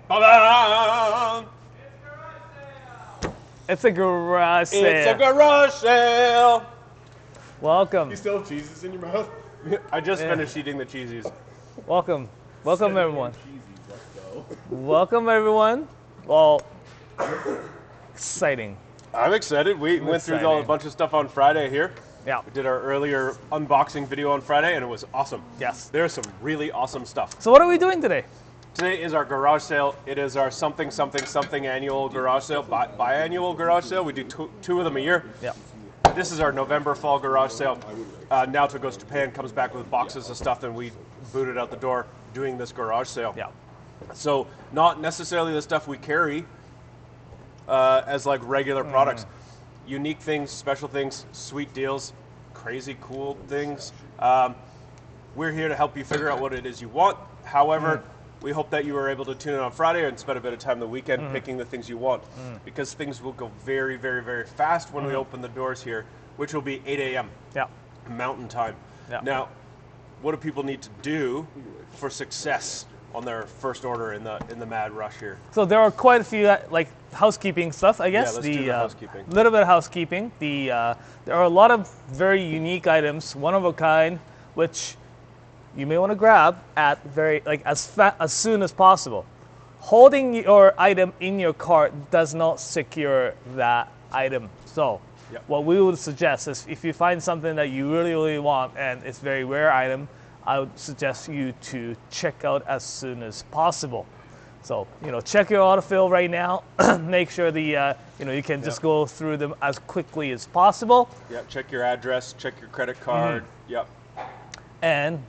Ba-da! It's a garage sale. It's a garage sale. Welcome. You still have cheeses in your mouth? I just finished eating the cheesies. Welcome. Welcome, everyone. Cheesies, let's go. Welcome, everyone. Well, exciting. I'm excited. We went through a bunch of stuff on Friday here. Yeah. We did our earlier unboxing video on Friday, and it was awesome. Yes. There's some really awesome stuff. So what are we doing today? Today is our garage sale. It is our something annual garage sale, biannual garage sale. We do two of them a year. Yeah. This is our November fall garage sale. Naoto goes to Japan, comes back with boxes of stuff, and we boot it out the door doing this garage sale. Yeah. So not necessarily the stuff we carry as like regular products. Unique things, special things, sweet deals, crazy cool things. We're here to help you figure out what it is you want. However, we hope that you were able to tune in on Friday and spend a bit of time the weekend picking the things you want, because things will go very, very, very fast when we open the doors here, which will be 8 a.m. Yeah. Mountain time. Yeah. Now, what do people need to do for success on their first order in the mad rush here? So there are quite a few like housekeeping stuff, I guess. Yeah, let's do the housekeeping. Little bit of housekeeping. There are a lot of very unique items, one of a kind, which you may want to grab at as soon as possible. Holding your item in your cart does not secure that item. So what we would suggest is, if you find something that you really, really want and it's a very rare item, I would suggest you to check out as soon as possible. So, check your autofill right now. Make sure you can just go through them as quickly as possible. Yeah, check your address, check your credit card. Yep. And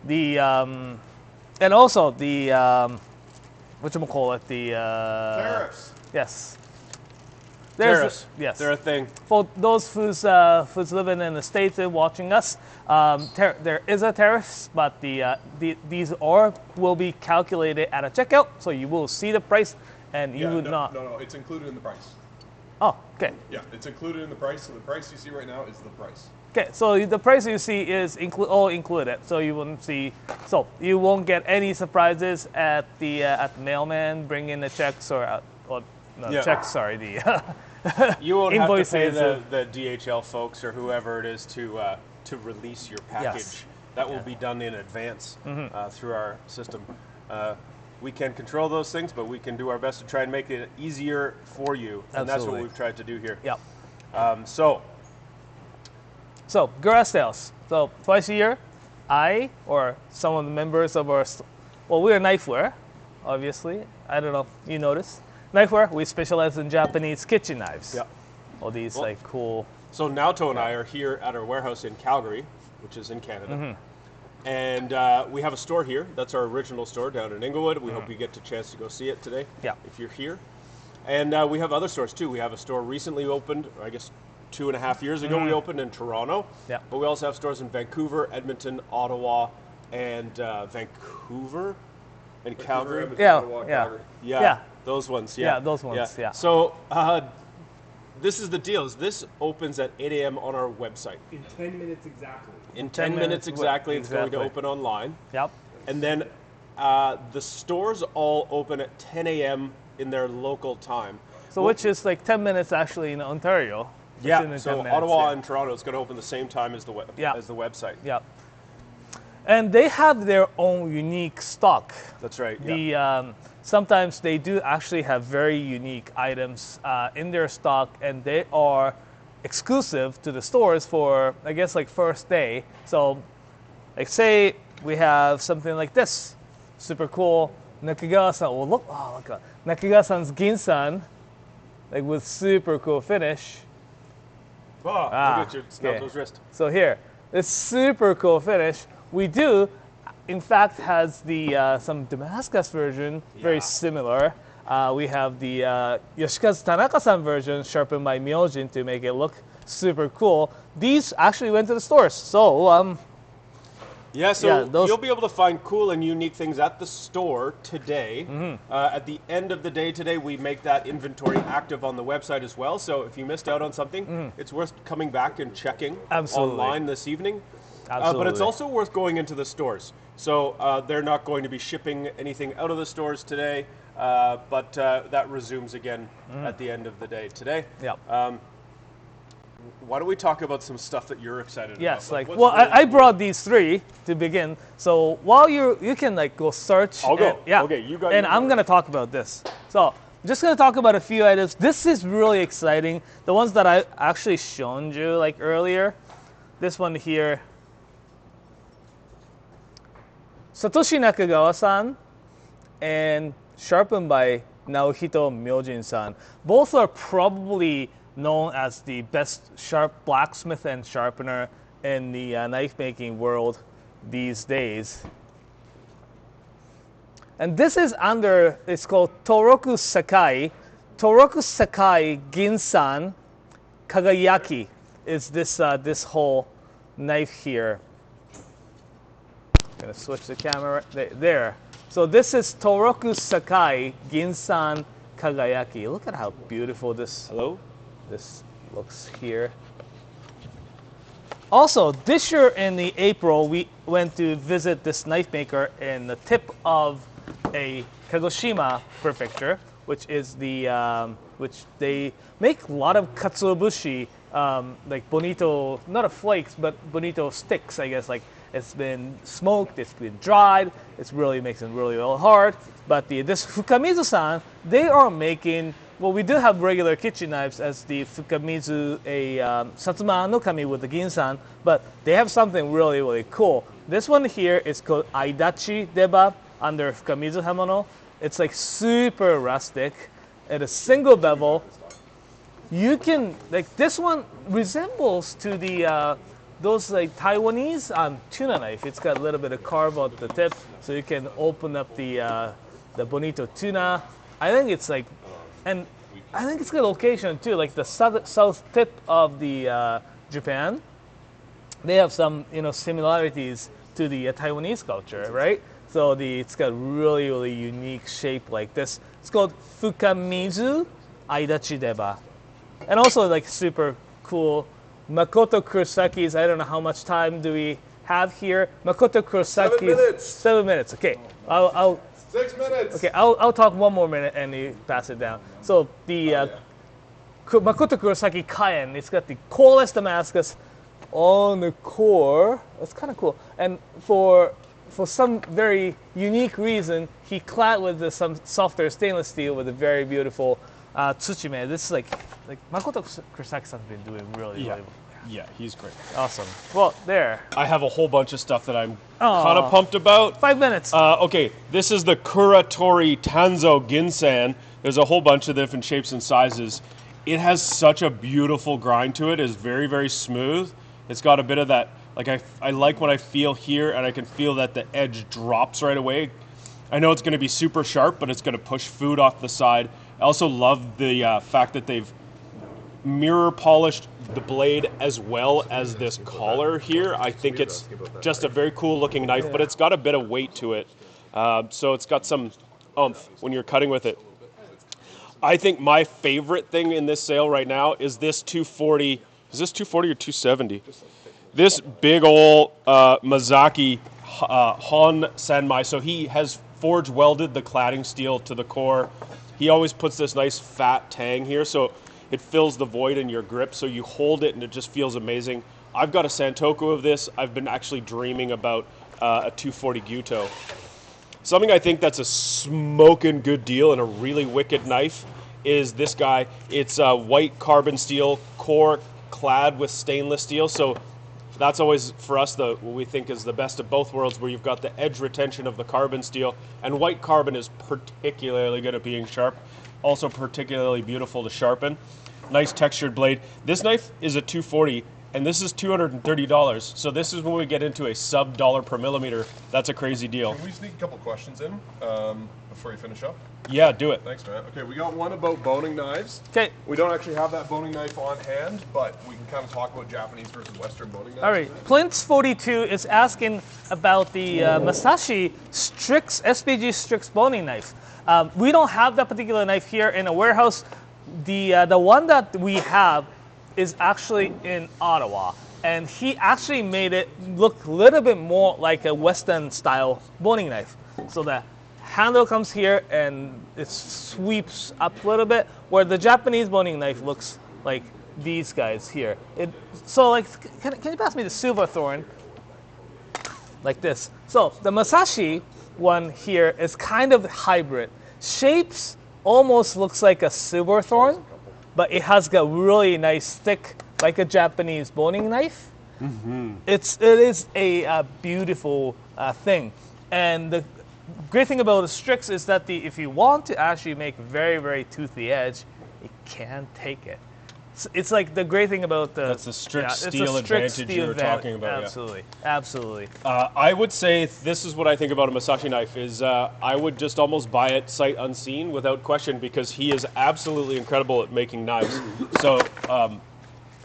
and also the whatchamacallit, the Tariffs. Yes. Tariffs. Yes. They're a thing. For those who's living in the States and watching us, there is a tariff, but these will be calculated at a checkout, so you will see the price, and you would not. No, it's included in the price. Oh, okay. Yeah, it's included in the price, so the price you see right now is the price. Okay, so the price you see is all included, so you won't get any surprises at the mailman bringing the checks checks. Sorry, You won't invoices. have to pay the DHL folks or whoever it is to release your package. Yes. That will be done in advance through our system. We can control those things, but we can do our best to try and make it easier for you, and that's what we've tried to do here. Yep. So garage sales. So twice a year, I or some of the members of we're Knifewear, obviously. I don't know if you noticed. Knifewear, we specialize in Japanese kitchen knives. Yep. All these cool. So Naoto and I are here at our warehouse in Calgary, which is in Canada. And we have a store here. That's our original store down in Inglewood. We hope you get a chance to go see it today if you're here. And we have other stores too. We have a store recently opened, I guess 2.5 years ago we opened in Toronto. Yeah. But we also have stores in Vancouver, Edmonton, Ottawa, and Vancouver and Calgary. Edmonton, Ottawa, Calgary. Yeah. Those ones. Yeah, those ones. Yeah. So this is the deal. This opens at 8 a.m. on our website. In 10 minutes exactly. In 10 minutes exactly, it's going to open online. Yep. And then the stores all open at 10 a.m. in their local time. So which is like 10 minutes actually in Ontario. Yeah, so Ottawa and Toronto is going to open the same time as the website. Yeah. And they have their own unique stock. That's right. Sometimes they do actually have very unique items in their stock, and they are exclusive to the stores for, I guess, like first day. So, like say we have something like this, super cool. Nakagawa-san, look at Nakagawa-san's Ginsan, like with super cool finish. Look at your Naoto's wrist. So here, this super cool finish. We do, in fact, has the some Damascus version, very similar. We have the Yoshikazu Tanaka-san version sharpened by Myojin to make it look super cool. These actually went to the stores, so you'll be able to find cool and unique things at the store today. At the end of the day today, we make that inventory active on the website as well. So if you missed out on something, it's worth coming back and checking online this evening. But it's also worth going into the stores. So they're not going to be shipping anything out of the stores today, but that resumes again at the end of the day today. Yep. Why don't we talk about some stuff that you're excited about? Yes, what's well, really I cool? brought these 3 to begin. So while you can like go search. I'll go. Yeah. Okay, you got And your I'm gonna talk about this. So I'm just gonna talk about a few items. This is really exciting. The ones that I actually shown you like earlier. This one here. Satoshi Nakagawa-san and sharpened by Naohito Myojin-san. Both are probably known as the best blacksmith and sharpener in the knife making world these days. And this is it's called Toroku Sakai. Toroku Sakai Ginsan Kagayaki is this whole knife here. I'm gonna switch the camera there. So this is Toroku Sakai Ginsan Kagayaki. Look at how beautiful this looks here. Also, this year in the April, we went to visit this knife maker in the tip of a Kagoshima prefecture, which is which they make a lot of katsuobushi, like bonito, not a flakes, but bonito sticks, I guess. Like it's been smoked, it's been dried, it's really makes it really hard. But this Fukamizu-san, they are making. Well, we do have regular kitchen knives as the Fukamizu, a Satsuma no Kami with the Ginsan, but they have something really, really cool. This one here is called Aidachi Deba under Fukamizu Hamono. It's like super rustic at a single bevel. You can, like this one resembles to the those like Taiwanese tuna knife. It's got a little bit of carve at the tip, so you can open up the bonito tuna. I think it's like, and I think it's a good location too, like the south tip of the Japan. They have some similarities to the Taiwanese culture, right? So it's got really, really unique shape like this. It's called Fukamizu Aidachi Deba. And also like super cool Makoto Kurosaki's, I don't know how much time do we have here. Makoto Kurosaki's 7 minutes. 7 minutes. Okay. I'll 6 minutes. Okay, I'll talk 1 more minute and you pass it down. So the Makoto Kurosaki Kaien, it's got the coreless Damascus on the core. That's kind of cool. And for some very unique reason, he clad with some softer stainless steel with a very beautiful tsuchime. This is like Makoto Kurosaki-san's been doing really well. Yeah, he's great. Awesome. Well, there. I have a whole bunch of stuff that I'm kind of pumped about. 5 minutes. Okay, this is the Kuratori Tanzo Ginsan. There's a whole bunch of different shapes and sizes. It has such a beautiful grind to it. It's very, very smooth. It's got a bit of that, like I like what I feel here, and I can feel that the edge drops right away. I know it's going to be super sharp, but it's going to push food off the side. I also love the fact that they've mirror polished the blade as well as this collar here. I think it's just a very cool looking knife, but it's got a bit of weight to it. So it's got some oomph when you're cutting with it. I think my favorite thing in this sale right now is this 240. Is this 240 or 270? This big old Mazaki Hon Sanmai. So he has forge welded the cladding steel to the core. He always puts this nice fat tang here, so it fills the void in your grip, so you hold it and it just feels amazing. I've got a Santoku of this. I've been actually dreaming about a 240 Gyuto. Something I think that's a smoking good deal and a really wicked knife is this guy. It's a white carbon steel core clad with stainless steel, so that's always for us what we think is the best of both worlds, where you've got the edge retention of the carbon steel, and white carbon is particularly good at being sharp, also particularly beautiful to sharpen. Nice textured blade. This knife is a 240, and this is $230. So this is when we get into a sub dollar per millimeter. That's a crazy deal. Can we sneak a couple questions in before you finish up? Yeah, do it. Thanks, man. Okay, we got one about boning knives. Okay. We don't actually have that boning knife on hand, but we can kind of talk about Japanese versus Western boning knives. All right. Plintz42 is asking about the Masashi Strix, SPG Strix boning knife. We don't have that particular knife here in a warehouse. The one that we have is actually in Ottawa. and he actually made it look a little bit more like a Western style boning knife. So the handle comes here and it sweeps up a little bit, where the Japanese boning knife looks like these guys here. So like, can you pass me the silver thorn? Like this. So the Masashi one here is kind of hybrid. Shapes almost looks like a silver thorn, but it has got really nice thick, like a Japanese boning knife. Mm-hmm. It is a beautiful thing. And the great thing about the Strix is that if you want to actually make very, very toothy edge, it can take it. It's like the great thing about that's the Strix steel advantage you were talking about. Absolutely, absolutely. I would say this is what I think about a Masashi knife is I would just almost buy it sight unseen without question, because he is absolutely incredible at making knives. So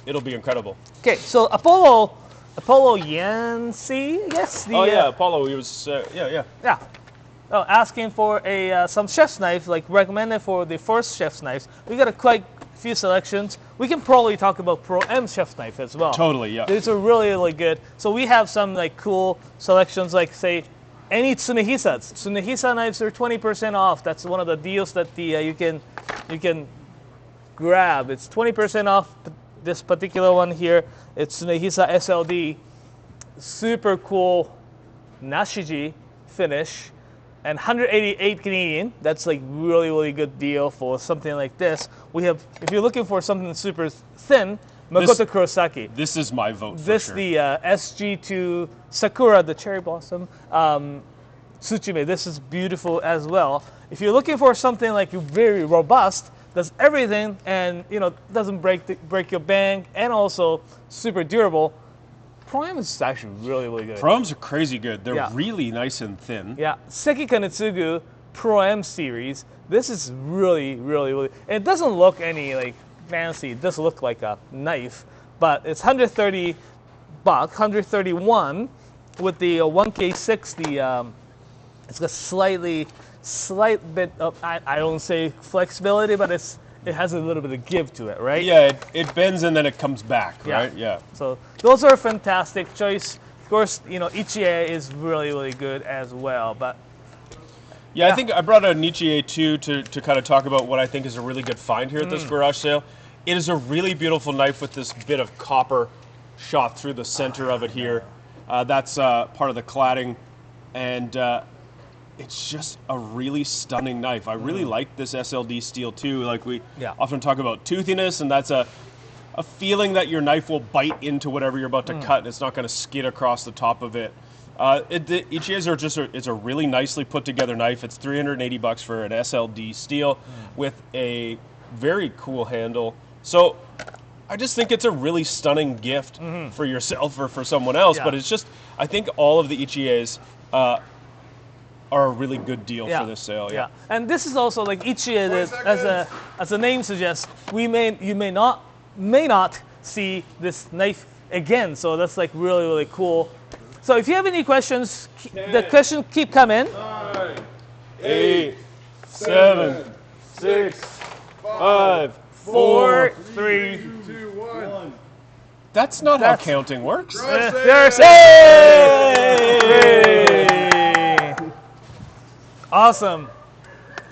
it'll be incredible. Okay, so Apollo Yancy, I guess. Apollo. He was yeah. Oh, asking for some chef's knife, like recommended for the first chef's knives. We got a quite few selections. We can probably talk about Pro M chef's knife as well. Totally, yeah. These are really, really good. So we have some like cool selections, like say any Tsunehisas. Tsunehisa knives are 20% off. That's one of the deals that you can grab. It's 20% off this particular one here. It's Tsunehisa SLD. Super cool Nashiji finish. And 188 Canadian, that's like really, really good deal for something like this. We have, if you're looking for something super thin, Makoto Kurosaki. This is my vote for sure. The SG2 Sakura, the cherry blossom, Tsuchime. This is beautiful as well. If you're looking for something like very robust, does everything and doesn't break your bank, and also super durable, Pro-M is actually really, really good. Pro-Ms are crazy good. They're really nice and thin. Yeah. Seki Kanetsugu Pro-M series. This is really, really, really... And it doesn't look any like fancy. It does look like a knife. But it's $130, $131 with the 1K6. It's got slight bit of, I don't say flexibility, but it has a little bit of give to it, right? Yeah, it bends and then it comes back, right? Yeah. So those are a fantastic choice. Of course, Ichie is really, really good as well. But yeah, I think I brought a Nichie too to kind of talk about what I think is a really good find here at this garage sale. It is a really beautiful knife with this bit of copper shot through the center of it here. That's part of the cladding, and it's just a really stunning knife. I really like this SLD steel too. Like we often talk about toothiness, and that's a feeling that your knife will bite into whatever you're about to cut, and it's not going to skid across the top of it. The Ichies are just it's a really nicely put together knife. It's $380 for an SLD steel with a very cool handle. So I just think it's a really stunning gift for yourself or for someone else. But it's just, I think all of the Ichies are a really good deal for this sale. Yeah. And this is also like Ichie, as the name suggests, you may not see this knife again. So that's like really, really cool. So if you have any questions, the questions keep coming. 9, 8, 7, 6, 5, 4, 3, 2, 1. That's not how counting works. Awesome.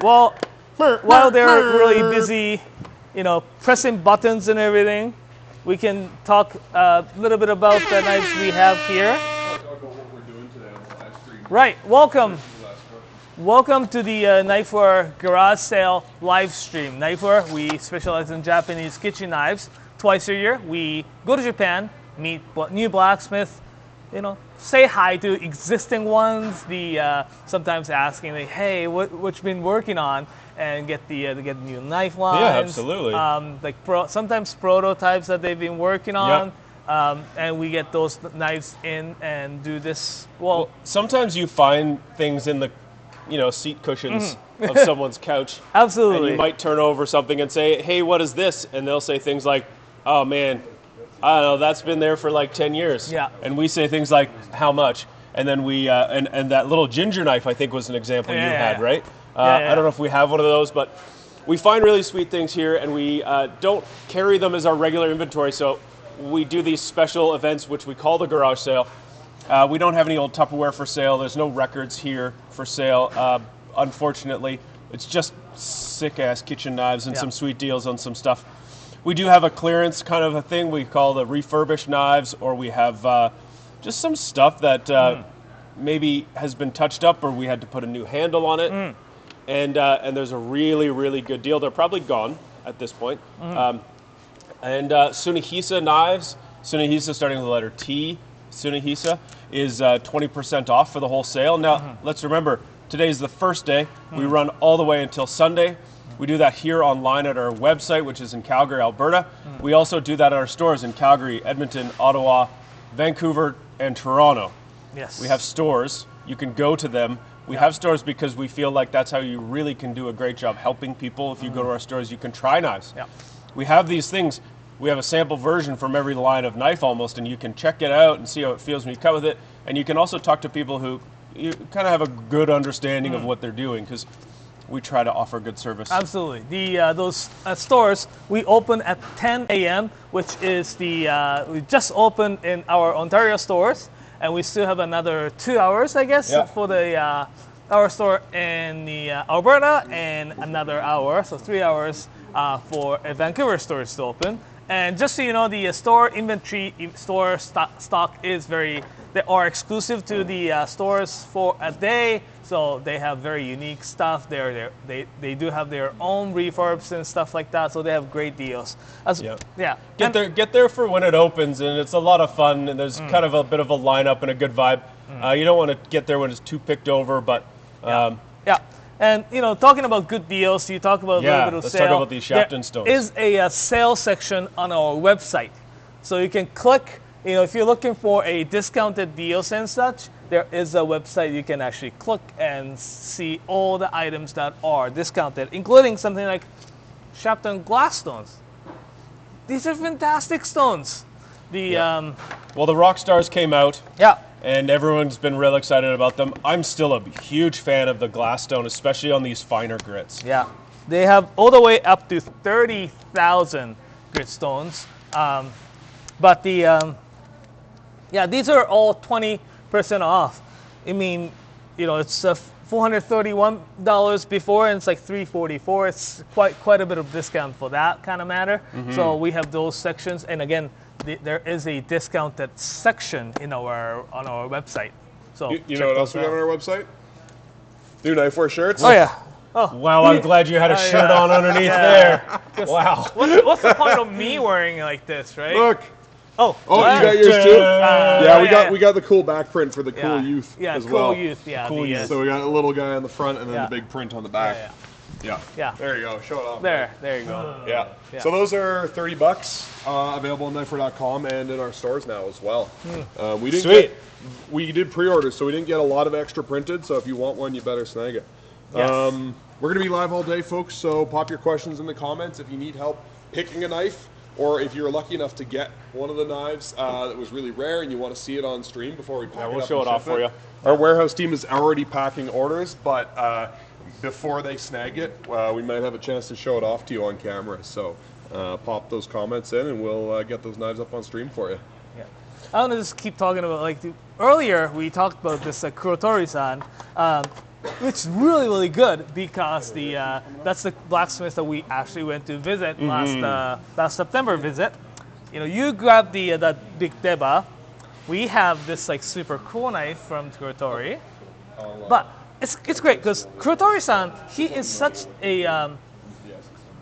Well, while they're really busy, pressing buttons and everything, we can talk a little bit about the knives we have here. Right. Welcome to the Knifewear Garage Sale live stream. Knifewear, we specialize in Japanese kitchen knives. Twice a year, we go to Japan, meet new blacksmiths, say hi to existing ones. Sometimes asking, like, hey, what you been working on, and get new knife lines. Yeah, absolutely. Sometimes prototypes that they've been working on. And we get those knives in and do this. Well, sometimes you find things in the, seat cushions of someone's couch. Absolutely. And you might turn over something and say, "Hey, what is this?" And they'll say things like, "Oh man, I don't know, that's been there for like 10 years." Yeah. And we say things like, "How much?" And then we and that little ginger knife, I think, was an example you had, right? I don't know if we have one of those, but we find really sweet things here, and we don't carry them as our regular inventory. So we do these special events, which we call the garage sale. We don't have any old Tupperware for sale. There's no records here for sale, unfortunately. It's just sick-ass kitchen knives and some sweet deals on some stuff. We do have a clearance kind of a thing we call the refurbished knives, or we have just some stuff that maybe has been touched up or we had to put a new handle on it. And there's a really, really good deal. They're probably gone at this point. Sunihisa knives, Sunihisa starting with the letter T, Sunihisa, is 20% off for the whole sale. Now, let's remember, today's the first day. We run all the way until Sunday. We do that here online at our website, which is in Calgary, Alberta. We also do that at our stores in Calgary, Edmonton, Ottawa, Vancouver, and Toronto. Yes. We have stores. You can go to them. We have stores because we feel like that's how you really can do a great job helping people. If you go to our stores, you can try knives. Yeah. We have these things. We have a sample version from every line of knife almost, and you can check it out and see how it feels when you cut with it. And you can also talk to people who you kind of have a good understanding of what they're doing, because we try to offer good service. Absolutely. Those stores, we open at 10 a.m., which is we just opened in our Ontario stores, and we still have another 2 hours, I guess, for the our store in the Alberta, and another hour, so 3 hours for a Vancouver store to open. And just so you know, the store inventory, store stock is they are exclusive to the stores for a day. So they have very unique stuff. They do have their own refurbs and stuff like that. So they have great deals. Get there for when it opens, and it's a lot of fun. And there's kind of a bit of a lineup and a good vibe. You don't want to get there when it's too picked over, but And talking about good deals, you talk about a little bit of let's sale. talk about these Shafton stones. There is a sale section on our website, so you can click. If you're looking for a discounted deals and such, there is a website you can actually click and see all the items that are discounted, including something like Shafton glass stones. These are fantastic stones. Well, the rock stars came out. And everyone's been real excited about them. I'm still a huge fan of the glass stone, especially on these finer grits. Yeah, they have all the way up to 30,000 grit stones. But these are all 20% off. I mean, it's $431 before, and it's like $344. It's quite a bit of discount for that kind of matter. So we have those sections, and again, there is a discounted section on our website. So you know what else we have on our website? New Knifewear shirts. Oh yeah. Oh. Wow, I'm glad you had a shirt on underneath there. Wow. What's the point of me wearing like this, right? Look. Oh, you got yours too. We got the cool back print for the cool youth as well. Cool youth. Yeah, cool youth. So we got a little guy on the front and then the big print on the back. Yeah. There you go. Show it off. There you go. Yeah. So those are $30, available on knifewear.com and in our stores now as well. We did pre-orders, so we didn't get a lot of extra printed. So if you want one, you better snag it. Yes. We're going to be live all day, folks. So pop your questions in the comments if you need help picking a knife, or if you're lucky enough to get one of the knives that was really rare and you want to see it on stream before we pack it up. We'll show it off for you. Our warehouse team is already packing orders, but before they snag it, we might have a chance to show it off to you on camera. So pop those comments in, and we'll get those knives up on stream for you. Yeah, I want to just keep talking about earlier we talked about this Kurotori-san, which is really, really good because that's the blacksmith that we actually went to visit last September visit. You grab that big deba. We have this super cool knife from Kurotori, but it's great because Kurotori-san, he is such a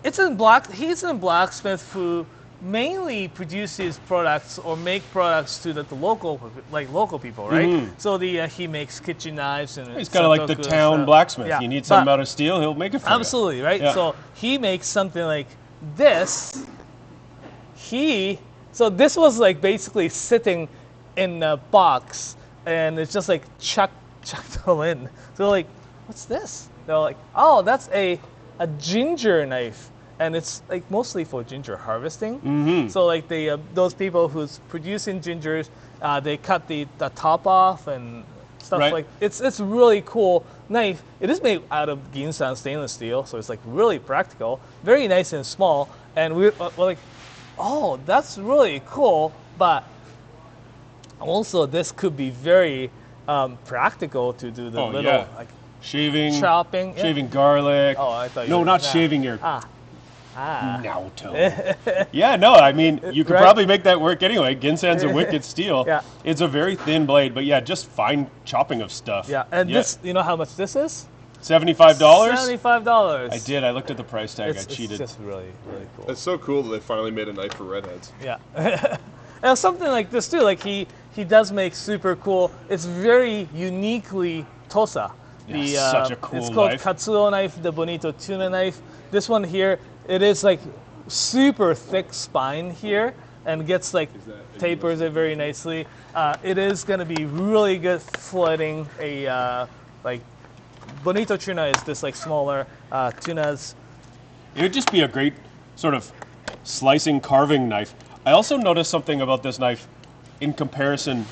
he's a blacksmith who mainly produces products or make products to the local people, right? So he makes kitchen knives and he's kind of like the town blacksmith. You need something out of steel, he'll make it for you. Absolutely, right? Yeah. So he makes something like this. So this was basically sitting in a box, and it's just chucked all in. So what's this? They're like, oh, that's a ginger knife. And it's mostly for ginger harvesting. So those people who's producing gingers, they cut the top off and stuff it's a really cool knife. It is made out of Ginsan stainless steel, so it's really practical, very nice and small. And we're oh, that's really cool. But also, this could be very practical to do the little like shaving, chopping, shaving garlic. Oh, I thought you no, were, not yeah. shaving your. Ah. Yeah, no, I mean, you could Right. probably make that work anyway. Ginsan's a wicked steel. Yeah. It's a very thin blade, but yeah, just fine chopping of stuff. Yeah, and this, you know how much this is? $75? $75. I did. I looked at the price tag. I cheated. It's just really, really cool. It's so cool that they finally made a knife for redheads. Yeah. And something like this too, like he does make super cool. It's very uniquely Tosa. Yeah, such a cool It's called knife. Katsuo knife, the Bonito tuna knife. This one here, it is like super thick spine here and gets like tapers it very nicely. It is going to be really good flooding a like Bonito tuna is this like smaller tunas. It would just be a great sort of slicing, carving knife. I also noticed something about this knife in comparison,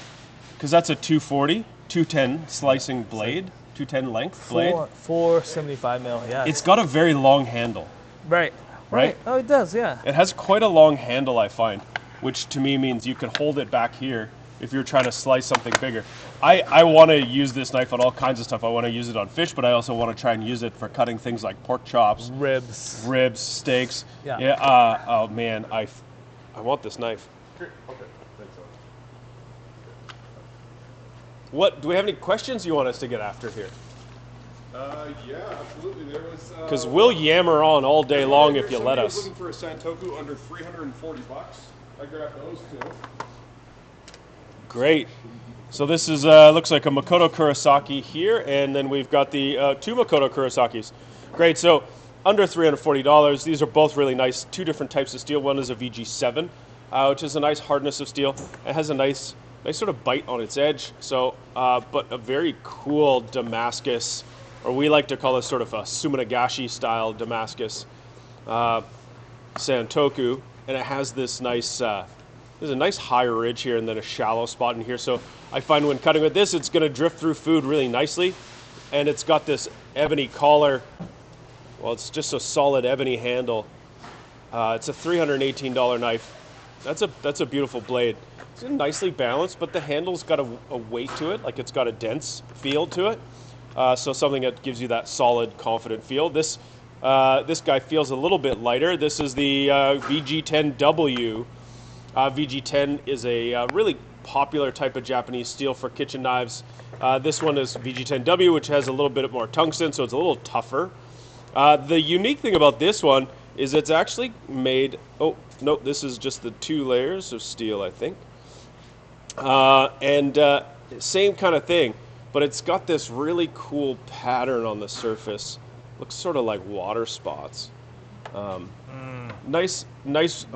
because that's a 240, 210 slicing blade, 210 length blade. 475 mil, yeah. It's got a very long handle. Right. Oh, it does, yeah. It has quite a long handle, I find, which to me means you can hold it back here if you're trying to slice something bigger. I want to use this knife on all kinds of stuff. I want to use it on fish, but I also want to try and use it for cutting things like pork chops, Ribs, steaks. Yeah. Oh man, I want this knife. Okay, thanks. What? Do we have any questions you want us to get after here? Yeah, absolutely. There was Because we'll yammer on all day long if you let somebody was us. looking for a Santoku under $340. I grabbed those too. Great. So this is looks like a Makoto Kurosaki here, and then we've got the two Makoto Kurosakis. Great. So under $340. These are both really nice. Two different types of steel. One is a VG7, which is a nice hardness of steel. It has a nice sort of bite on its edge. So, but a very cool Damascus, or we like to call this sort of a Suminagashi style Damascus Santoku, and it has this nice. There's a nice high ridge here and then a shallow spot in here. So I find when cutting with this, it's going to drift through food really nicely. And it's got this ebony collar. Well, it's just a solid ebony handle. It's a $318 knife. That's a beautiful blade. It's nicely balanced, but the handle's got a weight to it, like it's got a dense feel to it. So something that gives you that solid, confident feel. This guy feels a little bit lighter. This is the VG10W. VG10 is a really popular type of Japanese steel for kitchen knives. This one is VG10W, which has a little bit more tungsten, so it's a little tougher. The unique thing about this one is it's actually made... Oh, no, this is just the 2 layers of steel, I think. Same kind of thing, but it's got this really cool pattern on the surface. Looks sort of like water spots. Nice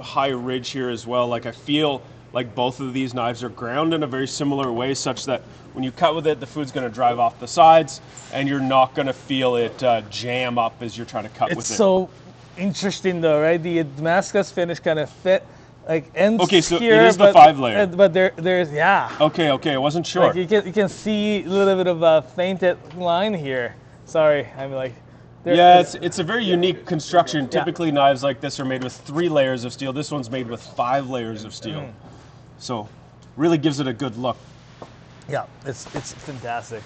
high ridge here as well. Like I feel like both of these knives are ground in a very similar way, such that when you cut with it, the food's going to drive off the sides, and you're not going to feel it jam up as you're trying to cut with it. It's so interesting though, right? The Damascus finish kind of fit, like ends Okay, so here, it is the 5-layer. But there's yeah. Okay, I wasn't sure. Like you can see a little bit of a fainted line here. Sorry, I'm like. Yeah, it's a very unique construction. Typically, knives like this are made with 3 layers of steel. This one's made with 5 layers of steel. So, really gives it a good look. Yeah, it's fantastic.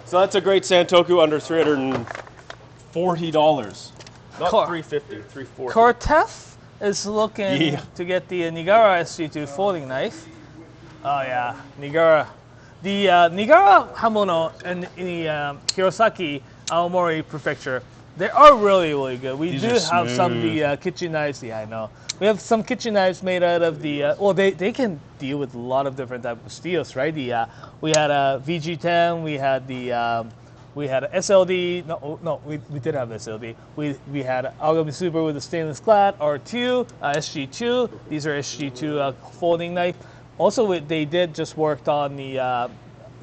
So that's a great Santoku under $340. Not $350, $340. Kortef is looking to get the Nigara SG2 folding knife. Oh yeah, Nigara. The Nigara Hamono and Hirosaki, Aomori Prefecture, they are really, really good. We do have some of the kitchen knives. Yeah, I know. We have some kitchen knives made out of the. They can deal with a lot of different types of steels, right? We had a VG10. We had a SLD. No, we did have SLD. We had Algami Super with a stainless clad R2, SG2. These are SG2 folding knife. Also, they did just worked on the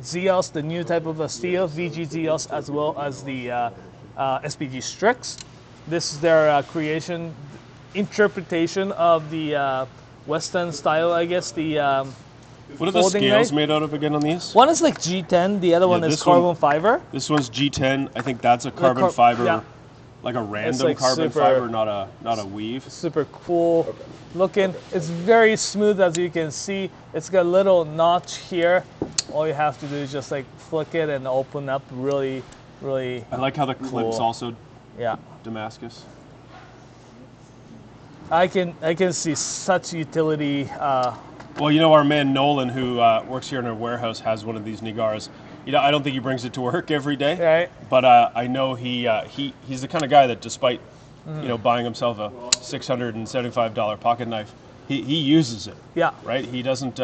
Zeos, the new type of steel, VG Zeos, as well as the SPG Strix. This is their interpretation of the Western style, I guess. What are the scales made out of again on these? One is like G10, the other one is carbon fiber. This one's G10. I think that's a carbon fiber. like a random like carbon super- fiber, not a weave. Super cool looking. It's very smooth, as you can see. It's got a little notch here. All you have to do is just like flick it and open up. Really, really. I like how the clip's Cool. also Yeah. Damascus. I can see such utility. Well, our man Nolan, who works here in our warehouse, has one of these Nigars. I don't think he brings it to work every day, Right. but I know he's the kind of guy that, despite buying himself a $675 pocket knife, he uses it. Yeah. Right. He doesn't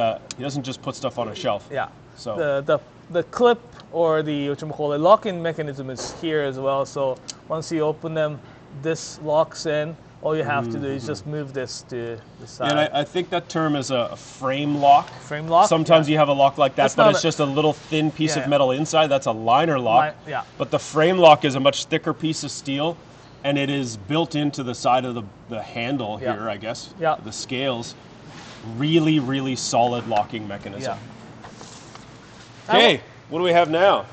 just put stuff on a shelf. Yeah. So The clip or the locking mechanism is here as well. So once you open them, this locks in. All you have to do is just move this to the side. and I think that term is a frame lock. Frame lock? Sometimes you have a lock like that, That's but not it's just a little thin piece Yeah. of metal inside. That's a liner lock. Yeah. But the frame lock is a much thicker piece of steel, and it is built into the side of the handle Yeah. here, I guess. Yeah. The scales. Really, really solid locking mechanism. Yeah. Okay, what do we have now?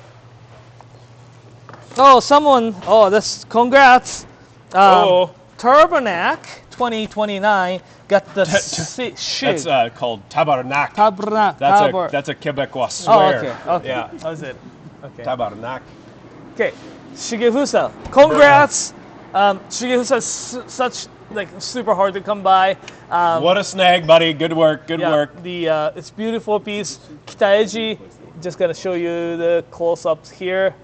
This congrats. Oh, Turbonac 2029 got the shoe. that's called tabarnak. Tabarnak. That's a Quebecois swear. Okay. Yeah, That was it. Okay. tabarnak. Okay. Shigefusa. Congrats. Shigefusa is such super hard to come by. What a snag, buddy. Good work. Good work. It's beautiful piece. Kitaeji. Just gonna show you the close-ups here.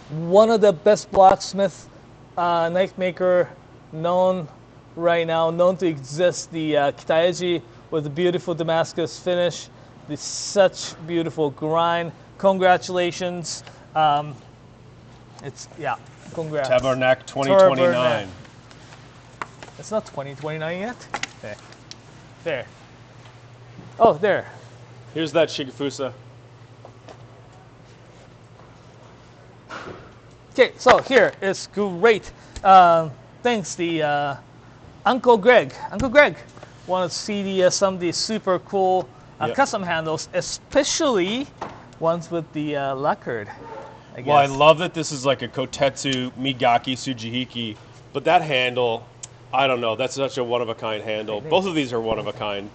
One of the best blacksmith knife maker known right now, known to exist, the Kitaeji with the beautiful Damascus finish, the such beautiful grind. Congratulations. Congrats. Tabarnak 2029. Tabarnak. It's not 2029 yet? There. Oh, there. Here's that Shigefusa. Okay, so here is great. Thanks, the Uncle Greg. Uncle Greg wanted to see some of these super cool custom handles, especially ones with the lacquered. I guess. Well, I love that this is like a Kotetsu Migaki Tsujihiki, but that handle, I don't know, that's such a one-of-a-kind handle. Both of these are one-of-a-kind.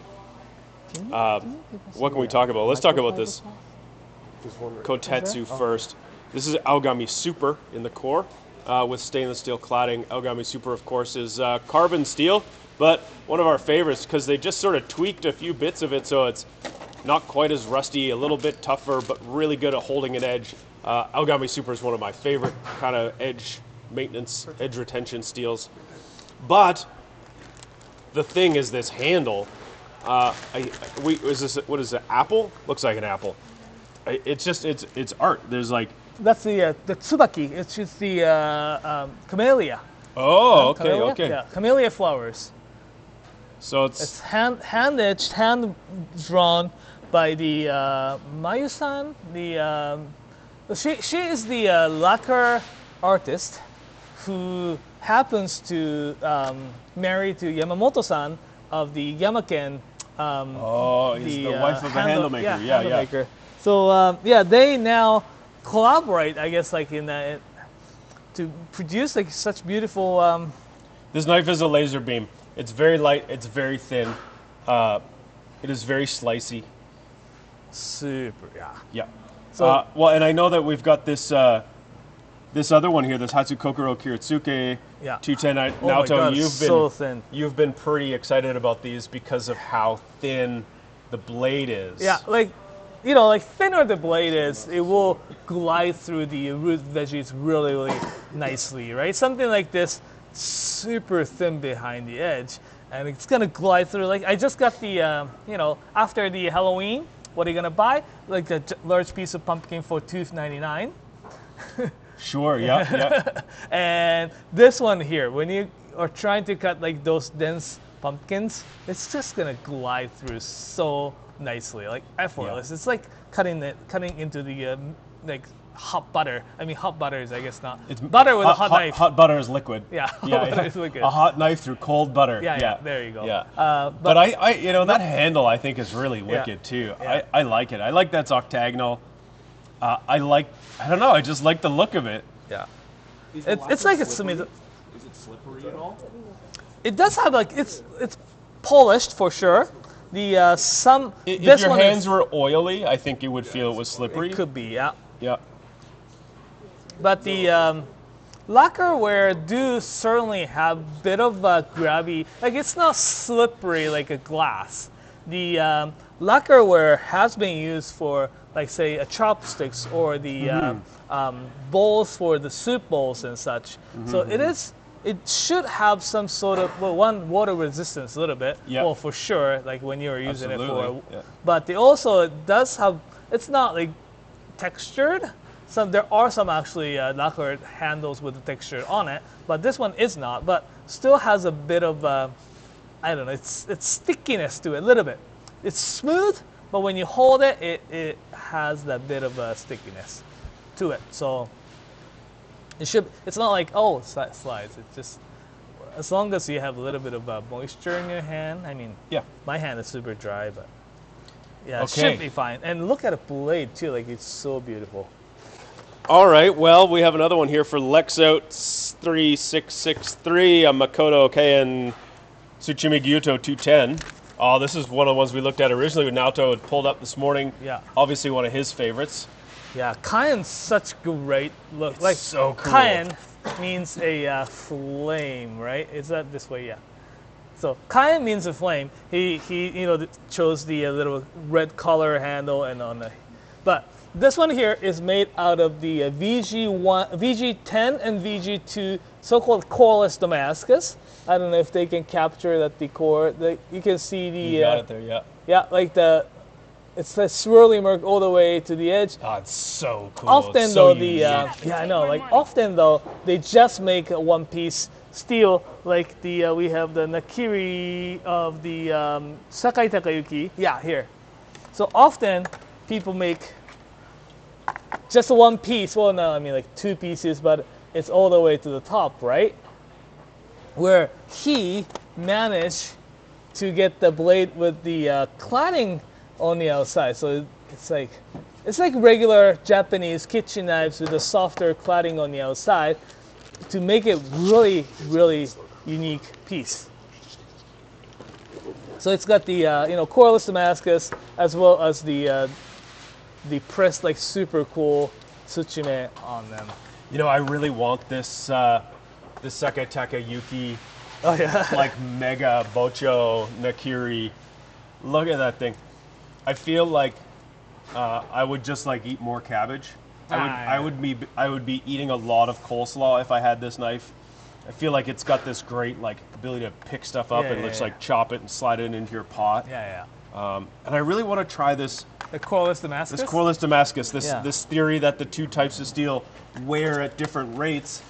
What can we talk about? Let's talk about this Kotetsu first. This is Aogami Super in the core with stainless steel cladding. Aogami Super, of course, is carbon steel, but one of our favorites because they just sort of tweaked a few bits of it so it's not quite as rusty, a little bit tougher, but really good at holding an edge. Aogami Super is one of my favorite kind of edge maintenance, edge retention steels. But the thing is this handle. Is this, what is it, apple? Looks like an apple. It's art. There's like... That's the tsubaki. It's just the camellia. Oh, okay, Camellia? okay. Yeah, camellia flowers. So It's hand etched, hand drawn by the Mayu-san. She is the lacquer artist who happens to marry to Yamamoto-san of the Yamaken. he's the wife of a handle maker. Yeah. Maker. So they now collaborate, I guess, like to produce like such beautiful. This knife is a laser beam. It's very light. It's very thin. It is very slicey. Super, yeah. Yeah. So and I know that we've got this this other one here, this Hatsukokoro Kiritsuke 210 Naoto. Oh my God, so thin. You've been pretty excited about these because of how thin the blade is. Yeah, like thinner the blade is, it will glide through the root veggies really, really nicely, right? Something like this, super thin behind the edge, and it's gonna glide through. Like I just got the, after the Halloween, what are you gonna buy? Like the large piece of pumpkin for $2.99. Sure. Yeah. And this one here, when you are trying to cut like those dense pumpkins, it's just gonna glide through so nicely, like effortless. Yeah. It's like cutting into the like hot butter. I mean, hot butter is, I guess, not. It's butter with a hot knife. Hot butter is liquid. Yeah, butter is liquid. A hot knife through cold butter. Yeah. There you go. Yeah. But that handle I think is really wicked too. Yeah. I like it. I like that's octagonal. I don't know, I just like the look of it. Yeah. Is the It's lacquer like it's slippery? amazing. Is it slippery at all? It does have like it's polished for sure. The some If this your one hands is, were oily, I think you would feel it was slippery. it could be, yeah. Yeah. But the lacquerware do certainly have a bit of grabby. Like it's not slippery like a glass. The lacquerware has been used for, like, say, chopsticks or the bowls for the soup bowls and such. So it should have some sort of, well, one, water resistance a little bit. Yeah. Well, for sure, like when you're using Absolutely, it for. yeah. But it does have. It's not like textured. There are some actually lacquer handles with the texture on it, but this one is not. But still has a bit of I don't know. It's stickiness to it a little bit. It's smooth, but when you hold it, it has that bit of stickiness to it. So it's not like, oh, it slides. It's just, as long as you have a little bit of moisture in your hand. I mean, Yeah. my hand is super dry, but yeah, it Okay. should be fine. And look at the blade too. Like, it's so beautiful. All right, well, we have another one here for Lexout 3663, a Makoto Keien Tsuchimi Gyuto 210. Oh, this is one of the ones we looked at originally when Naoto had pulled up this morning. Yeah. Obviously one of his favorites. Yeah, Kaien's such great look. It's like, so cool. Kaien means a flame, right? Is that this way? Yeah. So Kaien means a flame. He chose the little red color handle and on the, but this one here is made out of the VG10 and VG2 so-called coreless Damascus. I don't know if they can capture that the core. You can see the You got it there, yeah. yeah, like it's the swirly mark all the way to the edge. Oh, it's so cool. Often It's so though unique. yeah, I know, like often though they just make a one piece steel, like the we have the Nakiri of the Sakai Takayuki. Yeah, here. So often people make just a one piece. Well, no, I mean like two pieces, but it's all the way to the top, right? Where he managed to get the blade with the cladding on the outside. So it's like regular Japanese kitchen knives with a softer cladding on the outside to make it really, really unique piece. So it's got the coreless Damascus as well as the pressed, like, super cool tsuchime on them. You know, I really want this this Sakai Takayuki Oh yeah. like mega bocho nakiri. Look at that thing. I feel like I would just like eat more cabbage. I would be eating a lot of coleslaw if I had this knife. I feel like it's got this great like ability to pick stuff up and just like chop it and slide it into your pot. Yeah. And I really want to try this The coreless Damascus. coreless Damascus. This Yeah. this theory that the two types of steel wear at different rates,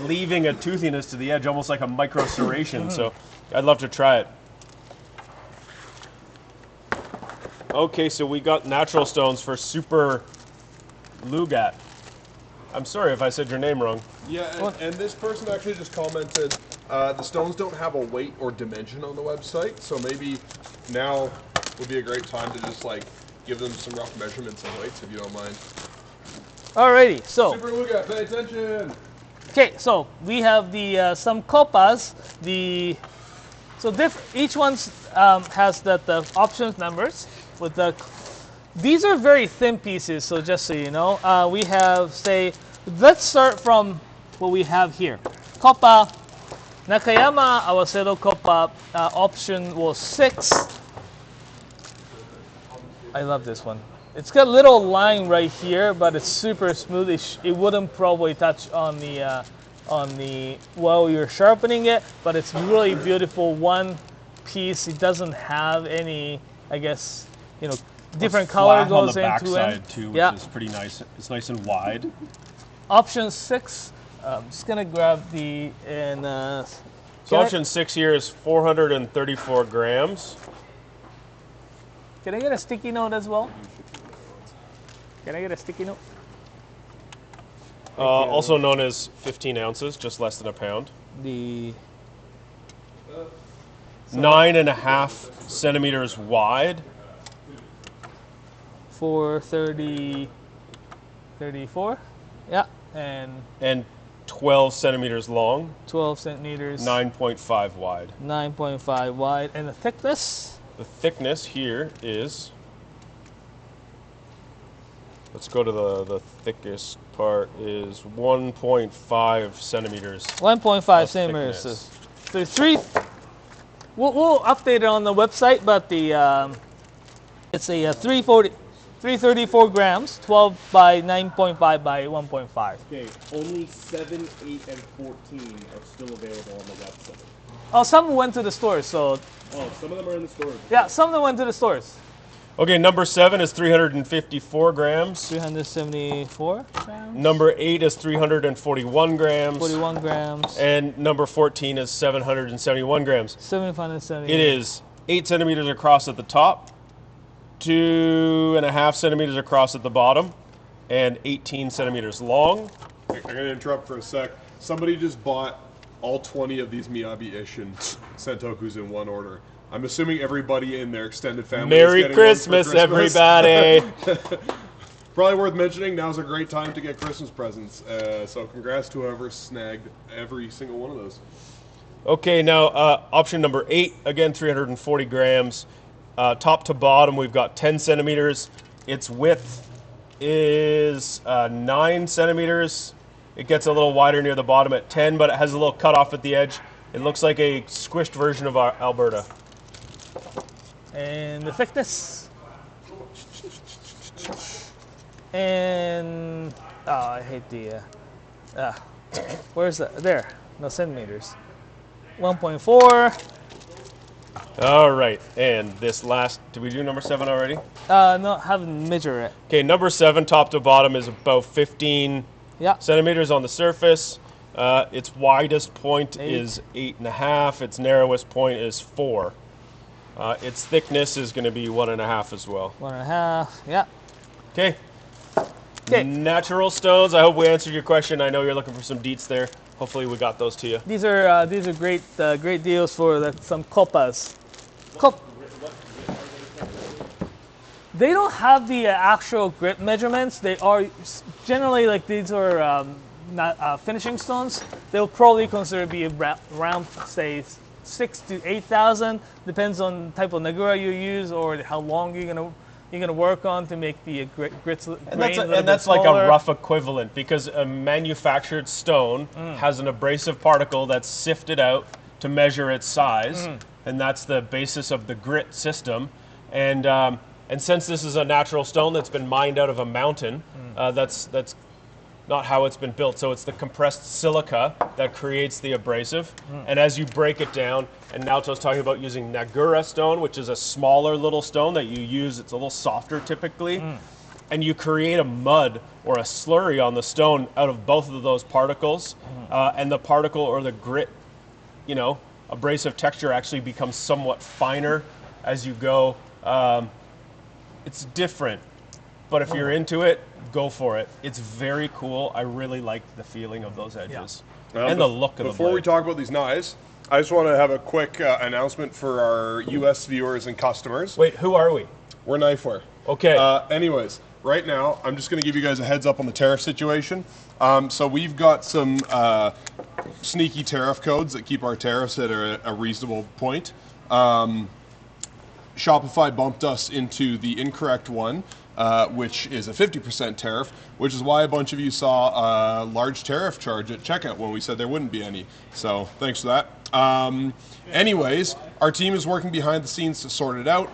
leaving a toothiness to the edge, almost like a micro serration. So I'd love to try it. Okay, so we got natural stones for Super Lugat. I'm sorry if I said your name wrong. Yeah, and this person actually just commented, the stones don't have a weight or dimension on the website, so maybe now would be a great time to just like give them some rough measurements and weights if you don't mind. Alrighty, so Super Luga, pay attention! okay, so we have the some copas. Each one has the options numbers with the. These are very thin pieces, so just so you know, we have, say, let's start from what we have here. Copa Nakayama Awasedo Copa option was 6. I love this one. It's got a little line right here, but it's super smooth. It wouldn't probably touch on the while you're sharpening it, but it's really beautiful. One piece. It doesn't have any, I guess, different color goes on the back into side it. too, which is pretty nice. It's nice and wide. Option 6. I'm just gonna grab the So option 6 here is 434 grams. Can I get a sticky note as well? Can I get a sticky note? Also known as 15 ounces, just less than a pound. The 9.5 centimeters wide. 430. 34. Yeah, and 12 centimeters long, 12 centimeters, 9.5 wide. 9.5 wide, and the thickness? The thickness here is, let's go to the thickest part, is 1.5 centimeters. 1.5 centimeters. So three. We'll update it on the website, but it's a 334 grams, 12 by 9.5 by 1.5. Okay, only 7, 8, and 14 are still available on the website. Oh, some went to the stores, so. Oh, some of them are in the stores. Yeah, some of them went to the stores. Okay, number 7 is 354 grams. 374 grams. Number 8 is 341 grams. 41 grams. And number 14 is 771 grams. 770. It is 8 centimeters across at the top, 2.5 centimeters across at the bottom, and 18 centimeters long. I'm going to interrupt for a sec. Somebody just bought all 20 of these Miyabi Ishin Sentokus in one order. I'm assuming everybody in their extended family Merry is getting Christmas, one for Christmas. everybody! Probably worth mentioning, now's a great time to get Christmas presents. So congrats to whoever snagged every single one of those. Okay, now option number 8, again 340 grams. Top to bottom, we've got 10 centimeters. Its width is 9 centimeters. It gets a little wider near the bottom at 10, but it has a little cutoff at the edge. It looks like a squished version of our Alberta. And the thickness. And I hate the. Where's that? There. No centimeters. 1.4. All right, and this last, did we do number 7 already? No, haven't measured it. Okay, number 7, top to bottom, is about 15 Yeah. centimeters on the surface. Its widest point 8. is 8.5. Its narrowest point is 4. Its thickness is going to be 1.5 as well. 1.5. Yeah. Okay. Okay. Natural stones. I hope we answered your question. I know you're looking for some deets there. Hopefully we got those to you. These are great deals for some copas. They don't have the actual grit measurements. They are generally like these are not finishing stones. They'll probably consider be around say 6,000 to 8,000. Depends on the type of nagura you use or how long you're gonna work on to make the grits. And that's like a rough equivalent because a manufactured stone has an abrasive particle that's sifted out to measure its size, and that's the basis of the grit system. And since this is a natural stone that's been mined out of a mountain, that's not how it's been built. So it's the compressed silica that creates the abrasive. And as you break it down, and Naoto's talking about using Nagura stone, which is a smaller little stone that you use, it's a little softer typically, and you create a mud or a slurry on the stone out of both of those particles, and the particle or the grit, abrasive texture actually becomes somewhat finer as you go. It's different, but if you're into it, go for it. It's very cool. I really like the feeling of those edges and the look of the blade. Before we talk about these knives, I just want to have a quick announcement for our U.S. viewers and customers. Wait, who are we? We're Knifewear. Okay. Anyways, right now, I'm just going to give you guys a heads up on the tariff situation. So we've got some sneaky tariff codes that keep our tariffs at a reasonable point. Shopify bumped us into the incorrect one, which is a 50% tariff, which is why a bunch of you saw a large tariff charge at checkout when we said there wouldn't be any. So thanks for that. Anyways, our team is working behind the scenes to sort it out.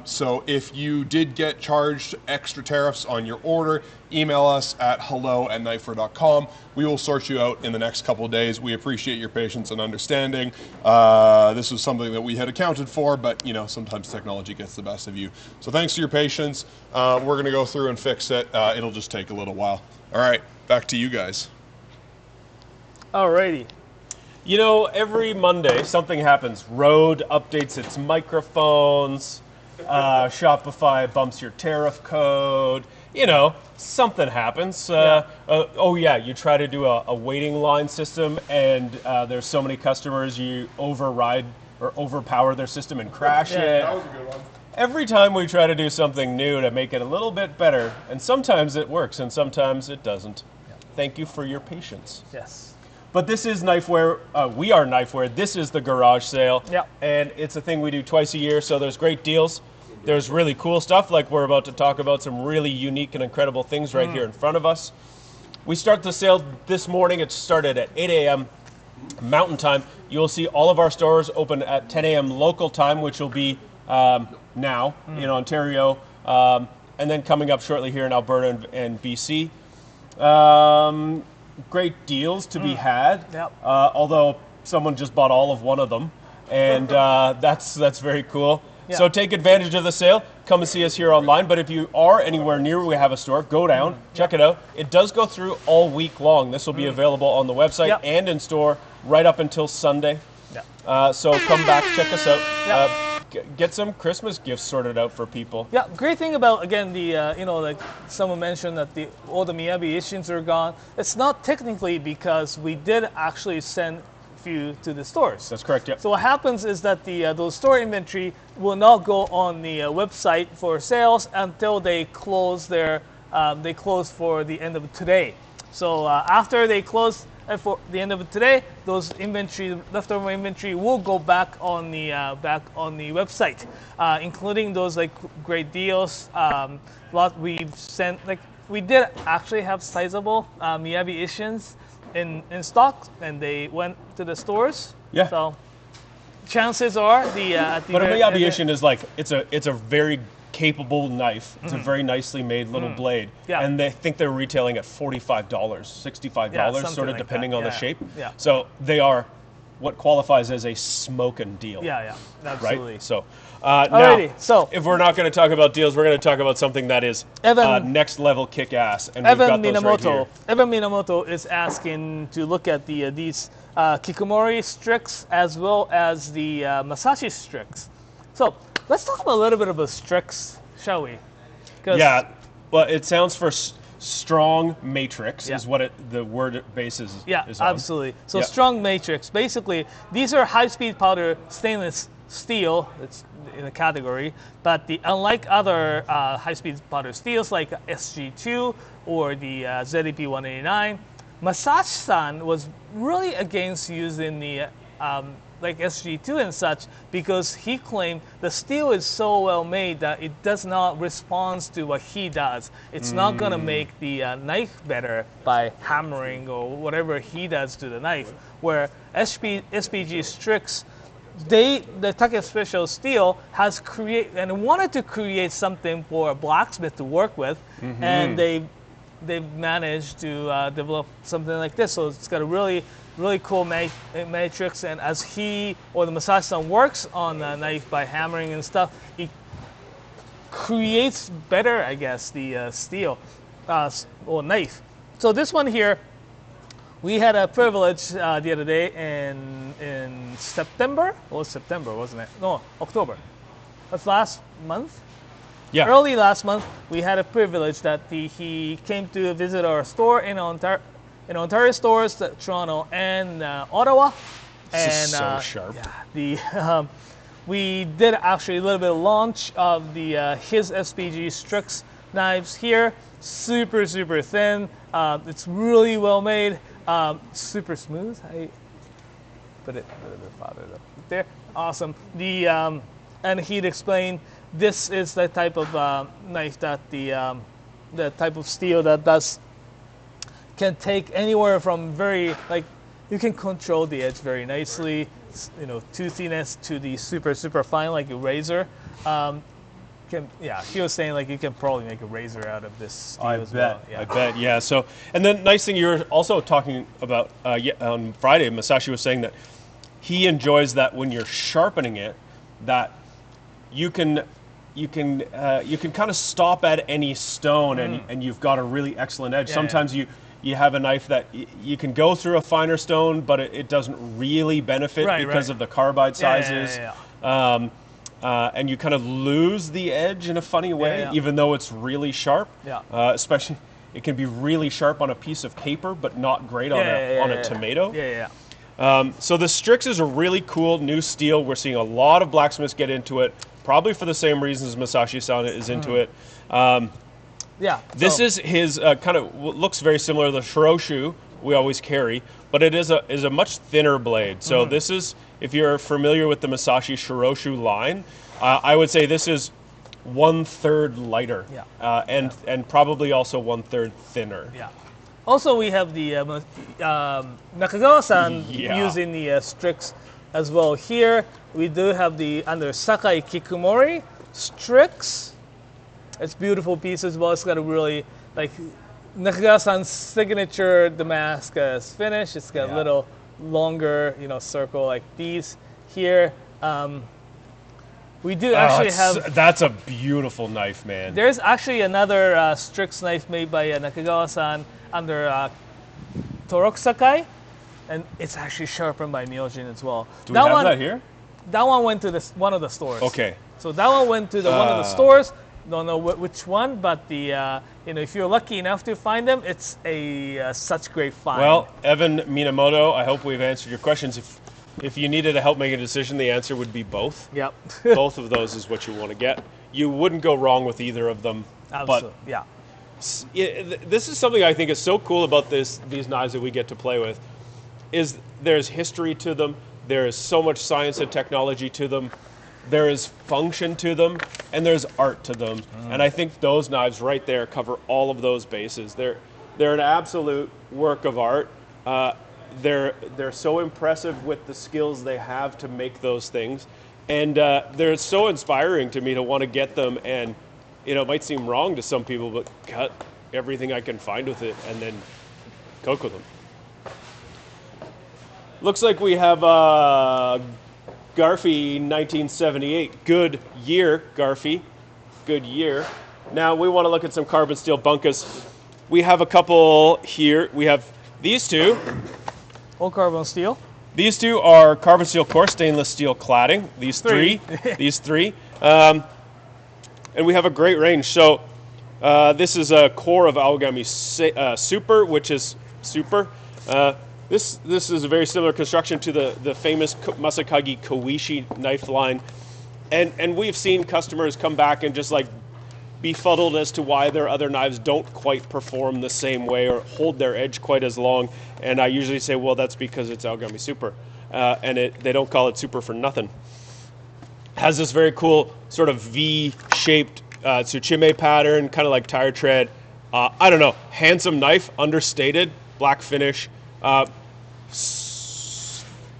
So if you did get charged extra tariffs on your order, email us at hello@knifewear.com. We will sort you out in the next couple of days. We appreciate your patience and understanding. This was something that we had accounted for, but sometimes technology gets the best of you. So thanks for your patience. We're going to go through and fix it. It'll just take a little while. All right, back to you guys. Alrighty. Every Monday something happens. Rode updates its microphones. Shopify bumps your tariff code. Something happens. You try to do a waiting line system, and there's so many customers, you override or overpower their system and crash it. That was a good one. Every time we try to do something new to make it a little bit better, and sometimes it works and sometimes it doesn't. Thank you for your patience. Yes. But this is Knifewear. We are Knifewear. This is the garage sale. Yep. And it's a thing we do twice a year, so there's great deals. There's really cool stuff, like we're about to talk about some really unique and incredible things right here in front of us. We start the sale this morning. It started at 8 a.m. Mountain Time. You'll see all of our stores open at 10 a.m. local time, which will be now in Ontario, and then coming up shortly here in Alberta and BC. Great deals to be had, although someone just bought all of one of them, and that's very cool. Yeah. So take advantage of the sale. Come and see us here online. But if you are anywhere near where we have a store, go down, check it out. It does go through all week long. This will be available on the website and in store right up until Sunday. So come back, check us out. Get some Christmas gifts sorted out for people. Yeah, great thing about, again, the, like someone mentioned that all the Miyabi issues are gone. It's not technically because we did actually send few to the stores. That's correct, yep. So what happens is that those store inventory will not go on the website for sales until they close for the end of today. So after they close for the end of today, those leftover inventory will go back on the website, including those like great deals. We've sent, we did actually have sizable Miyabi issues in stock, and they went to the stores. Yeah. So chances are But a Miyabi Ishin is like it's a very capable knife. It's a very nicely made little blade. Yeah. And they think they're retailing at $45, $65, sort of like depending that. on the shape. Yeah. So they are what qualifies as a smoking deal. Yeah, absolutely. Right? So Alrighty, now, so if we're not going to talk about deals, we're going to talk about something that is next level kick ass. And Evan we've got those right here. Evan Minamoto is asking to look at these Kikomori Strix as well as the Masashi Strix. So let's talk about a little bit about Strix, shall we? Yeah, well, it sounds for strong matrix is what the word base is. Yeah, is on. absolutely. So strong matrix. Basically, these are high-speed powder stainless steel. It's in a category, but unlike other high-speed powder steels like SG2 or the ZEP 189, Masashi-san was really against using the like SG2 and such, because he claimed the steel is so well made that it does not respond to what he does. It's not going to make the knife better by hammering or whatever he does to the knife. Where SPG Strix, the Take Special Steel has wanted to create something for a blacksmith to work with, and they've managed to develop something like this. So it's got a really cool matrix, and as he or the Masashi-san works on the knife by hammering and stuff, it creates better, I guess, the steel or knife. So this one here, we had a privilege the other day in September. It was September, wasn't it? No, October. That's last month. Yeah. Early last month, we had a privilege that he came to visit our store in Ontario stores, Toronto and Ottawa. This is so sharp. Yeah, we did actually a little bit of launch of his SPG Strix knives here. Super thin. It's really well made. Super smooth. I put it a little bit farther up there. Awesome. And he'd explain this is the type of knife that the type of steel that can take anywhere from you can control the edge very nicely, toothiness to the super fine like a razor. He was saying you can probably make a razor out of this steel as well. Yeah. I bet, yeah. So, and then nice thing you were also talking about on Friday, Masashi was saying that he enjoys that when you're sharpening it, that you can kind of stop at any stone and you've got a really excellent edge. Sometimes you have a knife that you can go through a finer stone, but it doesn't really benefit because of the carbide sizes. And you kind of lose the edge in a funny way, even though it's really sharp. Especially, it can be really sharp on a piece of paper, but not great on a tomato. So the Strix is a really cool new steel. We're seeing a lot of blacksmiths get into it, probably for the same reasons Masashi-san is into it. This is his kind of looks very similar to the Shiroshu we always carry, but it is a much thinner blade. So this is, if you're familiar with the Masashi Shiroshu line, I would say this is 1/3 lighter, and probably also 1/3 thinner. Yeah. Also, we have the Nakagawa-san using the Strix as well. Here we do have the under Sakai Kikumori Strix. It's a beautiful piece as well. It's got a really like Nakagawa-san's signature Damascus finish. It's got a little longer, circle like these here. We do actually have. That's a beautiful knife, man. There's actually another Strix knife made by Nakagawa-san under Torok Sakai, and it's actually sharpened by Myojin as well. Do we have that here? That one went to one of the stores. Okay. So that one went to one of the stores. Don't know which one, but the if you're lucky enough to find them, it's a such great find. Well, Evan Minamoto, I hope we've answered your questions. If you needed to help make a decision, the answer would be both. Yep. Both of those is what you want to get. You wouldn't go wrong with either of them. Absolutely. But this is something I think is so cool about these knives that we get to play with, is there's history to them. There is so much science and technology to them. There is function to them, and there's art to them. And I think those knives right there cover all of those bases. They're an absolute work of art. They're so impressive with the skills they have to make those things, and they're so inspiring to me to want to get them. And it might seem wrong to some people, but cut everything I can find with it and then cook with them. Looks like we have Garfy 1978. Good year, Garfy. Good year. Now we want to look at some carbon steel bunkas. We have a couple here. We have these two. All carbon steel. These two are carbon steel core stainless steel cladding. These three. These three. And we have a great range. So this is a core of Aogami Super, which is super. This is a very similar construction to the famous Masakagi Koishi knife line. And we've seen customers come back and just like befuddled as to why their other knives don't quite perform the same way or hold their edge quite as long. And I usually say, well, that's because it's Aogami Super. And they don't call it super for nothing. Has this very cool sort of V-shaped tsuchime pattern, kind of like tire tread. I don't know, handsome knife, understated, black finish.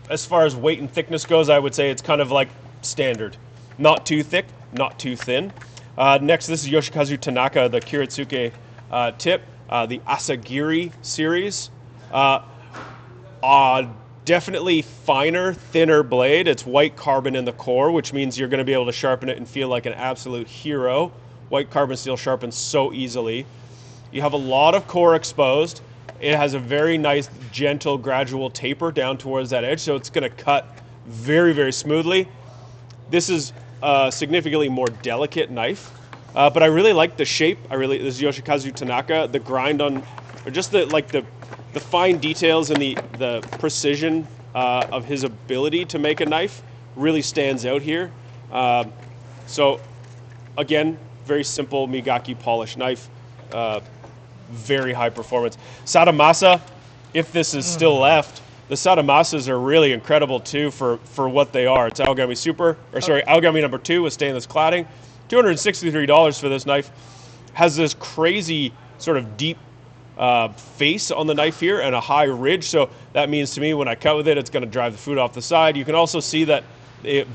As far as weight and thickness goes, I would say it's kind of like standard. Not too thick, not too thin. Next, this is Yoshikazu Tanaka, the Kiritsuke tip, the Asagiri series. Definitely finer, thinner blade. It's white carbon in the core, which means you're going to be able to sharpen it and feel like an absolute hero. White carbon steel sharpens so easily. You have a lot of core exposed. It has a very nice, gentle, gradual taper down towards that edge, so it's going to cut very, very smoothly. This is a significantly more delicate knife, but I really like the shape. This is Yoshikazu Tanaka. The grind on, or just the fine details and the precision of his ability to make a knife really stands out here. So, again, very simple Migaki polished knife. Very high performance. Satomasa, if this is still left, the Satomasas are really incredible too for what they are. It's Aogami Super, Aogami number 2 with stainless cladding. $263 for this knife. Has this crazy sort of deep face on the knife here and a high ridge. So that means to me when I cut with it, it's going to drive the food off the side. You can also see that it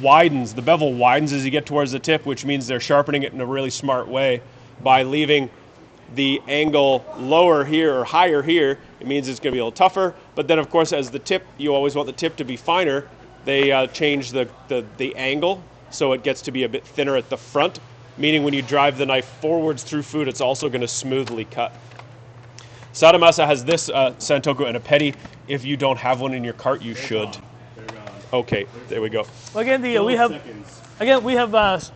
widens. The bevel widens as you get towards the tip, which means they're sharpening it in a really smart way by leaving the angle lower here or higher here. It means it's going to be a little tougher. But then, of course, as the tip, you always want the tip to be finer. They change the angle so it gets to be a bit thinner at the front, meaning when you drive the knife forwards through food, it's also going to smoothly cut. Satomasa has this Santoku and a petty. If you don't have one in your cart, you should. Okay, there we go. Again, we have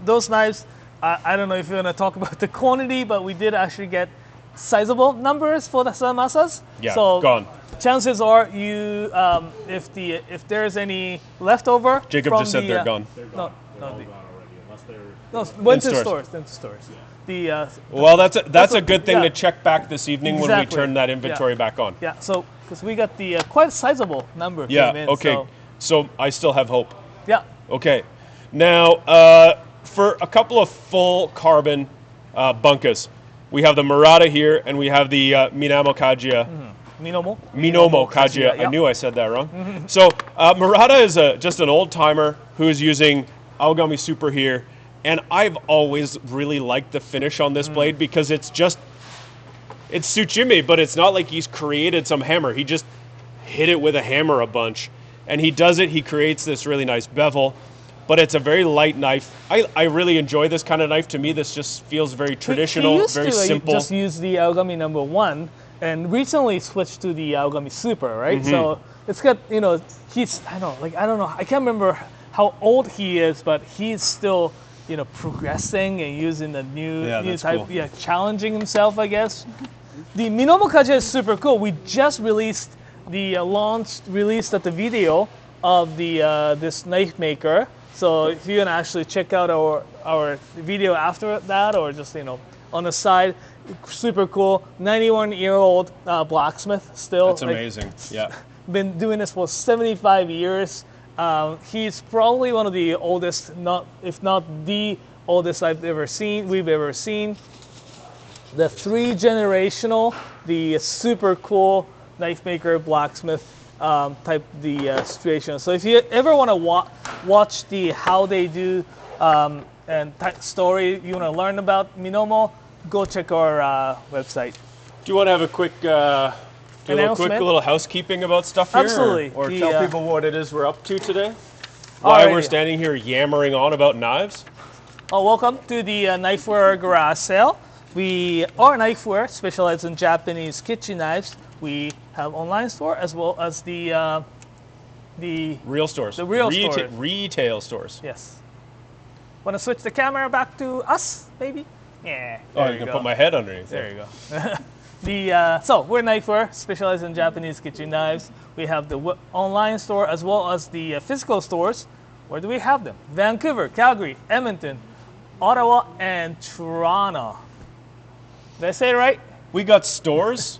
those knives. I don't know if you're going to talk about the quantity, but we did actually get sizable numbers for the Satomasas. Yeah, so gone. chances are you if there's any leftover. Jacob from just said they're gone. They're No, gone. no, They're all the- gone already, unless they're. No, went to stores. stores. Went to stores. The Well, that's a good thing yeah. to check back this evening when Exactly. we turn that inventory Yeah. back on. yeah. So because we got the quite sizable number. Yeah. Came in, Okay. So I still have hope. Yeah. Okay. Now, for a couple of full carbon bunkas, we have the Murata here, and we have the Minamo Kajia. Minomo Kajia. I yeah. knew I said that wrong. So Murata is just an old timer who is using Aogami Super here, and I've always really liked the finish on this blade because it's Tsuchime, but it's not like he's created some hammer. He just hit it with a hammer a bunch, and he creates this really nice bevel. But it's a very light knife. I really enjoy this kind of knife. To me, this just feels very traditional, He used very to, simple. Just use the Aogami number 1, and recently switched to the Aogami Super, right? Mm-hmm. So it's got he's I don't know. I can't remember how old he is, but he's still progressing and using the new that's type. cool. Yeah, challenging himself, I guess. The Minomo Kajia is super cool. We just released released at the video of the this knife maker. So if you can actually check out our video after that, or just on the side, super cool. 91-year-old blacksmith still. That's amazing. Yeah. Been doing this for 75 years. He's probably one of the oldest, if not the oldest we've ever seen. The 3-generational, the super cool knife maker, blacksmith type situation. So if you ever want to watch the how they do and story, you want to learn about Minomo, go check our website. Do you want to have a quick, Announcement? little housekeeping about stuff here? Absolutely. Or The, tell people what it is we're up to today? Why we're Alrighty. standing here yammering on about knives? Welcome to the Knifewear Garage Sale. We are Knifewear, specialized in Japanese kitchen knives. We have online store as well as the Real stores. The real stores. Retail stores. yes. Want to switch the camera back to us, maybe? Yeah. Oh, there you can go. put my head underneath There there. you go. So we're Knifewear, specialized in Japanese kitchen knives. We have the online store as well as the physical stores. Where do we have them? Vancouver, Calgary, Edmonton, Ottawa, and Toronto. Did I say it right? We got stores,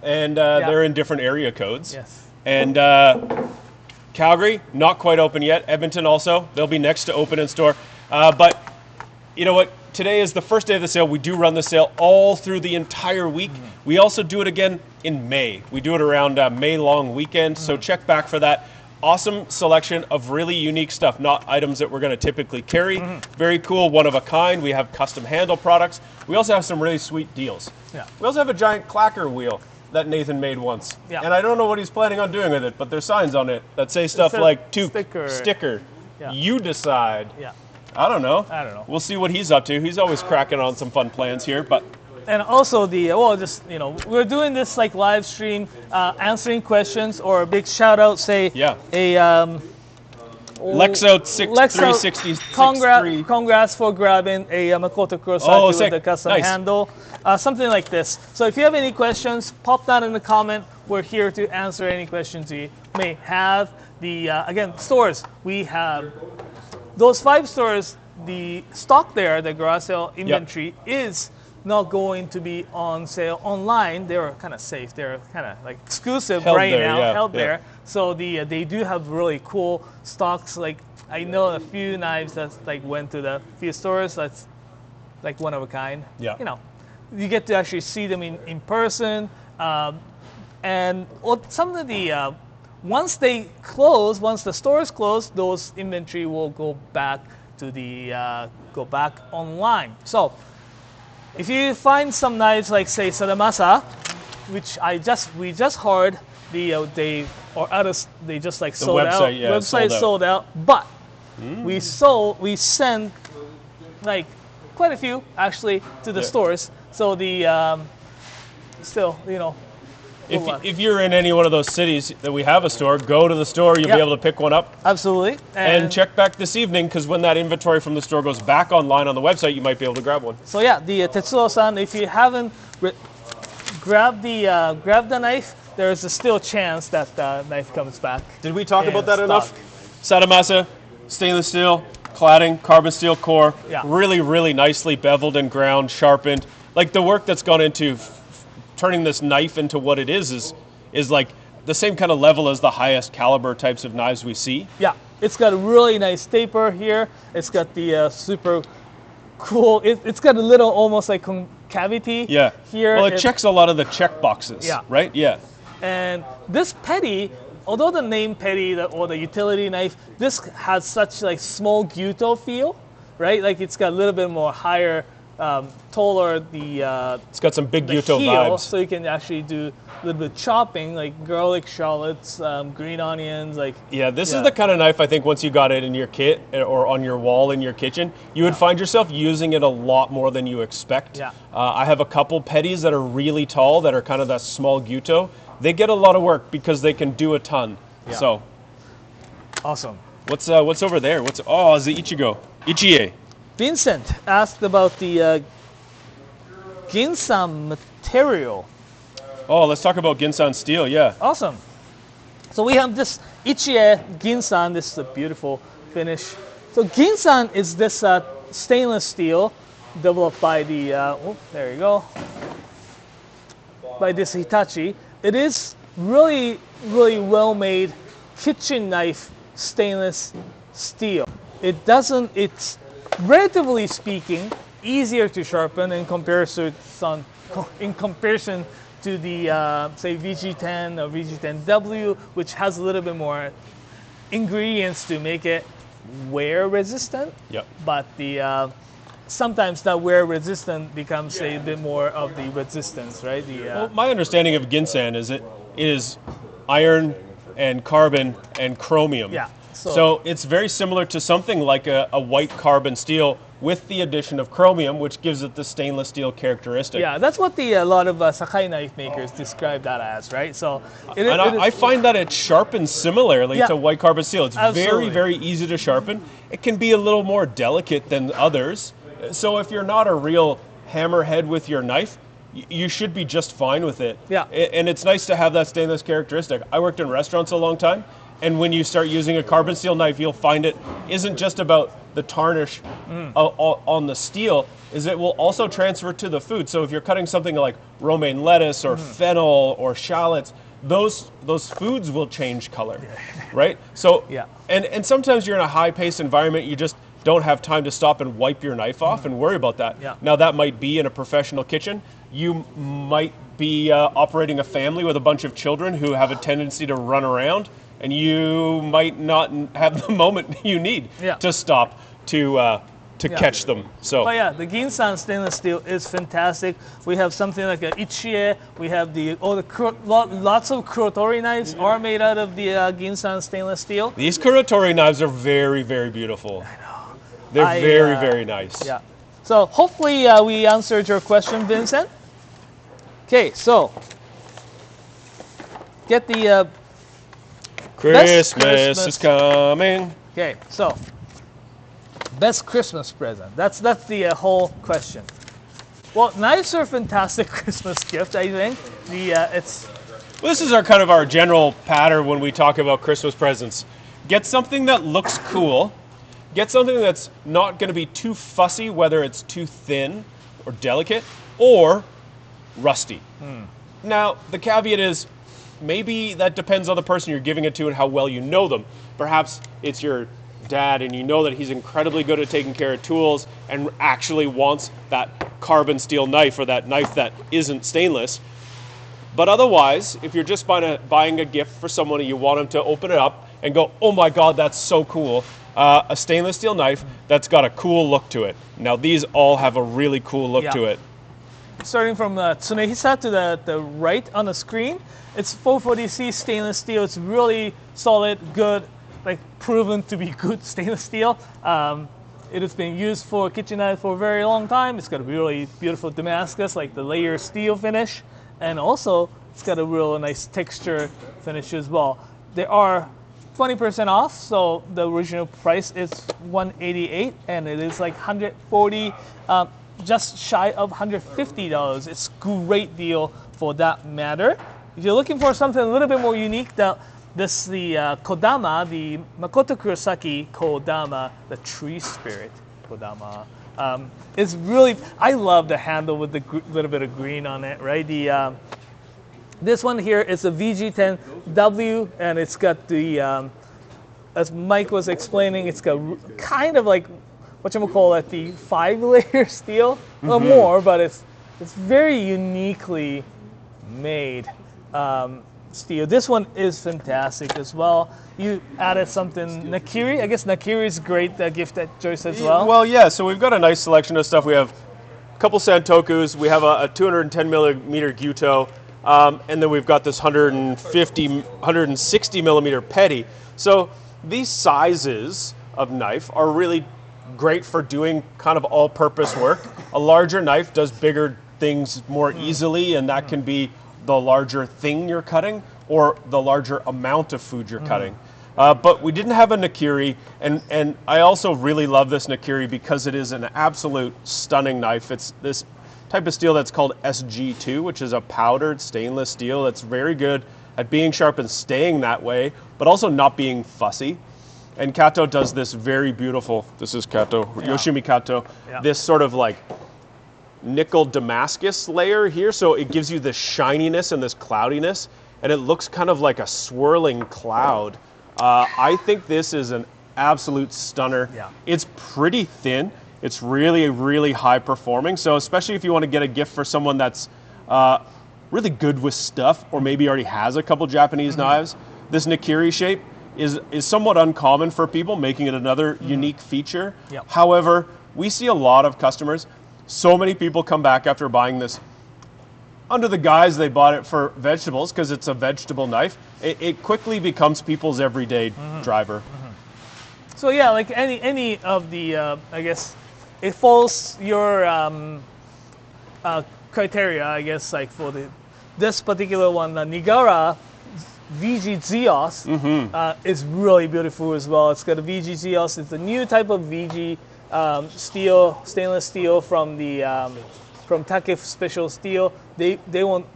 and they're in different area codes. Yes. And Calgary, not quite open yet. Edmonton also. They'll be next to open in store. But you know what? Today is the first day of the sale. We do run the sale all through the entire week. We also do it again in May. We do it around May long weekend, so check back for that. Awesome selection of really unique stuff, not items that we're going to typically carry. Very cool, one of a kind. We have custom handle products. We also have some really sweet deals. Yeah. We also have a giant clacker wheel that Nathan made once. Yeah. And I don't know what he's planning on doing with it, but there's signs on it that say stuff a like sticker. Yeah. You decide. Yeah. I don't know. I don't know. We'll see what he's up to. He's always cracking on some fun plans here, but And also we're doing this like live stream, answering questions, or a big shout out, say a Lexout 360. Congrats for grabbing a Makoto Kurosaki with the custom handle, something like this. So if you have any questions, pop that in the comment. We're here to answer any questions you may have. The again, stores, we have those 5 stores. The stock there, the garage sale inventory is not going to be on sale online. They're kind of safe. They're kind of like exclusive held right there, now, held there. So they do have really cool stocks. Like I know a few knives that like went to the few stores. That's like one of a kind. Yeah. You get to actually see them in person. And some of the once the stores close, those inventory will go back to go back online. So if you find some knives like say Sadamasa, which we just heard they just like sold out. Website sold out, but we sent like quite a few actually to the stores. So the still if you're in any one of those cities that we have a store, go to the store. You'll be able to pick one up. Absolutely. And check back this evening, because when that inventory from the store goes back online on the website, you might be able to grab one. So yeah, the Tetsuo-san, if you haven't grab the knife, there is a still chance that the knife comes back. Did we talk in about that stock. enough? Satomasa, stainless steel, cladding, carbon steel core, Yeah. really, really nicely beveled and ground, sharpened. Like the work that's gone into turning this knife into what it is like the same kind of level as the highest caliber types of knives we see. Yeah, it's got a really nice taper here. It's got the super cool. It's got a little almost like concavity. Yeah. Here. Well, it checks a lot of the check boxes. Yeah. Right. Yeah. And this petty, although the name petty or the utility knife, this has such like small gyuto feel, right? Like it's got a little bit more higher, taller It's got some big the Gyuto heel, vibes. so you can actually do a little bit of chopping, like garlic shallots, green onions, like. Yeah, this is the kind of knife I think once you got it in your kit or on your wall in your kitchen, you would find yourself using it a lot more than you expect. Yeah. I have a couple petties that are really tall that are kind of that small Gyuto. They get a lot of work because they can do a ton. Yeah. So, Awesome. what's over there? It's the Ichigo. Ichie. Vincent asked about the Ginsan material. Oh, let's talk about Ginsan steel. Yeah. Awesome. So we have this Ichie Ginsan. This is a beautiful finish. So Ginsan is this stainless steel developed by the, there you go, by this Hitachi. It is really, really well-made kitchen knife stainless steel. It's relatively speaking easier to sharpen in comparison to the say VG10 or VG10W, which has a little bit more ingredients to make it wear resistant. Yep. But the sometimes that wear resistant becomes a bit more of the resistance, right? Well, my understanding of Ginsan is it is iron and carbon and chromium. Yeah. So it's very similar to something like a white carbon steel with the addition of chromium, which gives it the stainless steel characteristic. Yeah, that's what a lot of Sakai knife makers describe that as, right? So I find that it sharpens similarly to white carbon steel. It's Absolutely. very, very easy to sharpen. It can be a little more delicate than others. So if you're not a real hammerhead with your knife, you should be just fine with it. Yeah. And it's nice to have that stainless characteristic. I worked in restaurants a long time, and when you start using a carbon steel knife, you'll find it isn't just about the tarnish on the steel, is it will also transfer to the food. So if you're cutting something like romaine lettuce or fennel or shallots, those foods will change color, right? So and sometimes you're in a high-paced environment, you just don't have time to stop and wipe your knife off and worry about that. Yeah. Now that might be in a professional kitchen. You might be operating a family with a bunch of children who have a tendency to run around, and you might not have the moment you need to stop to catch them. So, but yeah, the Ginsan stainless steel is fantastic. We have something like a Ichie. We have lots of kurotori knives are made out of the Ginsan stainless steel. These kurotori knives are very, very beautiful. I know. They're very, very nice. Yeah. So hopefully we answered your question, Vincent. Okay, so get the Christmas is coming. Okay, so best Christmas present. That's the whole question. Well, knives are a fantastic Christmas gift. I think Well, this is our general pattern when we talk about Christmas presents. Get something that looks cool. Get something that's not going to be too fussy, whether it's too thin or delicate or rusty. Now, the caveat is maybe that depends on the person you're giving it to and how well you know them. Perhaps it's your dad and you know that he's incredibly good at taking care of tools and actually wants that carbon steel knife or that knife that isn't stainless. But otherwise, if you're just buying a gift for someone and you want them to open it up and go, oh my God, that's so cool, a stainless steel knife that's got a cool look to it. Now, these all have a really cool look to it. Starting from Tsunehisa to the right on the screen, it's 440C stainless steel. It's really solid, good, like proven to be good stainless steel. It has been used for kitchen knife for a very long time. It's got a really beautiful Damascus, like the layer steel finish, and also it's got a real nice texture finish as well. They are 20% off, so the original price is $188, and it is like $140. Just shy of $150. It's a great deal for that matter. If you're looking for something a little bit more unique, the Kodama, the Makoto Kurosaki Kodama, the tree spirit Kodama. It's really, I love the handle with the little bit of green on it, right? This one here is a VG10W, and it's got the, as Mike was explaining, it's got kind of like, whatchamacallit, the 5-layer steel, or more, but it's very uniquely made steel. This one is fantastic as well. You added something, Nakiri. I guess Nakiri is great, gift that Joyce as well. Well, yeah, so we've got a nice selection of stuff. We have a couple Santokus, we have a 210 millimeter Gyuto, and then we've got this 160 millimeter Petty. So these sizes of knife are really great for doing kind of all-purpose work. A larger knife does bigger things more easily, and that can be the larger thing you're cutting or the larger amount of food you're cutting. But we didn't have a Nakiri, and I also really love this Nakiri because it is an absolute stunning knife. It's this type of steel that's called SG2, which is a powdered stainless steel that's very good at being sharp and staying that way, but also not being fussy. And Kato does this very beautiful, this is Kato, Yoshimi Kato, this sort of like nickel Damascus layer here, so it gives you this shininess and this cloudiness, and it looks kind of like a swirling cloud. I think this is an absolute stunner. It's pretty thin. It's really, really high performing, so especially if you want to get a gift for someone that's really good with stuff, or maybe already has a couple Japanese knives, this Nakiri shape is somewhat uncommon for people, making it another unique feature. However, we see a lot of customers, so many people come back after buying this under the guise they bought it for vegetables because it's a vegetable knife. It quickly becomes people's everyday driver. So yeah, like any of the, I guess, it falls your criteria, I guess, like for this particular one, the Nigara VG Zeos is really beautiful as well. It's got a VG Zeos. It's a new type of VG steel, stainless steel from the from Takef Special Steel. They won't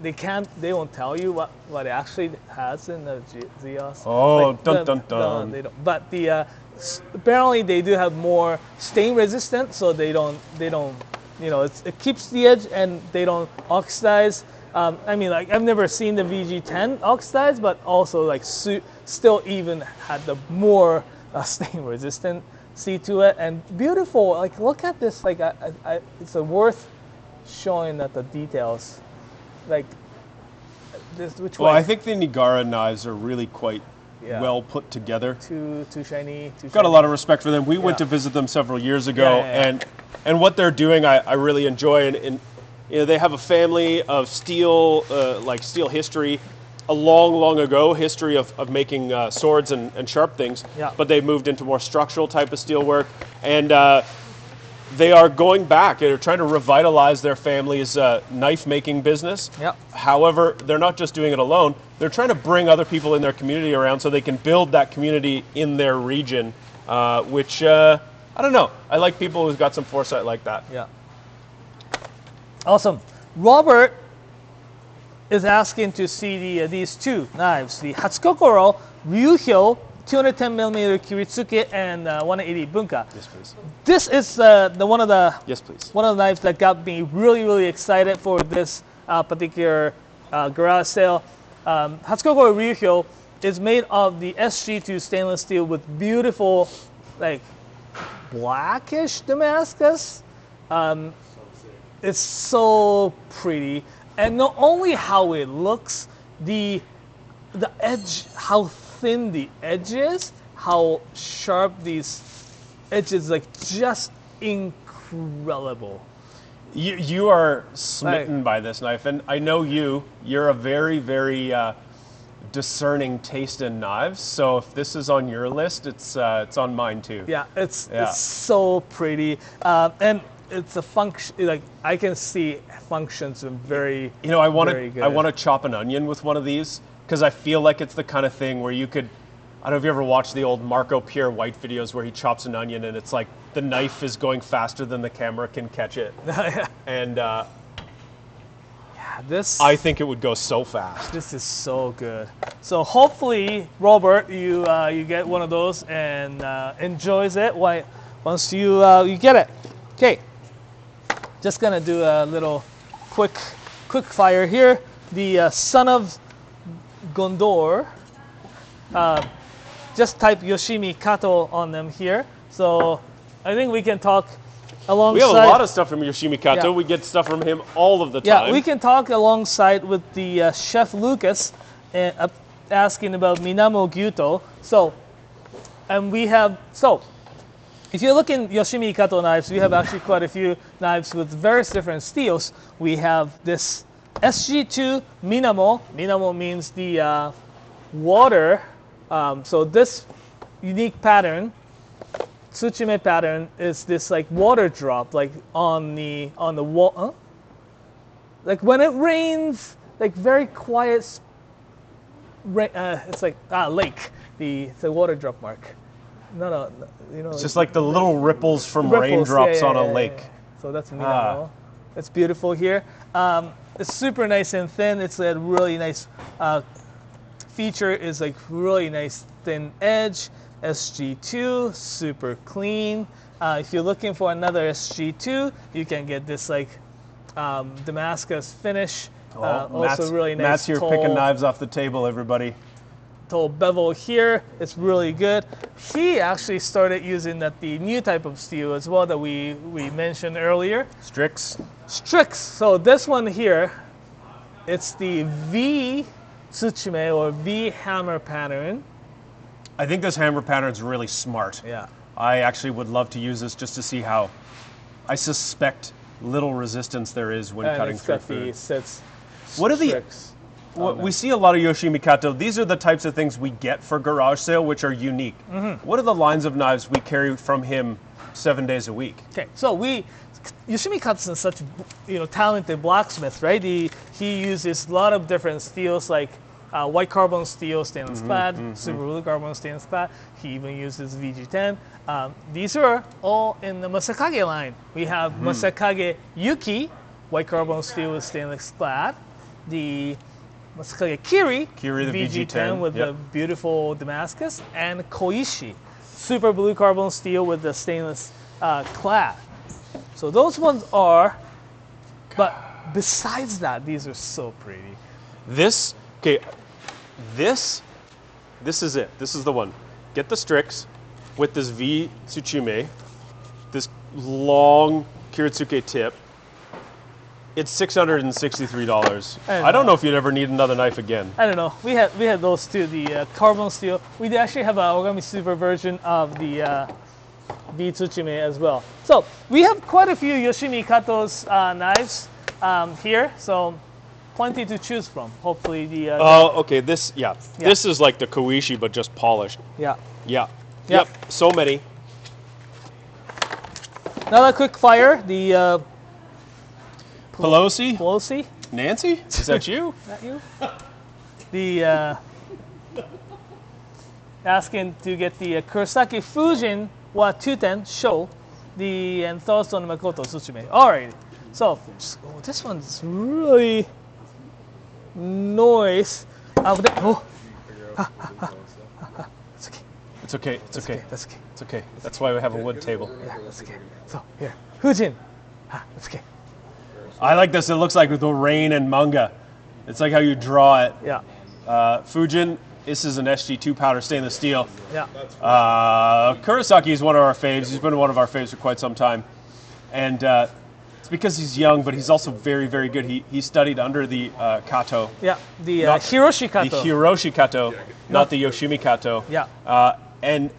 tell you what it actually has in the Zeos. Oh, like dun dun dun. They don't. But apparently they do have more stain resistant, so they don't. It keeps the edge and they don't oxidize. I mean, like, I've never seen the VG10 oxidize, but also like still even had the more stain resistance to it, and beautiful. Like, look at this. Like, it's worth showing that the details. Like, this, which way? Well, I think the Nigara knives are really quite well put together. Too shiny. Got a lot of respect for them. We went to visit them several years ago, and what they're doing, I really enjoy. And they have a family of steel, like steel history, a long ago history of making swords and sharp things. But they've moved into more structural type of steel work, and they are going back. They're trying to revitalize their family's knife making business. However, they're not just doing it alone. They're trying to bring other people in their community around so they can build that community in their region, which I don't know. I like people who've got some foresight like that. Awesome. Robert is asking to see these two knives, the Hatsukokoro Ryuhyo 210mm Kiritsuke and 180 Bunka. Yes, please. This is one of the knives that got me really excited for this particular garage sale. Hatsukokoro Ryuhyo is made of the SG2 stainless steel with beautiful, like, blackish Damascus. It's so pretty, and not only how it looks, the edge, how thin the edge is, how sharp these edges, like, just incredible. You are smitten by this knife, and I know you're a very discerning taste in knives. So if this is on your list, it's on mine too. It's so pretty, and it's a function. Like, I can see functions in very. I want to chop an onion with one of these because I feel like it's the kind of thing where you could. I don't know if you ever watched the old Marco Pierre White videos where he chops an onion and it's like the knife is going faster than the camera can catch it. And This I think it would go so fast. This is so good. So hopefully, Robert, you get one of those and enjoys it once you get it. Okay, just gonna do a little quick fire here. The Son of Gondor. Just type Yoshimi Kato on them here. So I think we can talk alongside. We have a lot of stuff from Yoshimi Kato. Yeah. We get stuff from him all of the time. Yeah, we can talk alongside with the Chef Lucas asking about Minamo Gyuto. So, and we have, if you look in Yoshimi Kato knives, we have actually quite a few knives with various different steels. We have this SG2 Minamo. Minamo means the water. So this unique pattern, Tsuchime pattern, is this like water drop, like on the wall. Huh? Like when it rains, like very quiet. It's like lake. The water drop mark. No, It's just like the little ripples from raindrops on a lake. Yeah. So that's Minamo. It's beautiful here. It's super nice and thin. It's a really nice feature. Is like really nice thin edge. SG2, super clean. If you're looking for another SG2, you can get this like Damascus finish. Also really nice. Matt's here picking knives off the table, everybody. Tall bevel here. It's really good. He actually started using the new type of steel as well that we mentioned earlier. Strix. So this one here, it's the V Tsuchime or V hammer pattern. I think this hammer pattern is really smart. Yeah. I actually would love to use this just to see how, I suspect, little resistance there is when cutting through food. What are the? We see a lot of Yoshimi Kato. These are the types of things we get for garage sale, which are unique. Mm-hmm. What are the lines of knives we carry from him 7 days a week? Okay, so Yoshimi Kato is such talented blacksmith, right? He uses a lot of different steels like white carbon steel, stainless clad, super blue carbon stainless clad. He even uses VG10. These are all in the Masakage line. We have Masakage Yuki, white carbon steel with stainless clad. The Masakage Kiri, the VG10 with the beautiful Damascus, and Koishi, super blue carbon steel with the stainless clad. So those ones are, but besides that, these are so pretty. This is it. This is the one. Get the Strix with this V Tsuchime, this long Kiritsuke tip. It's $663. I don't know if you'd ever need another knife again. I don't know. We had those too, the carbon steel. We actually have an Origami Super version of the V Tsuchime as well. So we have quite a few Yoshimi Kato's knives here. So plenty to choose from. Hopefully the. Okay. This is like the Koishi, but just polished. Yeah. Yep. So many. Another quick fire. The Pelosi. Nancy, is that you? That you? The asking to get the Kurosaki Fujin wa Tuten Sho, the and thoughts on Makoto Tsuchime. Alright. So this one's really noise. It's okay. That's okay. That's why we have a wood table. Yeah, that's okay. So here, Fujin. That's okay. I like this. It looks like the rain and manga. It's like how you draw it. Yeah. Fujin. This is an SG2 powder stainless steel. Yeah. Kurosaki is one of our faves. He's been one of our faves for quite some time, and it's because he's young, but he's also very, very good. He studied under the Kato. Yeah. The Hiroshi Kato. The Hiroshi Kato, not the Yoshimi Kato. Yeah. And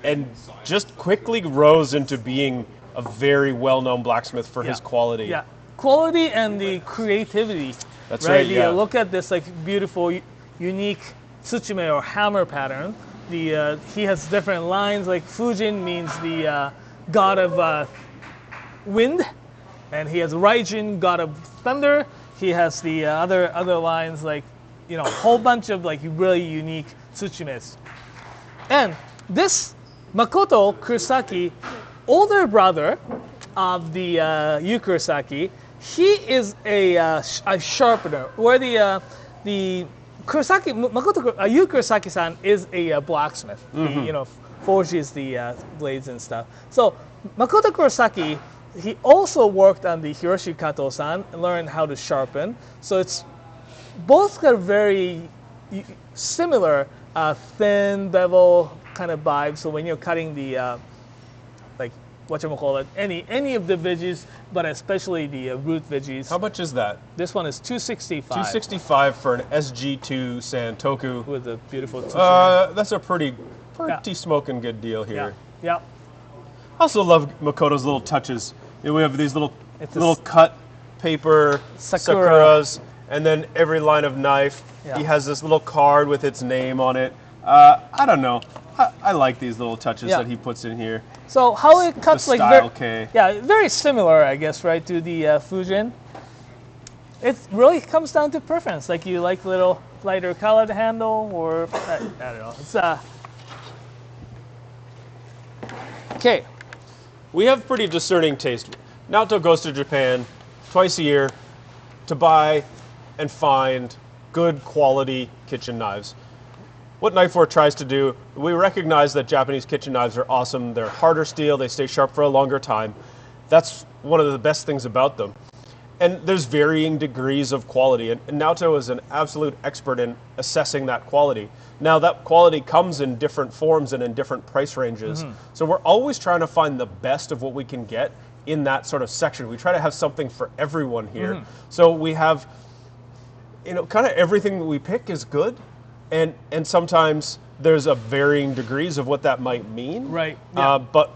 just quickly rose into being a very well-known blacksmith for his quality. Yeah. Quality and the creativity. That's right. Yeah. Look at this like beautiful, unique Tsuchime or hammer pattern. He has different lines. Like Fujin means the god of wind, and he has Raijin, god of thunder. He has the other lines like a whole bunch of like really unique Tsuchimes. And this Makoto Kurosaki, older brother of the Yu Kurosaki, he is a sharpener, where the Kurosaki, Yu Kurosaki-san is a blacksmith. He, forges the blades and stuff. So Makoto Kurosaki, he also worked on the Hiroshi Kato-san and learned how to sharpen. So it's both got very similar thin bevel kind of vibe. So when you're cutting the whatchamacallit, any of the veggies, but especially the root veggies. How much is that? This one is $265. $265 for an SG2 Santoku. With a beautiful t-shirt. That's a pretty smoking good deal here. Yeah. I also love Makoto's little touches. We have these little cut paper sakuras, and then every line of knife. Yeah. He has this little card with its name on it. I don't know. I like these little touches that he puts in here. So how it cuts the style K. Very similar, I guess, right, to the Fujin. It really comes down to preference. Like you like a little lighter colored handle, or I don't know. It's okay. We have pretty discerning taste. Naoto goes to Japan twice a year to buy and find good quality kitchen knives. What Knifewear tries to do, we recognize that Japanese kitchen knives are awesome. They're harder steel, they stay sharp for a longer time. That's one of the best things about them. And there's varying degrees of quality, and Naoto is an absolute expert in assessing that quality. Now that quality comes in different forms and in different price ranges. So we're always trying to find the best of what we can get in that sort of section. We try to have something for everyone here. So we have, kind of everything that we pick is good. And sometimes there's a varying degrees of what that might mean. Right. Yeah. But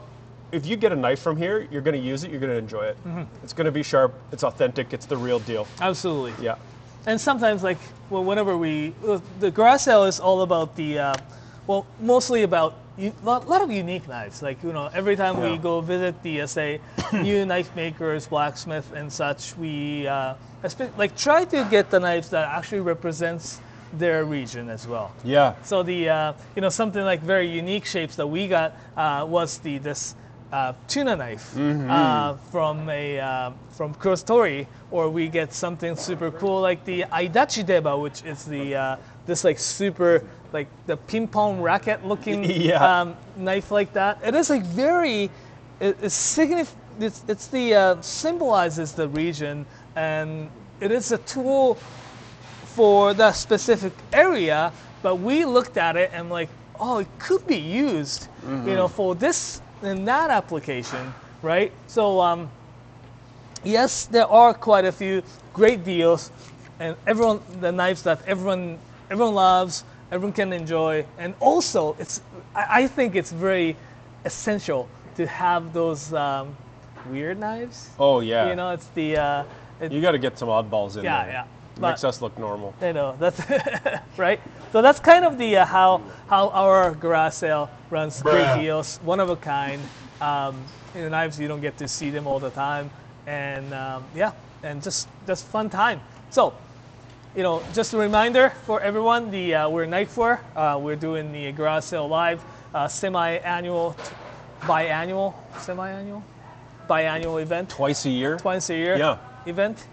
if you get a knife from here, you're going to use it, you're going to enjoy it. It's going to be sharp, it's authentic, it's the real deal. Absolutely. Yeah. And sometimes, whenever the garage sale is all about mostly about a lot of unique knives. Every time we go visit the, say, new knife makers, blacksmith and such, we try to get the knives that actually represents their region as well. Yeah. So the something like very unique shapes that we got was this tuna knife from Kurosatori, or we get something super cool like the Aidachi Deba, which is the this super the ping pong racket looking knife like that. It is it's symbolizes the region, and it is a tool for that specific area, but we looked at it and it could be used, for this and that application, right? So, yes, there are quite a few great deals, and the knives that everyone loves, everyone can enjoy, and also I think it's very essential to have those weird knives. Oh yeah. It's the you got to get some oddballs in there. Yeah. Makes us look normal. That's right. So that's kind of the how our garage sale runs. Great deals, one of a kind. Knives, you don't get to see them all the time, and and just fun time. So, just a reminder for everyone: we're Knifewear. We're doing the garage sale live, biannual event. Twice a year. Yeah. Event.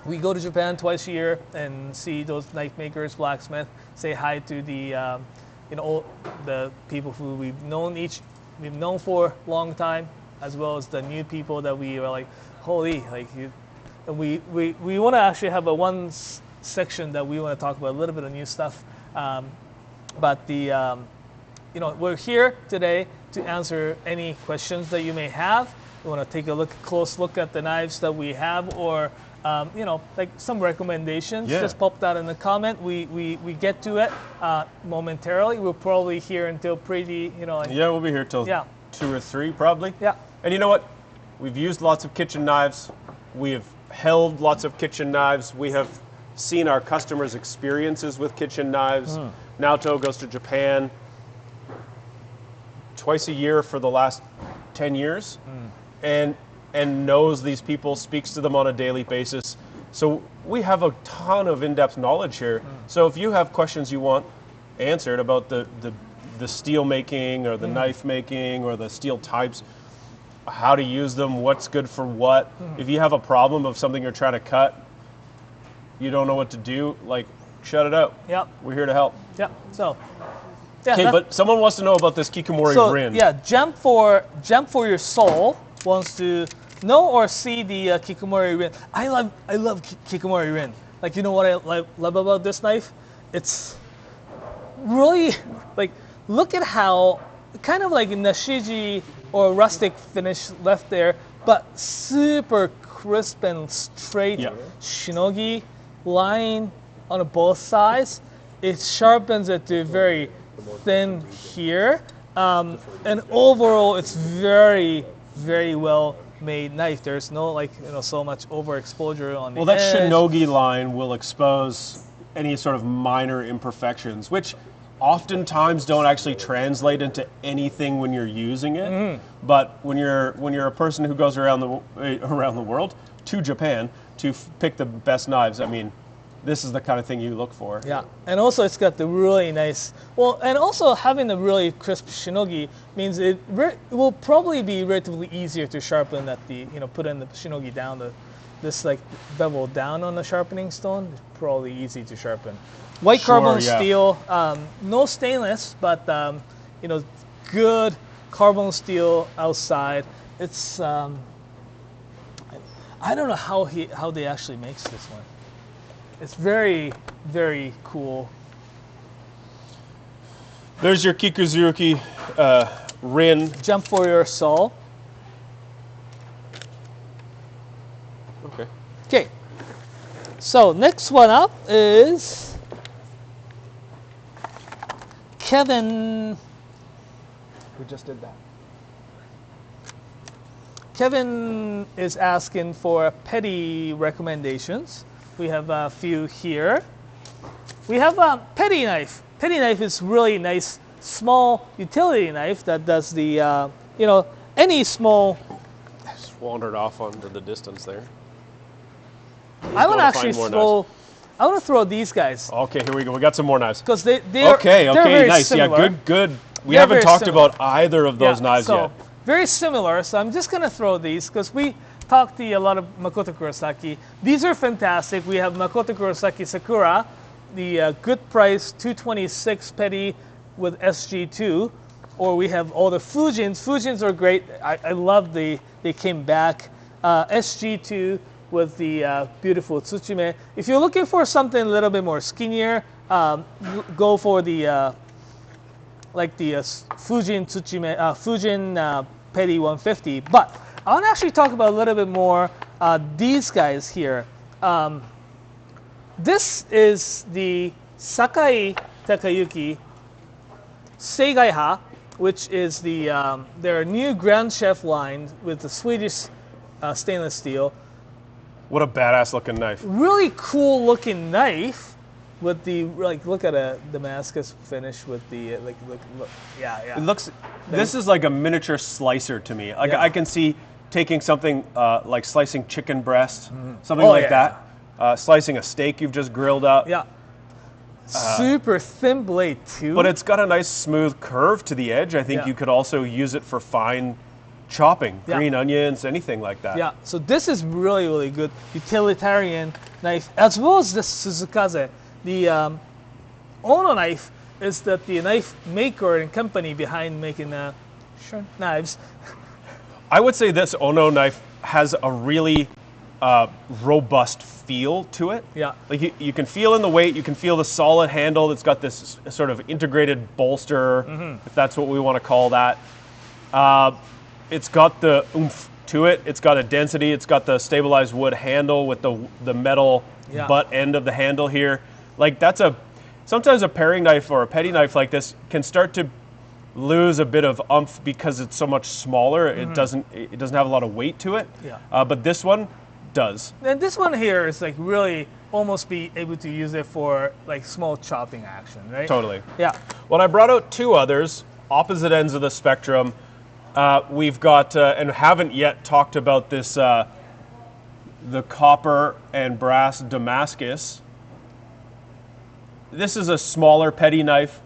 We go to Japan twice a year and see those knife makers, blacksmith. Say hi to the, all the people who we've known for a long time, as well as the new people that we were holy, And we want to actually have one section that we want to talk about a little bit of new stuff. But we're here today to answer any questions that you may have. We want to take a close look at the knives that we have, or some recommendations. Just pop that in the comment. We get to it momentarily. We'll probably here until pretty, we'll be here till 2 or 3 probably. Yeah. And you know what? We've used lots of kitchen knives. We have held lots of kitchen knives. We have seen our customers' experiences with kitchen knives. Naoto goes to Japan twice a year for the last 10 years. And knows these people, speaks to them on a daily basis. So we have a ton of in-depth knowledge here. So if you have questions you want answered about the steel making or the knife making or the steel types, how to use them, what's good for what. If you have a problem of something you're trying to cut, you don't know what to do, like, shut it out. Yep. We're here to help. Yep. So. Yeah, Okay, but someone wants to know about this Kikomori Rin. Yeah, Jump for Your Soul wants to know or see the Kikomori Rin. I love Kikomori Rin. Like, you know what I love about this knife? It's really, like, look at how, kind of like Nashiji or rustic finish left there, but super crisp and straight shinogi line on both sides. It sharpens it to very thin here, and overall it's very, very well made knife. There's no so much overexposure on the edge. Well, that shinogi line will expose any sort of minor imperfections, which oftentimes don't actually translate into anything when you're using it. But when you're a person who goes around the world to Japan to pick the best knives, I mean, this is the kind of thing you look for. Yeah, and also it's got the really nice, and also having the really crisp shinogi means it will probably be relatively easier to sharpen at the, put in the shinogi down, this like bevel down on the sharpening stone, it's probably easy to sharpen. White carbon steel, no stainless, but, good carbon steel outside. It's, I don't know how they actually makes this one. It's very, very cool. There's your Kikuzuki Rin. Jump for Your Soul. Okay. Okay. So next one up is Kevin. We just did that. Kevin is asking for petty recommendations. We have a few here. We have a petty knife. Petty knife is really nice, small utility knife that does the, any small. Just wandered off onto the distance there. I want to actually throw. I want to throw these guys. Okay, here we go. We got some more knives. Because they're very nice. Similar. Yeah, good. We haven't talked about either of those knives yet. Very similar. So I'm just gonna throw these because we talked to a lot of Makoto Kurosaki. These are fantastic. We have Makoto Kurosaki Sakura, the good price $226 petty with SG2, or we have all the Fujins. Fujins are great. I love they came back. SG2 with the beautiful Tsuchime. If you're looking for something a little bit more skinnier, go for the Fujin Tsuchime, Fujin petty 150. But I want to actually talk about a little bit more these guys here. This is the Sakai Takayuki Seigaiha, which is their new Grand Chef line with the Swedish stainless steel. What a badass looking knife. Really cool looking knife with the, look at a Damascus finish with the, look, yeah. It looks, this is like a miniature slicer to me. Like I can see taking something like slicing chicken breast, something like that. Slicing a steak you've just grilled up. Yeah. Super thin blade too. But it's got a nice smooth curve to the edge. I think you could also use it for fine chopping, green onions, anything like that. Yeah, so this is really, really good utilitarian knife, as well as this Suzukaze. The Ono knife is that the knife maker and company behind making knives. I would say this Ono knife has a really robust feel to it. Yeah. Like you can feel in the weight, you can feel the solid handle that's got this sort of integrated bolster, if that's what we want to call that. It's got the oomph to it. It's got a density. It's got the stabilized wood handle with the metal butt end of the handle here. Like sometimes a paring knife or a petty knife like this can start to lose a bit of oomph because it's so much smaller. It doesn't have a lot of weight to it. Yeah. But this one does. And this one here is like really almost be able to use it for like small chopping action, right? Totally. Yeah. Well, I brought out two others, opposite ends of the spectrum. We've got, and haven't yet talked about this, the copper and brass Damascus. This is a smaller petty knife.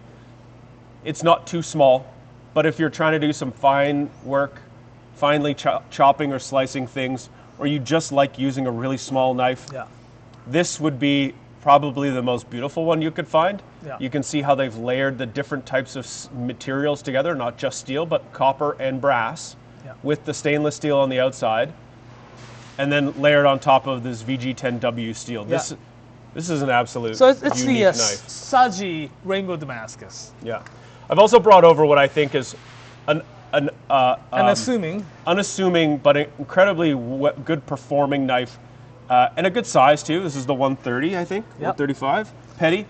It's not too small, but if you're trying to do some fine work, finely chopping or slicing things, or you just like using a really small knife, this would be probably the most beautiful one you could find. You can see how they've layered the different types of materials together, not just steel, but copper and brass, with the stainless steel on the outside, and then layered on top of this VG10W steel. This is an absolute So it's unique the knife. Saji Rainbow Damascus. Yeah. I've also brought over what I think is an unassuming but incredibly good performing knife, and a good size too. This is the 130, I think, 135, petty.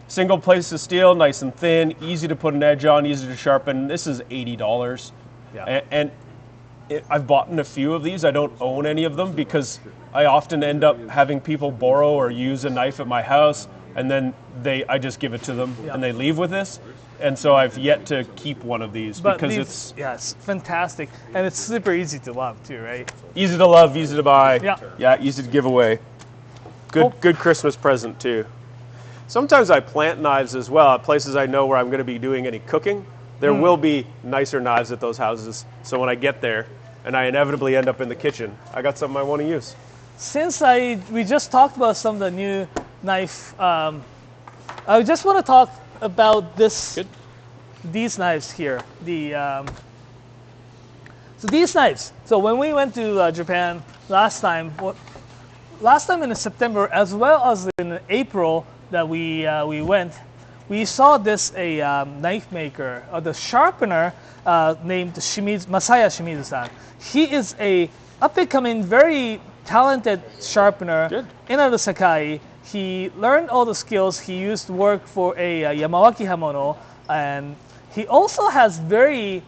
Single place of steel, nice and thin, easy to put an edge on, easy to sharpen. This is $80. And I've bought a few of these. I don't own any of them because I often end up having people borrow or use a knife at my house, and then I just give it to them and they leave with this. And so I've yet to keep one of these because it's fantastic, and it's super easy to love too, right? Easy to love, easy to buy, easy to give away. Good Christmas present too. Sometimes I plant knives as well at places I know where I'm going to be doing any cooking. There will be nicer knives at those houses, so when I get there and I inevitably end up in the kitchen, I got something I want to use. Since we just talked about some of the new knife, I just want to talk about these knives here. So these knives. So when we went to Japan last time in September as well as in April that we went, we saw a knife maker, the sharpener named Masaya Shimizu-san. He is a up-and-coming, very talented sharpener in Sakai. He learned all the skills. He used to work for a Yamawaki Hamono, and he also has very,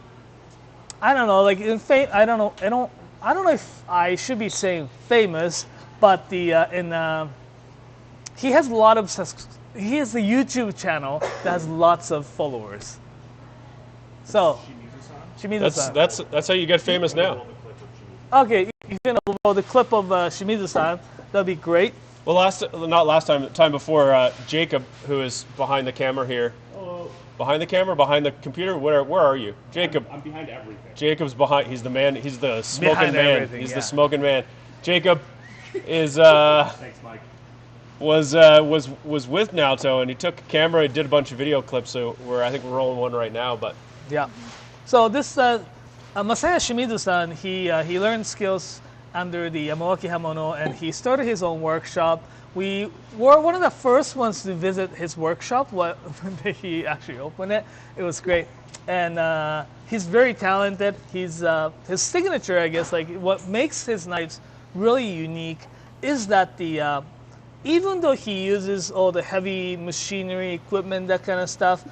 I don't know if I should be saying famous, but he has a lot of. He has a YouTube channel that has lots of followers. So, Shimizu-san. That's how you get famous now. Okay, you can upload the clip of Shimizu-san. That'd be great. Well, time before, Jacob, who is behind the camera here. Hello. Behind the camera, behind the computer. Where are you, Jacob? I'm behind everything. Jacob's behind. He's the man. He's the smoking Behind man. everything, He's yeah. the smoking man. Jacob is Thanks, Mike. was with Naoto, and he took a camera and did a bunch of video clips. So I think we're rolling one right now. But yeah, so this Masaya Shimizu-san, he learned skills under the Yamawaki Hamono, and he started his own workshop. We were one of the first ones to visit his workshop when he actually opened it. It was great, and he's very talented. His signature, I guess, like what makes his knives really unique is that even though he uses all the heavy machinery, equipment, that kind of stuff,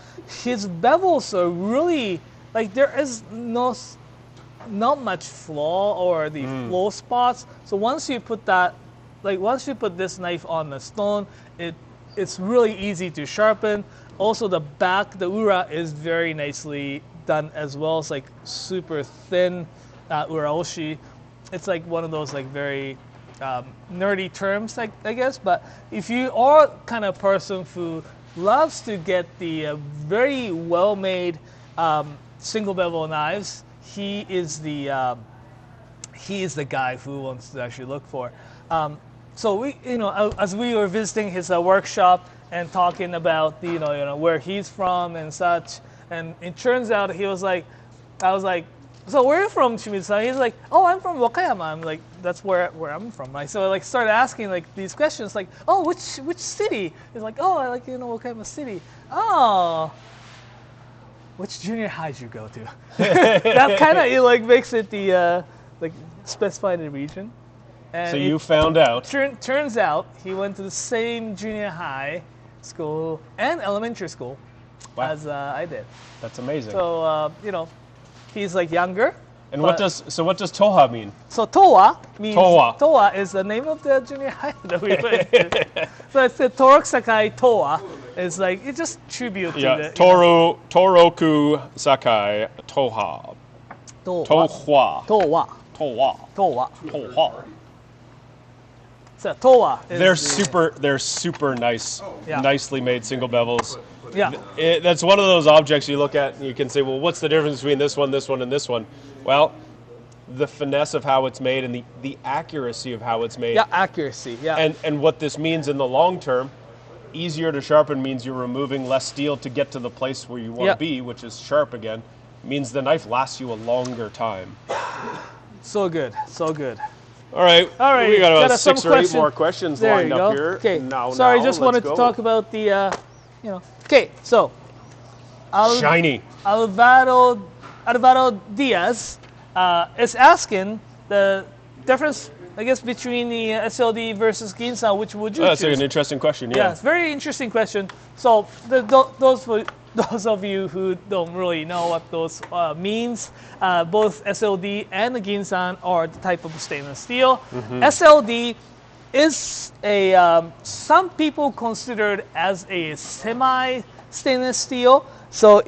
his bevels are really, like, there is not much flaw or the flaw spots. So once you put this knife on the stone, it's really easy to sharpen. Also, the back, the ura, is very nicely done as well. It's like super thin uraoshi. It's like one of those like very nerdy terms, I guess. But if you are kind of person who loves to get the very well-made single bevel knives, he is the guy who wants to actually look for. So we, as we were visiting his workshop and talking about where he's from and such, and it turns out I was like, so where are you from, Shimizu-san? He's like, oh, I'm from Wakayama. I'm like, that's where I'm from. So I started asking like these questions, like, oh, which city? He's like, oh, I like Wakayama City. Oh. Which junior high did you go to? That kind of makes it the specify the region. And so you found out. Turns out he went to the same junior high school and elementary school as I did. That's amazing. So he's like younger. And what does Toha mean? So Towa means Towa. Towa is the name of the junior high that we went to. So it's the Torok Sakai Towa. It's like it's just tribute to the Toroku Sakai Toha. Tohwa. Towa. So Towa is they're super nice, Yeah. nicely made single bevels. Yeah. That's one of those objects you look at and you can say, well, what's the difference between this one, and this one? Well, the finesse of how it's made and the accuracy of how it's made. Yeah, accuracy. Yeah. And what this means in the long term, easier to sharpen means you're removing less steel to get to the place where you want to be, which is sharp again. Means the knife lasts you a longer time. So good. So good. All right. We got about 6 or 8 more questions there lined up here. Okay. Sorry, just wanted to talk about the, Okay, so. Shiny. Alvaro Diaz is asking the difference, I guess, between the SLD versus Ginsan. Which would you choose? That's an interesting question. Yeah, it's a very interesting question. So those of you who don't really know what those means, both SLD and the Ginsan are the type of stainless steel. SLD is some people consider it as a semi stainless steel. So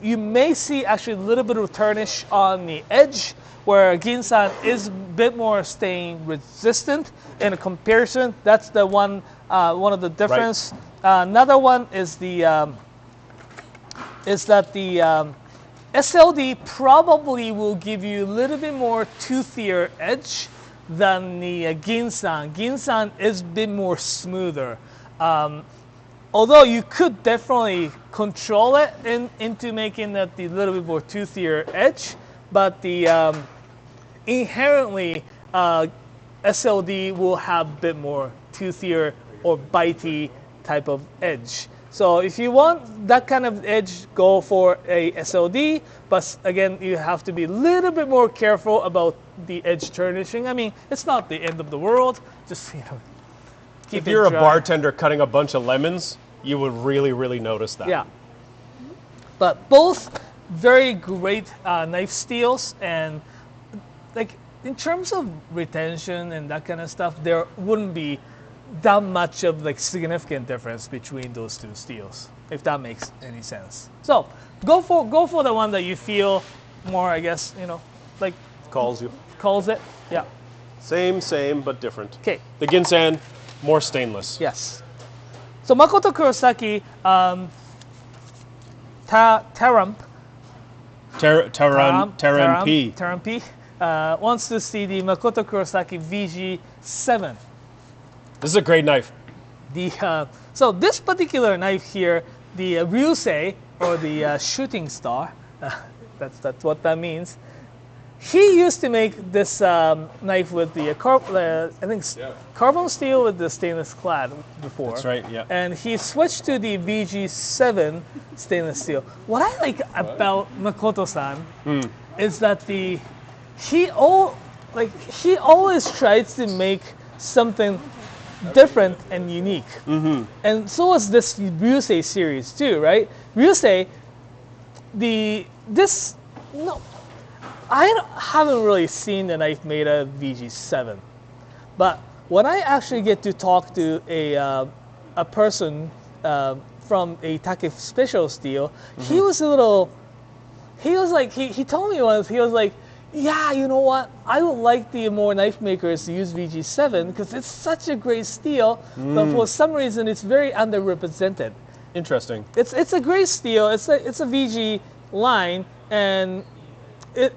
you may see actually a little bit of tarnish on the edge, where Ginsan is a bit more stain resistant in a comparison. That's the one of the difference. Right. Another one is that the SLD probably will give you a little bit more toothier edge than the Ginsan. Ginsan is a bit more smoother. Although you could definitely control it into making that the little bit more toothier edge, but the inherently SLD will have a bit more toothier or bitey type of edge. So if you want that kind of edge, go for a SLD. But again, you have to be a little bit more careful about the edge tarnishing. I mean, it's not the end of the world. Just if you're a bartender cutting a bunch of lemons, you would really, really notice that. Yeah. But both very great knife steels, and like in terms of retention and that kind of stuff, there wouldn't be that much of like significant difference between those two steels, if that makes any sense. So go for the one that you feel more, I guess, like calls it. Yeah. Same, but different. Okay. The Ginsan, more stainless. Yes. So Makoto Kurosaki, Taran P wants to see the Makoto Kurosaki VG7. This is a great knife. So this particular knife here, the Ryusei, or the shooting star, that's what that means. He used to make this knife with the carbon steel with the stainless clad before. That's right, yeah. And he switched to the VG7 stainless steel. What I like about Makoto-san is that he always tries to make something different and unique. And so is this Ryusei series too, right? Ryusei, I haven't really seen the knife made of VG7, but when I actually get to talk to a person from a Take Special Steel, he told me once, he was like, yeah, you know what, I would like the more knife makers to use VG7 because it's such a great steel, but for some reason it's very underrepresented. Interesting. It's a great steel, it's a VG line, and it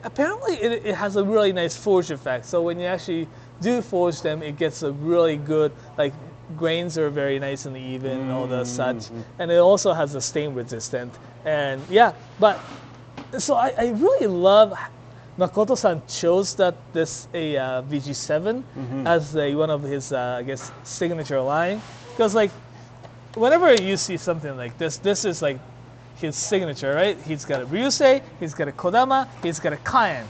has a really nice forge effect. So when you actually do forge them, it gets a really good, like, grains are very nice and even and all that such. And it also has a stain resistant. And yeah, but so I really love Makoto-san chose this VG7 as one of his I guess signature line, because like whenever you see something like this is like his signature, right? He's got a Ryusei, he's got a Kodama, he's got a Kaien.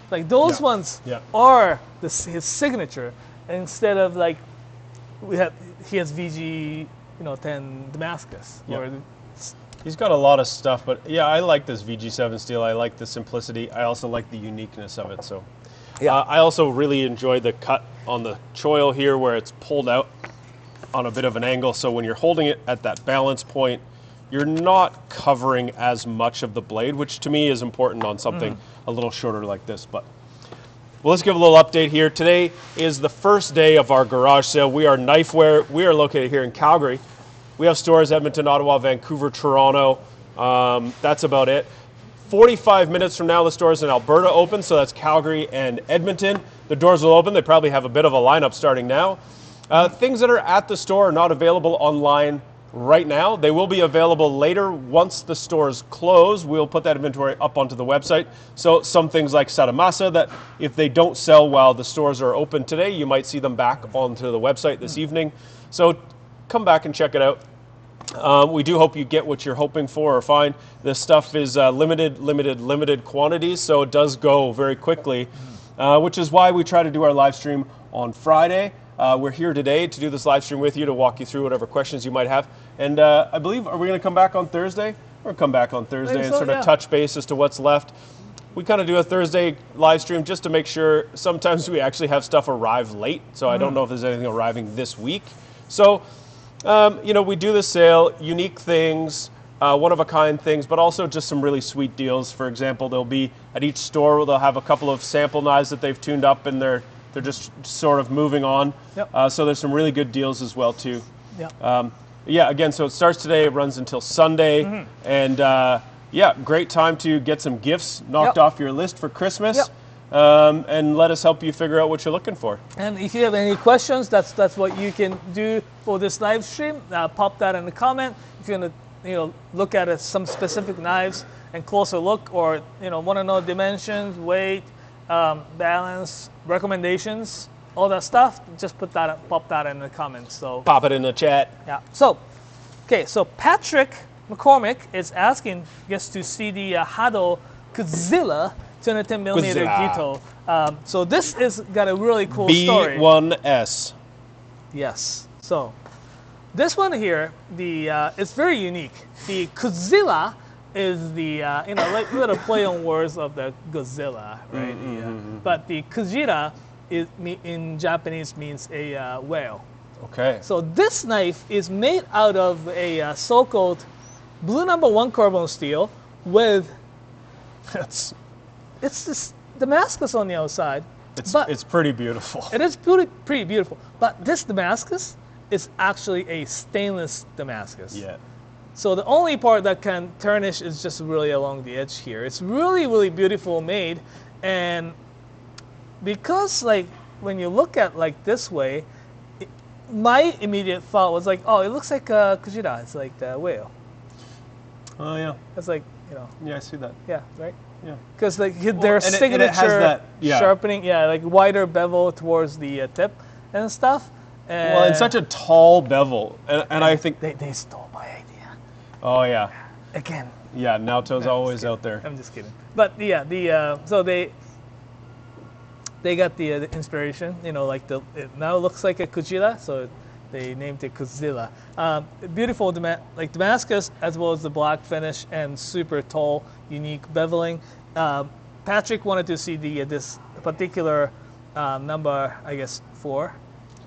Like those ones are his signature. Instead of like he has VG 10 Damascus. Yeah. He's got a lot of stuff, but yeah, I like this VG7 steel. I like the simplicity. I also like the uniqueness of it. So I also really enjoy the cut on the choil here where it's pulled out on a bit of an angle. So when you're holding it at that balance point, you're not covering as much of the blade, which to me is important on something a little shorter like this. But well, let's give a little update here. Today is the first day of our garage sale. We are Knifewear. We are located here in Calgary. We have stores Edmonton, Ottawa, Vancouver, Toronto. That's about it. 45 minutes from now, the stores in Alberta open, so that's Calgary and Edmonton. The doors will open. They probably have a bit of a lineup starting now. Things that are at the store are not available online right now. They will be available later once the stores close. We'll put that inventory up onto the website. So some things like saramasa that if they don't sell while the stores are open today, you might see them back onto the website this evening. So come back and check it out. We do hope you get what you're hoping for or find. This stuff is limited quantities, so it does go very quickly, which is why we try to do our live stream on Friday. We're here today to do this live stream with you to walk you through whatever questions you might have. And I believe, are we going to come back on Thursday? We're going to come back on Thursday and sort of touch base as to what's left. We kind of do a Thursday live stream just to make sure. Sometimes we actually have stuff arrive late, so I don't know if there's anything arriving this week. So, we do the sale, unique things, one-of-a-kind things, but also just some really sweet deals. For example, there'll be at each store, they'll have a couple of sample knives that they've tuned up, and they're just sort of moving on. Yep. So there's some really good deals as well, too. Yep. Again, so it starts today, it runs until Sunday, and great time to get some gifts knocked off your list for Christmas. Yep. And let us help you figure out what you're looking for. And if you have any questions, that's what you can do for this live stream. Pop that in the comment. If you want to look at some specific knives and closer look, or want to know dimensions, weight, balance, recommendations, all that stuff, just pop that in the comments. So pop it in the chat. Yeah. So Patrick McCormick is asking us to see the Hado Godzilla 210mm Gito. So this is got a really cool story. B1S. Yes. So this one here, it's very unique. The Godzilla is the like little play on words of the Godzilla, right? But the Kujira in Japanese means a whale. Okay. So this knife is made out of a so-called blue number 1 carbon steel with it's this Damascus on the outside. It's pretty beautiful. It is pretty beautiful. But this Damascus is actually a stainless Damascus. Yeah. So the only part that can tarnish is just really along the edge here. It's really, really beautiful made. And because when you look at this way, my immediate thought was oh, it looks like a Kujira. It's like the whale. Oh, yeah. It's Yeah, I see that. Yeah, right? Yeah. Because their signature it has that, sharpening, wider bevel towards the tip and stuff. Well, it's such a tall bevel, and I think they stole my idea. Oh yeah. Again. Yeah, Naoto's always out there. I'm just kidding. But so they got the inspiration. It now looks like a Kujira, so they named it Godzilla. Beautiful Damascus, as well as the black finish and super tall, unique beveling. Patrick wanted to see this particular number, I guess 4.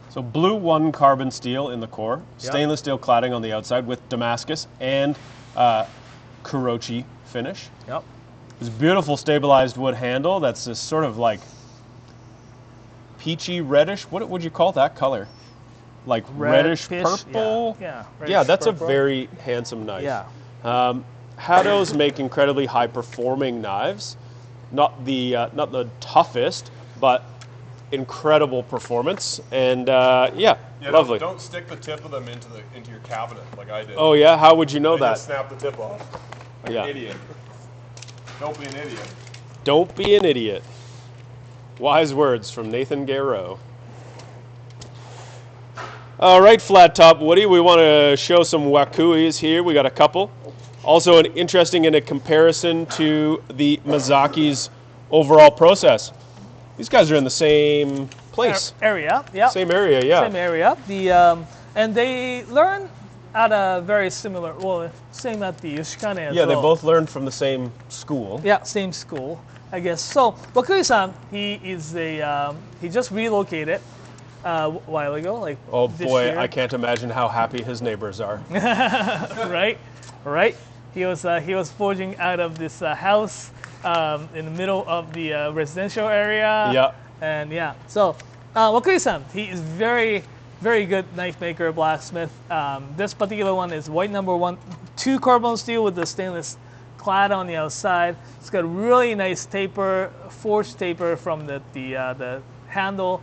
So blue 1 carbon steel in the core, stainless steel cladding on the outside with Damascus and Kurochi finish. Yep. This beautiful stabilized wood handle. That's this sort of peachy reddish. What would you call that color? Reddish purple? Yeah, that's purple. A very handsome knife. Yeah. Hado's make incredibly high performing knives. Not the toughest, but incredible performance. And lovely. Don't stick the tip of them into your cabinet like I did. Oh yeah, how would you know that? Just snap the tip off. Like an idiot. Don't be an idiot. Don't be an idiot. Wise words from Nathan Garreau. All right, Flat Top Woody, we want to show some Wakuis here. We got a couple. Also interesting in a comparison to the Mazaki's overall process. These guys are in the same place. Area, yeah. Same area, yeah. Same area. And they learn at a very similar, same at the Yoshikane as well. Yeah, they both learned from the same school. Yeah, same school, I guess. So, Wakui-san, he just relocated a while ago, oh this boy, year. I can't imagine how happy his neighbors are. Right. He was forging out of this house in the middle of the residential area. Yeah. And so Wakui-san, he is very, very good knife maker, blacksmith. This particular one is white number 2 carbon steel with the stainless clad on the outside. It's got really nice taper, forged taper from the handle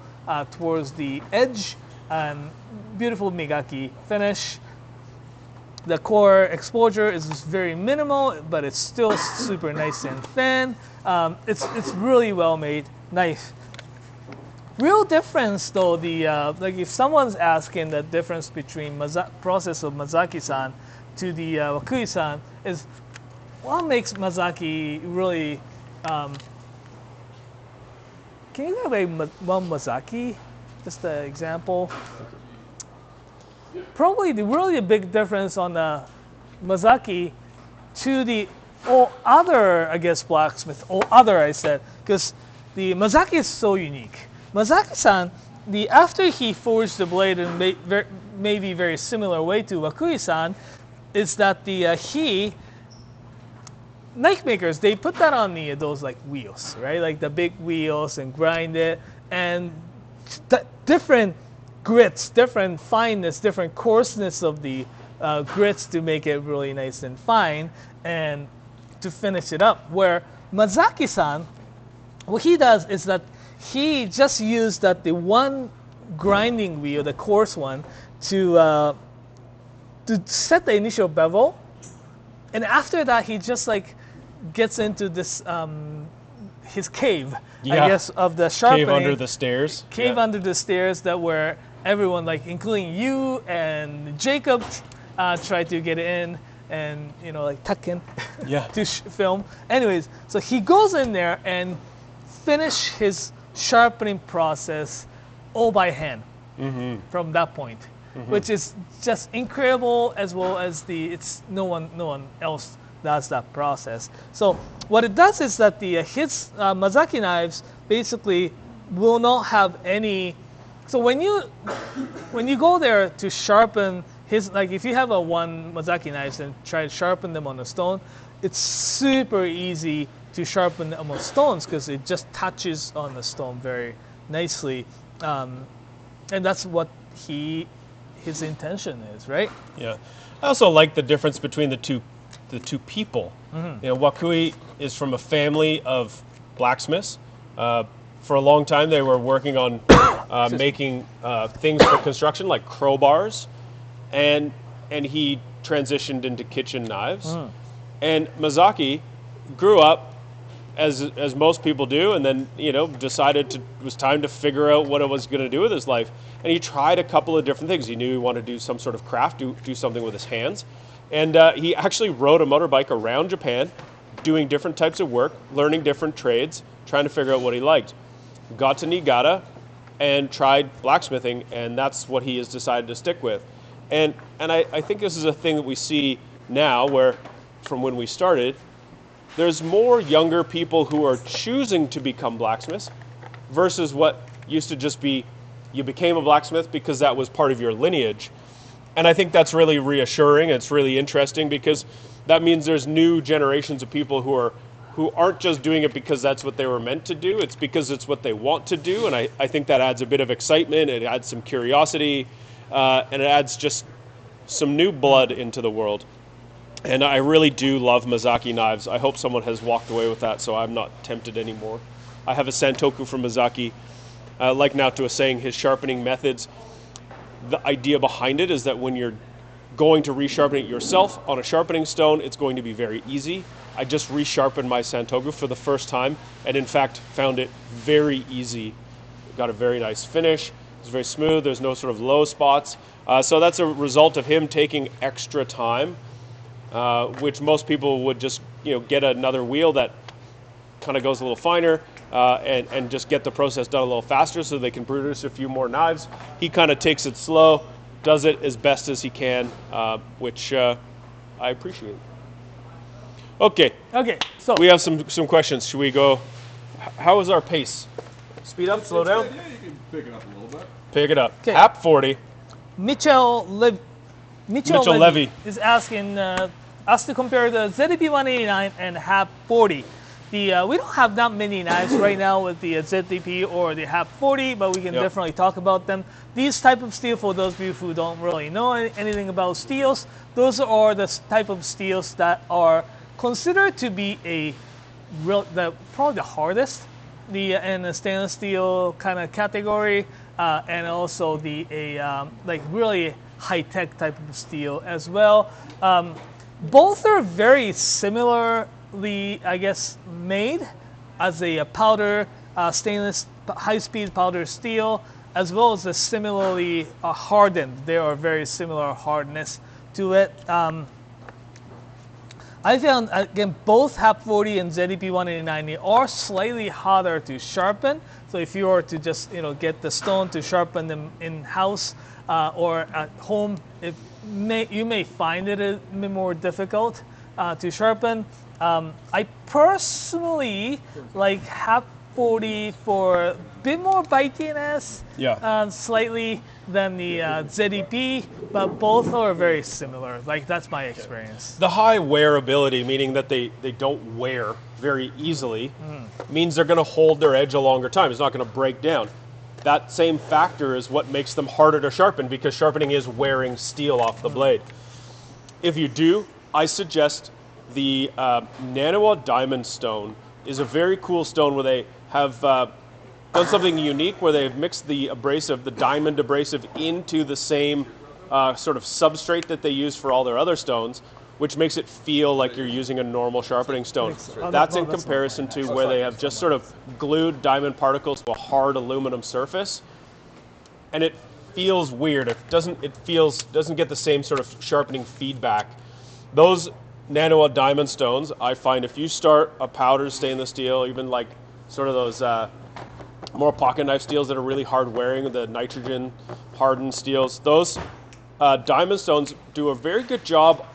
towards the edge, and beautiful Migaki finish. The core exposure is very minimal, but it's still super nice and thin. It's really well made knife. Real difference though, like if someone's asking the difference between process of Mazaki-san to the Wakui-san is what makes Mazaki really. Can you have one Mazaki? Just an example. Probably really the big difference on the Mazaki to the all other, I guess, blacksmith, all other I said, because the Mazaki is so unique. Mazaki-san, after he forged the blade in maybe very similar way to Wakui-san, is that knife makers, they put that on those like wheels, right? Like the big wheels and grind it, and different grits, different fineness, different coarseness of the grits to make it really nice and fine and to finish it up. Where Mazaki-san, what he does is that he just used the one grinding wheel, the coarse one, to set the initial bevel, and after that he just like gets into this his cave, I guess, of the sharpening. Cave under the stairs. Cave under the stairs that where everyone, like including you and Jacob, tried to get in and like tuck in to film. Anyways, so he goes in there and finish his sharpening process all by hand from that point, which is just incredible, as well as no one else does that process. So what it does is that his Mazaki knives basically will not have any. So when you go there to sharpen his, like if you have one Mazaki knives and try to sharpen them on a stone, it's super easy to sharpen them on stones because it just touches on the stone very nicely, and that's what his intention is, right? Yeah, I also like the difference between the two people. Wakui is from a family of blacksmiths. For a long time, they were working on making things for construction, like crowbars, and he transitioned into kitchen knives. And Mazaki grew up as most people do, and then decided it was time to figure out what it was going to do with his life. And he tried a couple of different things. He knew he wanted to do some sort of craft, do something with his hands, and he actually rode a motorbike around Japan, doing different types of work, learning different trades, trying to figure out what he liked. Got to Niigata and tried blacksmithing, and that's what he has decided to stick with. And I think this is a thing that we see now, where from when we started, there's more younger people who are choosing to become blacksmiths versus what used to just be you became a blacksmith because that was part of your lineage. And I think that's really reassuring. It's really interesting because that means there's new generations of people who aren't just doing it because that's what they were meant to do. It's because it's what they want to do. And I think that adds a bit of excitement. It adds some curiosity, and it adds just some new blood into the world. And I really do love Mazaki knives. I hope someone has walked away with that so I'm not tempted anymore. I have a Santoku from Mazaki. Like Naoto was saying, his sharpening methods, the idea behind it is that when you're going to resharpen it yourself on a sharpening stone, it's going to be very easy. I just resharpened my Santoku for the first time and in fact found it very easy. Got a very nice finish. It's very smooth. There's no sort of low spots. So that's a result of him taking extra time, which most people would just get another wheel that kind of goes a little finer and just get the process done a little faster so they can produce a few more knives. He kind of takes it slow, does it as best as he can, which I appreciate. Okay, so we have some questions. Should we go? How is our pace? Speed up, slow down? Yeah, you can pick it up a little bit. Pick it up. Okay. App 40. Mitchell Levy is asking us to compare the ZDP-189 and HAP 40. We don't have that many knives right now with the ZDP or the HAP 40, but we can definitely talk about them. These type of steel, for those of you who don't really know anything about steels, those are the type of steels that are considered to be probably the hardest in the stainless steel kind of category, and also like really high-tech type of steel as well. Both are very similarly, I guess, made as a powder stainless high-speed powder steel, as well as the similarly hardened. They are very similar hardness to it. I found, again, both HAP 40 and ZDP 189 are slightly harder to sharpen. So if you were to just get the stone to sharpen them in-house or at home, you may find it a bit more difficult to sharpen. I personally like HAP 40 for a bit more bitiness, slightly than the ZDP, but both are very similar. Like, that's my experience. The high wearability, meaning that they don't wear very easily, means they're going to hold their edge a longer time. It's not going to break down. That same factor is what makes them harder to sharpen, because sharpening is wearing steel off the blade. If you do, I suggest the Nanawa Diamond Stone is a very cool stone where they have done something unique, where they've mixed the abrasive, the diamond abrasive, into the same sort of substrate that they use for all their other stones, which makes it feel like you're using a normal sharpening stone. That's in comparison to where they have just sort of glued diamond particles to a hard aluminum surface, and it feels weird. It doesn't get the same sort of sharpening feedback. Those Nanawa diamond stones, I find if you start a powdered stainless steel, even like sort of those more pocket knife steels that are really hard wearing, the nitrogen hardened steels, those diamond stones do a very good job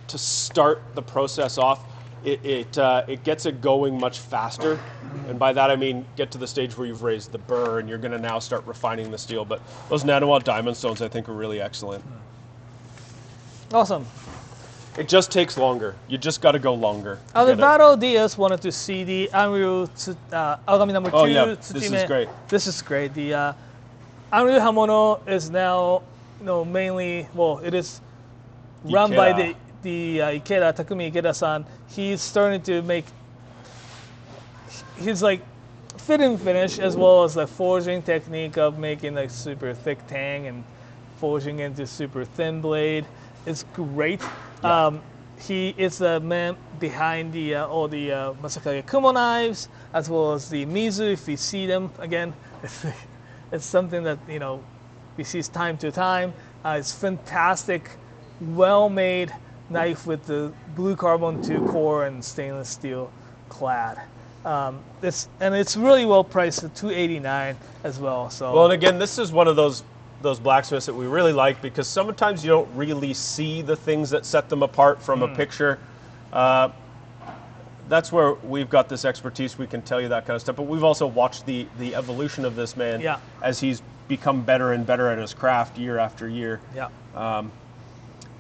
to start the process off. It gets it going much faster, and by that I mean get to the stage where you've raised the burr and you're going to now start refining the steel. But those Nanawa diamond stones, I think, are really excellent. Awesome. It just takes longer. You just got to go longer. Alvaro Diaz wanted to see the Anryu Agami number 2. Oh yeah, this is great. This is great. The Anryu Hamono is now, mainly, it is run by the Ikeda, Takumi Ikeda-san. He's starting to make his like fit and finish, as well as the forging technique of making like super thick tang and forging into super thin blade. It's great. Yeah. He is the man behind all the Masakage Kumo knives, as well as the Mizu. If we see them again, it's something that we see time to time. It's fantastic, well-made knife with the blue carbon 2 core and stainless steel clad. It's really well priced at $289 as well. So well, and again, this is one of those blacksmiths that we really like, because sometimes you don't really see the things that set them apart from a picture. That's where we've got this expertise. We can tell you that kind of stuff, but we've also watched the evolution of this man as he's become better and better at his craft year after year.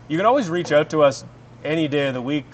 You can always reach out to us any day of the week.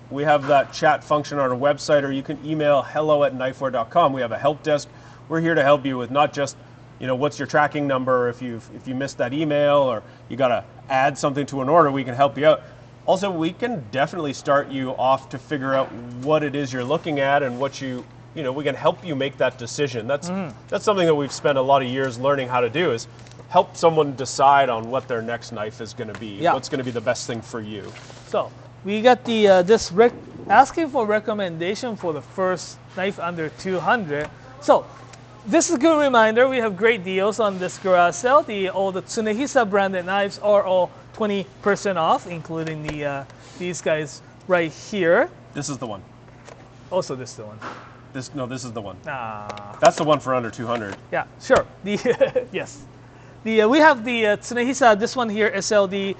We have that chat function on our website, or you can email hello@knifewear.com. We have a help desk. We're here to help you with not just what's your tracking number if you missed that email, or you got to add something to an order. We can help you out. Also, we can definitely start you off to figure out what it is you're looking at and what we can help you make that decision. That's something that we've spent a lot of years learning how to do, is help someone decide on what their next knife is going to be. What's going to be the best thing for you. So we got the asking for recommendation for the first knife under 200. So this is a good reminder. We have great deals on this garage sale. All the Tsunehisa branded knives are all 20% off, including these guys right here. This is the one. Also, this is the one. This is the one. That's the one for under 200. Yeah, sure. Yes. We have the Tsunehisa. This one here, SLD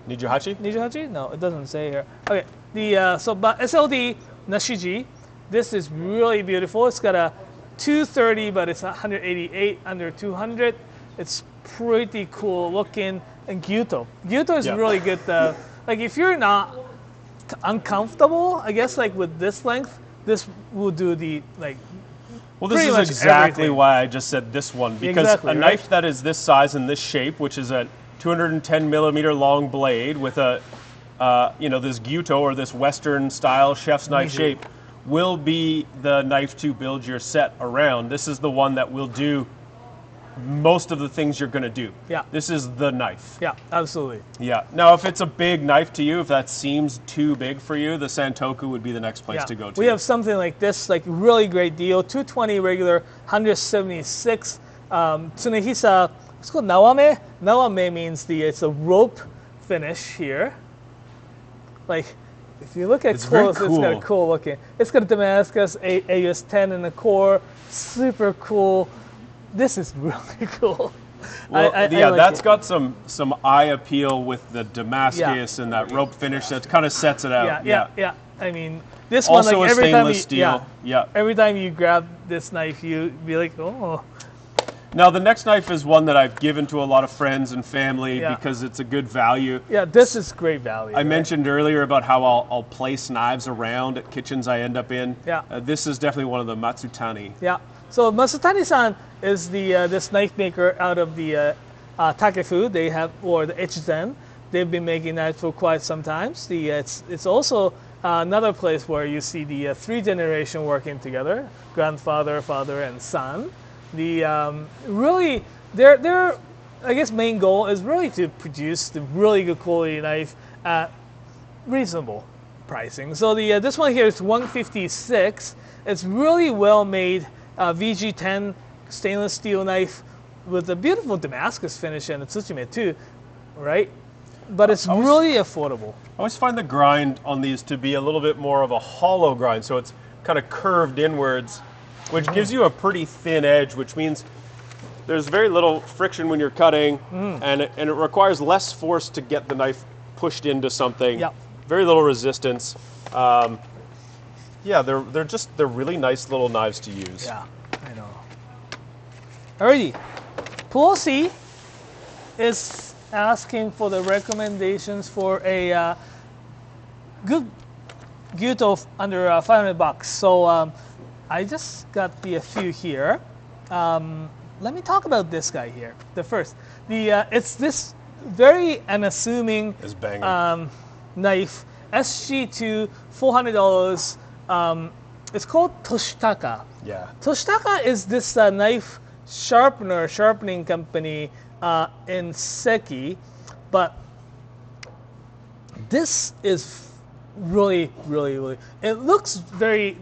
Nijuhachi? No, it doesn't say here. Okay. But SLD Nashiji. This is really beautiful. It's got a 230, but it's 188 under 200. It's pretty cool looking. And Gyuto is really good. Like, if you're not uncomfortable, I guess, like with this length, this will do the like. Well, this is exactly why I just said this one, because a knife that is this size and this shape, which is a 210 millimeter long blade with a this gyuto or this Western style chef's knife shape will be the knife to build your set around. This is the one that will do most of the things you're going to do. Yeah. This is the knife. Yeah, absolutely. Yeah. Now, if it's a big knife to you, if that seems too big for you, the Santoku would be the next place to go to. We have something like this, like really great deal, 220 regular, 176. Tsunehisa, it's called nawame. Nawame means it's a rope finish here. Like, if you look at close, it's got a cool looking. It's got a Damascus AUS-10 in the core, super cool. This is really cool. Well, I like that's it. got some eye appeal with the Damascus and that rope finish that kind of sets it out. Yeah. I mean, this also one, like a every time stainless steel. every time you grab this knife, you be like, oh. Now the next knife is one that I've given to a lot of friends and family because it's a good value. Yeah, this is great value. I mentioned earlier about how I'll place knives around at kitchens I end up in. Yeah. This is definitely one of the Matsutani. Yeah. So Matsutani-san is this knife maker out of the Takefu. They have, or the Echizen. They've been making that for quite some time. It's also another place where you see the 3 generation working together: grandfather, father, and son. Really, their I guess main goal is really to produce the really good quality knife at reasonable pricing. So this one here is 156. It's really well made. VG10 stainless steel knife with a beautiful Damascus finish and a tsuchime too, right? But it's really affordable. I always find the grind on these to be a little bit more of a hollow grind, so it's kind of curved inwards, which gives you a pretty thin edge, which means there's very little friction when you're cutting, and it requires less force to get the knife pushed into something. Yeah. Very little resistance. Yeah, they're really nice little knives to use. Yeah, I know. Alrighty, Pelosi is asking for the recommendations for a good gyuto under $500. So I just got a few here. Let me talk about this guy here. The first, it's this very unassuming knife, SG2, $400. It's called Toshitaka. Yeah. Toshitaka is this knife sharpening company in Seki, but this is really, really, really. It looks very,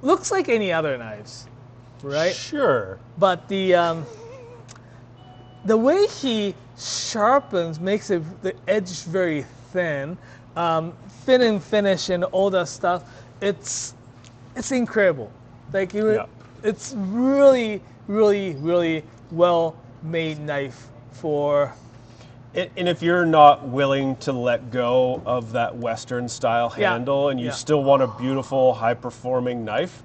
looks like any other knives, right? Sure. But the way he sharpens makes the edge very thin, thin and finish and all that stuff. It's incredible. Like it's really, really, really well made knife for. And if you're not willing to let go of that Western style handle and you still want a beautiful, high performing knife,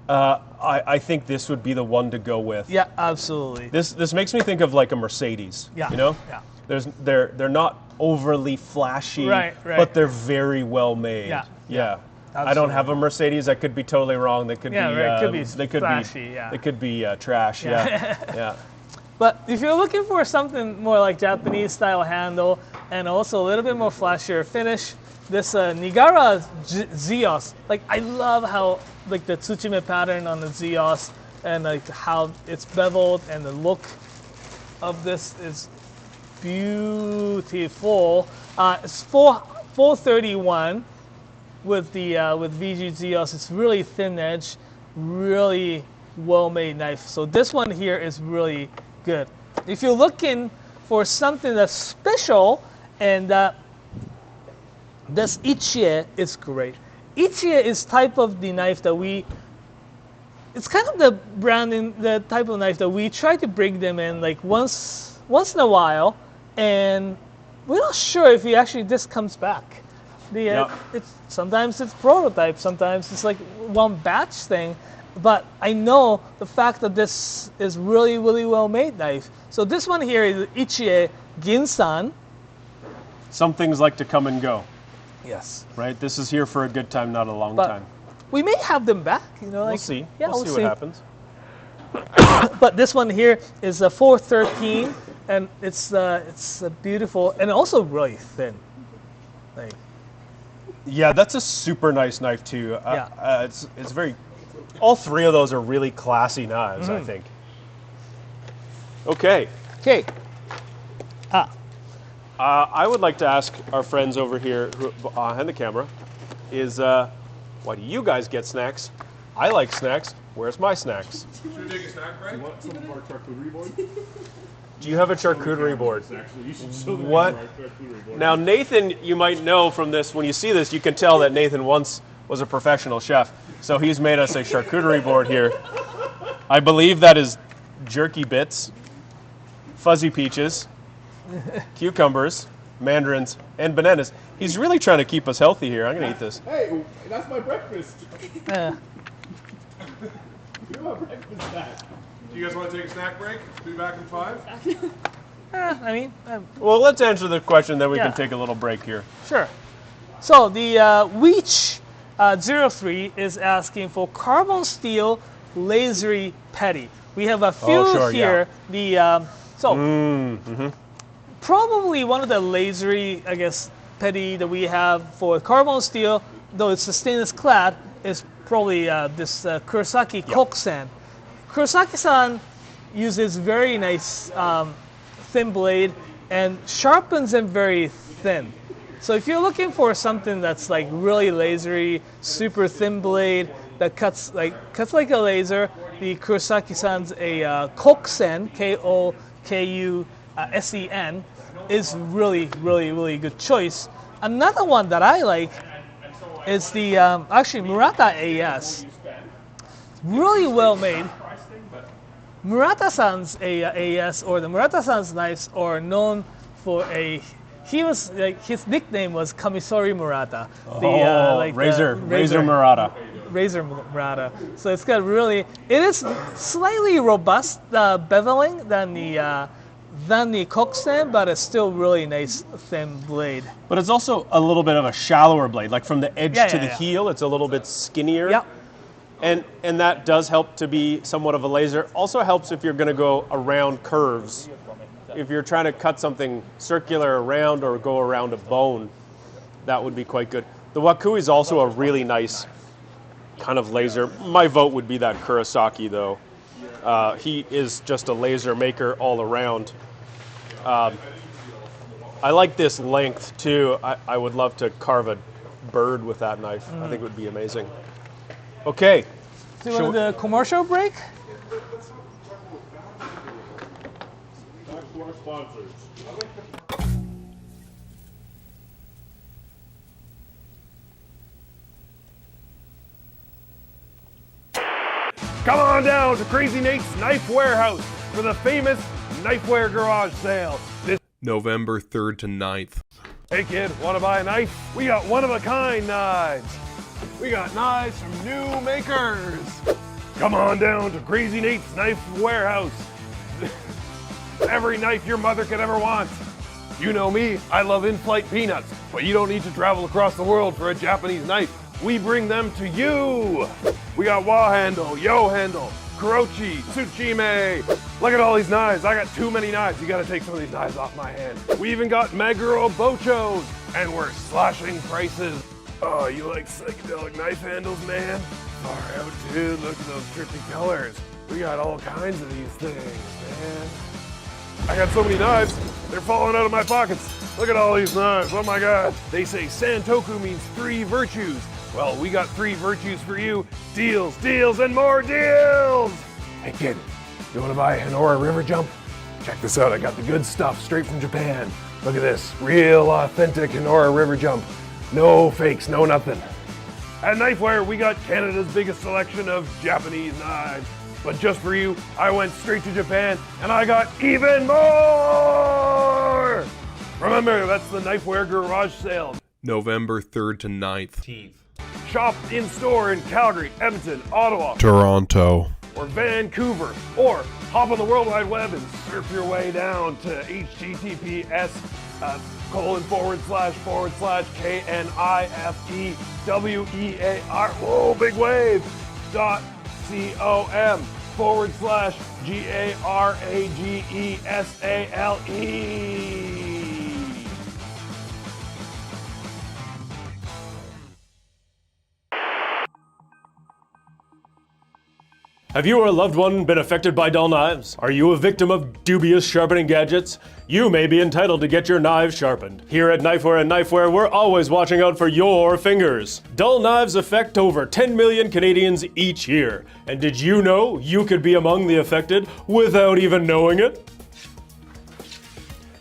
I think this would be the one to go with. Yeah, absolutely. This makes me think of like a Mercedes. Yeah. Yeah. They're not overly flashy, right. but they're very well made. Yeah. I don't have a Mercedes. I could be totally wrong. They could be flashy. They could be trash. Yeah. But if you're looking for something more like Japanese style handle and also a little bit more flashier finish, this Nigara Zeos, like I love how like the tsuchime pattern on the Zeos and like how it's beveled and the look of this is beautiful. It's 431 with VG Zeos. It's really thin edge, really well made knife. So this one here is really good. If you're looking for something that's special, and this Ichie is great. Ichie is type of the knife that it's kind of the branding, the type of knife that we try to bring them in like once in a while, and we're not sure if this comes back. Sometimes it's prototype, sometimes it's like one batch thing. But I know the fact that this is really, really well made knife. So this one here is Ichie Ginsan. Some things like to come and go. Yes. Right? This is here for a good time, not a long time. We may have them back. We'll see. Yeah, we'll see what happens. But this one here is a 413, and it's beautiful and also really thin. Like, Yeah, that's a super nice knife too. Yeah. It's very. All three of those are really classy knives, I think. Okay. okay. I would like to ask our friends over here who, behind the camera, is why do you guys get snacks? I like snacks. Where's my snacks? Should we take a snack break? You want some of our charcuterie board? Do you have a charcuterie board? Actually, you should show them What? our charcuterie board. Now, Nathan, you might know from this, when you see this, you can tell that Nathan once was a professional chef. So he's made us a charcuterie board here. I believe that is jerky bits, fuzzy peaches, cucumbers, mandarins, and bananas. He's really trying to keep us healthy here. I'm going to eat this. Hey, that's my breakfast. Uh, You're my breakfast back. Do you guys want to take a snack break? Be back in 5? I mean, Well, let's answer the question, then we Yeah. can take a little break here. sure. So the Weech 03 is asking for carbon steel lasery petty. We have a few sure, here. The probably one of the lasery, I guess, petty that we have for carbon steel, though it's a stainless clad, is probably this Kurosaki Kokusen. Kurosaki-san uses very nice thin blade and sharpens them very thin. So if you're looking for something that's like really lasery, super thin blade that cuts like a laser, the Kurosaki-san's a Kokusen, K-O-K-U-S-E-N, is really good choice. Another one that I like is the actually Murata AS. Really well made. Murata-san's AS or the Murata-san's knives are known for he was like his nickname was Kamisori Murata. Razor Murata. Razor Murata. So it's got it is slightly robust beveling than the Kokusen, but it's still really nice thin blade. But it's also a little bit of a shallower blade. Like from the edge to the heel, it's a little bit skinnier. Yep. And that does help to be somewhat of a laser. Also helps if you're going to go around curves. If you're trying to cut something circular around or go around a bone, that would be quite good. The Wakui is also a really nice kind of laser. My vote would be that Kurosaki, though. He is just a laser maker all around. I like this length, too. I would love to carve a bird with that knife. I think it would be amazing. Okay. Do you want the commercial break? Back to our sponsors. Come on down to Crazy Nate's Knife Warehouse for the famous Knifewear Garage Sale. This November 3rd to 9th. Hey kid, want to buy a knife? We got one-of-a-kind knives. We got knives from new makers. Come on down to Crazy Nate's Knife Warehouse. Every knife your mother could ever want. You know me, I love in-flight peanuts, but you don't need to travel across the world for a Japanese knife. We bring them to you. We got Wa handle, Yo handle, Kurochi, Tsuchime. Look at all these knives. I got too many knives. You gotta take some of these knives off my hand. We even got Meguro Bochos, and we're slashing prices. Oh, you like psychedelic knife handles, man? Far out, dude. Look at those trippy colors. We got all kinds of these things, man. I got so many knives, they're falling out of my pockets. Look at all these knives, oh my god. They say Santoku means 3 virtues. Well, we got 3 virtues for you. Deals, deals, and more deals! Hey kid, you wanna buy a Honora River Jump? Check this out, I got the good stuff straight from Japan. Look at this, real authentic Honora River Jump. No fakes, no nothing. At Knifewear, we got Canada's biggest selection of Japanese knives. But just for you, I went straight to Japan and I got even more! Remember, that's the Knifewear Garage Sale. November 3rd to 9th. Shop in store in Calgary, Edmonton, Ottawa, Toronto, or Vancouver, or hop on the World Wide Web and surf your way down to https://knifewear, whoa, big wave, .com/GARAGESALE. Have you or a loved one been affected by dull knives? Are you a victim of dubious sharpening gadgets? You may be entitled to get your knives sharpened. Here at Knifewear and Knifewear, we're always watching out for your fingers. Dull knives affect over 10 million Canadians each year. And did you know you could be among the affected without even knowing it?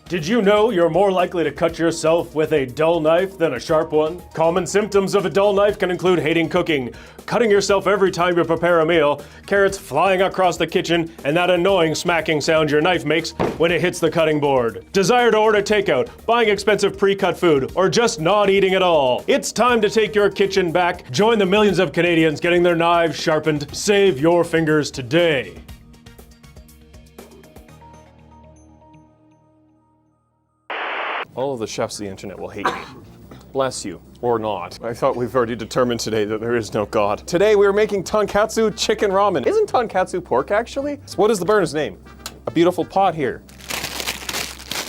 Did you know you're more likely to cut yourself with a dull knife than a sharp one? Common symptoms of a dull knife can include hating cooking, cutting yourself every time you prepare a meal, carrots flying across the kitchen, and that annoying smacking sound your knife makes when it hits the cutting board. Desire to order takeout, buying expensive pre-cut food, or just not eating at all. It's time to take your kitchen back. Join the millions of Canadians getting their knives sharpened. Save your fingers today. All of the chefs of the internet will hate me. Bless you, or not. I thought we've already determined today that there is no God. Today we are making tonkatsu chicken ramen. Isn't tonkatsu pork, actually? So what is the burner's name? A beautiful pot here.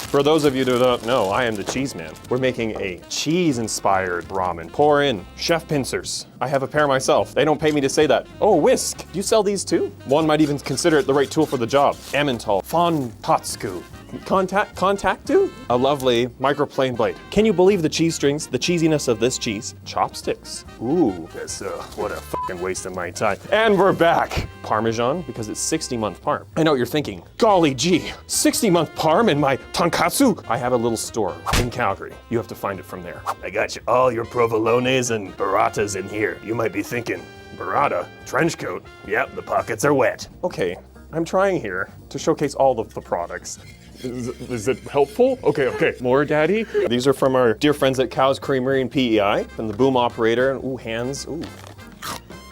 For those of you who don't know, I am the cheese man. We're making a cheese-inspired ramen. Pour in chef pincers. I have a pair myself. They don't pay me to say that. Oh, whisk. Do you sell these too? One might even consider it the right tool for the job. Emmental. Fontatsu. Contactu? A lovely microplane blade. Can you believe the cheese strings, the cheesiness of this cheese? Chopsticks. Ooh, that's what a fucking waste of my time. And we're back. Parmesan, because it's 60-month parm. I know what you're thinking. Golly gee, 60-month parm in my tonkatsu? I have a little store in Calgary. You have to find it from there. I got you all your provolones and burratas in here. You might be thinking, burrata? Trench coat? Yep, the pockets are wet. Okay, I'm trying here to showcase all of the products. Is it helpful? Okay. More, Daddy? These are from our dear friends at Cow's Creamery and PEI. And the boom operator. Ooh, hands. Ooh.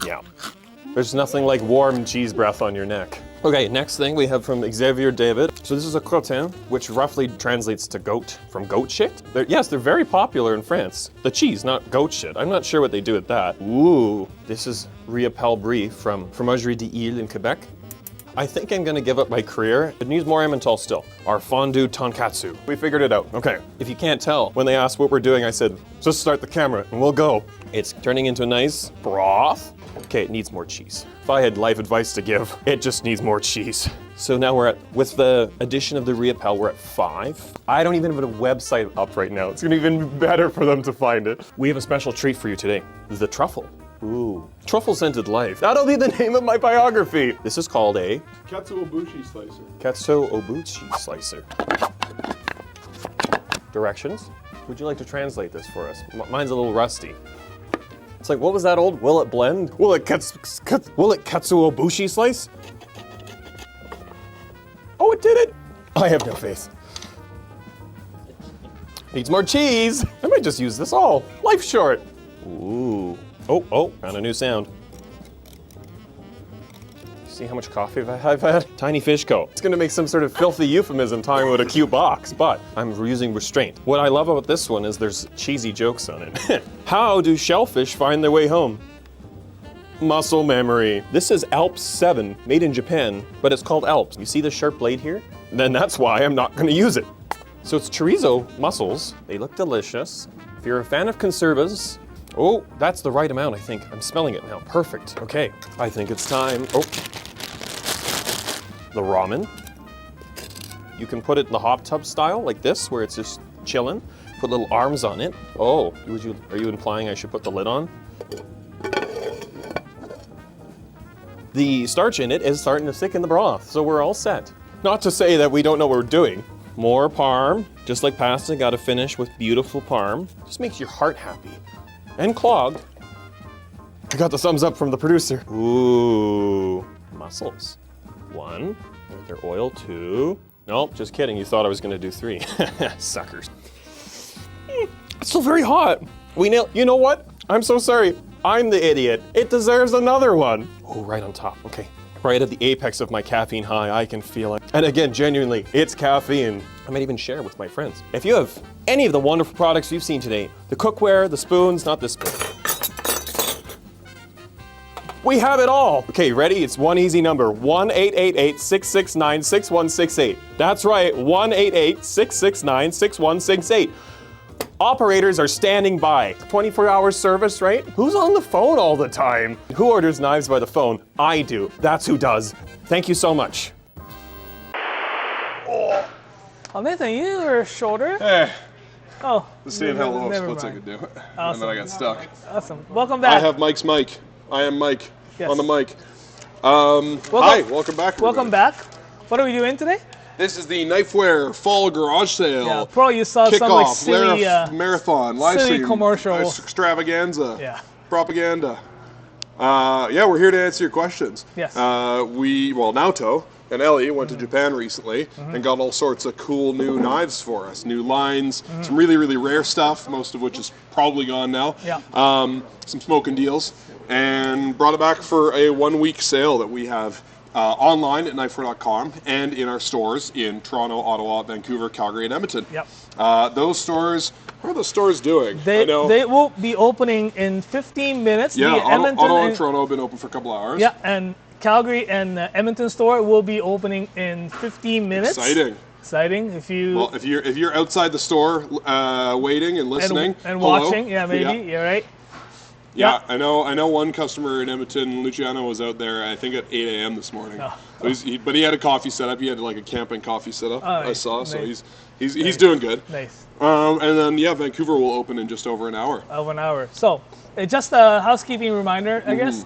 Yeah. There's nothing like warm cheese breath on your neck. Okay, next thing we have from Xavier David. So this is a crottin, which roughly translates to goat, from goat shit. They're very popular in France. The cheese, not goat shit. I'm not sure what they do with that. Ooh, this is Riopelle Brie from Fromagerie d'Ile in Quebec. I think I'm gonna give up my career. It needs more Emmental still. Our fondue tonkatsu. We figured it out. Okay, if you can't tell, when they asked what we're doing, I said, just start the camera and we'll go. It's turning into a nice broth. Okay, it needs more cheese. If I had life advice to give, it just needs more cheese. So now with the addition of the Riopelle, we're at 5. I don't even have a website up right now. It's gonna be even better for them to find it. We have a special treat for you today. The truffle. Ooh, truffle-scented life. That'll be the name of my biography. This is called a Katsu obushi slicer. Katsu obuchi slicer. Directions. Would you like to translate this for us? Mine's a little rusty. It's like, what was that old? Will it blend? Will it katsu obushi slice? Oh, it did it! I have no faith. Needs more cheese. I might just use this all. Life short. Ooh. Oh, found a new sound. See how much coffee I've had? Tiny Fish Co. It's gonna make some sort of filthy euphemism talking about a cute box, but I'm using restraint. What I love about this one is there's cheesy jokes on it. How do shellfish find their way home? Muscle memory. This is Alps 7, made in Japan, but it's called Alps. You see the sharp blade here? Then that's why I'm not gonna use it. So it's chorizo mussels. They look delicious. If you're a fan of conservas, oh, that's the right amount, I think. I'm smelling it now. Perfect. Okay, I think it's time. Oh, the ramen. You can put it in the hot tub style, like this, where it's just chilling. Put little arms on it. Oh, are you implying I should put the lid on? The starch in it is starting to thicken the broth, so we're all set. Not to say that we don't know what we're doing. More parm. Just like pasta, gotta finish with beautiful parm. Just makes your heart happy. And clogged. I got the thumbs up from the producer. Ooh, mussels. 1, their oil, 2. Nope, just kidding, you thought I was gonna do 3. Suckers. It's still very hot. We nailed, you know what? I'm so sorry, I'm the idiot. It deserves another one. Oh, right on top, okay. Right at the apex of my caffeine high, I can feel it. And again, genuinely, it's caffeine. I might even share with my friends. If you have any of the wonderful products you've seen today, the cookware, the spoons, not this spoon. We have it all. Okay, ready? It's one easy number, 1-888-669-6168. That's right, 1-888-669-6168. Operators are standing by. 24-hour service, right? Who's on the phone all the time? Who orders knives by the phone? I do. That's who does. Thank you so much. Oh, Nathan, your shoulder. Eh, Oh, just seeing how low never splits I mind. could do. And Awesome. then I got stuck. Awesome. Welcome I back. have Mike's mic. I am Mike Yes. on the mic. Hi, welcome back. Welcome everybody. back. What are we doing today? This is the Knifewear Fall Garage Sale. Yeah, probably you saw some like Kickoff, silly, marathon, silly Livestream, commercial. extravaganza, Yeah. propaganda. Yeah, we're here to answer your questions. Yes. Naoto and Ellie went to Japan recently and got all sorts of cool new knives for us, new lines, some really, really rare stuff, most of which is probably gone now. Yeah. Some smoking deals, and brought it back for a 1-week sale that we have online at knifewear.com and in our stores in Toronto, Ottawa, Vancouver, Calgary, and Edmonton. Yep. Those stores, how are those stores doing? They will be opening in 15 minutes. Yeah, The Edmonton Ottawa and and- Toronto have been open for a couple hours. Yeah, and Calgary and Edmonton store will be opening in 15 minutes. Exciting. If you Well, if you're outside the store waiting and listening and hello. watching, yeah, maybe you're right. Yeah, I know one customer in Edmonton, Luciano, was out there, I think at 8 a.m. this morning. Oh. So but he had a coffee setup. He had like a camping coffee setup. Oh, I nice, saw. So nice. he's doing good. Nice. And then Vancouver will open in just over an hour. Of an hour. So, just a housekeeping reminder, I guess.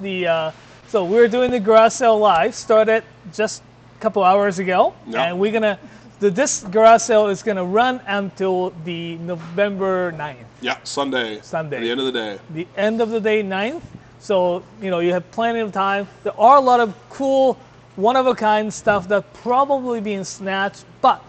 So we're doing the garage sale live. Started just a couple hours ago, Yeah. and we're gonna. This garage sale is gonna run until the November 9th. Yeah, Sunday. Sunday. At the end of the day. The end of the day 9th. So, you have plenty of time. There are a lot of cool, one-of-a-kind stuff that probably being snatched, but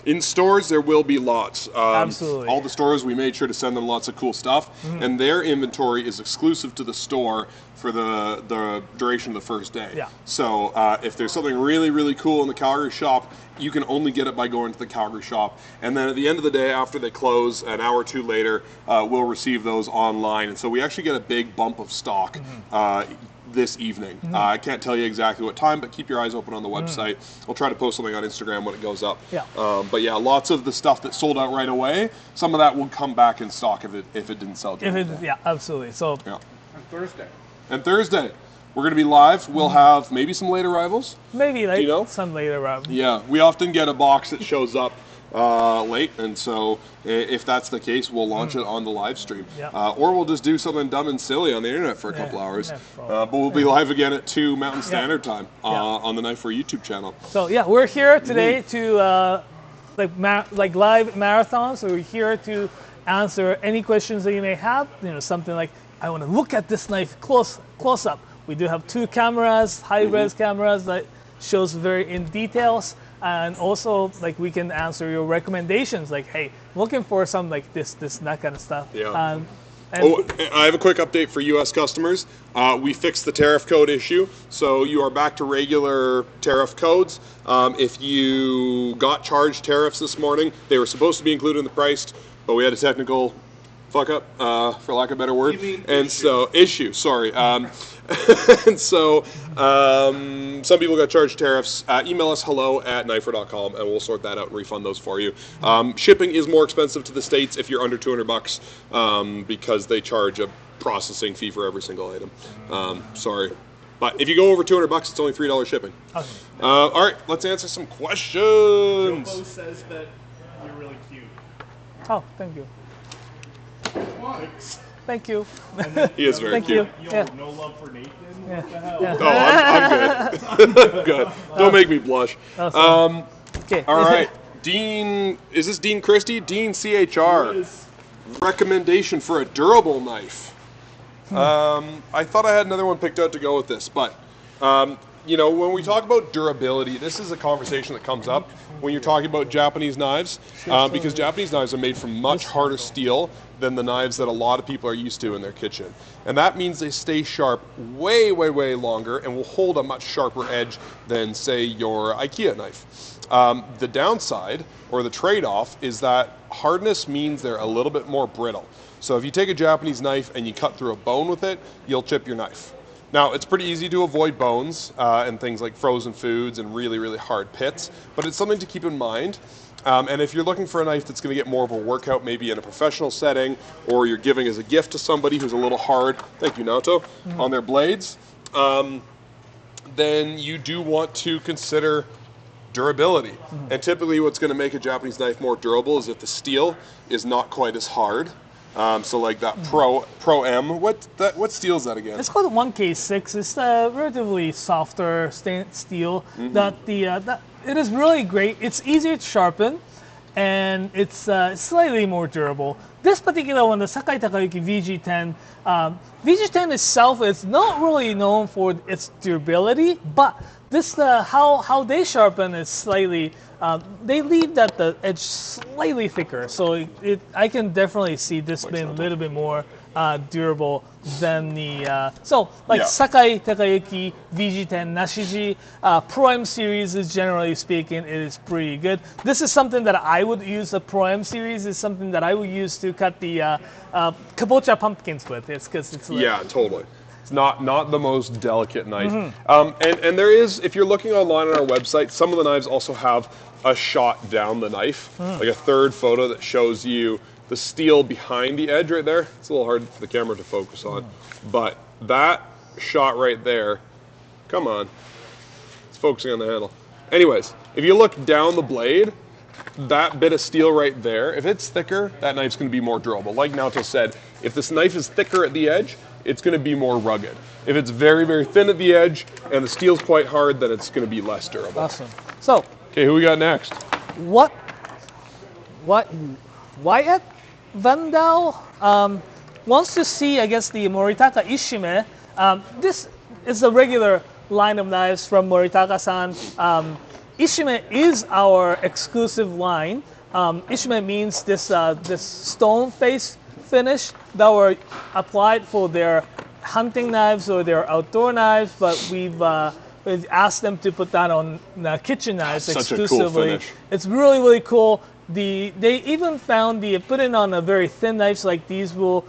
In stores, there will be lots. Absolutely. All the stores, we made sure to send them lots of cool stuff, and their inventory is exclusive to the store for the duration of the first day. Yeah. So if there's something really, really cool in the Calgary shop, you can only get it by going to the Calgary shop. And then at the end of the day, after they close, an hour or two later, we'll receive those online. And so we actually get a big bump of stock this evening. I can't tell you exactly what time, but keep your eyes open on the website. I'll try to post something on Instagram when it goes up. Yeah. But yeah, lots of the stuff that sold out right away, some of that will come back in stock if it didn't sell. yeah, absolutely. So Yeah. Thursday. And Thursday, we're going to be live. We'll have maybe some late arrivals. maybe like You know? some later on. Yeah, we often get a box that shows up late, and so if that's the case, we'll launch it on the live stream. Yeah. Or we'll just do something dumb and silly on the internet for a couple hours. yeah, probably. But we'll be live again at 2 Mountain Standard Time on the Knifewear YouTube channel. So yeah, we're here today to like live marathons. So we're here to answer any questions that you may have. Something like, I want to look at this knife close up. We do have 2 cameras, high-res cameras that shows very in details, and also like we can answer your recommendations. Like, hey, looking for some like this, that kind of stuff. Yeah. And I have a quick update for U.S. customers. We fixed the tariff code issue, so you are back to regular tariff codes. If you got charged tariffs this morning, they were supposed to be included in the price, but we had a technical fuck up, for lack of a better word. Issue, sorry. And so some people got charged tariffs. Email us hello@knifewear.com and we'll sort that out and refund those for you. Shipping is more expensive to the States if you're under $200 because they charge a processing fee for every single item. Sorry. But if you go over $200, it's only $3 shipping. okay. All right, let's answer some questions. Jobo says that you're really cute. Oh, thank you. Thank you. He is very Thank cute. you. Yo, Yeah. no love for Nathan? Yeah. What the hell? Yeah. Oh, I'm good. I'm good. Don't make me blush. Awesome. Okay. All right, Dean. Is this Dean Christie? Dean CHR. Yes. Recommendation for a durable knife. I thought I had another one picked out to go with this, but when we talk about durability, this is a conversation that comes up when you're talking about Japanese knives, because Japanese knives are made from much harder steel than the knives that a lot of people are used to in their kitchen. And that means they stay sharp way, way, way longer and will hold a much sharper edge than, say, your IKEA knife. The downside, or the trade-off, is that hardness means they're a little bit more brittle. So if you take a Japanese knife and you cut through a bone with it, you'll chip your knife. Now, it's pretty easy to avoid bones and things like frozen foods and really, really hard pits, but it's something to keep in mind. And if you're looking for a knife that's going to get more of a workout, maybe in a professional setting, or you're giving as a gift to somebody who's a little hard, thank you, Naoto, on their blades, then you do want to consider durability. And typically what's going to make a Japanese knife more durable is if the steel is not quite as hard. So like that Pro M, what steel is that again? It's called 1K6. It's a relatively softer steel. That it is really great. It's easier to sharpen, and it's slightly more durable. This particular one, the Sakai Takayuki VG10, VG10 itself is not really known for its durability, but this how they sharpen is slightly. They leave the edge slightly thicker, so I can definitely see this being a little bit more durable than the Sakai Takayuki VG10 Nashiji Pro M series is, generally speaking, it is pretty good. This is something that I would use. The Pro M series is something that I would use to cut the kabocha pumpkins with. It's because it's totally. It's not the most delicate knife. And there is, if you're looking online on our website, some of the knives also have a shot down the knife, like a third photo that shows you the steel behind the edge right there. It's a little hard for the camera to focus on, but that shot right there, come on, it's focusing on the handle. Anyways, if you look down the blade, that bit of steel right there, if it's thicker, that knife's going to be more durable. Like Naoto said, if this knife is thicker at the edge, it's going to be more rugged. If it's very, very thin at the edge and the steel's quite hard, then it's going to be less durable. Awesome. So, okay, who we got next? Wyatt Vandal wants to see, I guess, the Moritaka Ishime. This is a regular line of knives from Moritaka-san. Ishime is our exclusive line. Ishime means this stone face finish that were applied for their hunting knives or their outdoor knives, but we've asked them to put that on kitchen knives exclusively. Such a cool finish. It's really, really cool. They even found putting on a very thin knives like these will,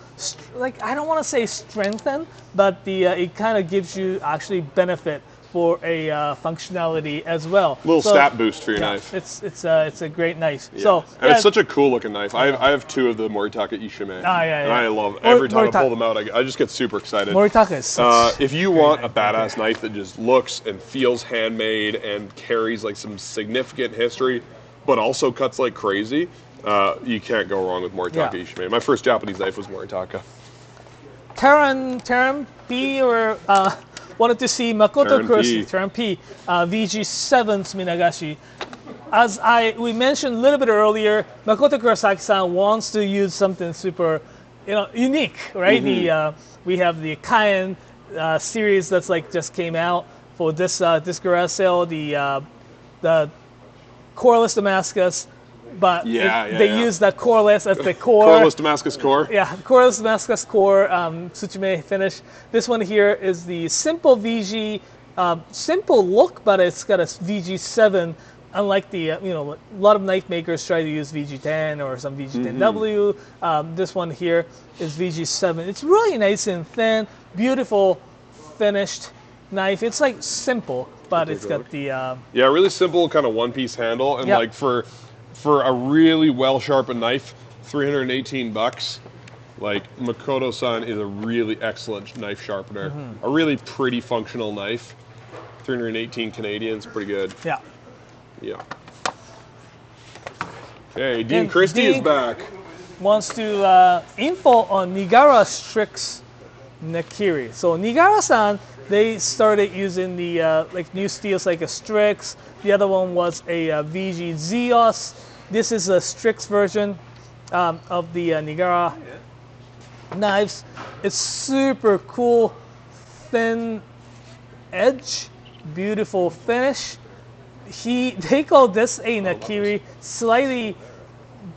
I don't want to say strengthen, but it kind of gives you actually benefit for a functionality as well. Little stat boost for your knife. It's a great knife. Yeah. So and it's such a cool looking knife. I have two of the Moritaka Ishime. And I love every time I pull them out. I just get super excited. Moritaka is such if you want a badass knife that just looks and feels handmade and carries like some significant history, but also cuts like crazy, you can't go wrong with Moritaka Ishime. My first Japanese knife was Moritaka. Taran P wanted to see Makoto Kurosaki, P, VG7's Minagashi. As we mentioned a little bit earlier, Makoto Kurosaki-san wants to use something super, unique, right? We have the Cayenne series that's just came out for this garage sale. The coreless Damascus, but they use that coreless as the core. Coreless Damascus core. Yeah, coreless Damascus core Tsuchime finish. This one here is the simple VG, simple look, but it's got a VG7. Unlike the, a lot of knife makers try to use VG10 or some VG10W. This one here is VG7. It's really nice and thin, beautiful finished knife. It's simple, but it's got the really simple kind of one-piece handle, and for a really well sharpened knife, $318. Makoto-san is a really excellent knife sharpener. A really pretty functional knife. 318 Canadian is pretty good. Yeah. Okay, Dean Christie is back. Wants to info on Nigara Strix Nakiri. So Nigara-san, they started using the new steels like a Strix. The other one was a VG Zeos. This is a Strix version of the Nigara knives. It's super cool, thin edge, beautiful finish. They call this a Nakiri, slightly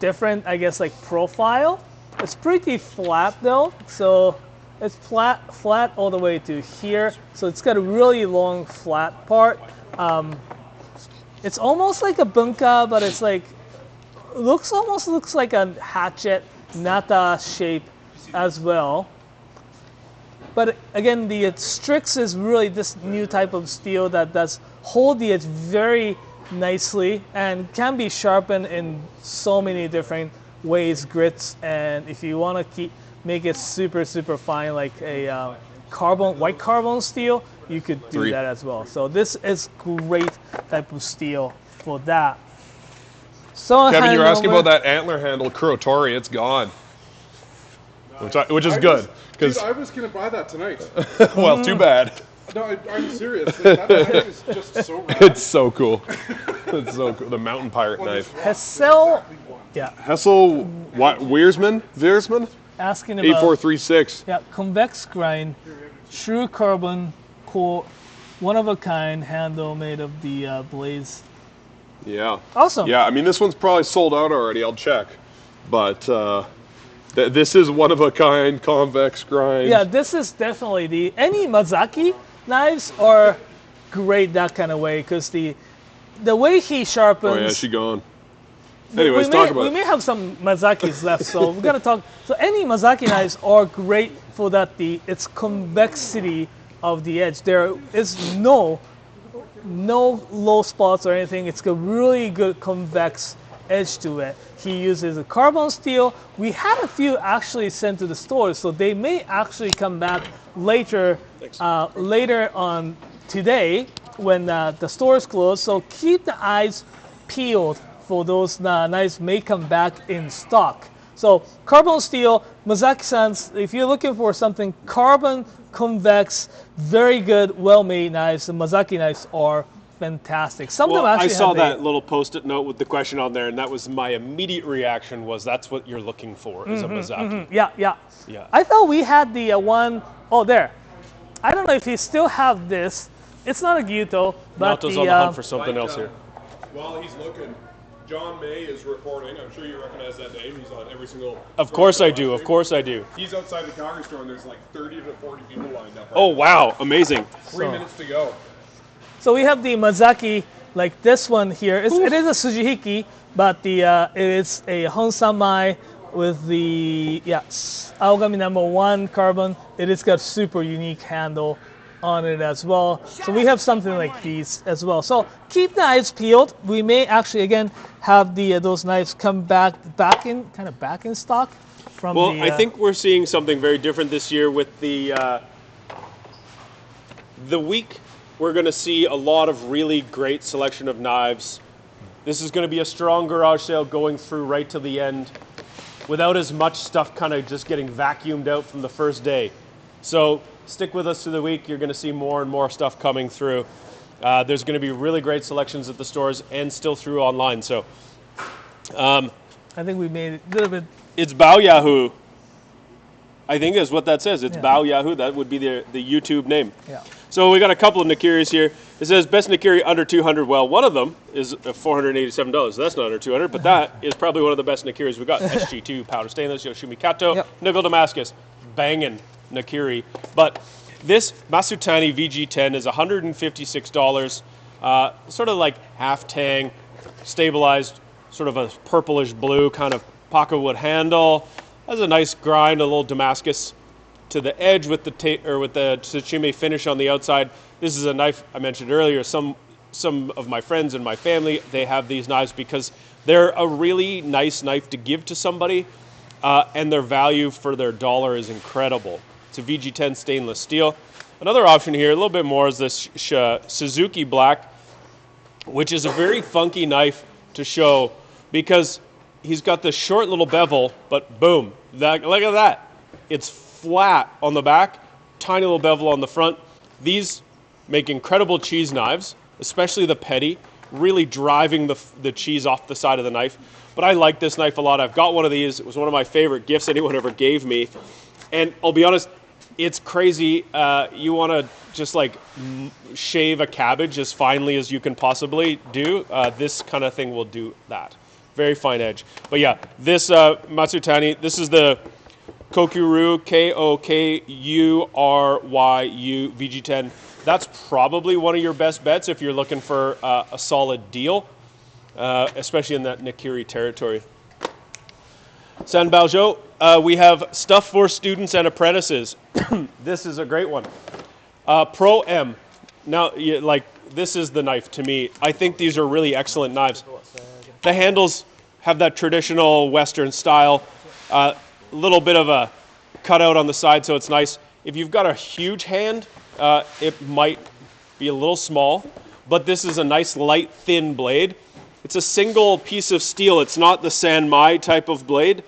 different, I guess, profile. It's pretty flat though, so it's flat all the way to here. So it's got a really long flat part. It's almost like a bunka, but it's almost looks like a hatchet nata shape as well. But again, the Strix is really this new type of steel that does hold the edge very nicely and can be sharpened in so many different ways, grits, and if you want to make it super fine, like a white carbon steel, you could do that as well. So this is great type of steel for that. So Kevin, you're asking about that antler handle Kurotori. It's gone, which is good because I was gonna buy that tonight. well, too bad. No, I'm serious. That knife is just so rad. It's so cool. It's so cool. The mountain pirate knife. Hessel, yeah. Hessel Weersman? Asking about 8436. Yeah, convex grind, true carbon core, one of a kind handle made of the blades. Yeah. Awesome. Yeah, I mean this one's probably sold out already. I'll check, but this is one of a kind convex grind. Yeah, this is definitely any Mazaki knives are great that kind of way because the way he sharpens. Oh yeah, she gone. Anyways, talk about it. We may have some Mazakis left, so we're gonna talk. So any Mazaki knives are great for that. Its convexity of the edge. There is no low spots or anything. It's got really good convex edge to it. He uses a carbon steel. We had a few actually sent to the stores, so they may actually come back later on today when the stores close. So keep the eyes peeled for those knives may come back in stock. So carbon steel, Mazaki-san's, if you're looking for something carbon convex, very good, well-made knives, the Mazaki knives are fantastic. Some of them actually I saw that little post-it note with the question on there, and that was my immediate reaction was that's what you're looking for is a Mazaki. Yeah. I thought we had the one, oh there. I don't know if you still have this. It's not a Gyuto, but Naoto's on the hunt for something else here. While he's looking, John May is reporting. I'm sure you recognize that name. He's on every single. Of course I do. Of course I do. He's outside the Calgary store, and there's like 30 to 40 people lined up. Oh wow, amazing! 3 minutes to go. So we have the Mazaki, like this one here. It is a Tsujihiki, but it is a Honsamai with the Aogami #1 carbon. It has got super unique handle on it as well. So we have something like these as well. So keep the eyes peeled. We may actually again have those knives come back in stock. From I think we're seeing something very different this year with the week. We're going to see a lot of really great selection of knives. This is going to be a strong garage sale going through right to the end without as much stuff kind of just getting vacuumed out from the first day. So stick with us through the week. You're going to see more and more stuff coming through. There's going to be really great selections at the stores and still through online. So I think we made it a little bit. It's Bao Yahoo. I think is what that says. It's Bao Yahoo. That would be the YouTube name. Yeah. So we got a couple of Nakiris here. It says best Nakiri under 200. Well, one of them is $487. That's not under 200, but that is probably one of the best Nakiris we got. SG2 powder stainless, Yoshimi Kato, Nickel Damascus, banging Nakiri. But this Masutani VG10 is $156. Sort of like half tang, stabilized, sort of a purplish blue kind of pocketwood handle. Has a nice grind, a little Damascus to the edge with the Tsuchime finish on the outside. This is a knife I mentioned earlier. Some of my friends and my family, they have these knives because they're a really nice knife to give to somebody, and their value for their dollar is incredible. It's a VG10 stainless steel. Another option here, a little bit more, is this Suzuki Black, which is a very funky knife to show because he's got this short little bevel, but boom, look at that. It's flat on the back, tiny little bevel on the front. These make incredible cheese knives, especially the petty, really driving the cheese off the side of the knife. But I like this knife a lot. I've got one of these. It was one of my favorite gifts anyone ever gave me. And I'll be honest, it's crazy. You want to just like shave a cabbage as finely as you can possibly do. This kind of thing will do that. Very fine edge. But yeah, this Matsutani, this is the Kokuru, Kokuryu VG10. That's probably one of your best bets if you're looking for a solid deal, especially in that Nakiri territory. San Baljo, we have stuff for students and apprentices. This is a great one. Pro M. Now, like, this is the knife to me. I think these are really excellent knives. The handles have that traditional Western style, little bit of a cutout on the side, so it's nice. If you've got a huge hand, it might be a little small, but this is a nice light, thin blade. It's a single piece of steel. It's not the San Mai type of blade.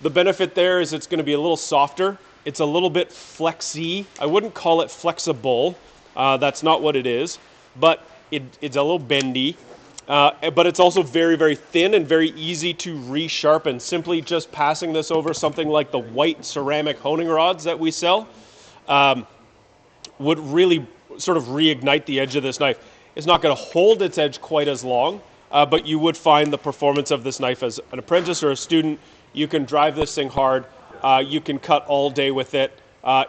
The benefit there is it's going to be a little softer. It's a little bit flexy. I wouldn't call it flexible. That's not what it is, but it's a little bendy. But it's also very, very thin and very easy to resharpen. Simply just passing this over something like the white ceramic honing rods that we sell would really sort of reignite the edge of this knife. It's not going to hold its edge quite as long, but you would find the performance of this knife as an apprentice or a student. You can drive this thing hard. You can cut all day with it.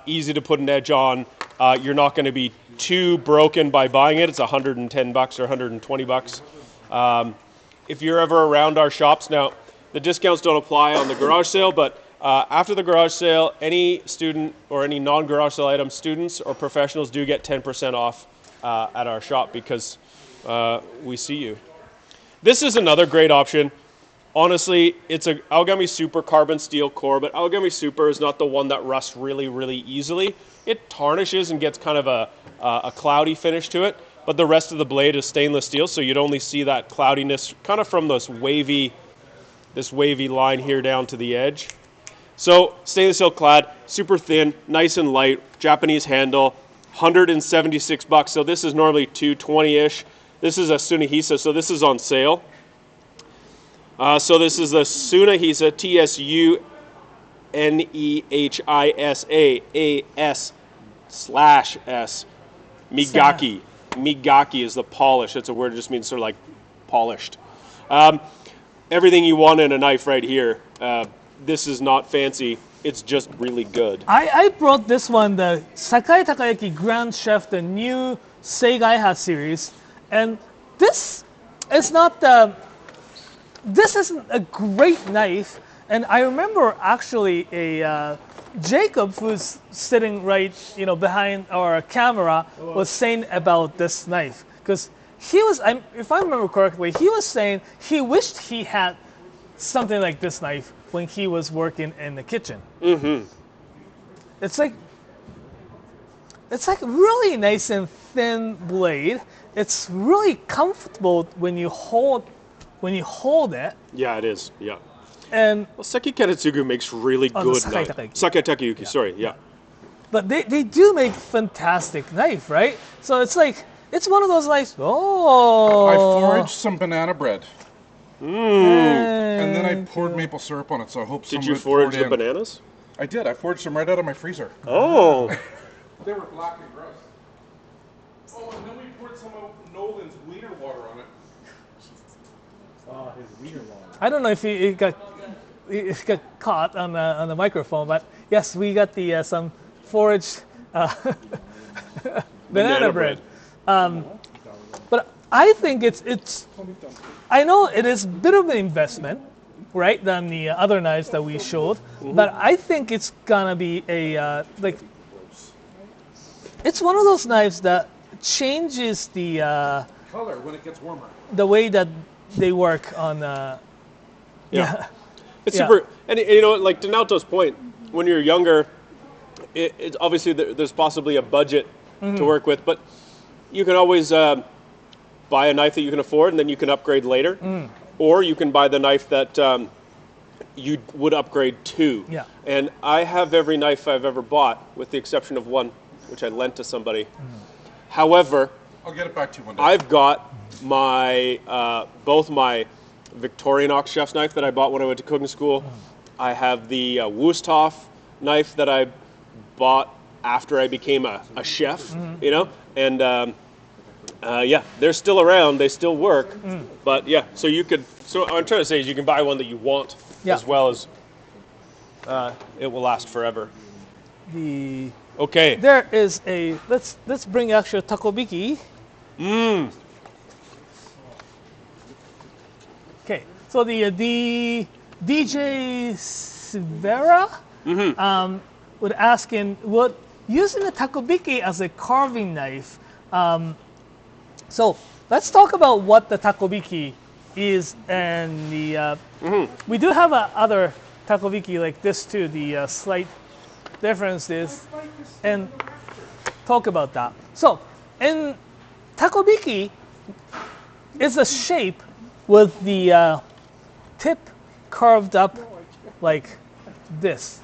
Easy to put an edge on. You're not going to be too broken by buying it. It's $110 or $120. If you're ever around our shops, now the discounts don't apply on the garage sale, but after the garage sale, any student or any non-garage sale item, students or professionals do get 10% off at our shop because we see you. This is another great option. Honestly, it's a Aogami Super carbon steel core, but Aogami Super is not the one that rusts really, really easily. It tarnishes and gets kind of a cloudy finish to it, but the rest of the blade is stainless steel, so you'd only see that cloudiness kind of from this wavy line here down to the edge. So stainless steel clad, super thin, nice and light, Japanese handle, $176. So this is normally $220-ish. This is a Tsunehisa, so this is on sale. So this is the Tsunehisa, TSUNEHISA, Migaki. Migaki is the polish. It's a word that just means sort of like polished. Everything you want in a knife right here. This is not fancy. It's just really good. I brought this one, the Sakai Takayuki Grand Chef, the new Seigaiha series, and this is not the. This isn't a great knife, and I remember actually a Jacob, who's sitting right, behind our camera, was saying about this knife because he was, if I remember correctly, he was saying he wished he had something like this knife when he was working in the kitchen. Mm-hmm. It's like really nice and thin blade. It's really comfortable when you hold it. Yeah, it is. Yeah. And Seki Kanetsugu makes really good knife. Sakai Takayuki, sorry. Yeah. But they do make fantastic knife, right? So it's like it's one of those knives. Oh. I foraged some banana bread. And then I poured maple syrup on it, so I hope Did you forage the bananas? I did. I foraged them right out of my freezer. Oh. They were black and gross. Oh, and then we poured some of Nolan's wiener water on it. His wiener water. I don't know if he got caught on the microphone, but yes, we got the some foraged banana bread. But I think it's. I know it is a bit of an investment, right, than the other knives that we showed, but I think it's gonna be a It's one of those knives that changes the color when it gets warmer. The way that they work on. It's super, and like to Naoto's point, when you're younger, it's obviously there's possibly a budget to work with, but you can always buy a knife that you can afford, and then you can upgrade later, or you can buy the knife that you would upgrade to. Yeah. And I have every knife I've ever bought, with the exception of one, which I lent to somebody. However, I'll get it back to you one day. I've got my both my Victorinox chef's knife that I bought when I went to cooking school. I have the Wusthof knife that I bought after I became a chef, and they're still around. They still work, but so you could. So what I'm trying to say is you can buy one that you want as well as it will last forever. Okay. There is a let's bring actually takobiki. Okay, so the DJ Severa would ask using the takobiki as a carving knife, So let's talk about what the takobiki is, and the we do have other takobiki like this too. The slight difference is, and talk about that. So in takobiki is a shape with the tip carved up like this.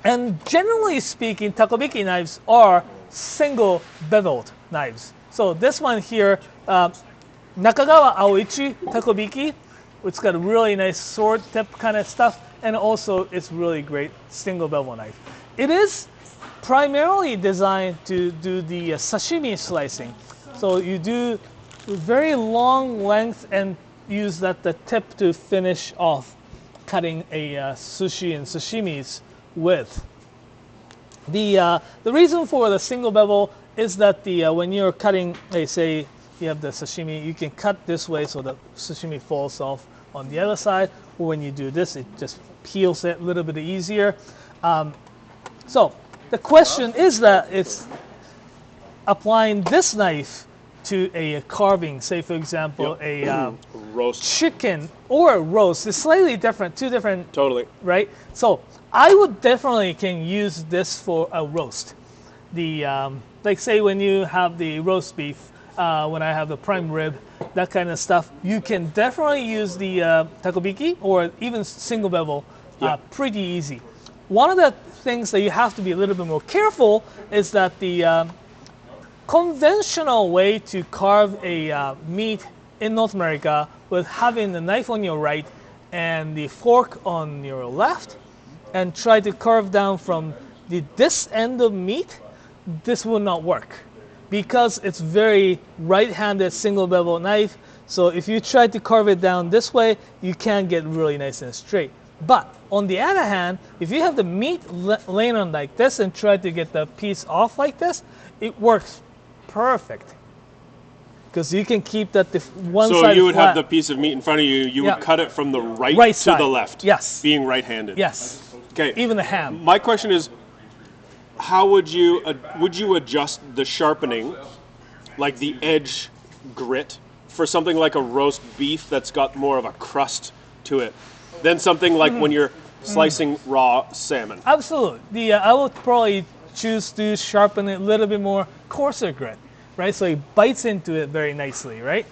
And generally speaking, takobiki knives are single beveled knives. So this one here, Nakagawa Aoichi takobiki, it's got a really nice sword tip kind of stuff, and also it's really great single bevel knife. It is primarily designed to do the sashimi slicing. So you do very long length and use the tip to finish off cutting a sushi and sashimis with. The reason for the single bevel is that when you're cutting, say you have the sashimi, you can cut this way so the sashimi falls off on the other side, or when you do this, it just peels it a little bit easier. So the question is that it's applying this knife to a carving, say for example a roast chicken or a roast. It's slightly different, two different. Totally. Right? So I would definitely can use this for a roast. The like say when you have the roast beef, when I have the prime rib, that kind of stuff, you can definitely use the takobiki or even single bevel pretty easy. One of the things that you have to be a little bit more careful is that the conventional way to carve a meat in North America with having the knife on your right and the fork on your left and try to carve down from this end of meat, this will not work because it's very right-handed single bevel knife. So if you try to carve it down this way, you can't get really nice and straight. But on the other hand, if you have the meat laying on like this and try to get the piece off like this, it works perfect. Because you can keep that one side. So you would flat. have the piece of meat in front of you. You would cut it from the right to side. the left. Yes. Being right-handed. Yes. Okay. Even the ham. My question is, how would you adjust the sharpening, like the edge grit, for something like a roast beef that's got more of a crust to it, than something like when you're slicing raw salmon? Absolutely. I would probably choose to sharpen it a little bit more coarser grit, right? So it bites into it very nicely, right?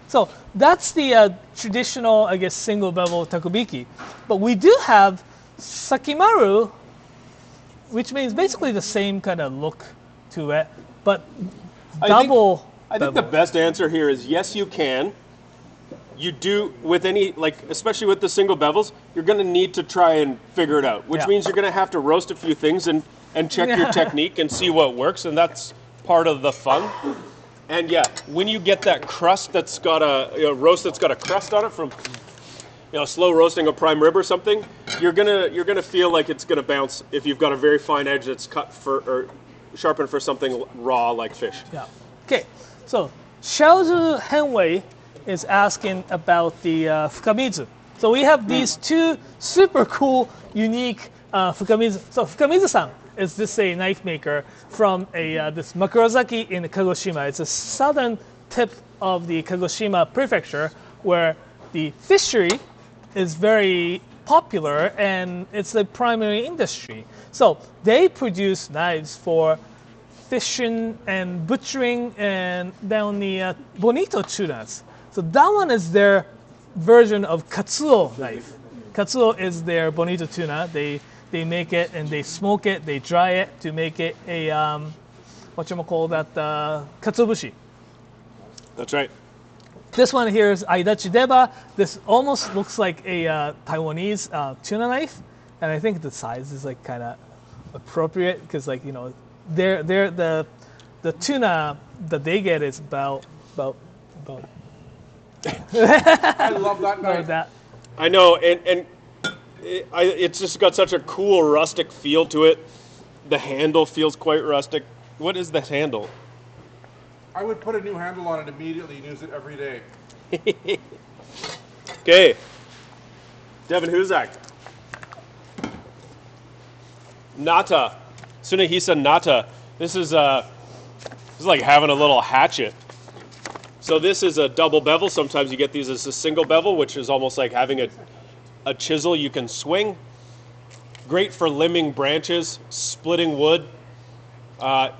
So that's the traditional, I guess, single bevel takobiki. But we do have sakimaru, which means basically the same kind of look to it, but double. I think the best answer here is yes, you can. You do with any, like, especially with the single bevels, you're going to need to try and figure it out, which means you're going to have to roast a few things and check your technique and see what works, and that's part of the fun. And yeah, when you get that crust that's got a roast that's got a crust on it from slow roasting a prime rib or something, you're gonna feel like it's gonna bounce if you've got a very fine edge that's cut for or sharpened for something raw like fish. Yeah. Okay. So Xiaozu Henwei is asking about the Fukamizu. So we have these two super cool, unique Fukamizu. So Fukamizu-san is this a knife maker from this Makurozaki in Kagoshima. It's a southern tip of the Kagoshima prefecture where the fishery is very popular and it's the primary industry. So they produce knives for fishing and butchering and down the bonito tunas. So that one is their version of katsuo knife. Katsuo is their bonito tuna. They make it and they smoke it, they dry it to make it a katsuobushi. That's right. This one here is Aidachi Deba. This almost looks like a Taiwanese tuna knife, and I think the size is like kind of appropriate because they're the tuna that they get is about. I love that knife. Like that. I know, and it's just got such a cool rustic feel to it. The handle feels quite rustic. What is this handle? I would put a new handle on it immediately and use it every day. Okay. Devin Huzak. Nata. Tsunehisa Nata. This is It's like having a little hatchet. So this is a double bevel. Sometimes you get these as a single bevel, which is almost like having a chisel you can swing. Great for limbing branches, splitting wood.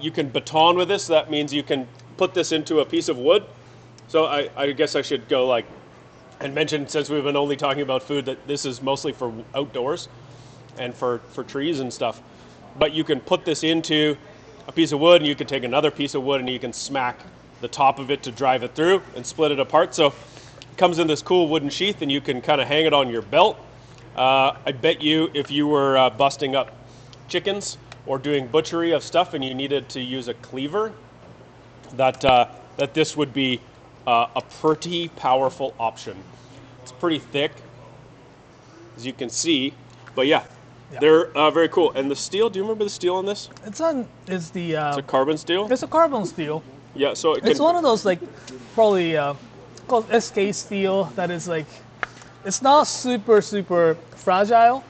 You can baton with this. That means you can put this into a piece of wood. So I guess I should go like and mention, since we've been only talking about food, that this is mostly for outdoors and for trees and stuff. But you can put this into a piece of wood, and you can take another piece of wood and you can smack the top of it to drive it through and split it apart. So it comes in this cool wooden sheath, and you can kind of hang it on your belt. I bet you if you were busting up chickens or doing butchery of stuff and you needed to use a cleaver, that this would be a pretty powerful option. It's pretty thick, as you can see, but yeah. They're very cool. And the steel, do you remember the steel on this? It's a carbon steel? It's a carbon steel. Yeah, so it's one of those, like, probably called SK steel that is like, it's not super, super fragile